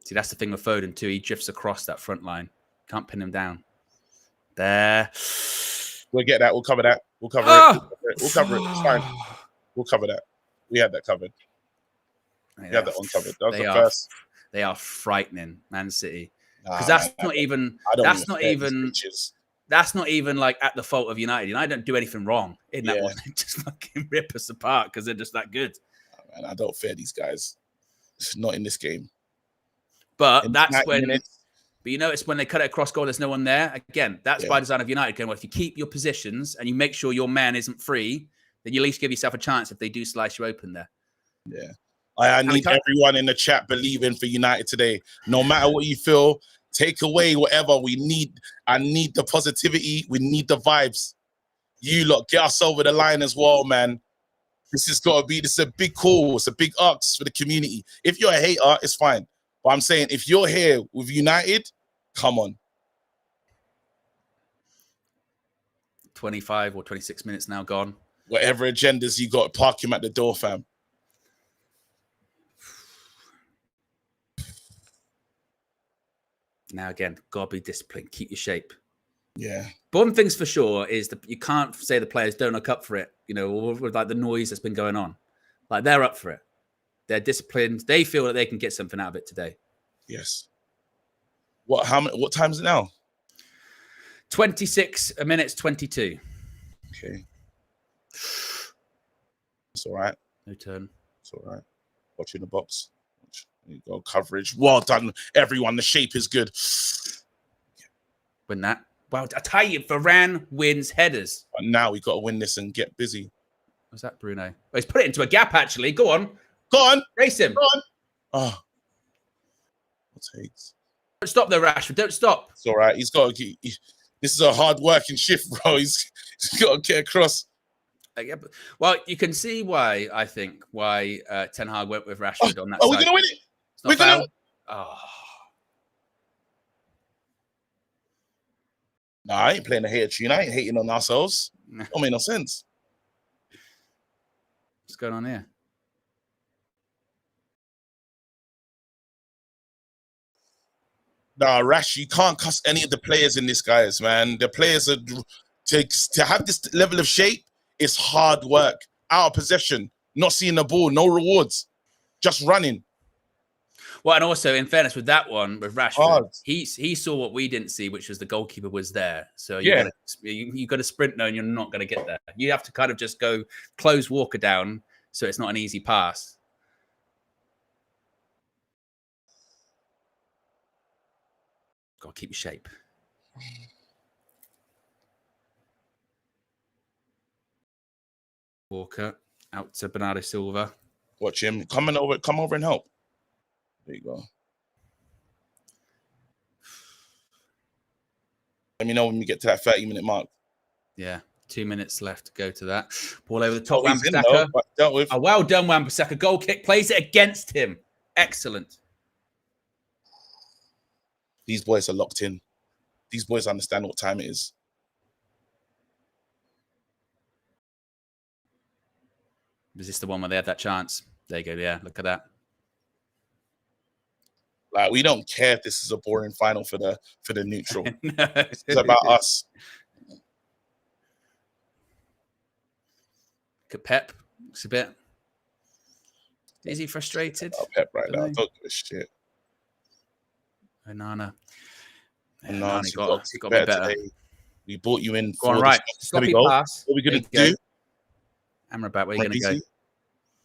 See, that's the thing with Foden too. He drifts across that front line. Can't pin him down. There. We'll get that. We'll cover that. We'll cover it. We'll cover it. It's fine. We'll cover that. We had that covered. We had that one covered. That was the first. They are frightening, Man City. Because that's not even like at the fault of United. United don't do anything wrong in that one. They just fucking rip us apart because they're just that good. Oh, man, I don't fear these guys. Not in this game. But that's when. But you notice when they cut it across goal, there's no one there. Again, that's by design of United. Going, well, if you keep your positions and you make sure your man isn't free, then you at least give yourself a chance if they do slice you open there. Yeah. I need everyone in the chat believing for United today. No matter what you feel, take away whatever I need the positivity. We need the vibes. You lot, get us over the line as well, man. This is a big call. It's a big ask for the community. If you're a hater, it's fine. But I'm saying if you're here with United, come on. 25 or 26 minutes now gone. Whatever agendas you got, park him at the door, fam. Now, again, gotta be disciplined. Keep your shape. Yeah. But one thing's for sure is that you can't say the players don't look up for it, with like the noise that's been going on. Like, they're up for it. They're disciplined. They feel that they can get something out of it today. Yes. What time is it now? 26 minutes 22. Okay. It's all right. No turn. It's all right. Watching the box. There you go. Coverage. Well done, everyone. The shape is good. Win that. Well, I tell you, Varane wins headers. But now we got to win this and get busy. Was that Bruno? Oh, he's put it into a gap, actually. Go on. Go on. Race him. Go on. Oh. What takes? Don't stop there, Rashford. Don't stop. It's all right. He's got to get... This is a hard-working shift, bro. He's got to get across. Well, you can see why, I think, Ten Hag went with Rashford on that side. Are we going to win it? We're going to... Oh. Nah, I ain't playing a hater tune. I ain't hating on ourselves. Don't make no sense. What's going on here? Nah, Rash, you can't cuss any of the players in this, guys, man. The players are... To have this level of shape, it's hard work. Out of possession, not seeing the ball, no rewards. Just running. Well, and also, in fairness, with that one, with Rashford, he saw what we didn't see, which was the goalkeeper was there. So you got to sprint knowing you're not going to get there. You have to kind of just go close Walker down so it's not an easy pass. Got to keep your shape. Walker out to Bernardo Silva. Watch him. Come over and help. There you go. Let me know when we get to that 30-minute mark. Yeah, 2 minutes left to go to that. Ball over the top, Wan-Bissaka. Dealt with. Oh, well done, Wan-Bissaka. Goal kick, plays it against him. Excellent. These boys are locked in. These boys understand what time it is. Was this the one where they had that chance? There you go. Yeah, look at that. Like, we don't care if this is a boring final for the neutral. No. It's about us. Look at Pep. Looks a bit. Is he frustrated? Pep right now. Don't give a shit. Onana. Onana got to be better. today. We brought you in Go on, right. Sloppy pass. What are we going to do? Amrabat, where are you going to go?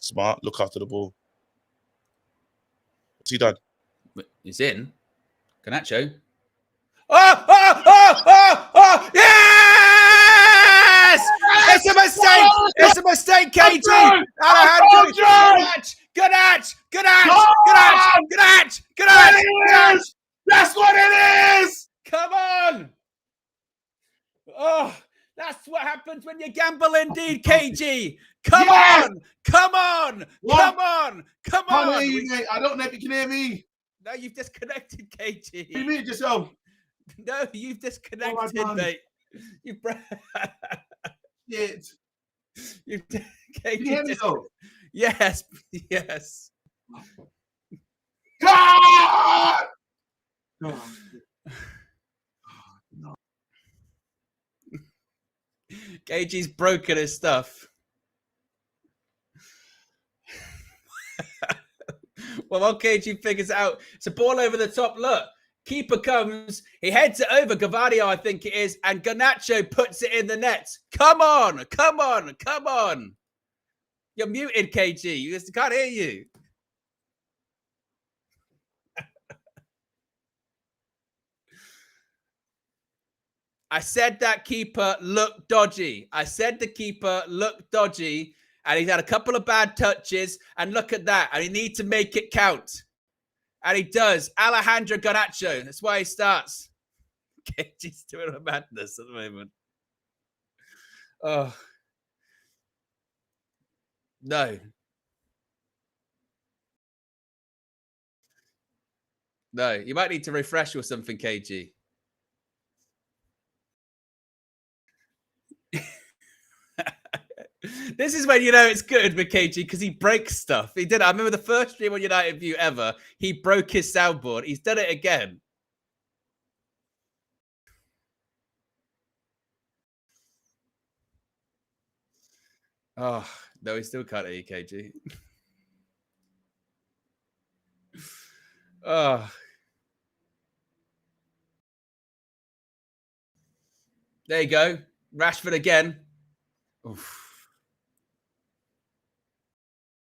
Smart. Look after the ball. What's he done? He's in. Garnacho. Oh! Yes! It's a mistake! It's a mistake, KG! Alejandro! Good at! That's what it is! Come on! Oh, that's what happens when you gamble indeed, KG! Come on! I don't know if you can hear me. No, you've disconnected, KG. You mute yourself. No, you've disconnected, mate. You've Shit. You've Can you hear me though? Yes. God! No. KG's broken his stuff. Well, while KG figures it out, it's a ball over the top. Look, keeper comes, he heads it over, Gavadio, I think it is, and Garnacho puts it in the net. Come on. You're muted, KG. You just can't hear you. I said that keeper looked dodgy. And he's had a couple of bad touches. And look at that. And he needs to make it count. And he does. Alejandro Garnacho. That's why he starts. KG's doing a madness at the moment. Oh. No. No. You might need to refresh or something, KG. This is when you know it's good with KG because he breaks stuff. He did it. I remember the first stream on United View ever. He broke his soundboard. He's done it again. Oh, no, he still can't hear you, KG. Oh. There you go. Rashford again. Oof.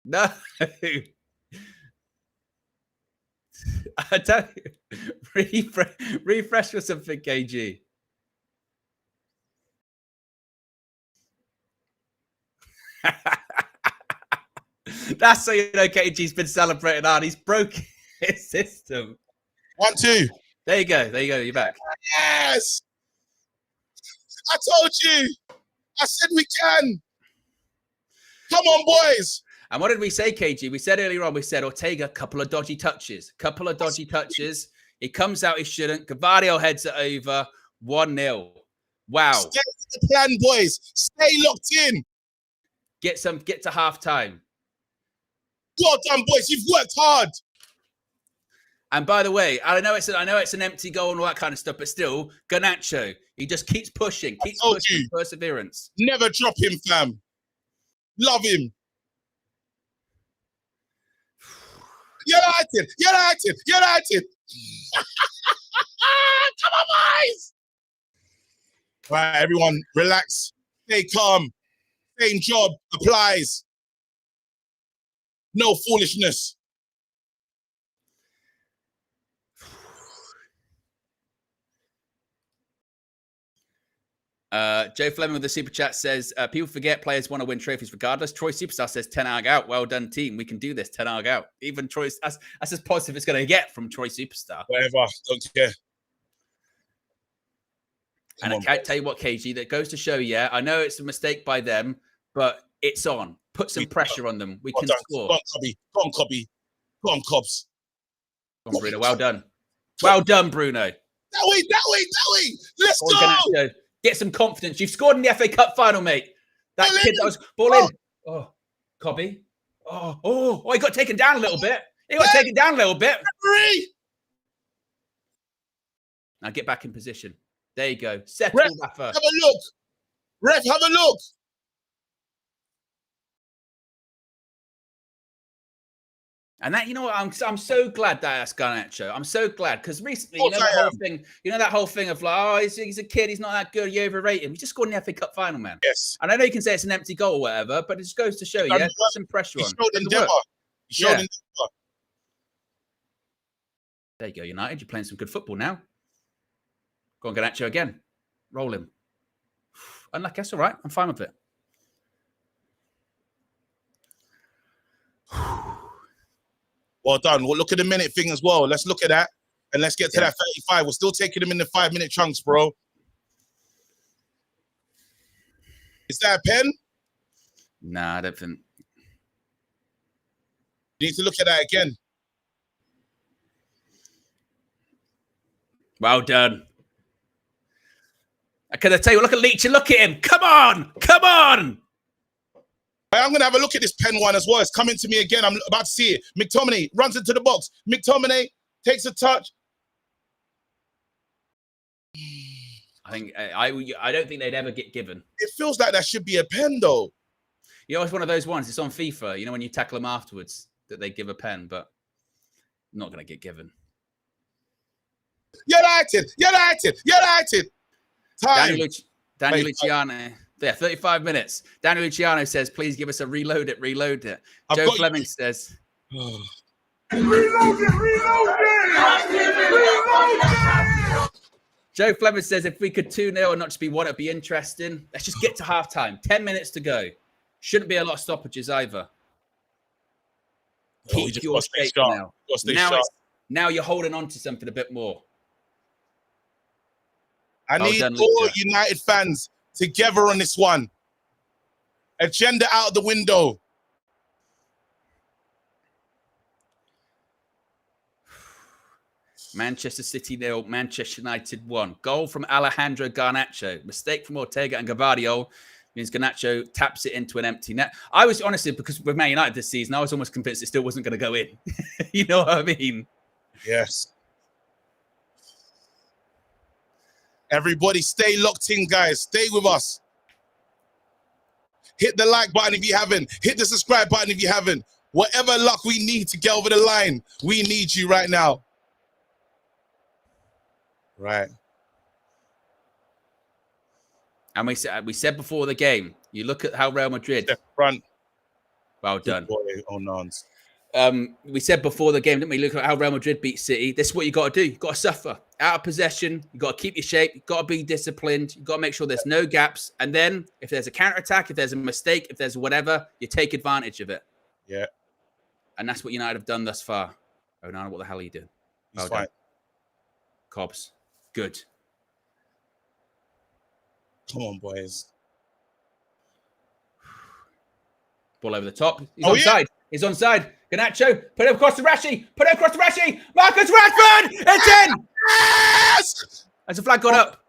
No. I tell you, refresh or something, KG. That's so you know KG's been celebrating hard. He's broken his system. 1-2. There you go. You're back. Yes. I told you. I said we can. Come on, boys. And what did we say, KG? We said earlier on, we said Ortega, couple of dodgy touches. He comes out, he shouldn't. Gavadio heads it over. 1-0. Wow. Stay with the plan, boys. Stay locked in. Get to half time. Well done, boys. You've worked hard. And by the way, I know it's an empty goal and all that kind of stuff, but still, Garnacho, he just keeps pushing, perseverance. Never drop him, fam. Love him. United. Come on, boys. All right, everyone, relax. Stay calm. Same job applies. No foolishness. Joe Fleming with the super chat says, people forget players want to win trophies regardless. Troy Superstar says 10 arg out. Well done, team. We can do this. 10 arg out. Even Troy, that's as positive it's going to get from Troy Superstar. Whatever. Don't care. And I can't tell you what, KG, that goes to show, yeah, I know it's a mistake by them, but it's on. Put some pressure on them. We can score. Go on, Cobby. Go on, Cobby. Go on, Cobbs. Go on, Bruno. Well done. Well done, Bruno. That way. Let's go. Get some confidence. You've scored in the FA Cup final, mate. That kid that was ball in. Oh, Cobby. Oh, he got taken down a little bit. Referee. Now get back in position. There you go. Settle, Ref, Rafa. have a look. Ref, have a look. And that, you know what, I'm so glad that that's Garnacho. I'm so glad because recently, that whole thing of like, oh, he's a kid, he's not that good, you overrate him. He just scored in the FA Cup final, man. Yes. And I know you can say it's an empty goal or whatever, but it just goes to show you, put some pressure on. He showed endeavour. There you go, United. You're playing some good football now. Go on, Garnacho again. Roll him. Unlucky, that's all right. I'm fine with it. Well done. We'll look at the minute thing as well. Let's look at that. And let's get to that 35. We're still taking them in the 5-minute chunks, bro. Is that a pen? Nah, I don't think. You need to look at that again. Well done. Can I tell you, look at Leach and look at him. Come on. I'm going to have a look at this pen one as well. It's coming to me again. I'm about to see it. McTominay runs into the box. McTominay takes a touch. I don't think they'd ever get given. It feels like that should be a pen, though. You know, it's one of those ones. It's on FIFA. You know, when you tackle them afterwards, that they give a pen, but not going to get given. United. Time. Daniel Luciano. Yeah, 35 minutes. Daniel Luciano says, please give us a reload it. Joe Fleming says, Reload it! Joe Fleming says, if we could 2-0 and not just be one, it'd be interesting. Let's just get to halftime. 10 minutes to go. Shouldn't be a lot of stoppages either. Keep your shape now. Now you're holding on to something a bit more. I need all United fans together on this one. Agenda out the window. Manchester City 0, Manchester United 1. Goal from Alejandro Garnacho. Mistake from Ortega and Gavardio means Garnacho taps it into an empty net. I was honestly, because with Man United this season, I was almost convinced it still wasn't going to go in. You know what I mean? Yes. Everybody stay locked in, guys. Stay with us. Hit the like button if you haven't. Hit the subscribe button if you haven't. Whatever luck we need to get over the line, we need you right now. Right. And we said before the game, you look at how Real Madrid. Step front. Well done. Boy, oh, nonsense. We said before the game, didn't we? Look at how Real Madrid beat City. This is what you got to do. You got to suffer. Out of possession. You got to keep your shape. You got to be disciplined. You got to make sure there's no gaps. And then if there's a counter-attack, if there's a mistake, if there's whatever, you take advantage of it. Yeah. And that's what United have done thus far. Oh, no, what the hell are you doing? He's fine. Cobbs. Good. Come on, boys. Ball over the top. He's onside. Yeah. He's onside. Garnacho, put it across to Rashi. Marcus Rashford. It's in. Yes! Has the flag gone up?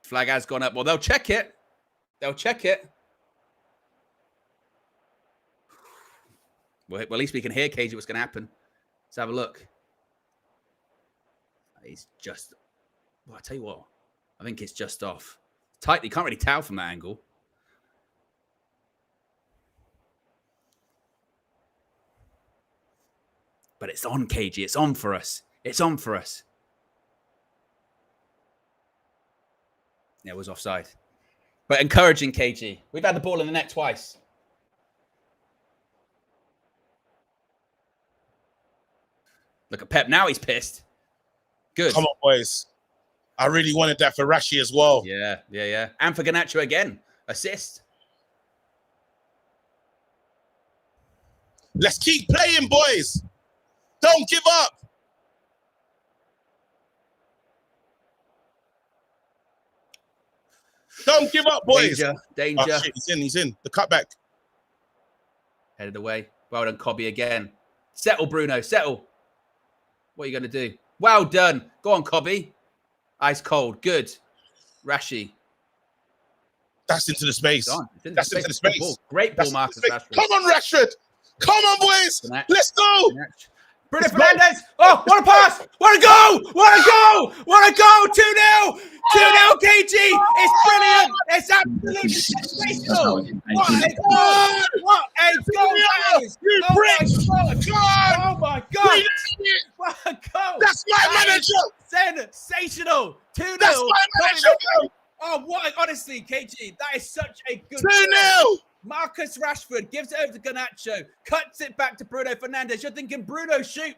Flag has gone up. Well, they'll check it. Well, at least we can hear KG what's going to happen. Let's have a look. He's just... Well, I tell you what. I think it's just off. Tight. You can't really tell from that angle. But it's on, KG. It's on for us. Yeah, it was offside. But encouraging, KG. We've had the ball in the net twice. Look at Pep. Now he's pissed. Good. Come on, boys. I really wanted that for Rashi as well. Yeah. And for Garnacho again, assist. Let's keep playing, boys. Don't give up. Don't give up, boys. Danger. Oh, shit, he's in. The cutback. Headed away. Well done, Cobby again. Settle, Bruno. Settle. What are you going to do? Well done. Go on, Cobby. Ice cold. Good. Rashi. That's into the space. That's into the space. Great ball, Marcus Rashford. Come on, Rashford. Come on, boys. Let's go. Bruno Fernandes. Oh, what a pass. What a goal. What a goal. What a goal. 2-0. 2-0, KG. It's brilliant. It's absolutely sensational. What a goal. What a goal that is. Oh, my God. What a goal. That's my manager. Sensational. 2-0. That's my manager. Oh, what? Honestly, KG, that is such a good 2-0. Marcus Rashford gives it over to Garnacho, cuts it back to Bruno Fernandes. You're thinking, Bruno, shoot.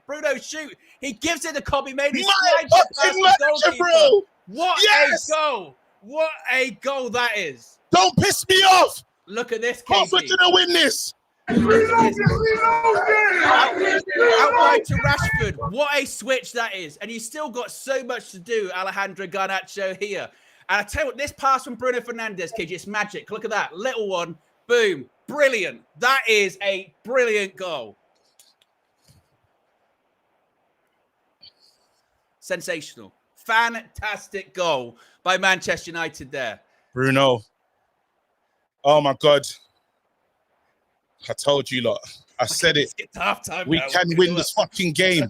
He gives it to Cobby, maybe slides it past the goalkeeper. Bro. What a goal. What a goal that is. Don't piss me off. Look at this, KG. KG. We're going to win this. Reload. Outright to Rashford. What a switch that is. And you've still got so much to do, Alejandro Garnacho here. And I tell you what, this pass from Bruno Fernandes, KG, it's magic. Look at that. Little one. Boom. Brilliant. That is a brilliant goal. Sensational. Fantastic goal by Manchester United there. Bruno. Oh, my God. I told you lot. I said it. It's half time. We can win this fucking game.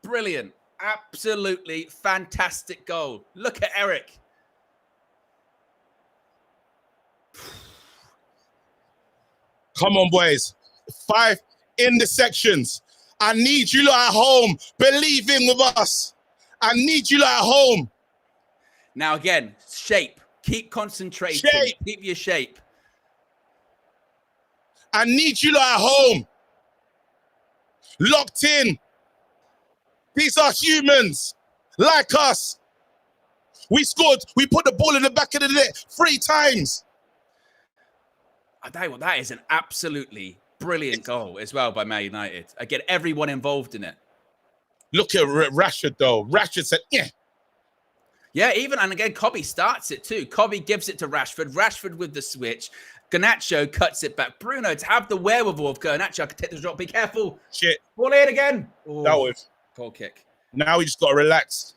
Brilliant. Absolutely fantastic goal. Look at Eric. Come on, boys. 5 in the sections. I need you lot at home believing with us. I need you lot at home. Now, again, shape. Keep concentrating. Shape. Keep your shape. I need you lot at home. Locked in. These are humans like us. We scored. We put the ball in the back of the net 3 times. I tell you what, that is an absolutely brilliant goal as well by Man United. Again, everyone involved in it. Look at Rashford, though. Rashford said, yeah. Yeah, even, and again, Cobby starts it too. Cobby gives it to Rashford. Rashford with the switch. Garnacho cuts it back. Bruno to have the wherewithal of Garnacho. I could take the drop. Be careful. Shit. Ball in again. Ooh, that was. Goal kick. Now we just got to relax.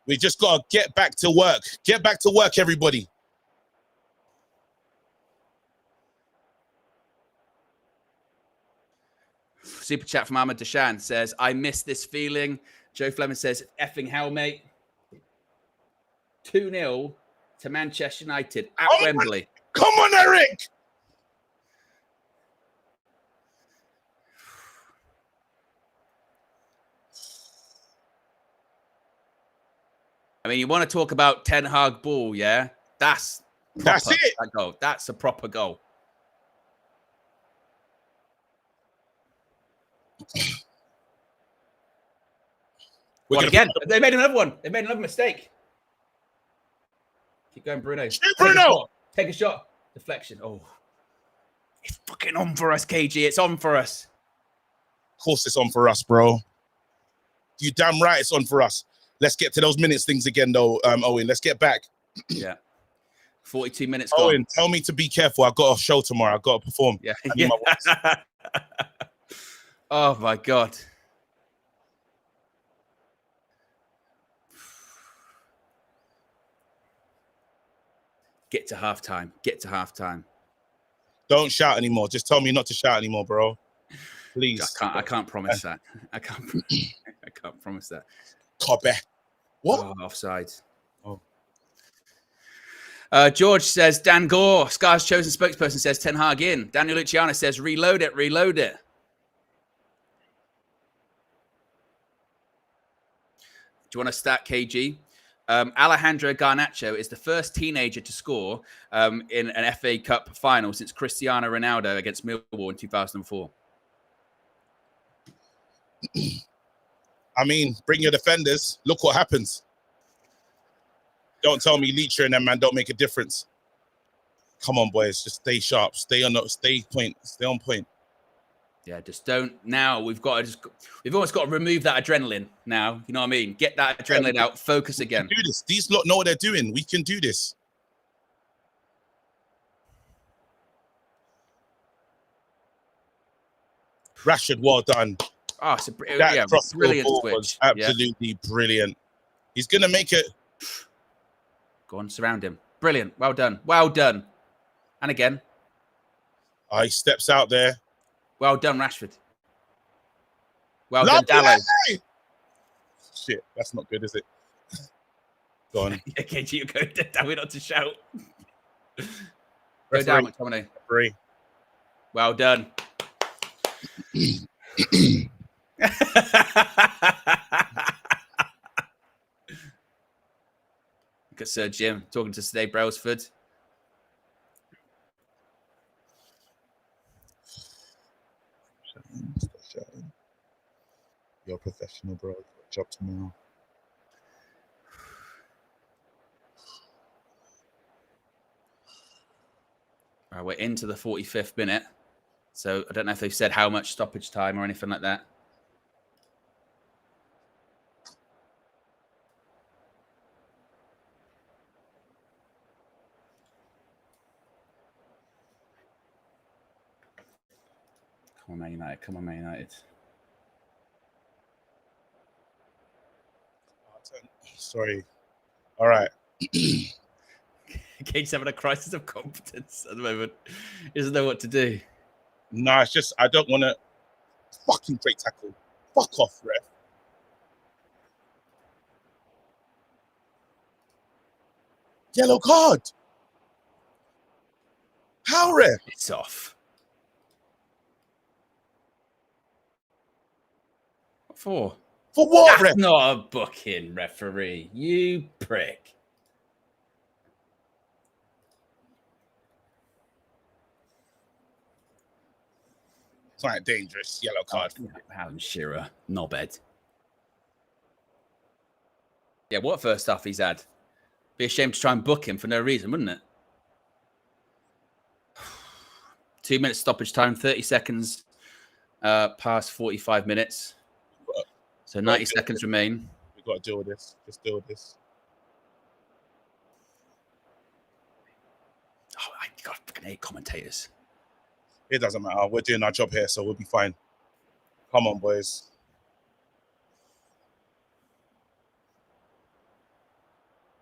We just got to get back to work. Get back to work, everybody. Super chat from Ahmed Deshan says, I miss this feeling. Joe Fleming says, effing hell, mate. 2-0 to Manchester United at Wembley. Come on, Eric. I mean, you want to talk about Ten Hag ball, yeah? That's it. That goal. That's a proper goal. Well, again, they made another one. They made another mistake. Keep going, Bruno. Bruno. Take a shot. Deflection. Oh, it's fucking on for us, KG. It's on for us. Of course it's on for us, bro. You damn right it's on for us. Let's get to those minutes things again, though, Owen. Let's get back. Yeah. 42 minutes Owen, gone. tell me to be careful. I've got a show tomorrow. I've got to perform. Yeah. I need my voice. Oh, my God. Get to halftime. Get to halftime. Don't shout anymore. Just tell me not to shout anymore, bro. Please. I can't promise that. I can't promise that. Copy. What? Oh, offside. Oh. George says, Dan Gore, Scar's chosen spokesperson, says Ten Hag in. Daniel Luciano says, reload it, reload it. Do you want to stat, KG? Alejandro Garnacho is the first teenager to score in an FA Cup final since Cristiano Ronaldo against Millwall in 2004. I mean, bring your defenders. Look what happens. Don't tell me Leacher and them, man, don't make a difference. Come on, boys. Just stay sharp. Stay on point. Yeah, just don't. Now we've almost got to remove that adrenaline now. You know what I mean? Get that adrenaline out. Focus again. Do this. These lot know what they're doing. We can do this. Rashford, well done. Oh, it's That brilliant ball switch. was absolutely brilliant. He's going to make it. Go on, surround him. Brilliant. Well done. Well done. And again. Oh, he steps out there. Well done, Rashford. Well done, Dallo. Shit, that's not good, is it? Go on. Okay, you go down, not to shout. Go Referee. down, McTominay. Referee. Well done. Look at Sir Jim talking to Steve Brailsford. You're a professional, bro. Job tomorrow. All right, we're into the 45th minute. So I don't know if they've said how much stoppage time or anything like that. Come on, Man United. Come on, Man United. Sorry. All right. Kate's having a crisis of competence at the moment. He doesn't know what to do. No, it's just I don't want to fucking break tackle. Fuck off, ref. Yellow card. How, ref? It's off. What for? For what, That's ref? not a booking, referee. You prick. It's like dangerous. Yellow card. Alan Shearer, knobhead. Yeah, what first stuff he's had? Be ashamed to try and book him for no reason, wouldn't it? 2 minutes stoppage time, 30 seconds past 45 minutes. So 90 seconds remain. We've got to deal with this. Just deal with this. Oh, I fucking hate commentators. It doesn't matter. We're doing our job here, so we'll be fine. Come on, boys.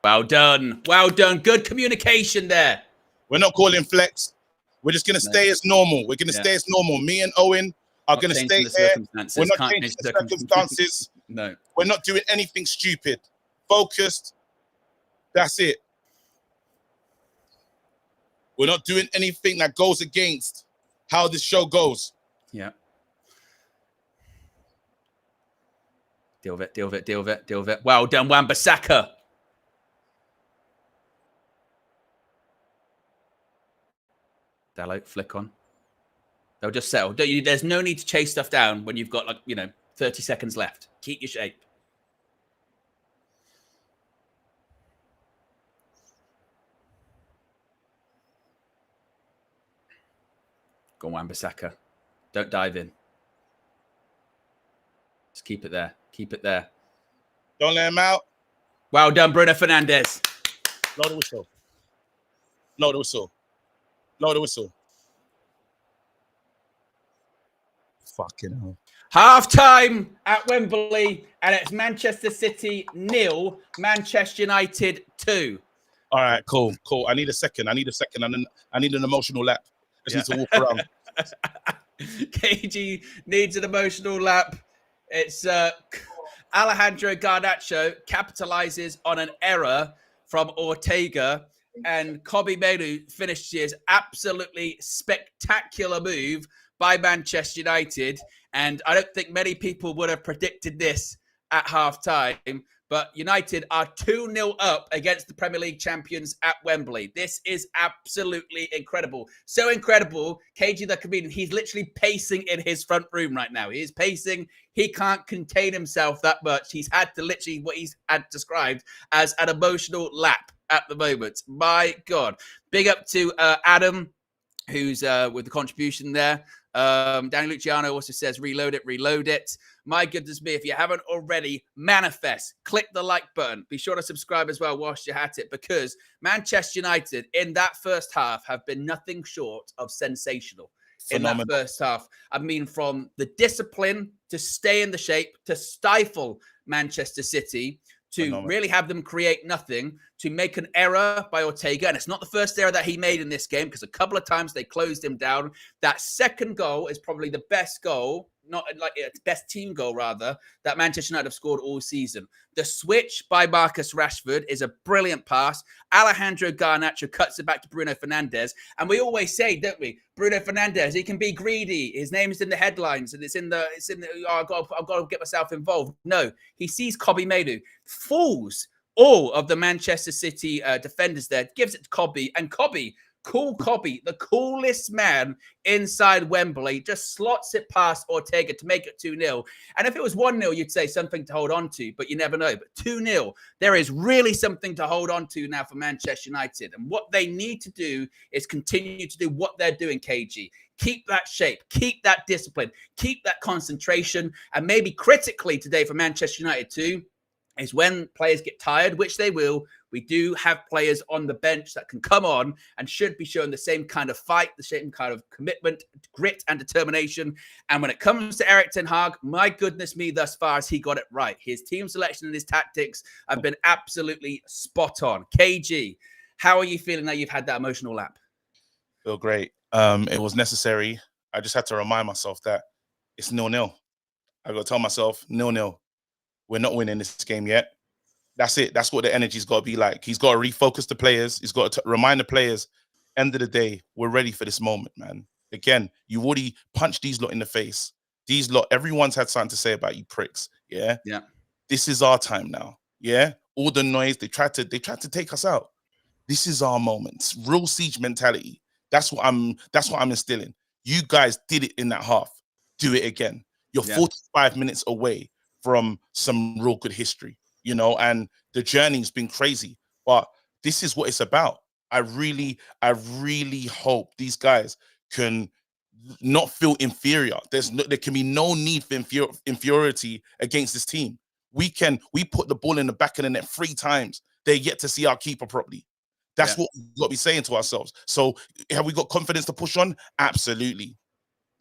Well done. Well done. Good communication there. We're not calling flex. We're just going to stay as normal. We're going to stay as normal. Me and Owen are going to stay there. We're not changing the circumstances. No. We're not doing anything stupid. Focused. That's it. We're not doing anything that goes against how this show goes. Yeah. Deal with it, deal with it, deal with it, deal with it. Well done, Wan-Bissaka. Dallo, flick on. They'll just settle. There's no need to chase stuff down when you've got, 30 seconds left. Keep your shape. Go on, Wan-Bissaka. Don't dive in. Just keep it there. Keep it there. Don't let him out. Well done, Bruno Fernandes. Blow the whistle. Blow the whistle. Blow the whistle. Fucking hell. Half time at Wembley, and it's Manchester City 0, Manchester United 2. All right, cool. I need a second. And then I need an emotional lap. I just need to walk around. KG needs an emotional lap. It's Alejandro Garnacho capitalizes on an error from Ortega, and Kobe Menu finished his absolutely spectacular move by Manchester United. And I don't think many people would have predicted this at half time, but United are 2-0 up against the Premier League champions at Wembley. This is absolutely incredible. So incredible, KG the comedian, he's literally pacing in his front room right now. He is pacing. He can't contain himself that much. He's had to literally, what he's had described as an emotional lap at the moment. My God. Big up to Adam, who's with the contribution there. Danny Luciano also says, reload it. My goodness me, if you haven't already, manifest, click the like button. Be sure to subscribe as well whilst you're at it, because Manchester United in that first half have been nothing short of sensational. Phenomenal. In that first half. I mean, from the discipline to stay in the shape, to stifle Manchester City, to really have them create nothing, to make an error by Ortega. And it's not the first error that he made in this game, because a couple of times they closed him down. That second goal is probably the best goal, not like best team goal rather, that Manchester United have scored all season. The switch by Marcus Rashford is a brilliant pass. Alejandro Garnacho cuts it back to Bruno Fernandes. And we always say, don't we, Bruno Fernandes, he can be greedy. His name is in the headlines and it's in the I've got to get myself involved. No, he sees Kobbie Mainoo, fools all of the Manchester City defenders there, gives it to Kobbie, and Kobbie, the coolest man inside Wembley, just slots it past Ortega to make it 2-0. And if it was 1-0, you'd say something to hold on to, but you never know. But 2-0, there is really something to hold on to now for Manchester United. And what they need to do is continue to do what they're doing, KG. Keep that shape, keep that discipline, keep that concentration. And maybe critically today for Manchester United too, is when players get tired, which they will, we do have players on the bench that can come on and should be showing the same kind of fight, the same kind of commitment, grit, and determination. And when it comes to Erik ten Hag, my goodness me, thus far as he got it right. His team selection and his tactics have been absolutely spot on. KG, how are you feeling now you've had that emotional lap? Feel great. It was necessary. I just had to remind myself that it's 0-0. I got to tell myself 0-0. We're not winning this game yet. That's it. That's what the energy's got to be like. He's got to refocus the players. He's got to remind the players, end of the day, we're ready for this moment, man. Again, you already punched these lot in the face. These lot, everyone's had something to say about you pricks. Yeah. Yeah. This is our time now. Yeah. All the noise, they tried to take us out. This is our moment. Real siege mentality. That's what I'm instilling. You guys did it in that half. Do it again. You're 45 minutes away from some real good history, you know, and the journey's been crazy, but this is what it's about. I really hope these guys can not feel inferior. There can be no need for inferiority against this team. We put the ball in the back of the net 3 times. They're yet to see our keeper properly. That's what we've got to be saying to ourselves. So have we got confidence to push on? Absolutely.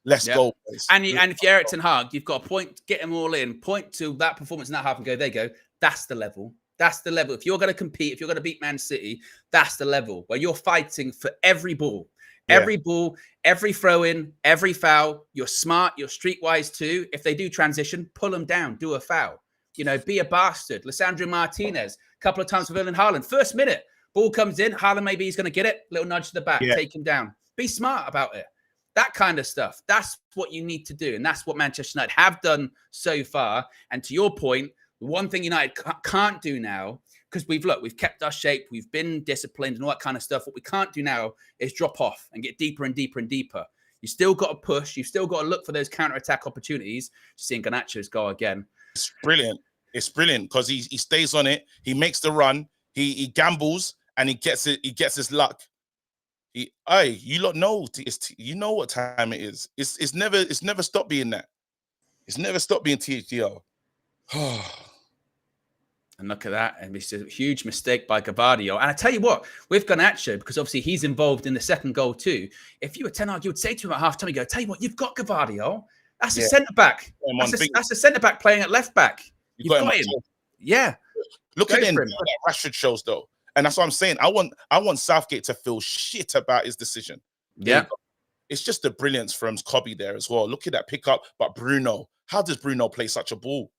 Let's go. And if you're Erik ten Hag, you've got a point, get them all in, point to that performance in that half and go, there you go. That's the level. That's the level. If you're going to compete, if you're going to beat Man City, that's the level where you're fighting for every ball. Every ball, every throw-in, every foul. You're smart. You're streetwise too. If they do transition, pull them down. Do a foul. You know, be a bastard. Lisandro Martinez, a couple of times for Erling Haaland. First minute, ball comes in. Haaland maybe he's going to get it. Little nudge to the back. Take him down. Be smart about it. That kind of stuff. That's what you need to do. And that's what Manchester United have done so far. And to your point, the one thing United can't do now, because we've kept our shape, we've been disciplined and all that kind of stuff. What we can't do now is drop off and get deeper and deeper and deeper. You still got to push. You've still got to look for those counter-attack opportunities. Seeing Garnacho's go again. It's brilliant. It's brilliant because he stays on it. He makes the run. He gambles and he gets it. He gets his luck. You lot know, you know what time it is. It's never stopped being that. It's never stopped being THDL. And look at that. And it's a huge mistake by Gavardio. And I tell you what, with Garnacho, because obviously he's involved in the second goal too. If you were ten Hag, you would say to him at half-time, you go, tell you what, you've got Gavardio. That's a centre-back. That's a centre-back playing at left-back. You've got him. Yeah. Look at him. That Rashford shows, though. And that's what I'm saying. I want Southgate to feel shit about his decision. Yeah. It's just the brilliance from Kobbie there as well. Look at that pickup. But Bruno, how does Bruno play such a ball?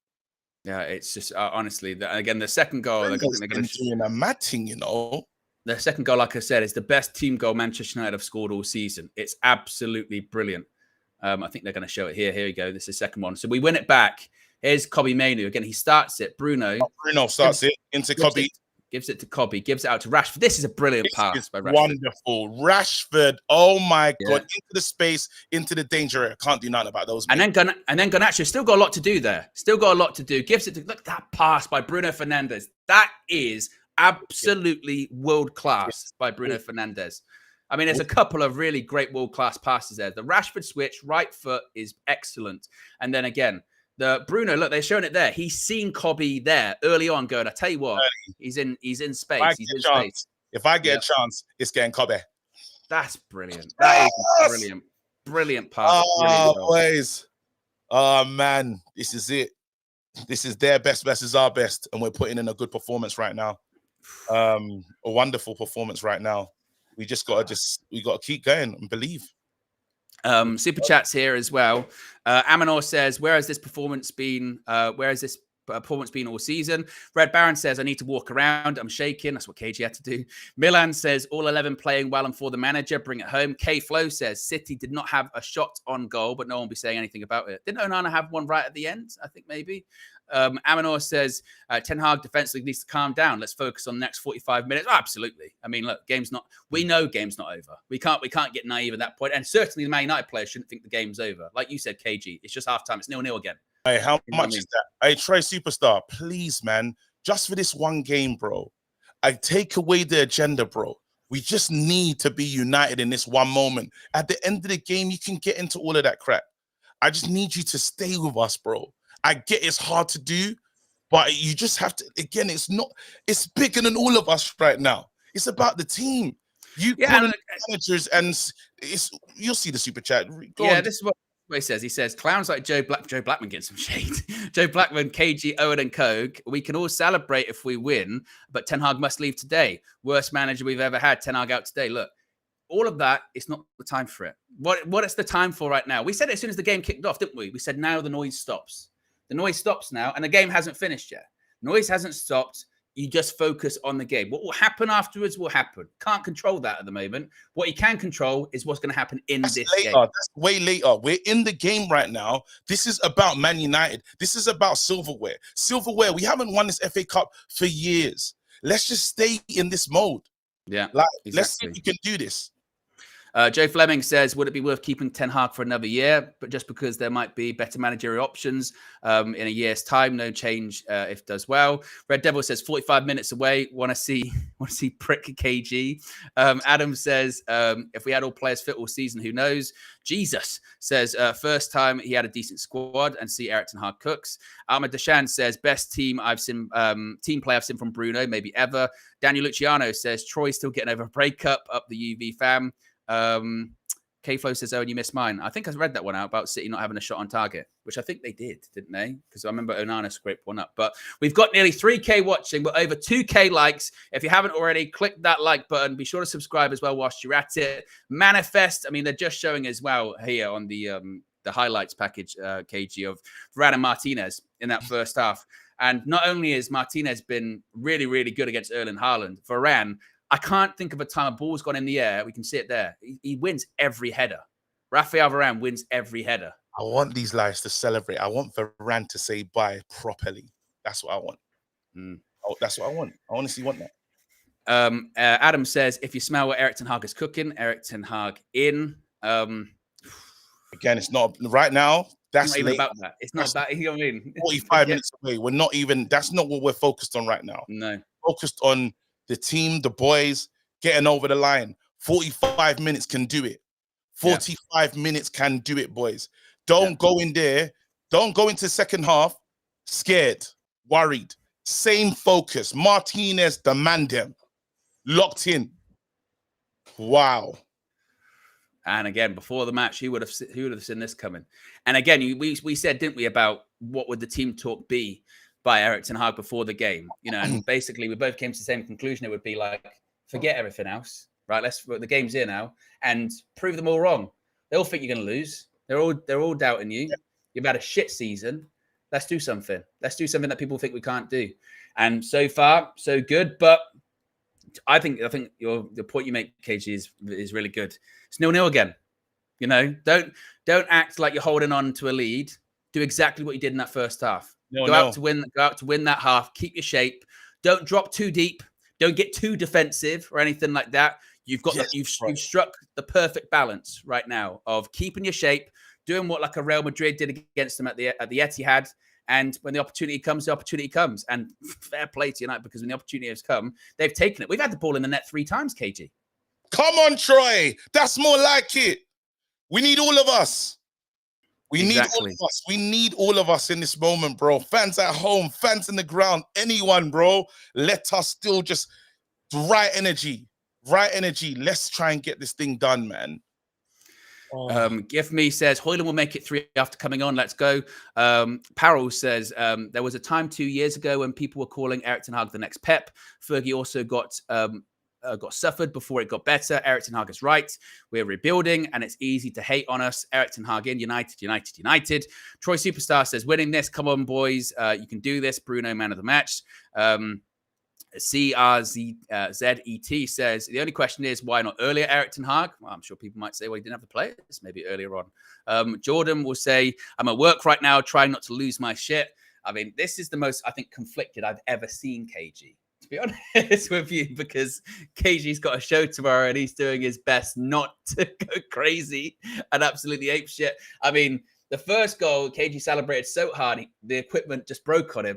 Yeah, it's just honestly, again, the second goal. They're doing a mad thing, you know. The second goal, like I said, is the best team goal Manchester United have scored all season. It's absolutely brilliant. I think they're going to show it here. Here we go. This is the second one. So we win it back. Here's Kobbie Mainoo. Again, he starts it. Bruno starts it into Kobbie. Gives it to Kobbie. Gives it out to Rashford. This is a brilliant pass by Rashford. Wonderful. Rashford. Oh my God. Into the space, into the danger area. Can't do nothing about those. And then Garnacho still got a lot to do there. Still got a lot to do. Gives it to, look at that pass by Bruno Fernandes. That is absolutely world class by Bruno Fernandes. I mean, there's a couple of really great world class passes there. The Rashford switch, right foot is excellent. And then again, the Bruno, look, they're showing it there. He's seen Kobbie there early on going, I tell you what, he's in space. He's in space. If I get a chance, it's getting Kobbie. That's brilliant. That is brilliant. Brilliant pass. Oh, boys. Oh, man. This is it. This is their best versus our best. And we're putting in a good performance right now. A wonderful performance right now. We just got to keep going and believe. Super chats here as well. Amanor says, where has this performance been? Where has this performance been all season? Red Baron says, I need to walk around. I'm shaking. That's what KG had to do. Milan says, all 11 playing well and for the manager. Bring it home. K Flow says, City did not have a shot on goal, but no one will be saying anything about it. Didn't Onana have one right at the end? I think maybe. Amanor says, Ten Hag defensively needs to calm down. Let's focus on the next 45 minutes. Oh, absolutely. I mean, look, we know game's not over. We can't get naive at that point. And certainly the Man United players shouldn't think the game's over. Like you said, KG, it's just halftime. It's 0-0 again. Hey, how much is that? Hey, Troy Superstar, please, man, just for this one game, bro. I take away the agenda, bro. We just need to be united in this one moment. At the end of the game, you can get into all of that crap. I just need you to stay with us, bro. I get it's hard to do, but you just have to, again, it's bigger than all of us right now. It's about the team. Managers, and you'll see the super chat. This is what he says. He says, clowns like Joe Blackman get some shade. Joe Blackman, KG, Owen and Coke. We can all celebrate if we win, but Ten Hag must leave today. Worst manager we've ever had. Ten Hag out today. Look, all of that, it's not the time for it. What it's the time for right now? We said it as soon as the game kicked off, didn't we? We said now the noise stops. The noise stops now, and the game hasn't finished yet. Noise hasn't stopped. You just focus on the game. What will happen afterwards will happen. Can't control that at the moment. What you can control is what's going to happen in this game. That's way later. We're in the game right now. This is about Man United. This is about silverware. Silverware, we haven't won this FA Cup for years. Let's just stay in this mode. Yeah, exactly. Let's see if we can do this. Joe Fleming says, would it be worth keeping Ten Hag for another year? But just because there might be better managerial options in a year's time, no change if it does well. Red Devil says 45 minutes away. Want to see prick KG. Adam says, if we had all players fit all season, who knows? Jesus says, first time he had a decent squad and see Eric Ten Hag cooks. Ahmed Deshan says, best team play I've seen from Bruno, maybe ever. Daniel Luciano says, Troy's still getting over a breakup, up the UV fam. K-Flow says, oh, and you missed mine. I think I read that one out about City not having a shot on target, which I think they did, didn't they? Because I remember Onana scraped one up. But we've got nearly 3K watching, but over 2K likes. If you haven't already, click that like button. Be sure to subscribe as well whilst you're at it. Manifest. I mean, they're just showing as well here on the highlights package, KG, of Varane and Martinez in that first half. And not only has Martinez been really, really good against Erling Haaland, Varane, I can't think of a time a ball's gone in the air. We can see it there. He wins every header. Rafael Varane wins every header. I want these guys to celebrate. I want Varane to say bye properly. That's what I want. Oh, that's what I want. I honestly want that. Adam says, if you smell what Eric Ten Hag is cooking, Eric Ten Hag in. Again, it's not right now. That's not even about that. It's not that. You know what I mean? 45 minutes away. We're not even. That's not what we're focused on right now. No, focused on the team, the boys getting over the line. 45 minutes can do it. 45 minutes can do it, boys. Don't go in there. Don't go into second half scared, worried. Same focus. Martinez, demand them. Locked in. Wow. And again, before the match, who would have seen this coming? And again, we said, didn't we, about what would the team talk be by Eric Ten Hag before the game? You know, and basically we both came to the same conclusion. It would be like, forget everything else, right? The game's here now, and prove them all wrong. They all think you're going to lose. They're all doubting you. You've had a shit season. Let's do something. Let's do something that people think we can't do. And so far, so good. But I think the point you make, KG, is really good. It's 0-0 again. You know, don't act like you're holding on to a lead. Do exactly what you did in that first half. No, Go no. out to win that half. Keep your shape. Don't drop too deep. Don't get too defensive or anything like that. You've got you've struck the perfect balance right now of keeping your shape, doing what like a Real Madrid did against them at the Etihad. And when the opportunity comes, the opportunity comes. And fair play to United, because when the opportunity has come, they've taken it. We've had the ball in the net 3 times, KG. Come on, Troy. That's more like it. We need all of us. We need all of us. We need all of us in this moment, bro. Fans at home, fans in the ground, anyone, bro. Let us still just right energy. Let's try and get this thing done, man. Give Me says Hoyland will make it 3 after coming on. Let's go. Parrell says there was a time 2 years ago when people were calling Erik ten Hag the next Pep. Fergie also got suffered before it got better. Erik ten Hag is right. We're rebuilding, and it's easy to hate on us. Erik ten Hag in United. Troy Superstar says winning this. Come on, boys. You can do this. Bruno, man of the match. CRZET says the only question is why not earlier Erik ten Hag? Well, I'm sure people might say, well, he didn't have the players, maybe earlier on. Jordan will say, I'm at work right now, trying not to lose my shit. I mean, this is the most, I think, conflicted I've ever seen KG, to be honest with you, because KG's got a show tomorrow and he's doing his best not to go crazy and absolutely ape shit. I mean, the first goal, KG celebrated so hard, the equipment just broke on him.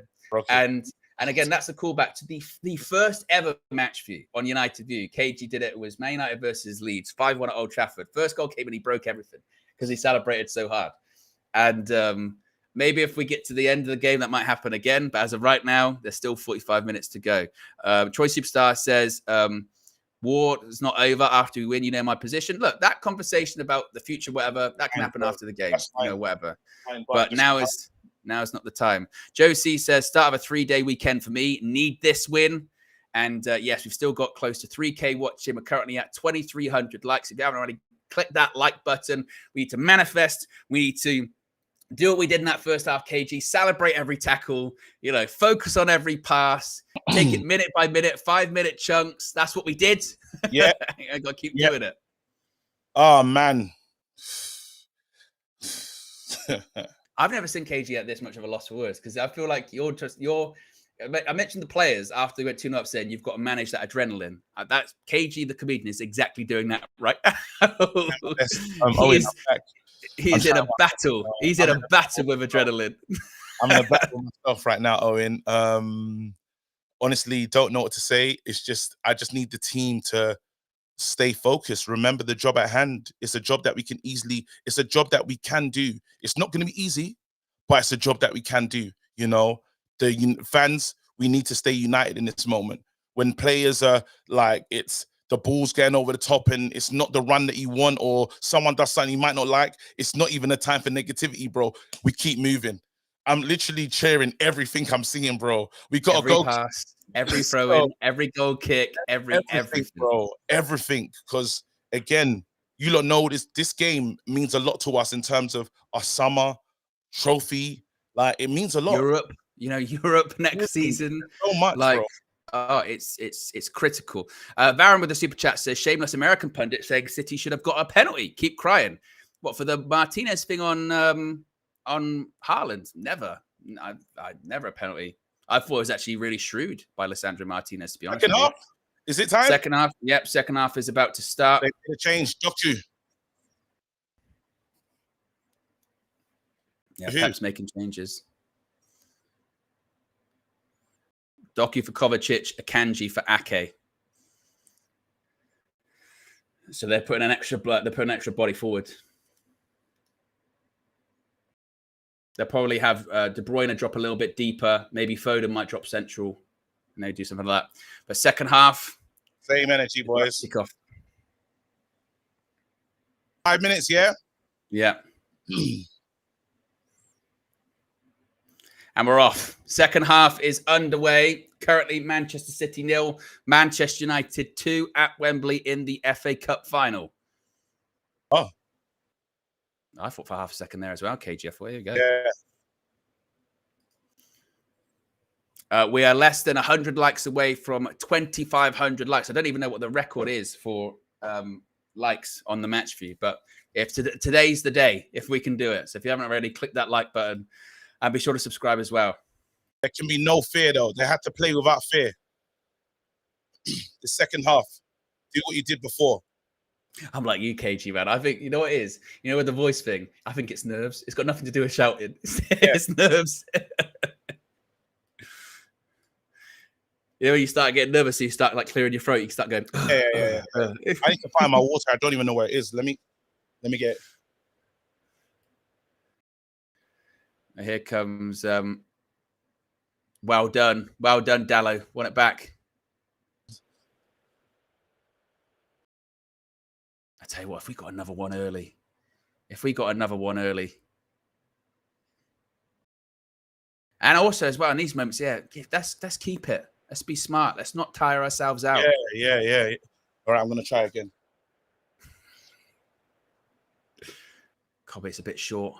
And again, that's a callback to the first ever match view on United View. KG did it. It was Man United versus Leeds, 5-1 at Old Trafford. First goal came and he broke everything because he celebrated so hard. And maybe if we get to the end of the game, that might happen again. But as of right now, there's still 45 minutes to go. Troy Superstar says, war is not over after we win. You know my position. Look, that conversation about the future, whatever, that can happen after the game, whatever. But now is not the time. Joe C says, start of a 3-day weekend for me. Need this win. And yes, we've still got close to 3K watching. We're currently at 2,300 likes. If you haven't already, click that like button. We need to manifest. We need to do what we did in that first half, KG. Celebrate every tackle. Focus on every pass. Take it minute by minute, 5-minute chunks. That's what we did. Yeah. I got to keep doing it. Oh, man. I've never seen KG at this much of a loss for words, because I feel like I mentioned the players after we went 2-0 up, saying you've got to manage that adrenaline. That's KG, the comedian, is exactly doing that right now. He's in a battle. He's in a battle with adrenaline. I'm in a battle with myself right now, Owen. Honestly, don't know what to say. It's just, I just need the team to stay focused. Remember the job at hand. It's a job that we can it's a job that we can do. It's not going to be easy, but it's a job that we can do. The fans, we need to stay united in this moment. When players are like, it's the ball's getting over the top and it's not the run that you want, or someone does something you might not like, it's not even a time for negativity, bro. We keep moving. I'm literally cheering everything I'm seeing, bro. We got to go. Pass, every throw in, every goal kick, everything, bro. Everything. Because again, you lot know this game means a lot to us in terms of our summer trophy. Like, it means a lot. Europe next season. So much, bro. Oh, it's critical. Varun with the super chat says, shameless American pundit saying City should have got a penalty. Keep crying. What, for the Martinez thing on Haaland? Never. I never a penalty. I thought it was actually really shrewd by Lisandro Martinez, to be honest. Second half? Is it time? Second half. Yep, second half is about to start. They change. Doku. Yeah, Pep's making changes. Doku for Kovacic, Akanji for Ake. So they're putting an extra body forward. They'll probably have De Bruyne drop a little bit deeper. Maybe Foden might drop central. And they do something like that. But second half, same energy, boys. Kickoff. 5 minutes, yeah? Yeah. And we're off. Second half is underway. Currently, Manchester City 0, Manchester United 2 at Wembley in the FA Cup final. Oh. I thought for half a second there as well, KGF. Where you go? Yeah. We are less than 100 likes away from 2,500 likes. I don't even know what the record is for likes on the match view. But if today's the day, if we can do it. So if you haven't already, click that like button and be sure to subscribe as well. There can be no fear, though. They had to play without fear. The second half, do what you did before. I'm like you, KG, man. I think, you know what it is? You know, with the voice thing, I think it's nerves. It's got nothing to do with shouting. It's nerves. You know, when you start getting nervous, so you start like clearing your throat. You start going. Yeah. I need to find my water. I don't even know where it is. Let me get it. Here comes. Well done, Dallo. Won it back. I tell you what, if we got another one early, and also as well in these moments, let's keep it. Let's be smart. Let's not tire ourselves out. Yeah. All right, I'm gonna try again. Cobby, it's a bit short.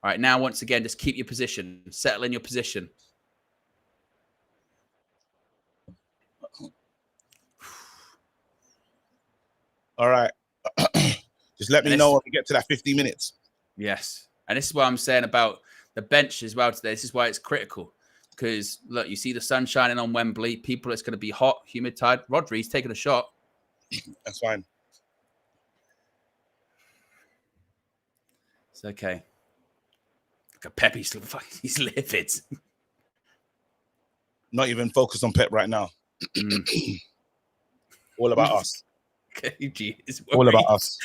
All right, now once again, just keep your position. Settle in your position. All right. Just let me know when we get to that 50 minutes. Yes. And this is what I'm saying about the bench as well today. This is why it's critical. Because, look, you see the sun shining on Wembley. People, it's going to be hot, humid, tired. Rodri's taking a shot. That's fine. It's okay. Look at Pep. He's livid. Not even focused on Pep right now. All about us. All about us.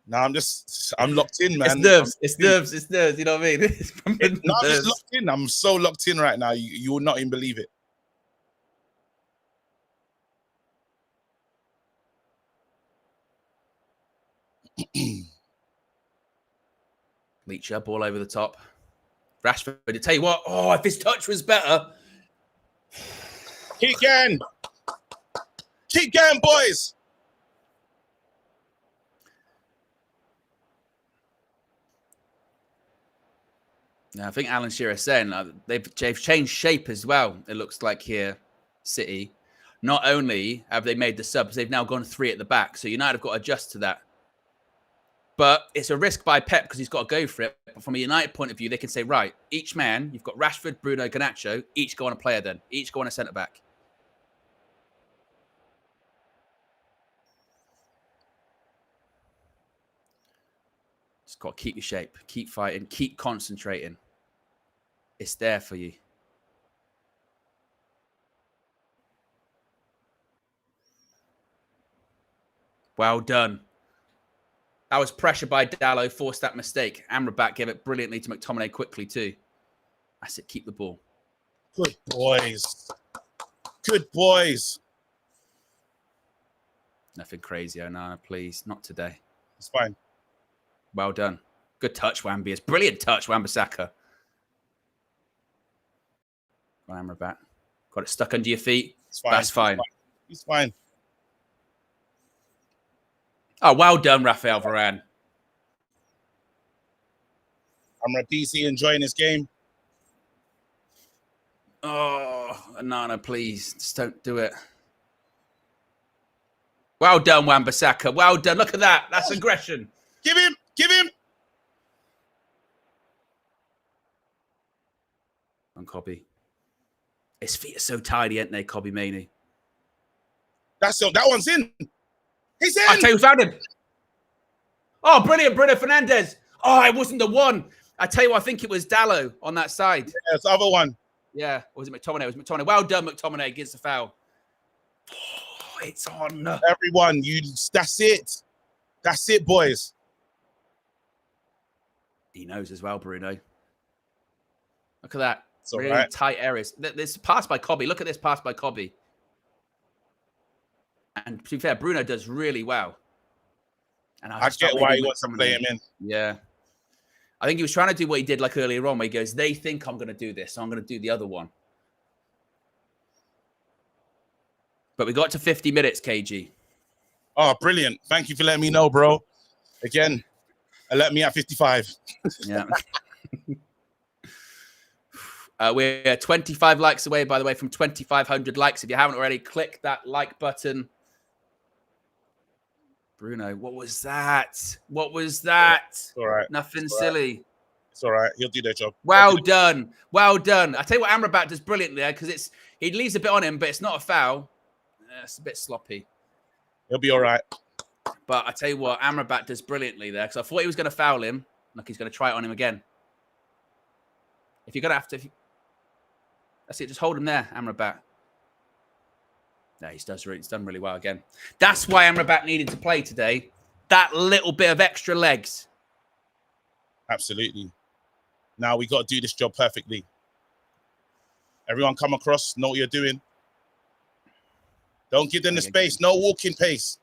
No, I'm locked in, man. It's nerves. You know what I mean? No, I'm just locked in. I'm so locked in right now. You will not even believe it. Leach up all over the top. Rashford, to tell you what, if his touch was better. Keep going. Keep going, boys. Now, I think Alan Shearer is saying they've changed shape as well, it looks like here, City. Not only have they made the subs, they've now gone 3 at the back. So United have got to adjust to that. But it's a risk by Pep because he's got to go for it. But from a United point of view, they can say, right, each man, you've got Rashford, Bruno, Garnacho, each go on a player then. Each go on a centre-back. Just got to keep your shape, keep fighting, keep concentrating. It's there for you. Well done. That was pressure by Dallo, forced that mistake. Amrabat gave it brilliantly to McTominay quickly too. That's it, keep the ball. Good boys. Good boys. Nothing crazy, Onana, please. Not today. It's fine. Well done. Good touch, Wambias. Brilliant touch, Wan-Bissaka. Amrabat. Got it stuck under your feet. It's fine. That's fine. He's fine. Oh, well done, Rafael Varane. I'm PC enjoying this game. Oh, Onana, please. Just don't do it. Well done, Wan-Bissaka. Well done. Look at that. That's aggression. Give him. Give him. On Cobby. His feet are so tidy, aren't they, Cobby Mainey? That one's in. He's in. I tell you who found him. Oh, brilliant. Bruno Fernandes. Oh, it wasn't the one. I tell you what, I think it was Dallo on that side. Yeah, it's the other one. Yeah. Or was it McTominay? It was McTominay. Well done, McTominay against the foul. Oh, it's on. Everyone, that's it. That's it, boys. He knows as well, Bruno. Look at that. It's all really right. Tight areas. This pass by Cobby. Look at this pass by Cobby. And to be fair, Bruno does really well. And I get why he wants to play him in. Yeah. I think he was trying to do what he did like earlier on, where he goes, they think I'm going to do this, so I'm going to do the other one. But we got to 50 minutes, KG. Oh, brilliant. Thank you for letting me know, bro. Again, let me at 55. Yeah. We're 25 likes away, by the way, from 2,500 likes. If you haven't already, click that like button. Bruno, what was that? What was that? It's all right. Nothing It's all right. silly. It's all right. He'll do their job. Well done. Well done. I tell you what, Amrabat does brilliantly there because he leaves a bit on him, but it's not a foul. It's a bit sloppy. He'll be all right. But I tell you what, Amrabat does brilliantly there because I thought he was going to foul him. Look, he's going to try it on him again. If you're going to have to... That's it. Just hold him there, Amrabat. Yeah, he's done really well again. That's why Amrabat needed to play today. That little bit of extra legs. Absolutely. Now we got to do this job perfectly. Everyone come across, know what you're doing. Don't give them the space. No walking pace.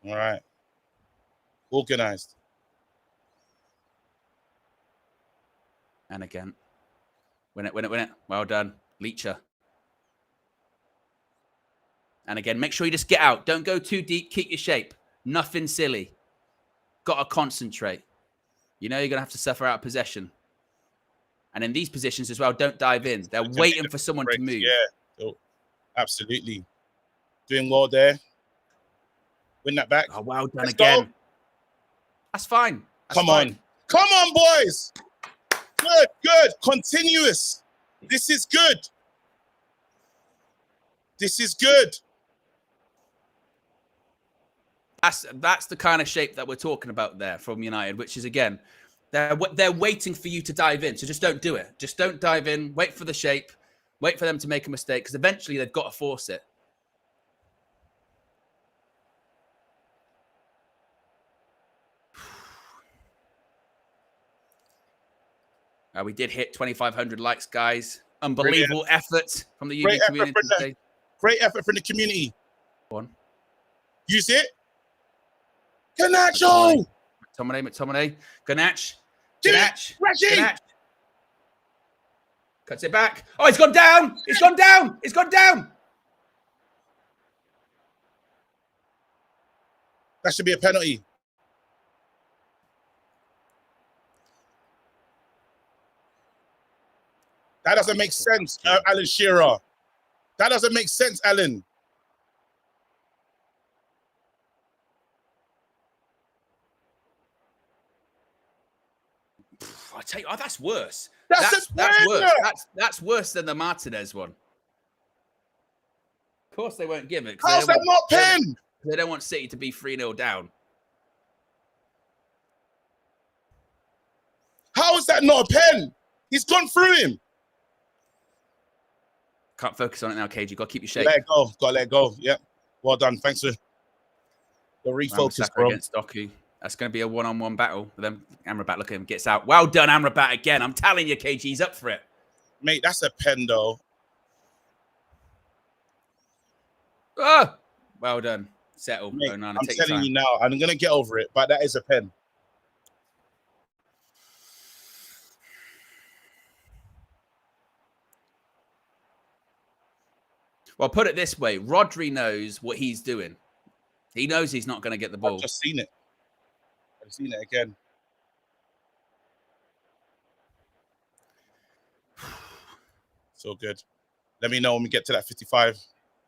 All right. Organized. And again. Win it, win it, win it. Well done. Leacher. And again, make sure you just get out. Don't go too deep. Keep your shape. Nothing silly. Got to concentrate. You know you're going to have to suffer out possession. And in these positions as well, don't dive in. They're waiting for someone to move. Yeah, oh, absolutely. Doing well there. Win that back. Oh, well done Let's again. go. That's fine. That's Come fine. on. Come on, boys. Good, good. Continuous. This is good. This is good. That's the kind of shape that we're talking about there from United, which is, again, they're waiting for you to dive in. So just don't do it. Just don't dive in. Wait for the shape. Wait for them to make a mistake because eventually they've got to force it. We did hit 2,500 likes, guys. Unbelievable effort from the UV community today. Great effort from the community. Go on. Use it. Ganacho. McTominay. Ganache. Ganache. Cuts it back. Oh, it's gone down. It's gone down. It's gone down. That should be a penalty. That doesn't make sense, Alan Shearer. That doesn't make sense, Alan. I tell you, that's worse. That's worse. That's worse than the Martinez one. Of course, they won't give it. How's that not pen? They don't want City to be 3-0 down. How is that not a pen? He's gone through him. Can't focus on it now, KG. Got to keep your shape. Let it go. Got to let it go. Yep. Well done. Thanks for the refocus, bro. Against Doku. That's going to be a one-on-one battle. But then Amrabat, look at him, gets out. Well done, Amrabat, again. I'm telling you, KG's up for it. Mate, that's a pen, though. Oh, well done. Settle. Mate, I'm telling you now, I'm going to get over it, but that is a pen. Well, put it this way. Rodri knows what he's doing. He knows he's not going to get the ball. I've just seen it. I've seen it again. So good. Let me know when we get to that 55.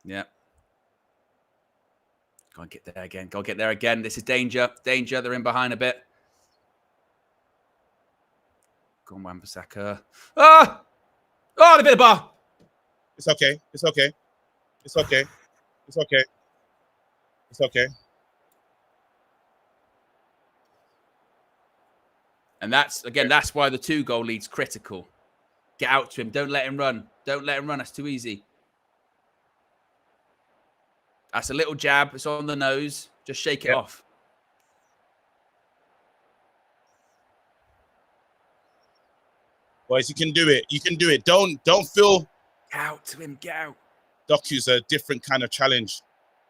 Yeah. Go and get there again. Go get there again. This is danger. Danger. They're in behind a bit. Go on, Wan-Bissaka. Ah! Oh, the bit of bar. It's okay. It's okay. It's okay. It's okay. It's okay. And that's why the 2-goal lead's critical. Get out to him. Don't let him run. Don't let him run. That's too easy. That's a little jab. It's on the nose. Just shake it off. Boys, you can do it. You can do it. Don't feel... Get out to him. Get out. Doku's a different kind of challenge.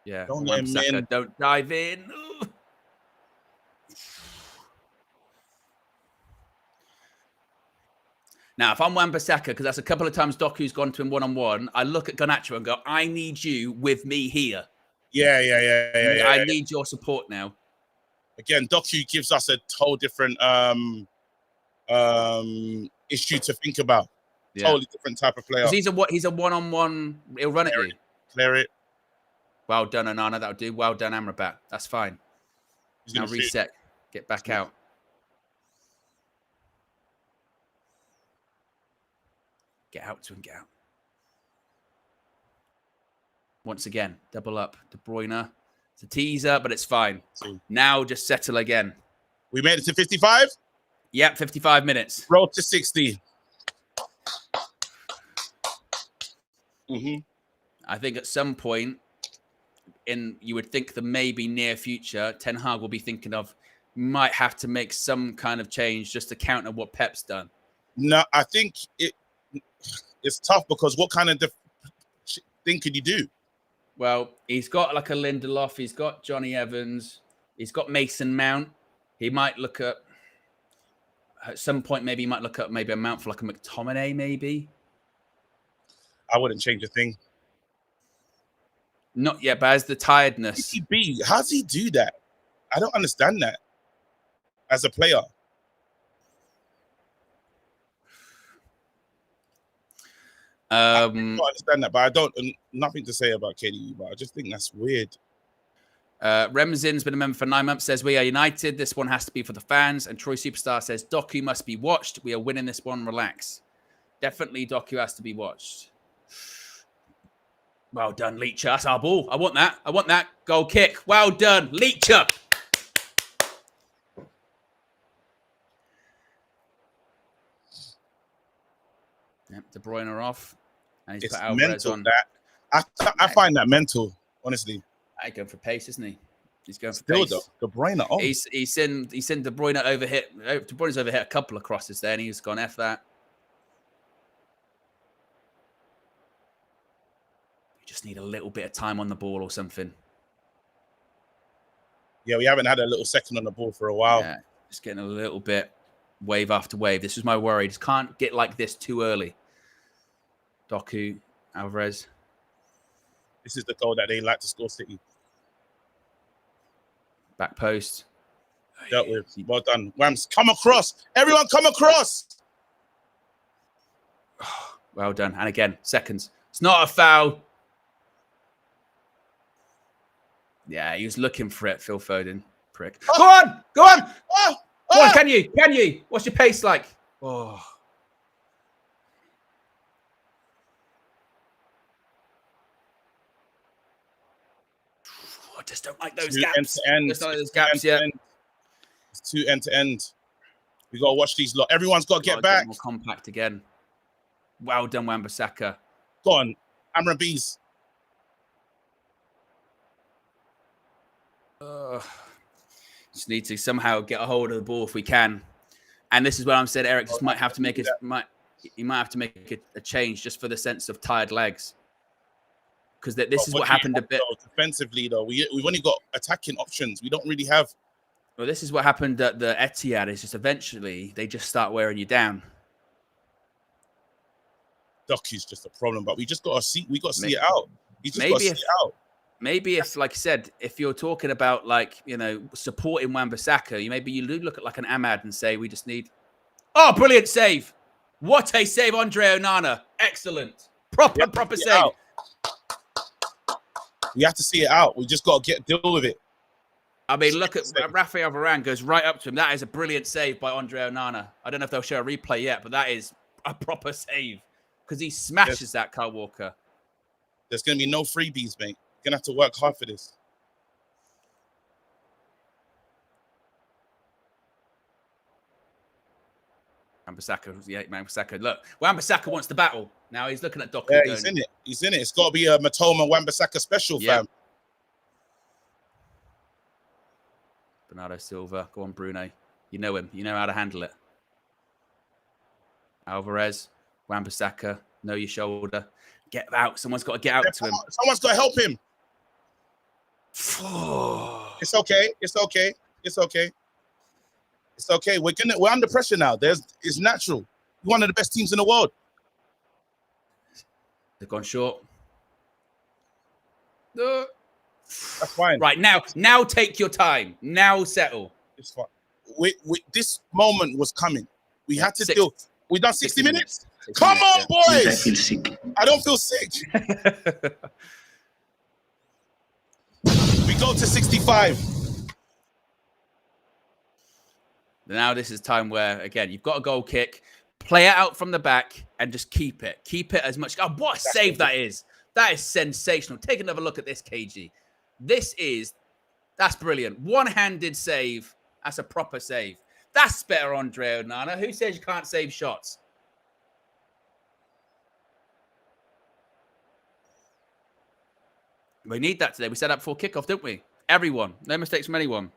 Yeah. Don't let him in. Don't dive in. Ooh. Now, if I'm Wan-Bissaka, because that's a couple of times Doku's gone to him one-on-one, I look at Garnacho and go, I need you with me here. Yeah. I need your support now. Again, Doku gives us a whole different issue to think about. Yeah. Totally different type of player. He's a one-on-one. He'll run at you. Clear it. Well done, Onana. That'll do. Well done, Amrabat. That's fine. Now reset. Get back out. Get out to him. Get out. Once again, double up. De Bruyne. It's a teaser, but it's fine. Now just settle again. We made it to 55? Yep, 55 minutes. Road to 60. I think at some point, you would think the maybe near future, Ten Hag will be thinking of, might have to make some kind of change just to counter what Pep's done. No, I think it's tough because what kind of thing could you do? Well, he's got like a Lindelof. He's got Johnny Evans. He's got Mason Mount. He might look at some point, maybe he might look at maybe a Mount for like a McTominay, maybe. I wouldn't change a thing. Not yet, but as the tiredness. How does he do that? I don't understand that as a player. I don't understand that, but I don't. Nothing to say about KDB, but I just think that's weird. Remzin's been a member for 9 months, says, we are united. This one has to be for the fans. And Troy Superstar says, Doku must be watched. We are winning this one. Relax. Definitely Doku has to be watched. Well done, Leacher. That's our ball. I want that. I want that. Goal kick. Well done, Leacher. Yep, De Bruyne off. And he's put Alvarez on. I find that mental, honestly. He's going for pace, isn't he? He's going for Still, pace. though, De Bruyne on. He's seen De Bruyne overhit. De Bruyne's overhit a couple of crosses there, and he's gone F that. You just need a little bit of time on the ball or something. Yeah, we haven't had a little second on the ball for a while. Yeah, just getting a little bit wave after wave. This is my worry. Just can't get like this too early. Doku, Alvarez. This is the goal that they like to score City. Back post. Dealt with. Well done. Whams, come across. Everyone come across. Well done. And again, seconds. It's not a foul. Yeah, he was looking for it, Phil Foden. Prick. Oh. Go on. Go on. Oh. Go on, can you? Can you? What's your pace like? Oh. I just don't like those gaps. End-to-end. Just don't like those gaps yet. It's too end-to-end. We got to watch these lot. Everyone's got to get back. More compact again. Well done, Wan-Bissaka. Go on. Amra Bees. Just need to somehow get a hold of the ball if we can. And this is what I'm saying, Eric just might have to make it. He might have to make a change just for the sense of tired legs. Because this is what happened a bit defensively, though. We've only got attacking options. We don't really have. Well, this is what happened at the Etihad. Is just eventually they just start wearing you down. Doku's just a problem, but we just got to see. We got to see it out. You just got to see it out. Maybe if, like I said, if you're talking about like supporting Wan-Bissaka, you do look at like an Ahmad and say we just need. Oh, brilliant save! What a save, Andre Onana! Excellent, proper save. Out. We have to see it out. We just got to deal with it. I mean, look at Rafael Varane goes right up to him. That is a brilliant save by Andre Onana. I don't know if they'll show a replay yet, but that is a proper save because he smashes that Kyle Walker. There's going to be no freebies, mate. You're going to have to work hard for this. Wan-Bissaka. Look, Wan-Bissaka wants the battle. Now he's looking at Doku. Yeah, he's in it. He's in it. It's got to be a Matoma Wan-Bissaka special, fam. Bernardo Silva. Go on, Bruno. You know him. You know how to handle it. Alvarez. Wan-Bissaka. Know your shoulder. Get out. Someone's got to get out to him. Someone's got to help him. It's okay. It's okay. It's okay. It's okay. We're under pressure now. It's natural. We're one of the best teams in the world. They've gone short. That's fine. Right, now take your time. Now settle. It's fine. This moment was coming. We had to deal. We done 60 minutes? Come on, boys. I don't feel sick. go to 65. Now this is time where, again, you've got a goal kick. Play it out from the back and just keep it. Keep it as much. Oh, what a save that is. That is sensational. Take another look at this, KG. That's brilliant. One-handed save. That's a proper save. That's better, Andre Onana. Who says you can't save shots? We need that today. We said that before kickoff, didn't we? Everyone. No mistakes from anyone.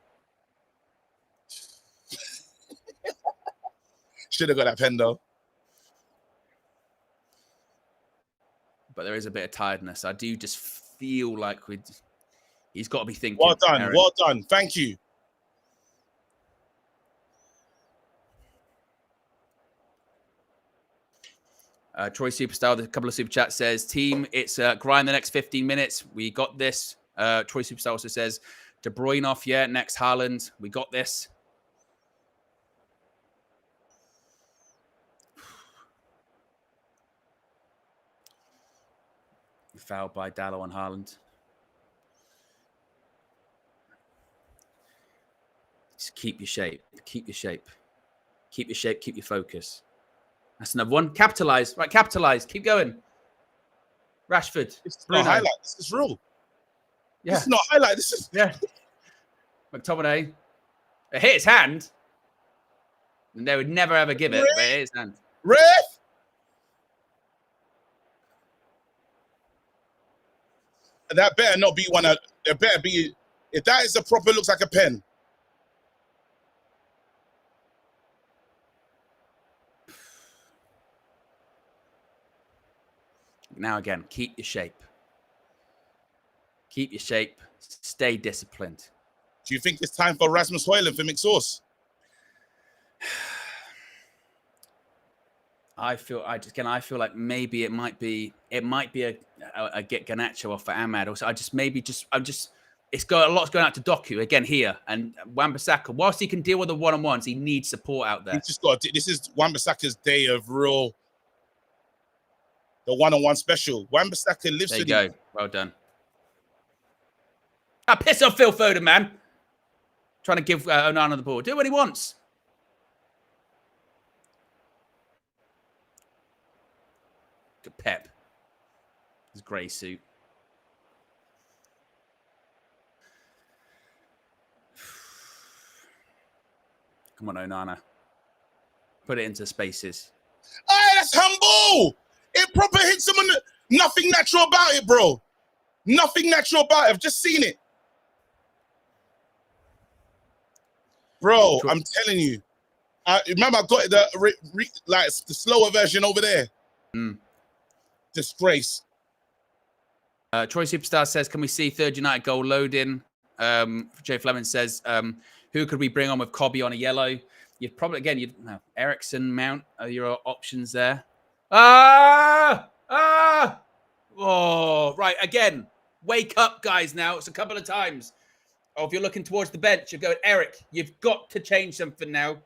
Should have got that pen, though. But there is a bit of tiredness. I do just feel like he's got to be thinking. Well done. Aaron. Well done. Thank you. Troy Superstar, a couple of super chats says, team, it's grind the next 15 minutes. We got this. Troy Superstar also says, De Bruyne off, yeah, next Haaland. We got this. Fouled by Dallo on Haaland. Just keep your shape. Keep your shape. Keep your shape. Keep your focus. That's another one. Capitalize. Right, capitalize. Keep going. Rashford. This is not highlight. This is real. Yeah. This is not highlight. This is... Yeah. McTominay. It hit his hand. And they would never, ever give it. But it hit his hand. Ref! That better not be one of... There better be... If that is a proper, looks like a pen. Now again, keep your shape. Keep your shape. Stay disciplined. Do you think it's time for Rasmus Højlund for mixed sauce? I feel like maybe it might be a get Garnacho off for Ahmad. Also, it's got a lot's going out to Doku again here, and Wan-Bissaka. Whilst he can deal with the one-on-ones, he needs support out there. He's just got. This is Wan-Bissaka's day of real. The one-on-one special. Wan-Bissaka lives. There you go. Well done. Ah, piss off, Phil Foden, man. Trying to give Onana the ball. Do what he wants. Good Pep. His grey suit. Come on, Onana. Put it into spaces. Hey, that's humble. It proper hits him on the... Nothing natural about it, bro. Nothing natural about it. I've just seen it. Bro, I'm telling you. Remember, I got the the slower version over there. Disgrace. Troy Superstar says, can we see third United goal loading? Jay Fleming says, who could we bring on with Cobby on a yellow? You'd probably, again, Ericsson, Mount are your options there. Oh, right. Again, wake up, guys, now. It's a couple of times. Oh, if you're looking towards the bench, you're going, Eric, you've got to change something now.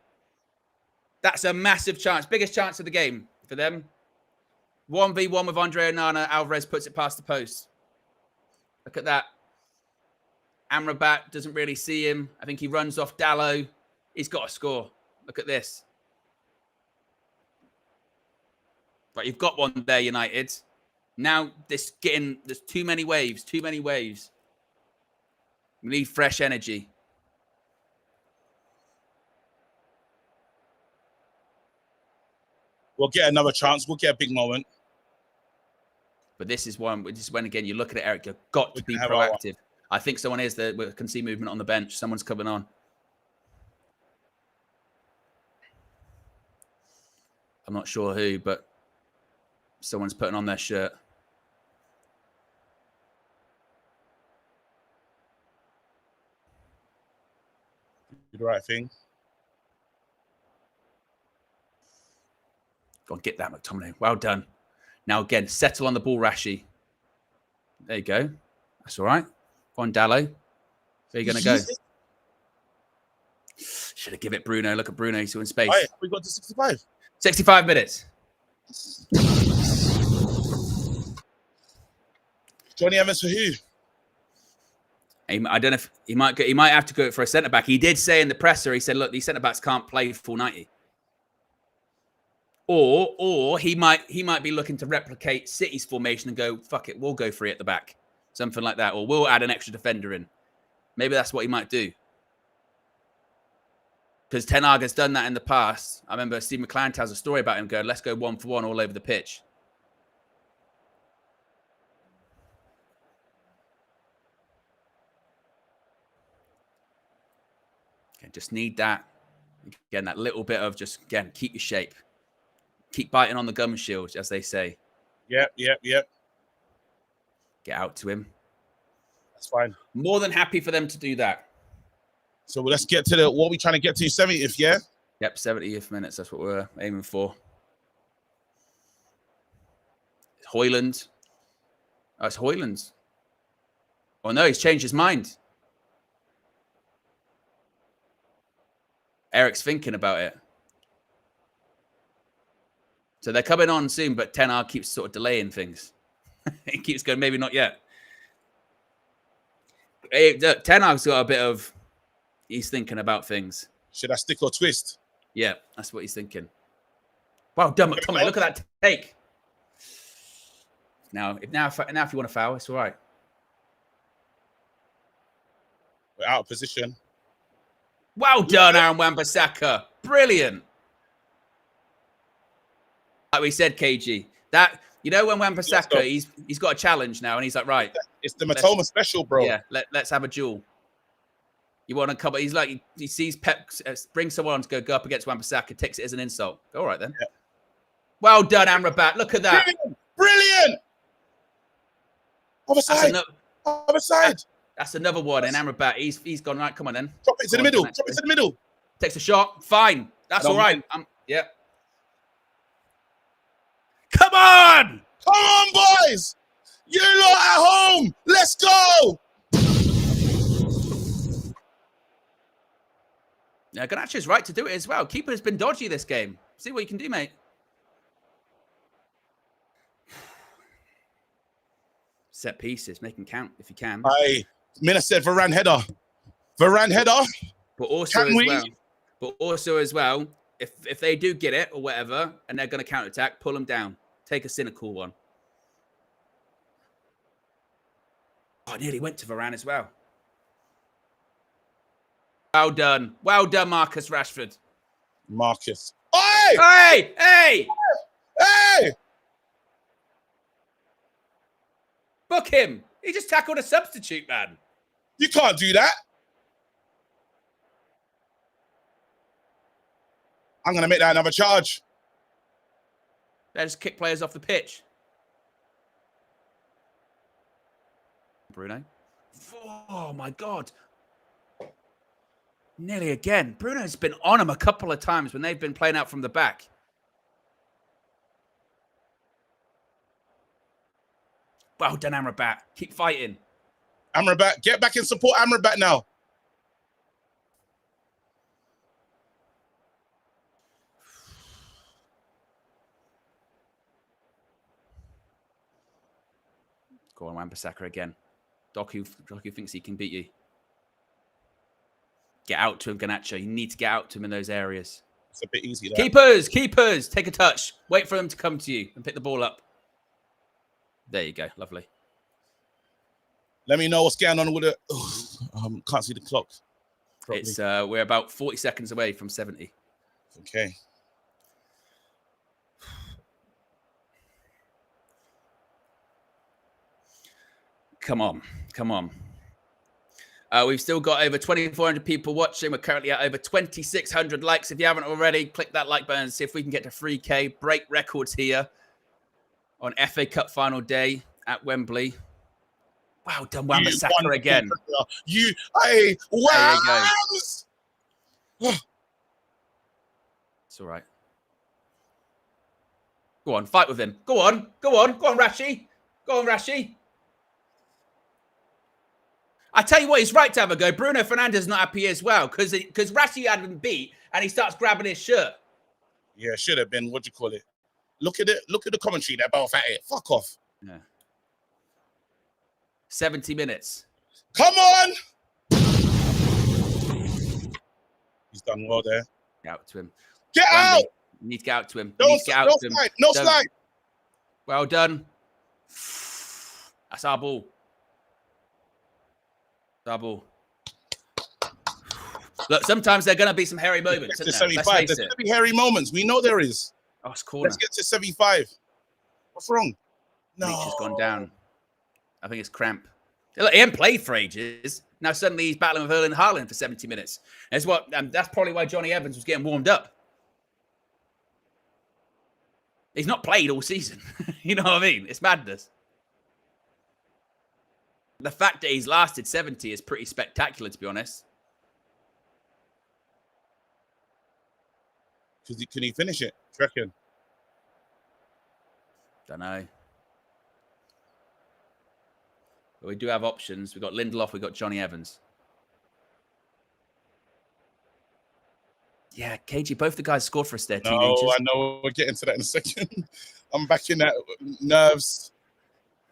That's a massive chance. Biggest chance of the game for them. 1v1 with Andre Onana. Alvarez puts it past the post. Look at that. Amrabat doesn't really see him. I think he runs off Dallo. He's got to score. Look at this. Right, you've got one there, United. Now there's too many waves. Too many waves. We need fresh energy. We'll get another chance. We'll get a big moment. But this is when again you look at it, Eric. You've got to be proactive. I think someone is there. We can see movement on the bench. Someone's coming on. I'm not sure who, but someone's putting on their shirt. Do the right thing. Go on, get that, McTominay. Well done. Now, again, settle on the ball, Rashi. There you go. That's all right. Go on, Dallo. Where are you going to go? Should have given it Bruno. Look at Bruno. He's in space. Right, we got to 65. 65 minutes. Johnny Evans for who? I don't know if he might have to go for a centre back. He did say in the presser, he said, "Look, these centre backs can't play full 90." Or he might be looking to replicate City's formation and go, "Fuck it, we'll go free at the back," something like that, or we'll add an extra defender in. Maybe that's what he might do. Because Ten Hag has done that in the past. I remember Steve McLaren tells a story about him going, "Let's go 1-for-1 all over the pitch." Okay, just need that. Again, that little bit of just, again, keep your shape. Keep biting on the gum shield, as they say. Yep. Get out to him. That's fine. More than happy for them to do that. So let's get to what we're trying to get to, 70th, yeah? Yep, 70th minutes. That's what we're aiming for. Hoyland. Oh, it's Hoyland. Oh, no, he's changed his mind. Eric's thinking about it. So they're coming on soon, but Ten Hag keeps sort of delaying things. He keeps going, maybe not yet. Hey, Ten Hag's got a bit of, he's thinking about things. Should I stick or twist? Yeah, that's what he's thinking. Wow, done, McTominay. Look at that take. Now, if you want to foul, it's all right. We're out of position. Well done, Aaron Wan-Bissaka. Brilliant. Like we said, KG, that, you know, when Wan-Bissaka, he's got a challenge now, and he's like, right. It's the Matoma special, bro. Yeah, let's have a duel. You want to cover? He's like, he sees Pep bring someone on to go up against Wan-Bissaka, takes it as an insult. All right, then. Yeah. Well done, Amrabat. Look at that. Brilliant. Other side. Other side. That's another one. And Amrabat, he's gone, right, come on, then. Drop it to the middle. Drop it to the middle. Takes a shot. Fine. That's all right. Yeah. Come on! Come on, boys! You lot at home! Let's go! Yeah, Garnacho's right to do it as well. Keeper's been dodgy this game. See what you can do, mate. Set pieces, make them count if you can. Mina said Varane header. Varane header. But also as well, if they do get it or whatever, and they're going to counter-attack, pull them down. Take a cynical one. Oh, I nearly went to Varane as well. Well done. Well done, Marcus Rashford. Marcus. Hey! Hey! Hey! Hey! Book him. He just tackled a substitute, man. You can't do that. I'm going to make that another charge. They just kick players off the pitch. Bruno. Oh, my God. Nearly again. Bruno's been on him a couple of times when they've been playing out from the back. Well done, Amrabat. Keep fighting. Amrabat, get back and support Amrabat now. Go on, Wan-Bissaka again. Doku thinks he can beat you. Get out to him, Garnacho. You need to get out to him in those areas. It's a bit easy. Keepers, take a touch. Wait for them to come to you and pick the ball up. There you go. Lovely. Let me know what's going on with it. Can't see the clock. Probably. It's we're about 40 seconds away from 70. Okay. Come on. We've still got over 2,400 people watching. We're currently at over 2,600 likes. If you haven't already, click that like button and see if we can get to 3K. Break records here on FA Cup final day at Wembley. Wow, done Wan-Bissaka again. Wow. There you go. It's all right. Go on, fight with him. Go on, Rashi. Go on, Rashi. I tell you what, he's right to have a go. Bruno Fernandes not happy as well because Rashi had him beat and he starts grabbing his shirt. Yeah, should have been. What do you call it? Look at it. Look at the commentary. They're both at it. Fuck off. Yeah. 70 minutes. Come on. He's done well there. Get out to him. Get out. You need to get out to him. No slide. No slide. Well done. That's our ball. Our ball. Look, sometimes there are going to be some hairy moments. Let's get to 75. There's going to be hairy moments. We know there is. Oh, it's corner. Let's get to 75. What's wrong? No. Leach has gone down. I think it's cramp. Look, he hasn't played for ages. Now suddenly he's battling with Erling Haaland for 70 minutes. That's probably why Johnny Evans was getting warmed up. He's not played all season. You know what I mean? It's madness. The fact that he's lasted 70 is pretty spectacular, to be honest. Can he finish it? Do you reckon? Don't know. But we do have options. We've got Lindelof. We've got Johnny Evans. Yeah, KG, both the guys scored for us there, teenagers. No, I know. We'll get into that in a second. I'm back in that nerves.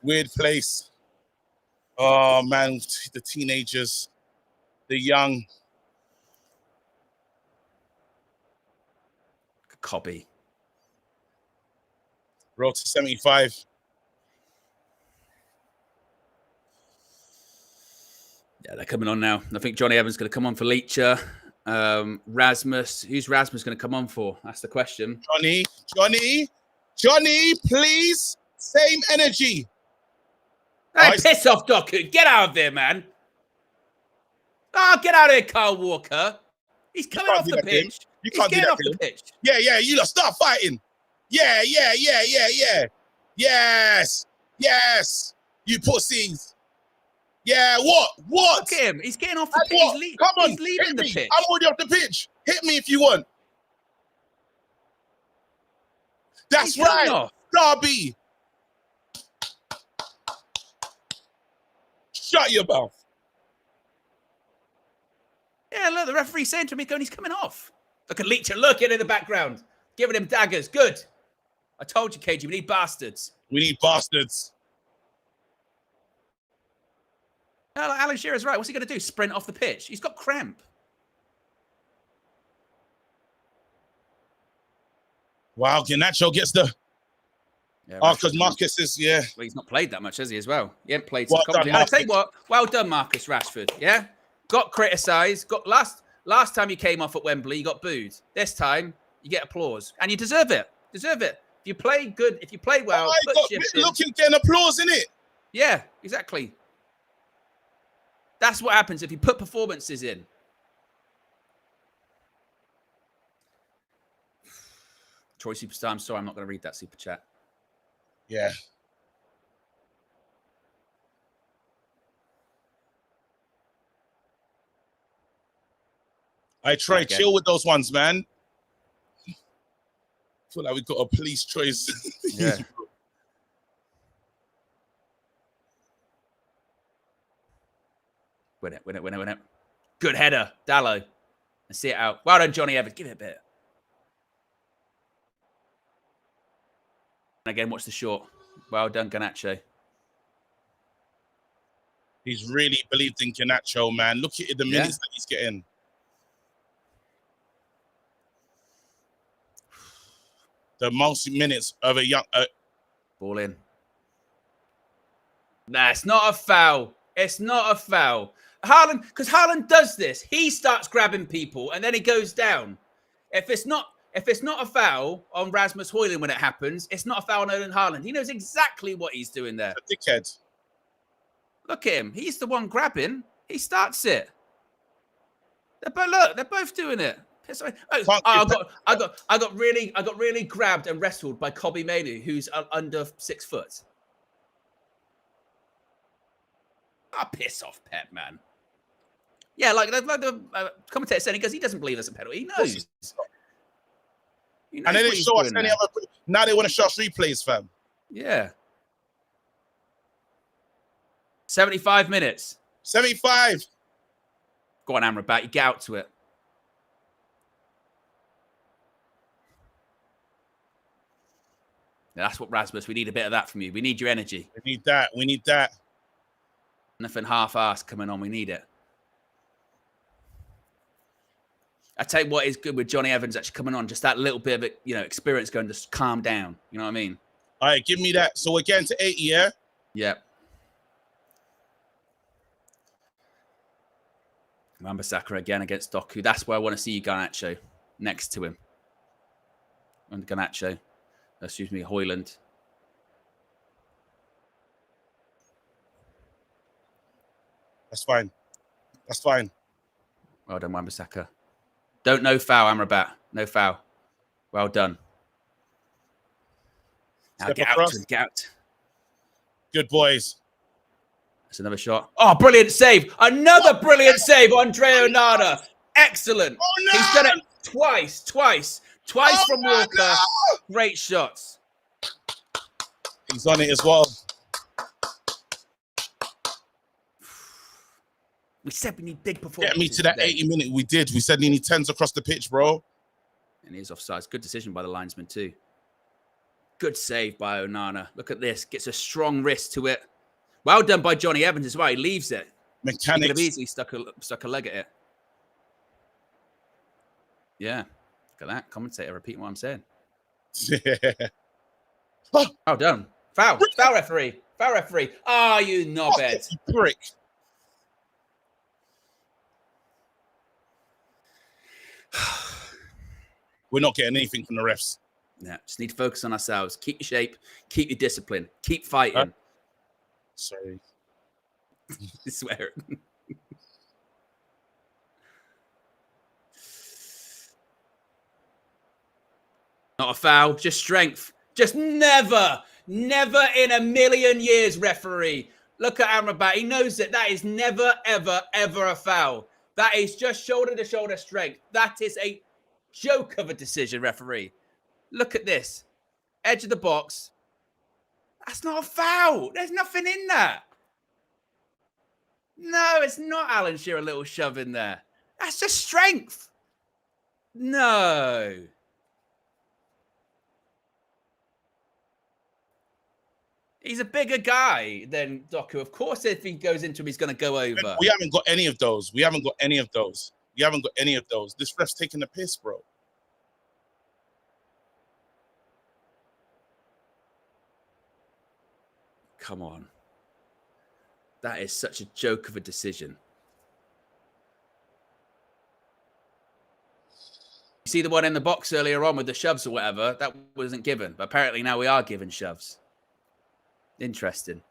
Weird place. Oh, man. The teenagers. The young. Copy. Road to 75. Yeah, they're coming on now. I think Johnny Evans is going to come on for Leacher. Rasmus. Who's Rasmus going to come on for? That's the question. Johnny, please. Same energy. Hey, piss off, Doku. Get out of there, man. Oh, get out of here, Kyle Walker. He's coming off the pitch. You can't do that off the pitch. Yeah. You lot start fighting. Yeah. Yes. You pussies. Yeah, what? Look at him. He's getting off the pitch. Come on. He's leaving the pitch. I'm already off the pitch. Hit me if you want. That's right. Derby. Shut your mouth. Yeah, look, the referee's saying to me, he's coming off. Look at Leacher. Look at it in the background. Giving him daggers. Good. I told you, KG, we need bastards. Alan Shearer's right. What's he going to do? Sprint off the pitch? He's got cramp. Wow, Garnacho gets the... Yeah, because Marcus is, Well, he's not played that much, has he, as well? He hasn't played... I'll tell you what, well done, Marcus Rashford, yeah? Got criticised. Last time you came off at Wembley, you got booed. This time, you get applause. And you deserve it. If you play good, if you play well... Looking, getting applause, innit? Yeah, exactly. That's what happens if you put performances in. Troy Superstar, I'm sorry, I'm not going to read that super chat. Yeah. I try chill with those ones, man. I feel like we've got a police choice. Yeah. Win it. Good header, Dallo. And see it out. Well done, Johnny Evans. Give it a bit. And again, watch the short. Well done, Garnacho. He's really believed in Garnacho, man. Look at the minutes that he's getting. The most minutes of a young... Ball in. Nah, it's not a foul. It's not a foul. Haaland, because Haaland does this. He starts grabbing people and then he goes down. If it's not a foul on Rasmus Højlund when it happens, it's not a foul on Erling Haaland. He knows exactly what he's doing there. A dickhead. Look at him. He's the one grabbing. He starts it. They're both doing it. I got really grabbed and wrestled by Kobe Mainu, who's under 6 foot. Piss off, Pep, man. Yeah, like the commentator said, he goes, he doesn't believe there's a penalty. He knows. And then they show us any other. Now they want to show us replays, fam. Yeah. 75 minutes. 75. Go on, Amrabat. You get out to it. That's what Rasmus. We need a bit of that from you. We need your energy. We need that. Nothing half-assed coming on. We need it. I tell you what is good with Johnny Evans actually coming on, just that little bit of experience going to calm down. You know what I mean? All right, give me that. So we're getting to 80, yeah? Yeah. Wan-Bissaka again against Doku. That's where I want to see you, Garnacho, next to him. And Garnacho. Excuse me, Højlund. That's fine. That's fine. Well done, Wan-Bissaka. No foul, Amrabat. No foul. Well done. Now Step get across. out to him. Get out. Good boys. That's another shot. Oh, brilliant save. Another brilliant save, Andre Onana. Excellent. Oh, no! He's done it twice Oh, from no, Walker. no! Great shots. He's on it as well. We said we need big performances. Get me to that today. 80 minute. We did. We said we need 10s across the pitch, bro. And he is offside. Good decision by the linesman too. Good save by Onana. Look at this. Gets a strong wrist to it. Well done by Johnny Evans as well. He leaves it. He could have Mechanics. easily stuck a leg at it. Yeah. Look at that. Commentator repeating what I'm saying. Oh, Well done. Foul. Foul referee. Foul referee. Ah, you knobhead. you prick. We're not getting anything from the refs. Yeah, just need to focus on ourselves. Keep your shape. Keep your discipline. Keep fighting. Sorry. I swear. Not a foul, just strength. Just never in a million years, referee. Look at Amrabat. He knows it. That is never, ever, ever a foul. That is just shoulder-to-shoulder strength. That is a joke of a decision, referee. Look at this. Edge of the box. That's not a foul. There's nothing in that. No, it's not Alan Shearer, a little shove in there. That's just strength. No. He's a bigger guy than Doku. Of course, if he goes into him, he's going to go over. We haven't got any of those. We haven't got any of those. This ref's taking the piss, bro. Come on. That is such a joke of a decision. You see the one in the box earlier on with the shoves or whatever? That wasn't given. But apparently now we are given shoves. Interesting.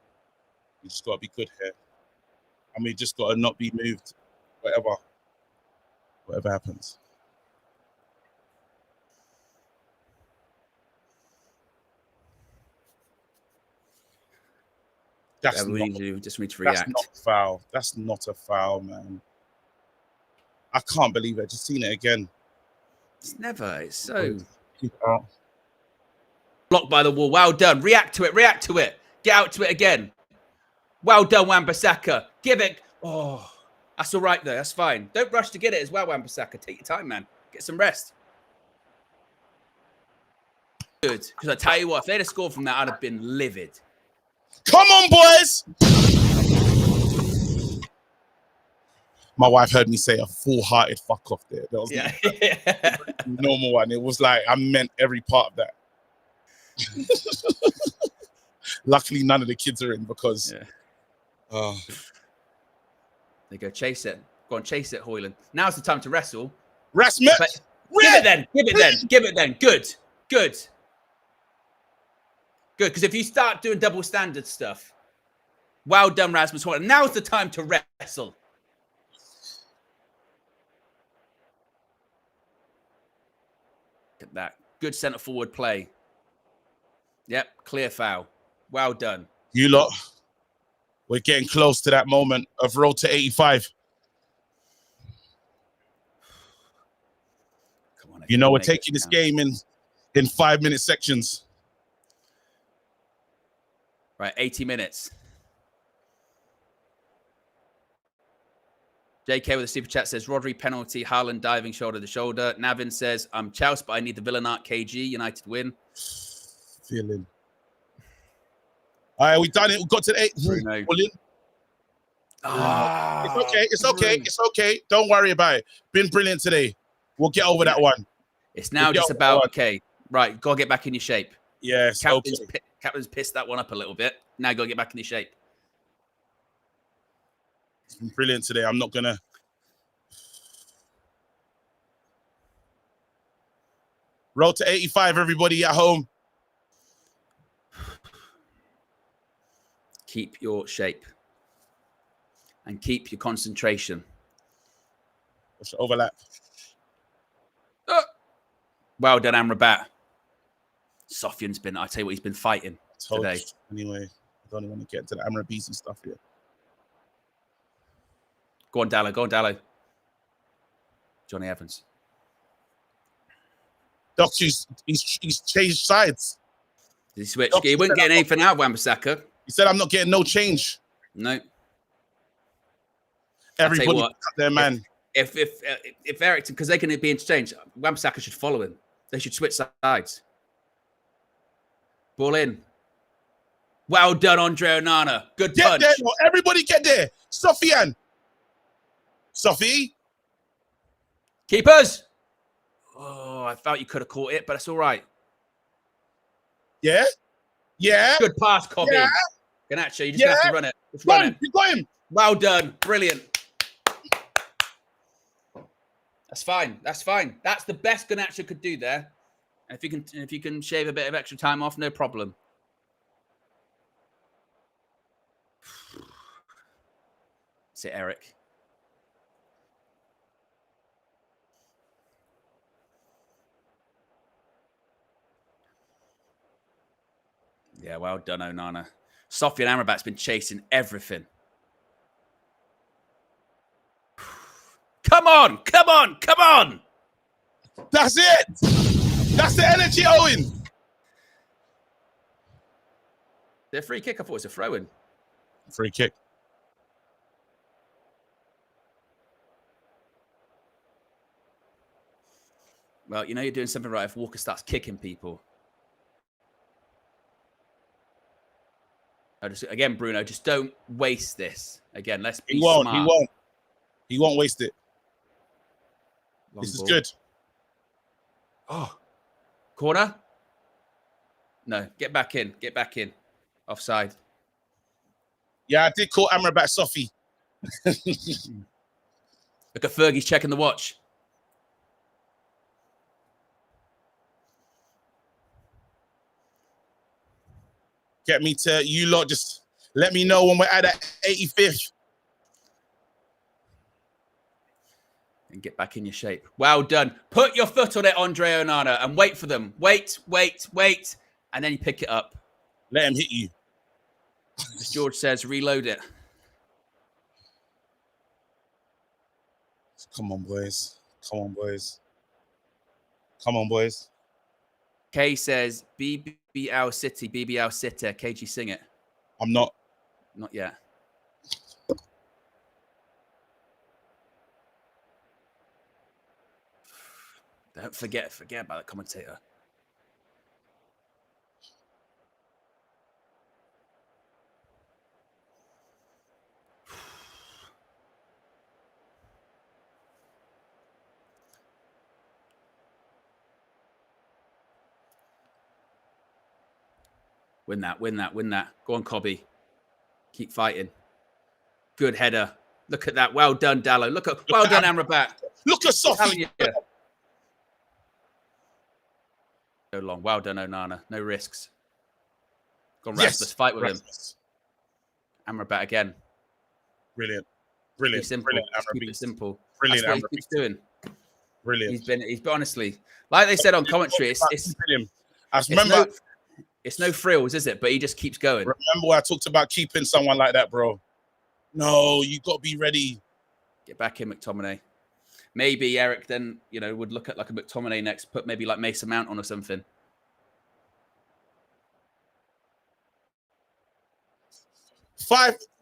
You just got to be good here. I mean, just got to not be moved. Whatever happens. That's Yeah, we not, need to just need to that's react. not foul. That's not a foul, man. I can't believe it. Just seen it again. It's never. It's so Keep it out. blocked by the wall. Well done. React to it. React to it. Get out to it again. Well done, Wan-Bissaka. Give it. Oh, that's all right though. That's fine. Don't rush to get it as well, Wan-Bissaka. Take your time, man. Get some rest. Good. Because I tell you what, if they'd have scored from that, I'd have been livid. Come on, boys. My wife heard me say a full-hearted fuck off there. That was Yeah. normal one. It was like I meant every part of that. Luckily, none of the kids are in because. Yeah. They go chase it. Go on, chase it, Højlund. Now's the time to wrestle. Rasmus, But give it then. Give it then. Give it then. Good. Good. Good. Because if you start doing double standard stuff, well done, Rasmus Højlund. Now's the time to wrestle. Look at that. Good centre forward play. Yep. Clear foul. Well done. You lot, we're getting close to that moment of road to 85. Come on. You know, we're taking this game in 5-minute sections. Right, 80 minutes. JK with a super chat says, Rodri penalty, Haaland diving shoulder to shoulder. Navin says, I'm Chouse, but I need the Villanart KG. United win. Feeling. All right, we done it. We got to the 8. Bruno. It's okay. It's okay. It's okay. Don't worry about it. Been brilliant today. We'll get over that one. It's now just about, okay, right, got to get back in your shape. Yes, Captain's pissed that one up a little bit. Now got to get back in your shape. It's been brilliant today. I'm not going to. Roll to 85, everybody at home. Keep your shape. And keep your concentration. What's the overlap? Well done, Amrabat. Sofian's been, I tell you what, he's been fighting today. Anyway, I don't even want to get into the Amrabat stuff here. Go on, Dallo. Go on, Dallo. Johnny Evans. Doc, he's changed sides. Did he switch? He wouldn't get anything out of Wan-Bissaka. He said, I'm not getting no change. No. Everybody out there, man. If Eric, because they can be interchanged, Wan-Bissaka should follow him. They should switch sides. Ball in. Well done, Andre Onana. Good punch. Get there. Everybody get there. Sofian. Sophie. Keepers. Oh, I felt you could have caught it, but it's all right. Yeah. Yeah. Good pass, Cobby. Yeah. Ganacho, you just have to run it. Just run it. You got him. Well done. Brilliant. That's fine. That's fine. That's the best Ganacho could do there. And if you can shave a bit of extra time off, no problem. That's it, Eric. Yeah, well done, Onana. Sofian Amrabat's been chasing everything. Come on, come on, come on. That's it. That's the energy, Owen. The free kick, I thought it was a throw-in. Free kick. Well, you know you're doing something right if Walker starts kicking people. Again, Bruno, just don't waste this. Again, let's be smart. He won't waste it. Long this ball. Is good. Oh, corner? No, get back in. Get back in. Offside. Yeah, I did call Amrabat Sophie. Look at Fergie's checking the watch. Get me to you lot. Just let me know when we're at that 85th. And get back in your shape. Well done. Put your foot on it, Andre Onana, and wait for them. Wait, wait, wait. And then you pick it up. Let him hit you. As George says, reload it. Come on, boys. Come on, boys. Come on, boys. Kay says, BBL City, BBL City. KG, sing it. I'm not. Not yet. Don't forget about the commentator. Win that, win that, win that. Go on, Cobby. Keep fighting. Good header. Look at that. Well done, Dallo. Well done, Amrabat. Look at Sophie. Go long. Well done, Onana. No risks. Go on, Rasmus. Fight with him. Amrabat again. Brilliant. Brilliant. Simple. Brilliant. Keep it simple. Brilliant. That's what he keeps doing. Brilliant. He's been honestly, like they said on commentary, it's no frills, is it? But he just keeps going. Remember when I talked about keeping someone like that, bro? No, you got to be ready. Get back in, McTominay. Maybe Eric then, would look at like a McTominay next, put maybe like Mason Mount on or something.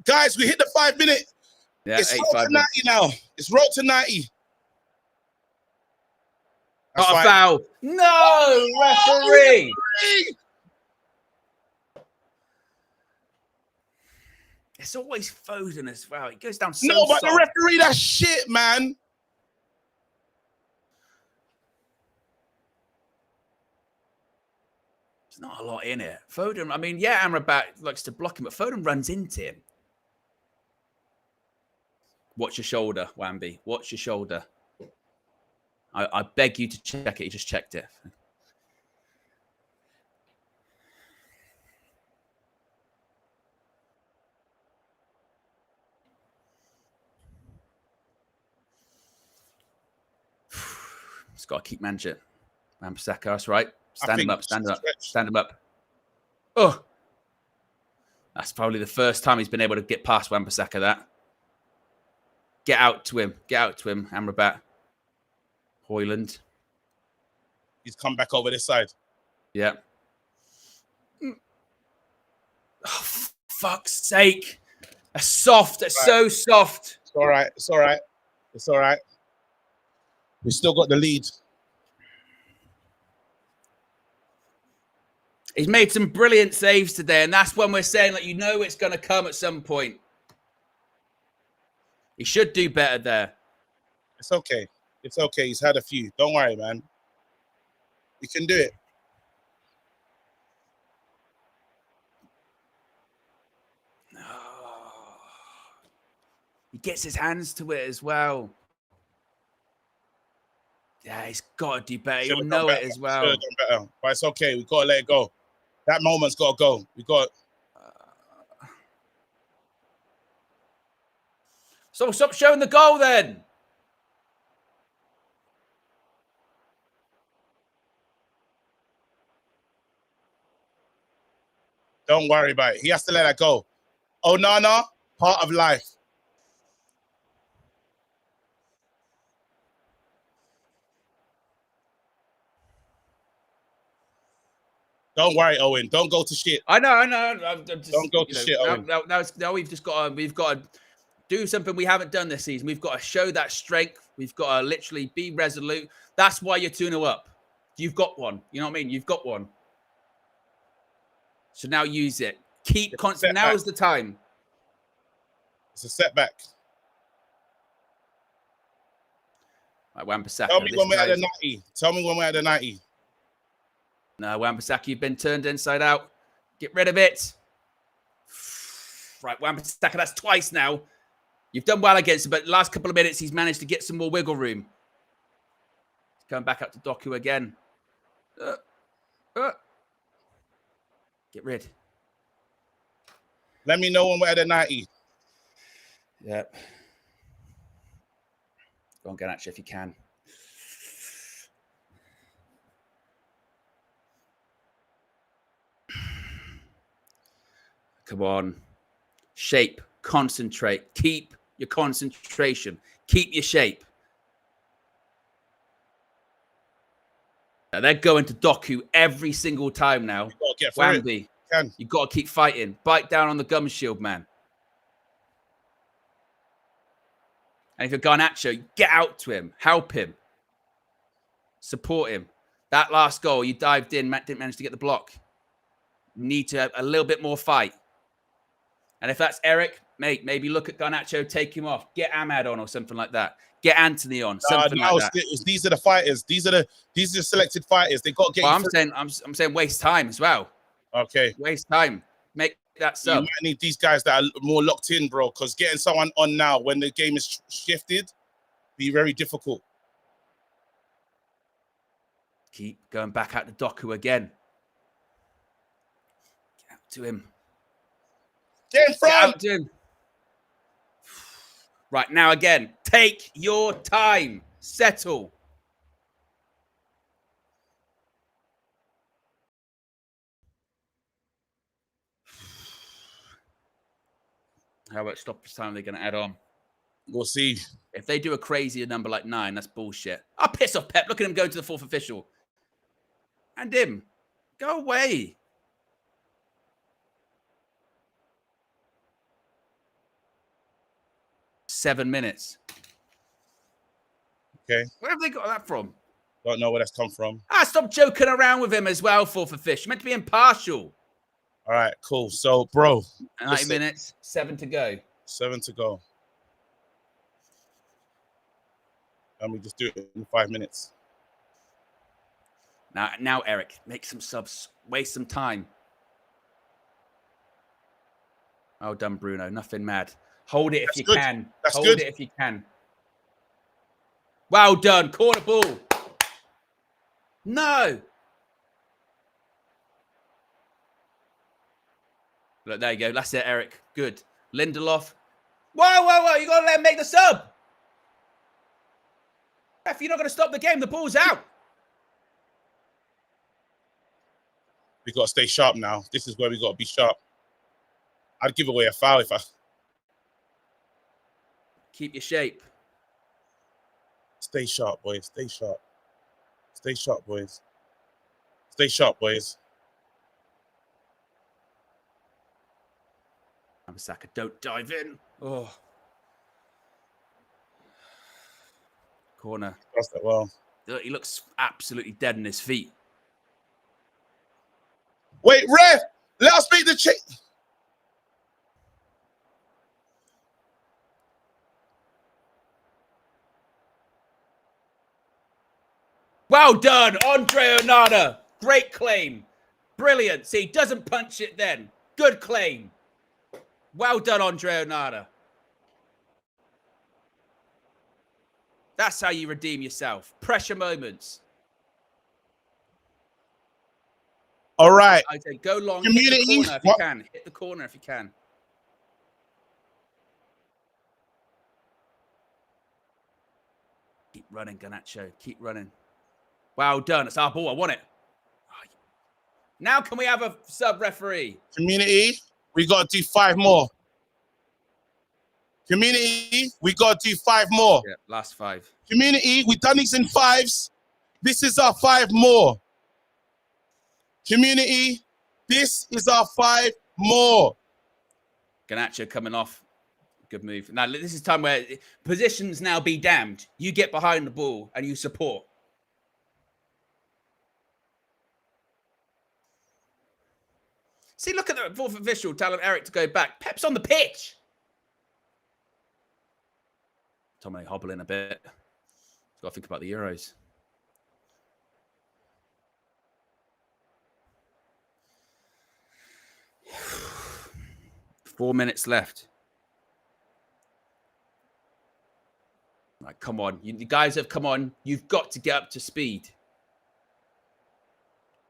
Guys, we hit the 5 minute. Yeah, it's roll to 90 now. It's roll to 90. Not a foul. No, referee. It's always Foden as well. He goes down so No, but soft. the referee, that shit, man. There's not a lot in it. Foden, I mean, yeah, Amrabat likes to block him, but Foden runs into him. Watch your shoulder, Wamby. Watch your shoulder. I beg you to check it. He just checked it. Just got to keep managing. Wan-Bissaka, that's right. Stand him up, stand him up, stand him up. Oh, that's probably the first time he's been able to get past Wan-Bissaka. That. Get out to him, Amrabat. Hoyland. He's come back over this side. Yeah. Oh, fuck's sake! That's soft. That's so soft. It's all right. It's all right. It's all right. We still got the lead. He's made some brilliant saves today, and that's when we're saying that it's going to come at some point. He should do better there. It's okay. It's okay. He's had a few. Don't worry, man. You can do it. Oh. He gets his hands to it as well. Yeah, he's got to do better. He'll know it as well. Should have done better. But it's okay. We've got to let it go. That moment's got to go. We got. So stop showing the goal then. Don't worry about it. He has to let that go. Oh, Nana, part of life. Don't worry, Owen. Don't go to shit. I know. I'm just, Don't go to shit, Owen. Now we've got to do something we haven't done this season. We've got to show that strength. We've got to literally be resolute. That's why you're 2-0 up. You've got one. You know what I mean? You've got one. So now use it. Keep constant. Now is the time. It's a setback. Right, Wan-Bissaka. Tell me when we're at the 90. Tell me when we're at the 90. No, Wan-Bissaka, you've been turned inside out. Get rid of it. Right, Wan-Bissaka, that's twice now. You've done well against him, but the last couple of minutes, he's managed to get some more wiggle room. He's going back up to Doku again. Get rid. Let me know when we're at the 90. Yep. Go on, Garnacho, if you can. Come on. Shape. Concentrate. Keep your concentration. Keep your shape. Now, they're going to Doku every single time now. You've got to get through Wamby, it. you've got to keep fighting. Bite down on the gum shield, man. And if you're Garnacho, get out to him. Help him. Support him. That last goal, you dived in, Matt didn't manage to get the block. You need to have a little bit more fight. And if that's Eric, mate, maybe look at Garnacho, take him off. Get Ahmad on or something like that. Get Anthony on, something like that. These are the fighters. These are selected fighters. They got to get. Well, I'm saying waste time as well. Okay. Waste time. Make that sub. You might need these guys that are more locked in, bro, because getting someone on now when the game is shifted be very difficult. Keep going back out to Doku again. Get out to him. Get in front. Get out to him. Right, now again. Take your time. Settle. How much stoppage time are they going to add on? We'll see. If they do a crazier number like 9, that's bullshit. I'll piss off Pep. Look at him going to the 4th official. And him. Go away. Seven minutes. Okay. Where have they got that from? Don't know where that's come from. Stop joking around with him as well, 4th official. You're meant to be impartial. All right, cool. So, bro, 90 listen, minutes, 7 to go. 7 to go. Let me just do it in 5 minutes. Now, Eric, make some subs. Waste some time. Well done, Bruno. Nothing mad. Hold it if you can. That's Hold good. it if you can. Well done. Corner ball. No. Look, there you go. That's it, Eric. Good. Lindelof. Whoa. You got to let him make the sub. If you're not going to stop the game, the ball's out. We got to stay sharp now. This is where we got to be sharp. I'd give away a foul if I... Keep your shape. Stay sharp, boys. Stay sharp. Stay sharp, boys. Stay sharp, boys. Saka, don't dive in. Oh. Corner. That's that well. He looks absolutely dead in his feet. Wait, ref! Let us make the check. Well done, Andre Onana. Great claim. Brilliant. See, doesn't punch it then. Good claim. Well done, Andre Onana. That's how you redeem yourself. Pressure moments. All right. I say go long. Community. Hit the corner if you can. Hit the corner if you can. Keep running, Garnacho. Keep running. Well done. It's our ball. I want it. Now can we have a sub-referee? Community, we got to do 5 more. Community, we got to do 5 more. Yeah, last 5. Community, we done these in 5s. This is our 5 more. Community, this is our 5 more. Garnacho coming off. Good move. Now, this is time where positions now be damned. You get behind the ball and you support. See, look at the fourth official telling Eric to go back. Pep's on the pitch. Tommy hobbling a bit. Got to think about the Euros. Four minutes left. Right, come on. You guys have come on. You've got to get up to speed.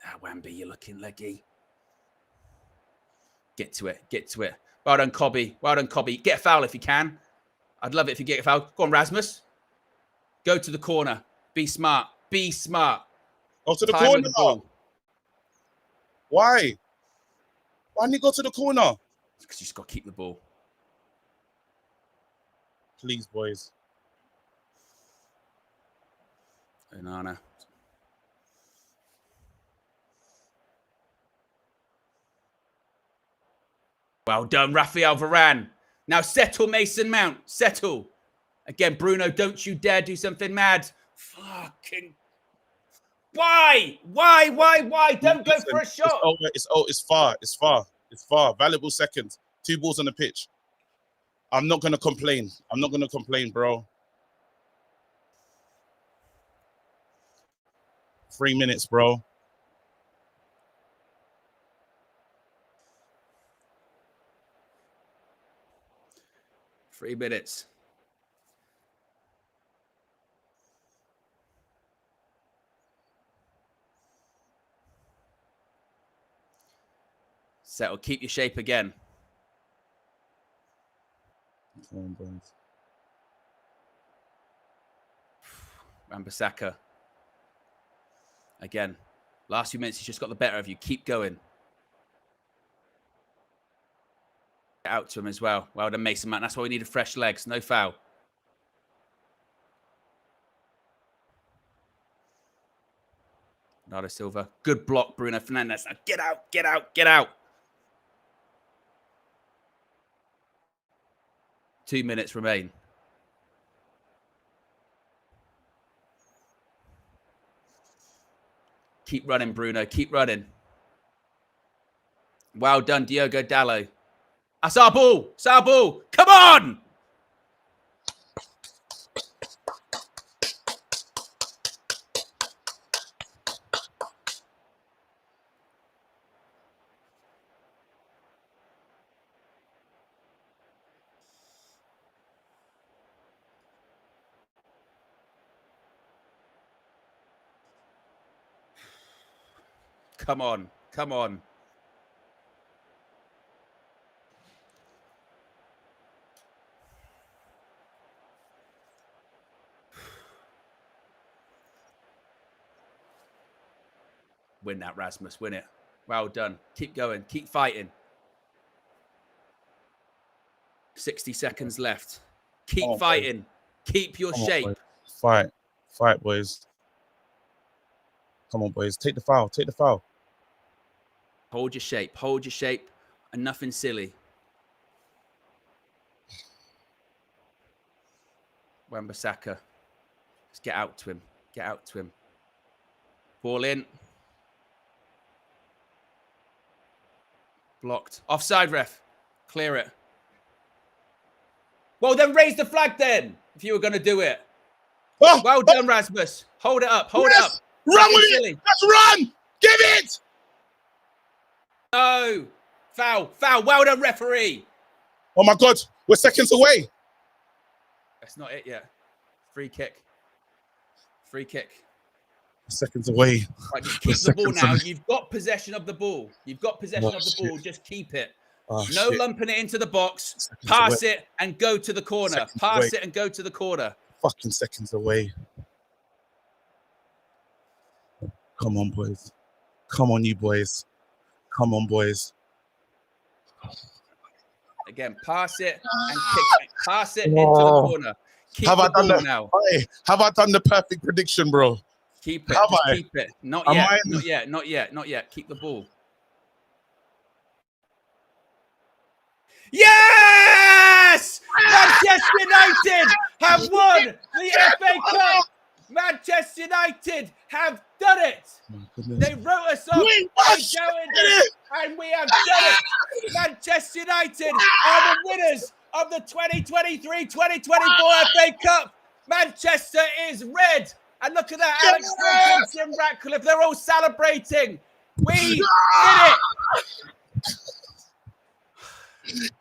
Ah, Wamby, you're looking leggy. Get to it. Get to it. Well done, Cobby. Well done, Cobby. Get a foul if you can. I'd love it if you get a foul. Go on, Rasmus. Go to the corner. Be smart. Be smart. Go to the Time corner. with the ball. Why? Why didn't you go to the corner? Because you just got to keep the ball. Please, boys. Onana. Well done, Rafael Varane. Now settle Mason Mount. Settle. Again, Bruno, don't you dare do something mad. Fucking... Why? Don't go for a shot. It's far. It's far. It's far. Valuable seconds. 2 balls on the pitch. I'm not going to complain. I'm not going to complain, bro. 3 minutes, bro. Three minutes. Settle. Keep your shape again. Come on, boys. Wan-Bissaka. Again. Last few minutes, he's just got the better of you. Keep going. Get out to him as well. Well done, Mason Mount. That's why we needed fresh legs. No foul. Bernardo Silva. Good block, Bruno Fernandes. Now get out, get out, get out. 2 minutes remain. Keep running, Bruno. Keep running. Well done, Diogo Dallo. That's our ball. It's our ball. Come on. Come on. Come on. Win that, Rasmus. Win it. Well done. Keep going. Keep fighting. 60 seconds left. Keep fighting. Boys. Keep your shape. Fight. Fight, boys. Come on, boys. Take the foul. Take the foul. Hold your shape. Hold your shape. And nothing silly. Wan-Bissaka. Just get out to him. Get out to him. Ball in. Blocked. Offside, ref. Clear it. Well, then raise the flag then, if you were going to do it. Oh, well done, Rasmus. Hold it up. Hold it up. Run with it. Let's run. Give it. Oh, foul. Foul. Well done, referee. Oh, my God. We're seconds away. That's not it yet. Free kick. Free kick. Seconds away. Right, just keep the ball now. You've got possession of the ball. You've got possession of the ball. Just keep it. No lumping it into the box. Pass it and go to the corner. Pass it and go to the corner. Fucking seconds away. Come on, boys. Come on, you boys. Come on, boys. Again, pass it and kick it. Pass it into the corner. Keep the ball now. Have I done the perfect prediction, bro? Keep it. Keep it. Not yet. Not yet. Not yet. Not yet. Keep the ball. Yes! Manchester United have won the FA Cup. Manchester United have done it. They wrote us off and we have done it. Manchester United are the winners of the 2023-2024 FA Cup. Manchester is red. And look at that, Alex Ferguson, Jim Ratcliffe, they're all celebrating. We did it.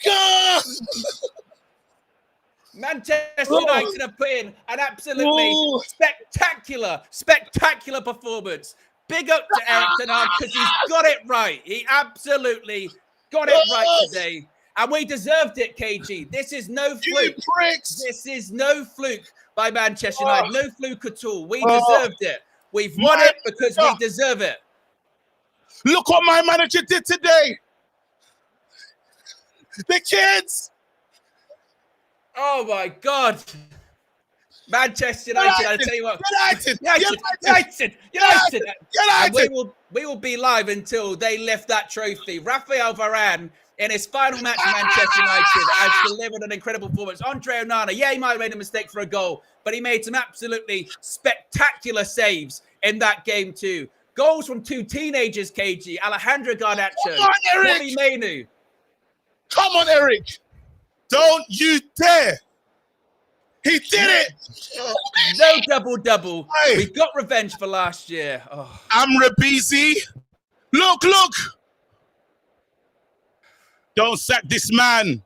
God! Manchester United have put in an absolutely spectacular performance. Big up to Eric Ten Hag because he's got it right. He absolutely got it right today. And we deserved it, KG. This is no fluke. This is no fluke by Manchester United. No fluke at all. We deserved it. We've won it because we deserve it. Look what my manager did today. The kids. Oh, my God. Manchester United, I'll tell you what. United. And we will be live until they lift that trophy. Rafael Varane, in his final match for Manchester United, has delivered an incredible performance. Andre Onana, yeah, he might have made a mistake for a goal, but he made some absolutely spectacular saves in that game too. Goals from two teenagers, KG, Alejandro Garnacho, Bobby Mainu. Come on, Eric. Don't you dare. He did it. No double-double. Hey. We got revenge for last year. Oh. Amrabizi. Look. Don't sack this man.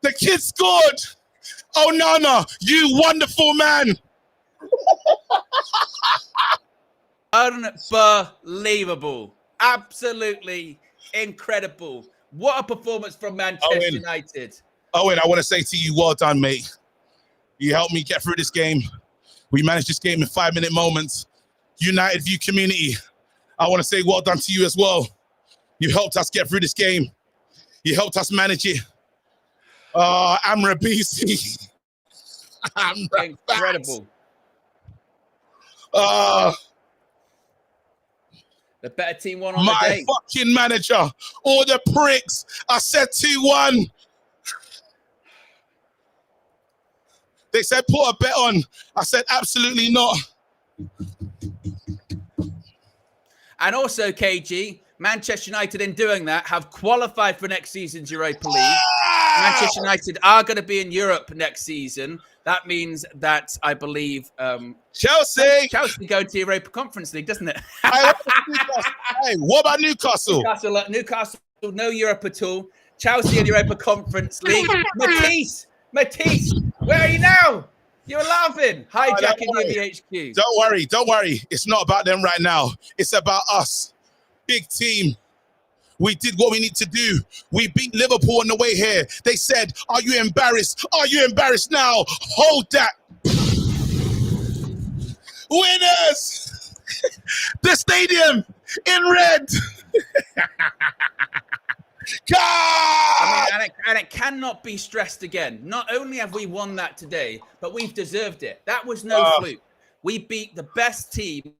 The kid scored. Oh, Nana, you wonderful man. Unbelievable. Absolutely incredible. What a performance from Manchester United. Owen, I want to say to you, well done, mate. You helped me get through this game. We managed this game in 5-minute moments. United View community, I want to say well done to you as well. You helped us get through this game. You helped us manage it. Amrabizi. Incredible. The better team won on the day. My fucking manager. All the pricks. I said 2-1. They said put a bet on. I said absolutely not. And also, KG, Manchester United, in doing that, have qualified for next season's Europa League. Manchester United are going to be in Europe next season. That means that I believe Chelsea go to Europa Conference League, doesn't it? Hey, what about Newcastle? Newcastle, no Europe at all. Chelsea in Europa Conference League. Matisse, where are you now? You're laughing. Hijacking UVHQ. Don't worry. It's not about them right now. It's about us. Big team. We did what we need to do. We beat Liverpool on the way here. They said, are you embarrassed? Are you embarrassed now? Hold that. Winners! The stadium in red. And it cannot be stressed again. Not only have we won that today, but we've deserved it. That was no fluke. We beat the best team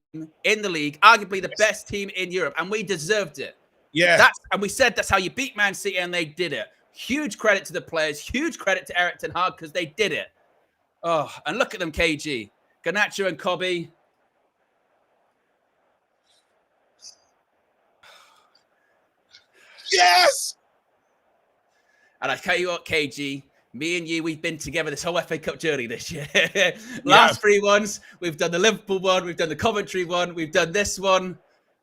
in the league, arguably the best team in Europe, and we deserved it. Yeah. And we said that's how you beat Man City, and they did it. Huge credit to the players. Huge credit to Erik ten Hag because they did it. Oh, and look at them, KG. Garnacho and Kobe. Yes! And I tell you what, KG, me and you, we've been together this whole FA Cup journey this year. Last 3 ones, we've done the Liverpool one, we've done the Coventry one, we've done this one.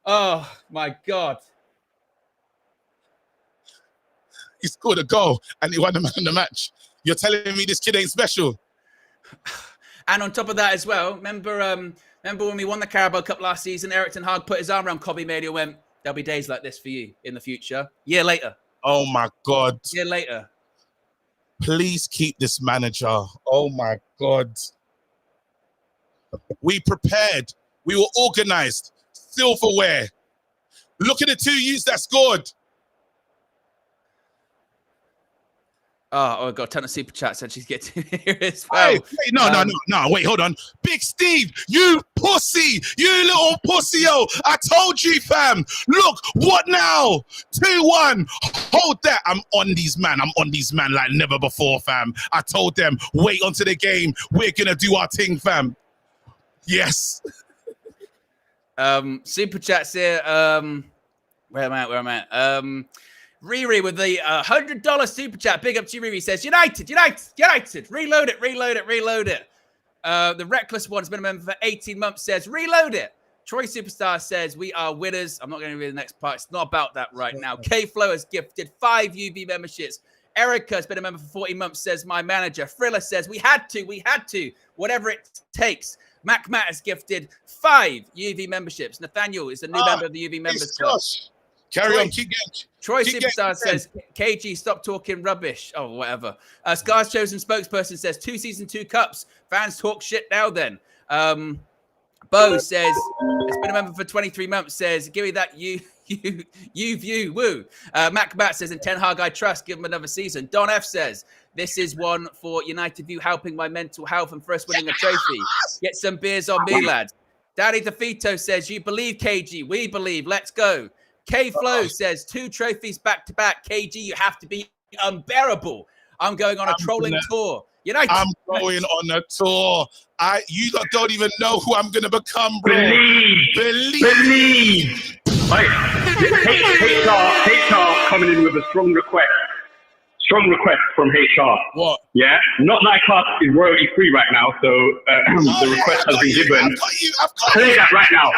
Oh, my God. He scored a goal and he won the man of the match. You're telling me this kid ain't special? And on top of that as well, remember when we won the Carabao Cup last season, Erik ten Hag put his arm around Kobe Mady and went, there'll be days like this for you in the future. Year later. Oh, my God. Year later. Please keep this manager. Oh, my God. We prepared. We were organized. Silverware. Look at the 2 youths that scored. Oh, God, ton of super chats and she's getting here as well. Hey, no. Wait, hold on. Big Steve, you pussy. You little pussy-o. I told you, fam. Look, what now? 2-1. Hold that. I'm on these man like never before, fam. I told them, wait onto the game. We're going to do our thing, fam. Yes. Super chats here. Where am I at? Riri with the $100 super chat. Big up to you, Riri. Says, United. Reload it. The Reckless One's been a member for 18 months. Says, reload it. Troy Superstar says, we are winners. I'm not going to read the next part. It's not about that right now. K-Flow has gifted 5 UV memberships. Erica has been a member for 40 months. Says, my manager. Thriller says, we had to. Whatever it takes. Matt has gifted 5 UV memberships. Nathaniel is a new member of the UV members club. Carry on, keep going. Troy Superstar says, KG, stop talking rubbish. Oh, whatever. Scar's chosen spokesperson says, 2 seasons, 2 cups. Fans talk shit now then. Bo says, it's been a member for 23 months, says, give me that you view, woo. Matt says, in Ten Hag I trust, give him another season. Don F says, this is one for United View, helping my mental health and first winning a trophy. Get some beers on me, lads. Daddy DeFito says, you believe, KG, we believe, let's go. K-Flow says, 2 trophies back-to-back. KG, you have to be unbearable. I'm going on a trolling tour. United. I'm going on a tour. You don't even know who I'm going to become, bro. Believe. Right. HR coming in with a strong request. Strong request from HR. What? Yeah. Not Like Us is royalty free right now, so the request has been given. Play that right now.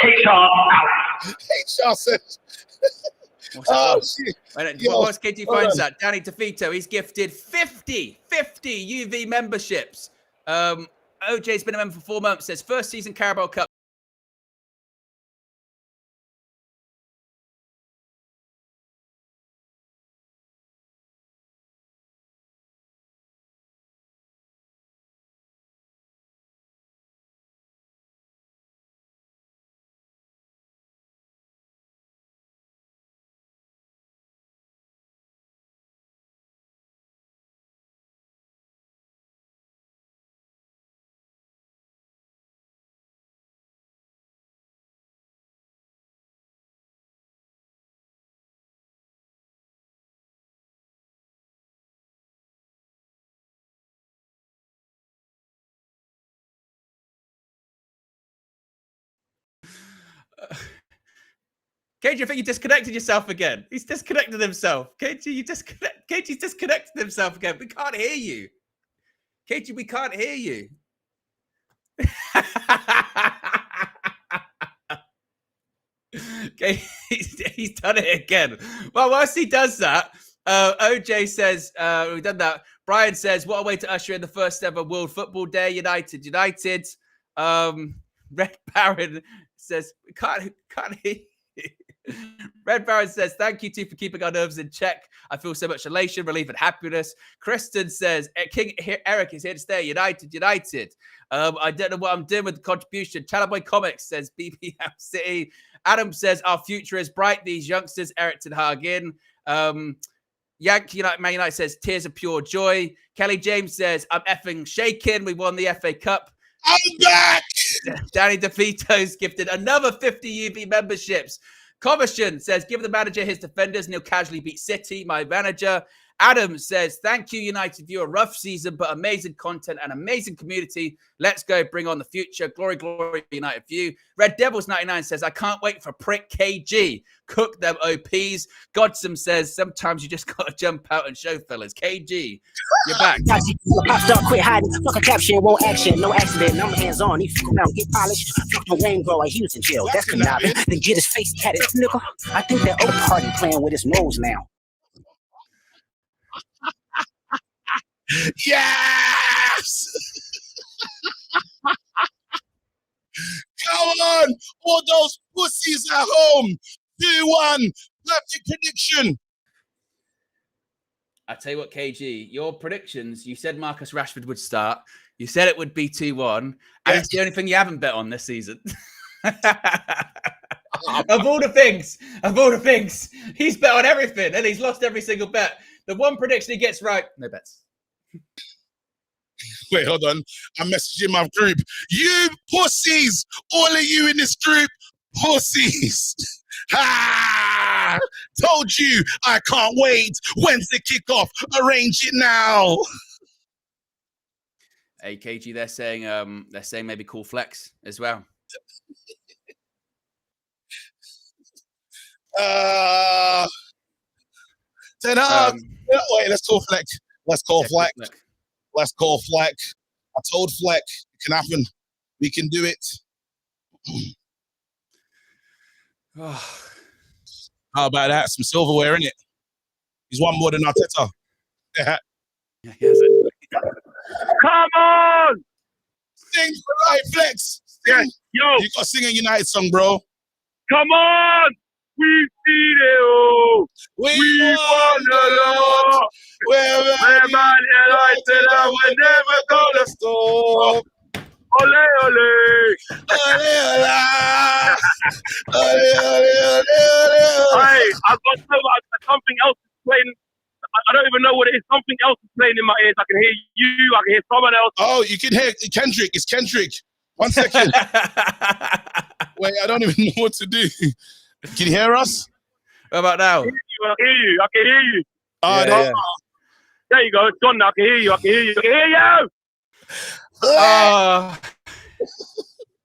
HR out. HR says. Shit. What's KG finds that? Danny DeFito, he's gifted 50 UV memberships. OJ's been a member for 4 months, says first season Carabao Cup. KG, I think you disconnected yourself again. He's disconnected himself. KG's disconnected himself again. We can't hear you. KG, we can't hear you. Okay, he's done it again. Well, whilst he does that, OJ says, we've done that. Brian says, what a way to usher in the first ever World Football Day. United. Red Baron says, can't hear you. Red Baron says, thank you two for keeping our nerves in check. I feel so much elation, relief, and happiness. Kristen says, King Eric is here to stay. United. I don't know what I'm doing with the contribution. Chalaboy Comics says, BBM City. Adam says, our future is bright. These youngsters, Eric Ten Hag in. Yankee United, Man United says, tears of pure joy. Kelly James says, I'm effing shaking. We won the FA Cup. I'm back. Danny DeVito's gifted another 50 UV memberships. Coversion says, give the manager his defenders and he'll casually beat City, my manager. Adam says, thank you, United View. A rough season, but amazing content and amazing community. Let's go. Bring on the future. Glory, glory, United View. Red Devils 99 says, I can't wait for prick KG. Cook them OPs. Godsom says, sometimes you just got to jump out and show fellas. KG, you're back. Pop star, quit hiding. Fuck a caption, won't action. No accident. I'm hands on. If you come out, get polished. Fuck the Wayne bro. He was in jail. That's conniving. Then get his face tatted. Nigga, I think that old party playing with his nose now. Yes! Come on! All those pussies at home! 2-1! Perfect prediction! I tell you what, KG, your predictions, you said Marcus Rashford would start. You said it would be 2-1. And it's the only thing you haven't bet on this season. Of all the things, he's bet on everything and he's lost every single bet. The one prediction he gets right, no bets. Wait, hold on. I'm messaging my group. You pussies! All of you in this group, pussies! Ha! Told you I can't wait. When's the kickoff? Arrange it now. Hey, KG, they're saying maybe call flex as well. Ten Hag. Wait, let's call flex. Let's call flex. Let's call Fleck. I told Fleck it can happen. We can do it. How about that? Some silverware in it. He's one more than Arteta. Yeah, he has it. Come on! Sing for life, Flex. Yes, yo. You got to sing a United song, bro. Come on! We've seen it all. We won the lot. We're Man United and we're never gonna stop. Ole, ole. Ole, ole. Ole, ole, ole. Hey, I've got something else playing. I don't even know what it is. Something else is playing in my ears. I can hear you. I can hear someone else. Oh, you can hear Kendrick. It's Kendrick. 1 second. Wait, I don't even know what to do. Can you hear us? What about now? I can hear you. I can hear you. Oh, Yeah. There you go. It's gone now. I can hear you. I can hear you. I can hear you.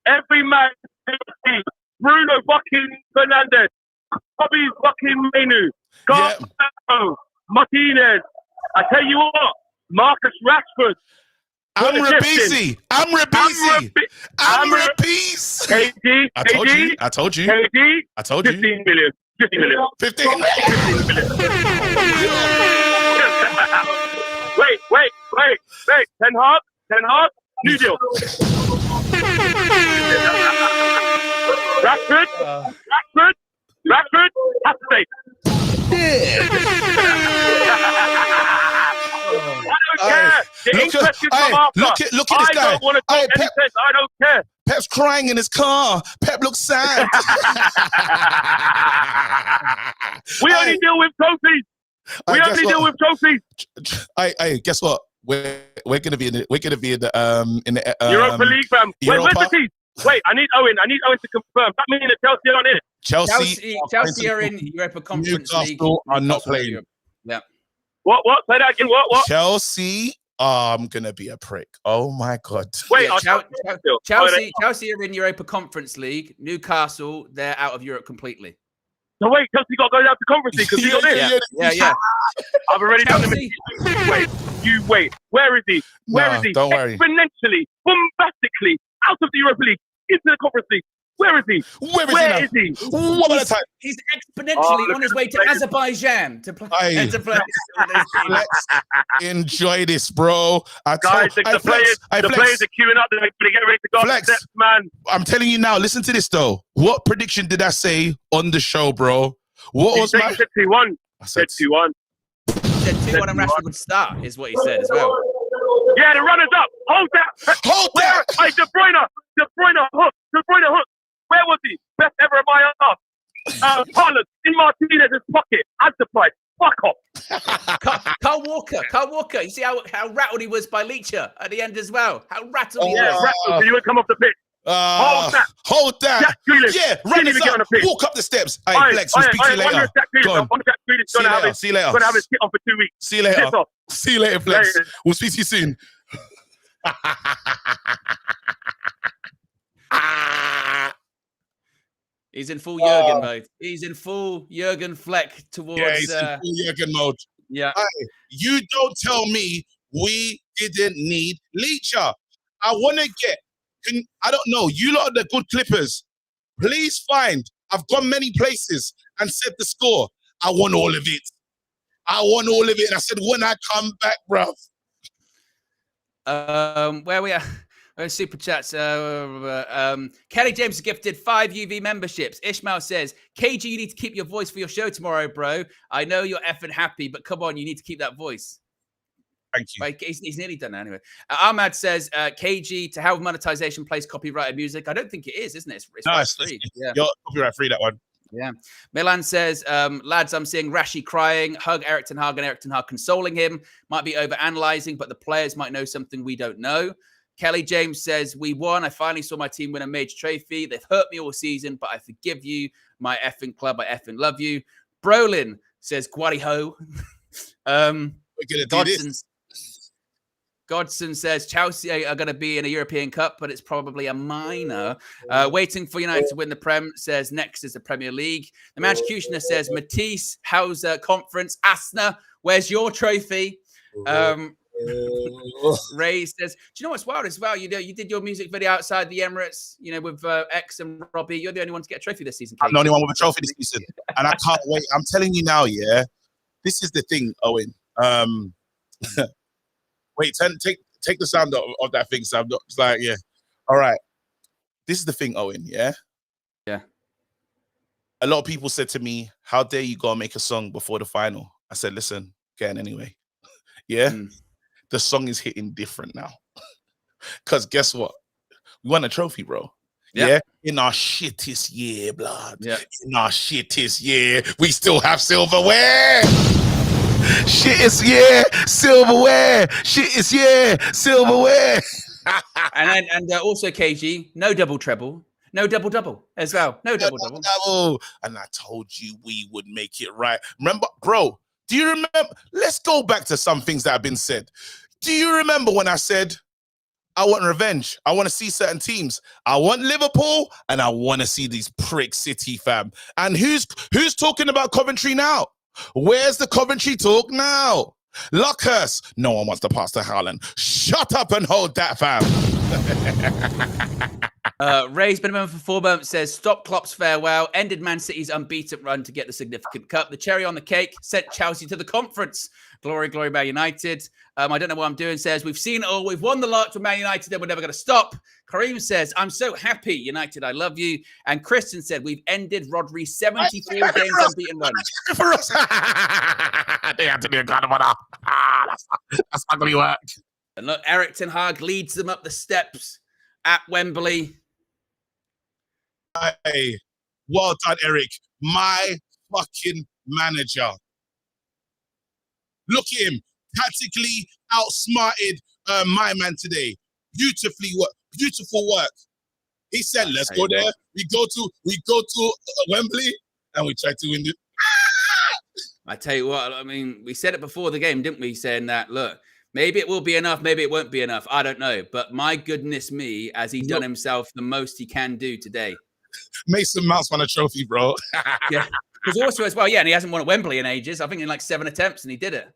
Every man, Bruno fucking Fernandes, Bobby fucking Menu, Garbo, Martinez. I tell you what, Marcus Rashford. I'm Rabisi. I'm Rabisi. I'm Rabisi. KD. I told you. KD. I told you. 15 million. 50 million. 15. 15 million. Wait. Ten Hag. New deal. Rashford. Has to stay. I don't care. The interest can come after. Look at this guy. I don't want to talk any sense. I don't care. Pep's crying in his car. Pep looks sad. We only deal with trophies. We only deal with trophies. Hey, guess what? We're gonna be in the Europa League, fam. Europa. Where's the team? Wait, I need Owen. I need Owen to confirm. That means that Chelsea are on it. Chelsea are in Europa Conference League. Newcastle are not playing. Yeah. What? Say that again. What? Chelsea. I'm gonna be a prick. Oh my god. Wait, Yeah, Chelsea are in Europa Conference League. Newcastle, they're out of Europe completely. So wait, Chelsea got to go down to Conference League because he got this. Yeah. I've already done him. Chelsea? Wait. Where is he? Where is he? Don't worry. Exponentially, bombastically, out of the Europa League into the Conference League. Where is he? Where is he? One at a time. He's exponentially on his way to Azerbaijan to play. Aye. To play. Let's enjoy this, bro. Guys, the players are queuing up. They're getting ready to go up the Flex. steps, man. I'm telling you now, listen to this though. What prediction did I say on the show, bro? What was my... He said 2-1. I said 2-1. He said 2-1 and Rashford would start, is what he said as well. Yeah, the runners up. Hold that. Hold Where? that. Hey, De Bruyne hook. Where was he? Best ever of my ass. Haaland in Martinez's pocket. Add the price. Fuck off. Carl Walker. You see how rattled he was by Leacher at the end as well. How rattled he Yeah, was. rattled, so you would come off the pitch. Hold that. Jack Grealish. Yeah, Didn't run even this get on up. the pitch. Walk up the steps. Hey, Flex, we'll speak to you later. Go on. Jack Grealish going to have See you later. Going to have his kit on for 2 weeks. See you later. Piss off. See you later, Flex. Later. We'll speak to you soon. He's in full Jurgen mode. He's in full Jurgen Fleck towards. Yeah, he's in full Jurgen mode. Yeah. Hey, you don't tell me we didn't need Leacher. I want to get, I don't know, you lot are the good clippers. Please find, I've gone many places and said the score. I want all of it. And I said, when I come back, bruv. Where we are. Super chats. Kelly James gifted 5 UV memberships. Ishmael says, KG, you need to keep your voice for your show tomorrow, bro. I know you're effing happy, but come on, you need to keep that voice. Thank you. Right, he's nearly done now anyway. Ahmad says, KG, to how monetization plays copyrighted music. I don't think it is, isn't it? It's free. Yeah. You're copyright free, that one. Yeah. Milan says, lads, I'm seeing Rashi crying. Hug Eric Ten Hag and Eric Ten Hag consoling him. Might be over-analyzing, but the players might know something we don't know. Kelly James says, we won. I finally saw my team win a major trophy. They've hurt me all season, but I forgive you. My effing club, I effing love you. Brolin says, Guari ho. We're going to do this. Godson says, Chelsea are going to be in a European Cup, but it's probably a minor. Waiting for United to win the Prem, says next is the Premier League. The Managerial says, Matisse, how's conference? Asna, where's your trophy? Ray says, do you know what's wild as well? You did your music video outside the Emirates, with X and Robbie. You're the only one to get a trophy this season. I'm the only one with a trophy this season. And I can't wait. I'm telling you now, yeah. This is the thing, Owen. Wait, take the sound of that thing. So I'm not, it's like, yeah. All right. This is the thing, Owen, yeah? Yeah. A lot of people said to me, how dare you go and make a song before the final? I said, listen, get in anyway. Yeah? The song is hitting different now. Because guess what? We won a trophy, bro. Yeah. In our shittest year, blood. Yeah. In our shittest year, we still have silverware. Shittest year, silverware. Shittest year, silverware. and also KG, no double treble. No double as well. No double. And I told you we would make it right. Remember, bro, do you remember? Let's go back to some things that have been said. Do you remember when I said, I want revenge? I want to see certain teams. I want Liverpool and I want to see these prick City, fam. And who's talking about Coventry now? Where's the Coventry talk now? Lockhurst. No one wants to pass to Haaland. Shut up and hold that, fam. Ray's been a member for 4 months, says, stop Klopp's farewell, ended Man City's unbeaten run to get the significant cup. The cherry on the cake sent Chelsea to the conference. Glory, glory, Man United. I don't know what I'm doing, says, we've seen it all. We've won the lot with Man United and we're never going to stop. Kareem says, I'm so happy. United, I love you. And Christian said, we've ended Rodri's 74 games unbeaten run. For us. They had to be a god of honor. That's not going to work. And look, Eric Ten Hag leads them up the steps at Wembley. Hey, well done, Eric. My fucking manager. Look at him. Tactically outsmarted my man today. Beautiful work. He said, let's go there. We go to Wembley and we try to win it. I tell you what, I mean, we said it before the game, didn't we? Saying that, look, maybe it will be enough, maybe it won't be enough. I don't know. But my goodness me, has he done himself the most he can do today? Mason Mouse won a trophy, bro. Yeah. Because also as well, yeah, and he hasn't won at Wembley in ages. I think in like 7 attempts, and he did it.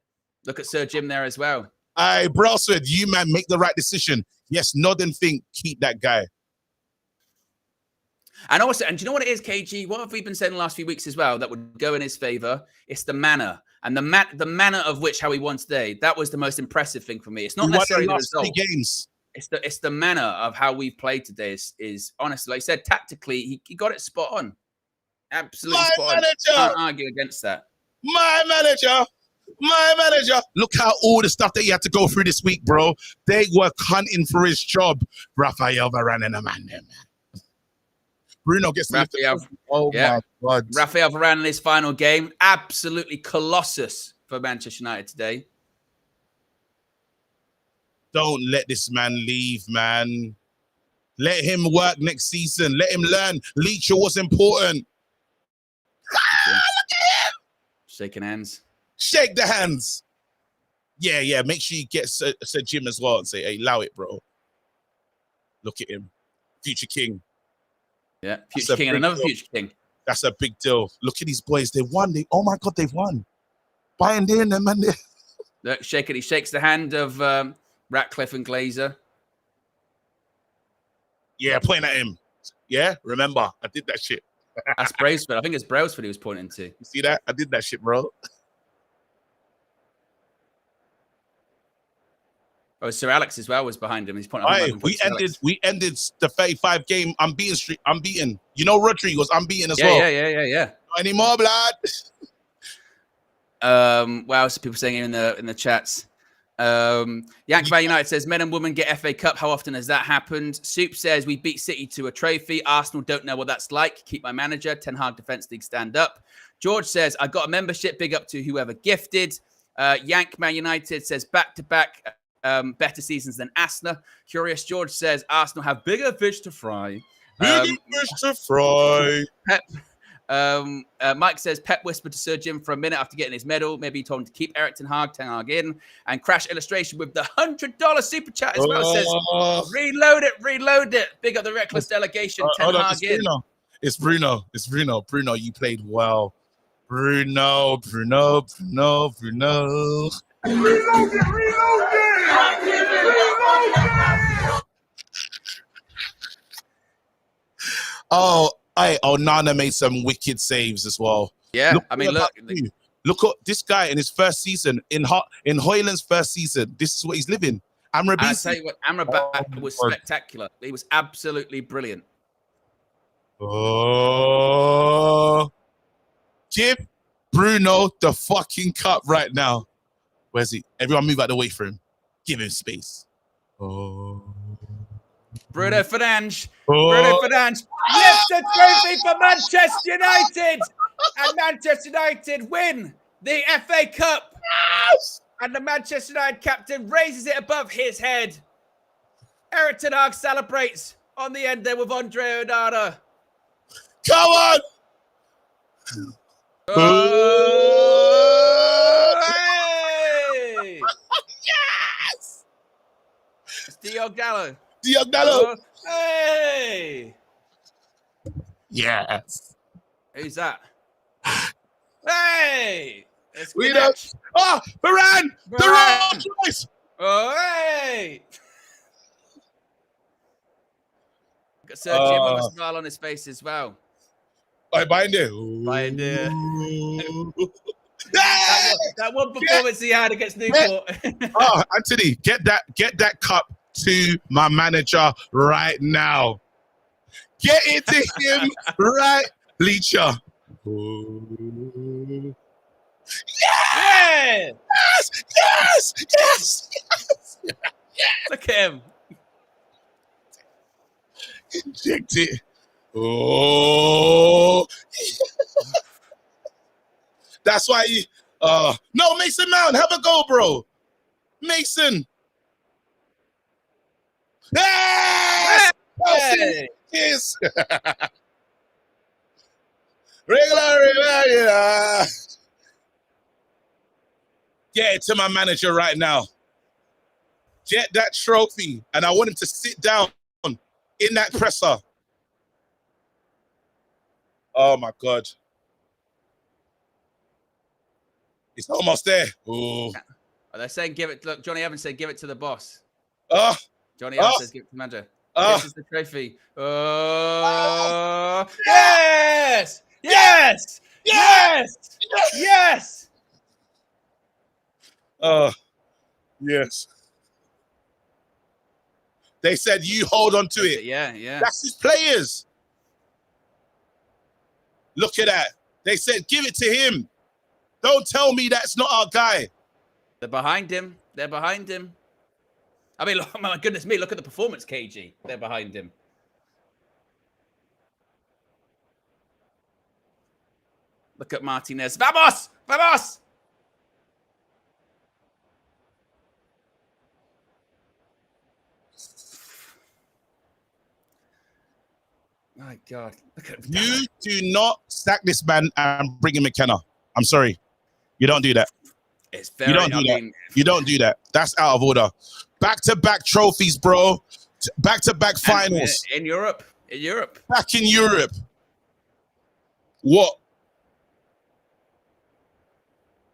Look at Sir Jim there as well. Aye, Brailsford, you man make the right decision. Yes, nod and think, keep that guy. And also, and do you know what it is, KG? What have we been saying the last few weeks as well that would go in his favour? It's the manner. And the manner of which how he won today, that was the most impressive thing for me. It's not necessarily the result. Games. It's the manner of how we've played today is honestly, like I said, tactically, he got it spot on. Absolutely spot on. Can't argue against that. My manager. Look how all the stuff that he had to go through this week, bro. They were hunting for his job. Rafael Varane and a man there, man. Bruno gets to my God. Rafael Varane in his final game. Absolutely colossus for Manchester United today. Don't let this man leave, man. Let him work next season. Let him learn. Leacher was important. Look at him. Shaking hands. Shake the hands. Yeah. Make sure you get Sir Jim as well and say, hey, allow it, bro. Look at him. Future king. Yeah, future king and another future king. That's a big deal. Look at these boys. They won. Oh, my God, they've won. Bayern in them, man. Look, shake it. He shakes the hand of Ratcliffe and Glazer. Yeah, pointing at him. Yeah, remember, I did that shit. That's Brailsford. I think it's Brailsford he was pointing to. You see that? I did that shit, bro. Oh, Sir Alex as well was behind him. He's pointing. We ended the 35 game unbeaten streak. Unbeaten. You know, Rodri was unbeaten as well. Yeah. Not anymore, blood. What else are people saying here in the chats? Yankman United says men and women get FA Cup. How often has that happened? Soup says we beat City to a trophy. Arsenal don't know what that's like. Keep my manager. Ten Hag Defence League stand up. George says I got a membership. Big up to whoever gifted. Yankman United says back to back. Better seasons than Arsenal. Curious George says Arsenal have bigger fish to fry. Mike says Pep whispered to Sir Jim for a minute after getting his medal. Maybe he told him to keep Ten Hag in. And Crash Illustration with the $100 super chat as well says reload it. Big up the reckless delegation. Ten Hag in. It's Bruno. Bruno, you played well. Bruno. Reload it! Oh, Nana made some wicked saves as well. Yeah, look at this guy in his first season, in Hoyland's first season. This is what he's living. I'll tell you what, Amrabat was spectacular. He was absolutely brilliant. Oh, give Bruno the fucking cup right now. Where's he? Everyone move out the way for him. Give him space. Oh. Bruno Fernandes. Lifts the trophy for Manchester United. And Manchester United win the FA Cup. Yes! And the Manchester United captain raises it above his head. Ten Hag celebrates on the end there with Andre Onana. Come on! Hey! Yes! It's Diogo Dalot. Hey! Yes. Who's that? Hey! We don't. Oh, Varane! The wrong choice! Oh, hey! Got Sir Jim with a smile on his face as well. Behind it. That one performance he had against Newport. Oh, Anthony, get that cup to my manager right now. Get it to him right, Bleacher. Yeah! Yes! Look at him. Inject it. Oh. That's why you no, Mason Mount, have a go, bro. Mason. Yes! Hey! Yes! Regular. Get it to my manager right now. Get that trophy. And I want him to sit down in that presser. Oh, my God. It's almost there. Ooh. They're saying give it. Look, Johnny Evans said give it to the boss. Oh, Johnny Evans says give it to the manager. oh. This is the trophy. Oh, yes! Yes! Yes! Yes! Oh, yes. They said you hold on to it. Yeah, yeah. That's his players. Look at that. They said give it to him. Don't tell me that's not our guy. They're behind him. They're behind him. I mean, look, my goodness me, look at the performance, KG. They're behind him. Look at Martinez. Vamos! Vamos! My God. Look at You do not sack this man and bring in McKenna. I'm sorry. You don't do that. It's very, You don't do that. You don't do that. That's out of order. Back-to-back trophies, bro. Back-to-back finals. In Europe. In Europe. Back in Europe. What?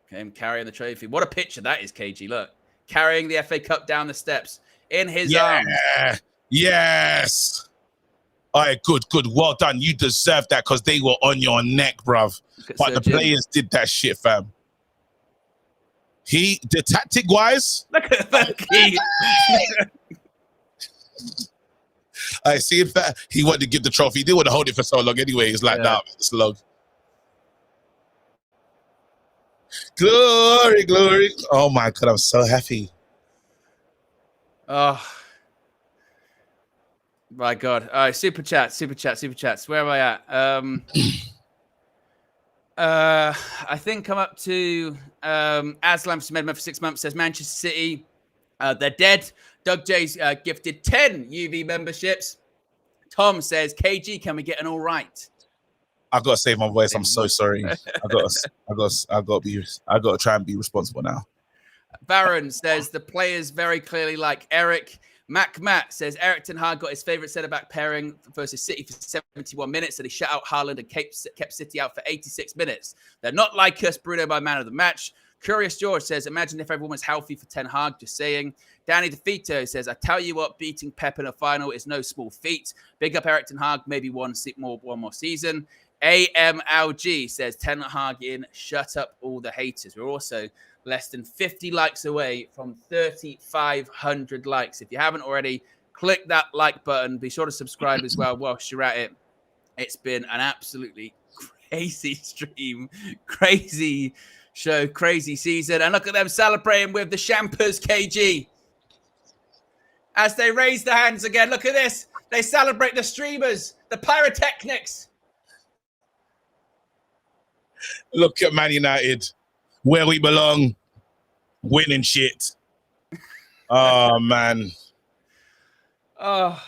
Him carrying the trophy. What a picture that is, KG. Look. Carrying the FA Cup down the steps in his arms. Yes. All right, good. Well done. You deserve that because they were on your neck, bruv. But the players did that shit, fam. The tactic-wise... Look at that. I see if that he wanted to give the trophy. He didn't want to hold it for so long anyway. He's like, nah, it's long. Glory. Oh my God, I'm so happy. Oh. My God. All right, super chats. Where am I at? I think I'm up to Aslam Smedman for 6 months says Manchester City, they're dead. Doug J's gifted 10 UV memberships. Tom says, KG, can we get an all right? I gotta save my voice. I'm so sorry. I gotta try and be responsible now. Baron says the players very clearly like Eric. Matt says Eric Ten Hag got his favorite centre-back pairing versus City for 71 minutes, and he shut out Haaland and kept City out for 86 minutes. They're not like us. Bruno by man of the match. Curious George says, imagine if everyone was healthy for Ten Hag, just saying. Danny DeFito says, I tell you what, beating Pep in a final is no small feat. Big up Eric Ten Hag, maybe one more season. AMLG says, Ten Hag in, shut up all the haters. We're also less than 50 likes away from 3,500 likes. If you haven't already, click that like button. Be sure to subscribe as well whilst you're at it. It's been an absolutely crazy stream, crazy show, crazy season. And look at them celebrating with the Champers, KG. As they raise their hands again, look at this. They celebrate the streamers, the pyrotechnics. Look at Man United, where we belong, winning shit. Oh, man. Oh,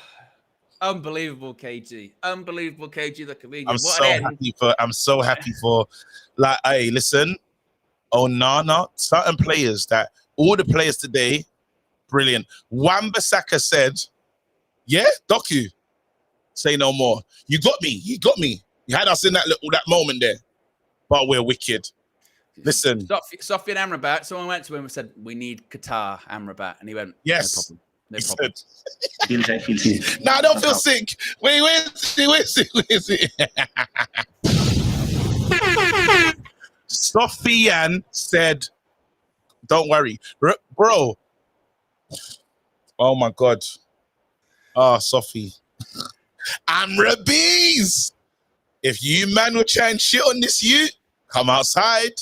unbelievable, KG. Unbelievable, KG, the comedian. I'm so happy for, like, hey, listen. Oh, no. Certain players all the players today, brilliant. Wan-Bissaka said, yeah, Doku, say no more. You got me. You had us in that moment there, but we're wicked. Listen. Sofian Amrabat, someone went to him and said, we need Qatar, Amrabat. And he went, yes. No problem. No, I don't feel sick. Wait, where's it? Sofian said, don't worry. Bro. Oh, my God. Oh, Sophie. Amrabees. If you, man, will try and shit on this come outside.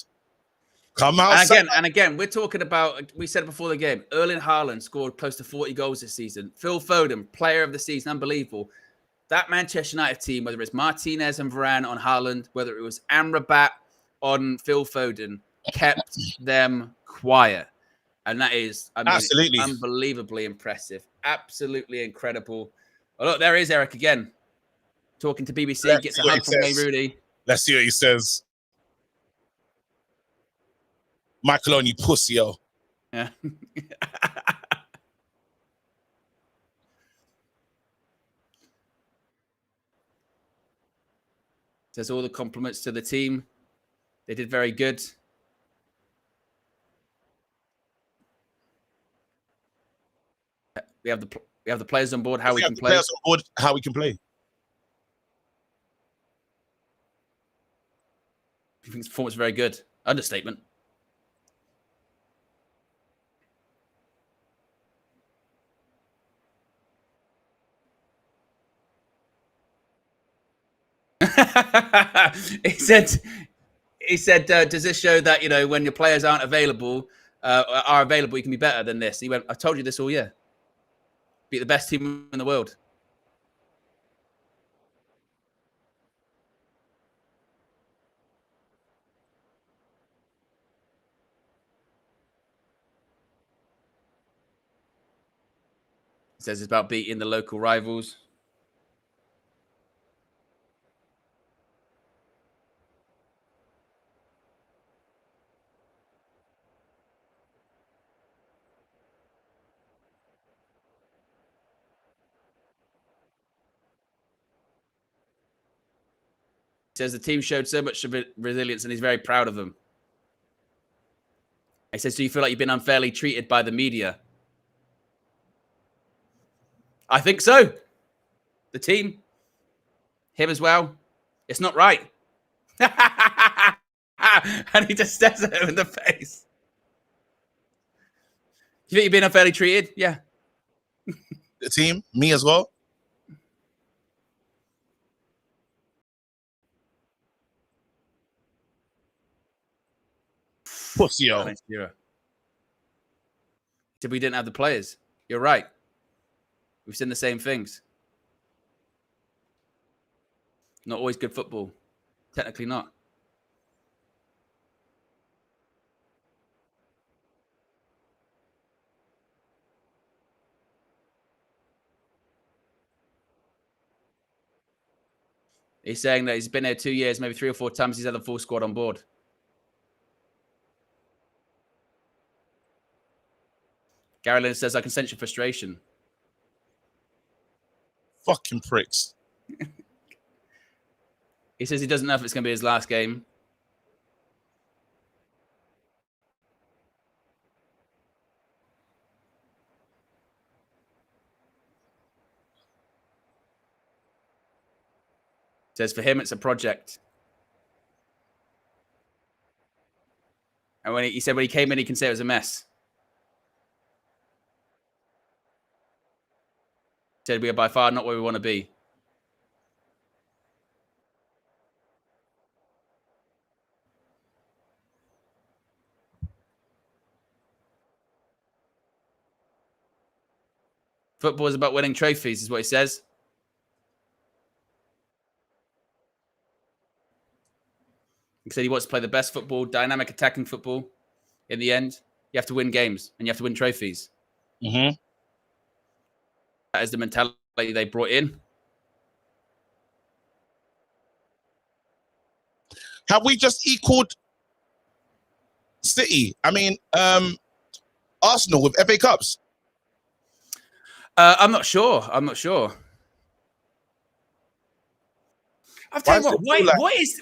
And again, we're talking about, we said it before the game, Erling Haaland scored close to 40 goals this season. Phil Foden, player of the season, unbelievable. That Manchester United team, whether it's Martinez and Varane on Haaland, whether it was Amrabat on Phil Foden, kept them quiet. And that is, absolutely unbelievably impressive. Absolutely incredible. Oh, look, there is Eric again. Talking to BBC, gets a hug from Ray Rooney. Let's see what he says. Michael on you pussy, yo. Yeah. Says all the compliments to the team. They did very good. We have the players on board. How we have can the play. players on board, how we can play. I think his performance was very good. Understatement. he said, does this show that, when your players are available, you can be better than this? He went, I told you this all year. Beat the best team in the world. He says it's about beating the local rivals. He says the team showed so much resilience and he's very proud of them. He says, do you feel like you've been unfairly treated by the media? I think so. The team, him as well. It's not right. And he just stares at him in the face. Do you think you've been unfairly treated? Yeah. The team, me as well. Pussy, yo. Said we didn't have the players. You're right. We've seen the same things. Not always good football. Technically not. He's saying that he's been here 2 years, maybe 3 or 4 times he's had the full squad on board. Gary Lineker says, I can sense your frustration. Fucking pricks. He says he doesn't know if it's going to be his last game. Says for him, it's a project. And when he said when he came in, he can say it was a mess. He said we are by far not where we want to be. Football is about winning trophies, is what he says. He said he wants to play the best football, dynamic attacking football. In the end, you have to win games and you have to win trophies. Mm-hmm. That is the mentality they brought in. Have we just equaled City? I mean, Arsenal with FA Cups. I'm not sure. I'll tell you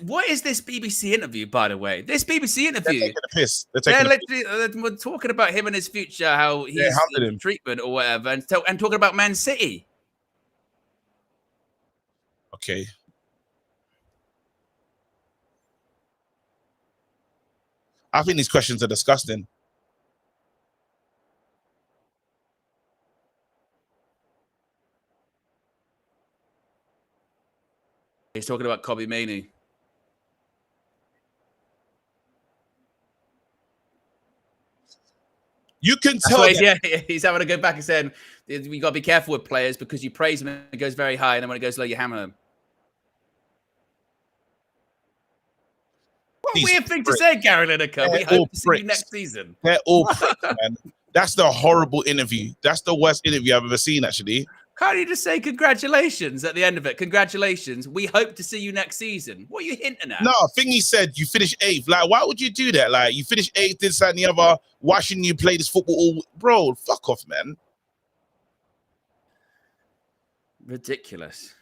what is this BBC interview, by the way? This BBC interview. They're taking a piss. They're literally we're talking about him and his future, how he's in treatment or whatever, and talking about Man City. Okay. I think these questions are disgusting. He's talking about Kobe Mainoo. You can tell. He's having to go back and saying, we got to be careful with players because you praise them and it goes very high, and then when it goes low, you hammer them. What a weird thing to say, Gary Lineker. We hope to see you next season. They're all pricks, man. That's the horrible interview. That's the worst interview I've ever seen, actually. Can't you just say congratulations at the end of it? Congratulations. We hope to see you next season. What are you hinting at? No, Thingy said you finished 8th. Like, why would you do that? Like, you finished 8th, this, that, and the other. Why shouldn't you play this football all... Bro, fuck off, man. Ridiculous.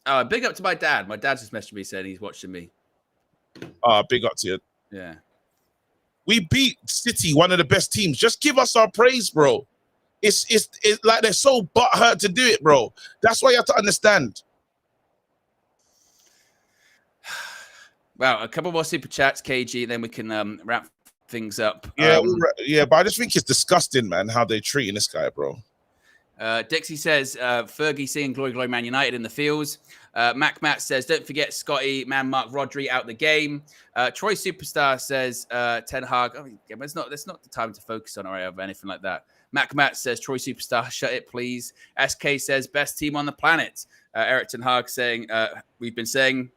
Oh, big up to my dad. My dad just messaged me saying he's watching me. Oh, big up to you. Yeah. We beat City, one of the best teams. Just give us our praise, bro. It's like they're so butthurt to do it, bro. That's why you have to understand. Well, a couple more super chats, KG, then we can wrap things up. Yeah, but I just think it's disgusting, man, how they're treating this guy, bro. Dixie says, Fergie seeing Glory Glory Man United in the fields. Matt says, don't forget Scotty, man, Mark Rodri out the game. Troy Superstar says, Ten Hag. Oh, yeah, but that's not the time to focus on or anything like that. Matt says, Troy Superstar, shut it, please. SK says, best team on the planet. Eric Ten Hag saying, we've been saying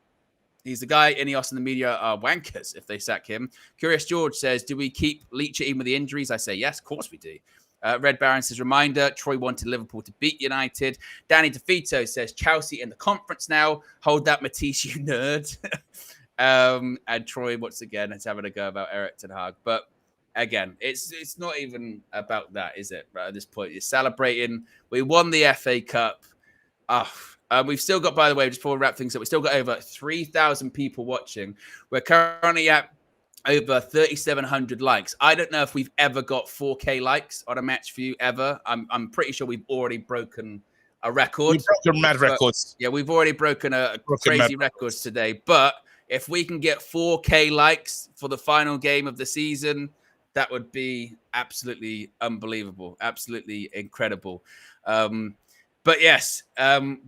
he's the guy. Ineos and the media are wankers if they sack him. Curious George says, do we keep Leach even with the injuries? I say, yes, of course we do. Red Baron says, reminder, Troy wanted Liverpool to beat United. Danny DeVito says, Chelsea in the conference now. Hold that, Matisse, you nerd. And Troy, once again, is having a go about Eric Ten Hag. But again, it's not even about that, is it? Right at this point, you're celebrating. We won the FA Cup. We've still got, by the way, just before we wrap things up, we've still got over 3,000 people watching. We're currently at over 3,700 likes. I don't know if we've ever got 4K likes on a match view ever. I'm pretty sure we've already broken a record. We've broken mad records. Yeah, we've already broken crazy records today. But if we can get 4K likes for the final game of the season, that would be absolutely unbelievable, absolutely incredible. But yes,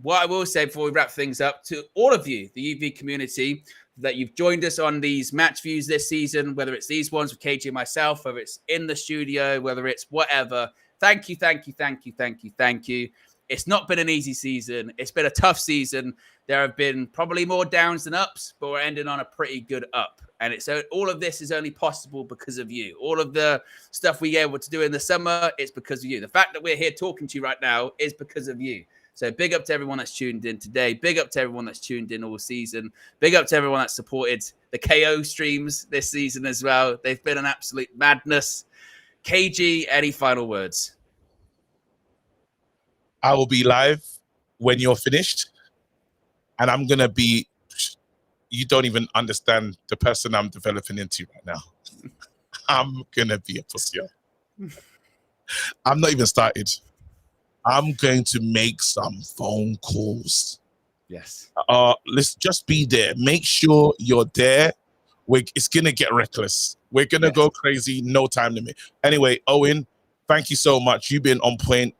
what I will say before we wrap things up to all of you, the UV community, that you've joined us on these match views this season, whether it's these ones with KG and myself, whether it's in the studio, whether it's whatever. Thank you. It's not been an easy season. It's been a tough season. There have been probably more downs than ups, but we're ending on a pretty good up. And all of this is only possible because of you. All of the stuff we were able to do in the summer, it's because of you. The fact that we're here talking to you right now is because of you. So big up to everyone that's tuned in today. Big up to everyone that's tuned in all season. Big up to everyone that supported the KO streams this season as well. They've been an absolute madness. KG, any final words? I will be live when you're finished. And I'm going to be... You don't even understand the person I'm developing into right now. I'm going to be a pussy. I'm not even started. I'm going to make some phone calls. Yes. Let's just be there. Make sure you're there. It's going to get reckless. We're going to go crazy. No time limit. Anyway, Owen, thank you so much. You've been on point.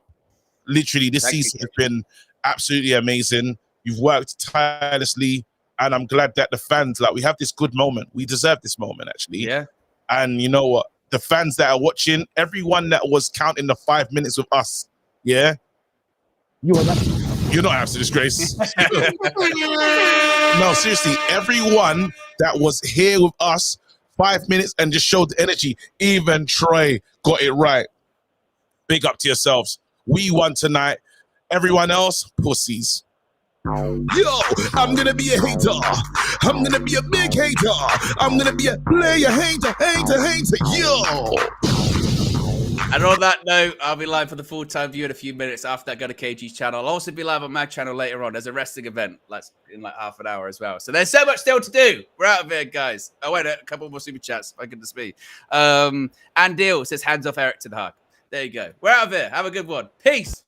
Literally, this season has been absolutely amazing. You've worked tirelessly. And I'm glad that the fans, we have this good moment. We deserve this moment, actually. Yeah. And you know what? The fans that are watching, everyone that was counting the 5 minutes with us, yeah? You're not absolute disgrace. No, seriously, everyone that was here with us 5 minutes and just showed the energy, even Troy got it right. Big up to yourselves. We won tonight. Everyone else, pussies. Yo, I'm gonna be a hater. I'm gonna be a big hater. I'm gonna be a player hater. Yo. And on that note, I'll be live for the full-time view in a few minutes after that. Go to KG's channel. I'll also be live on my channel later on. There's a wrestling event in half an hour as well. So there's so much still to do. We're out of here, guys. Oh, wait, a couple more super chats. My goodness me. And Deal says, hands off Eric Ten Hag. There you go. We're out of here. Have a good one. Peace.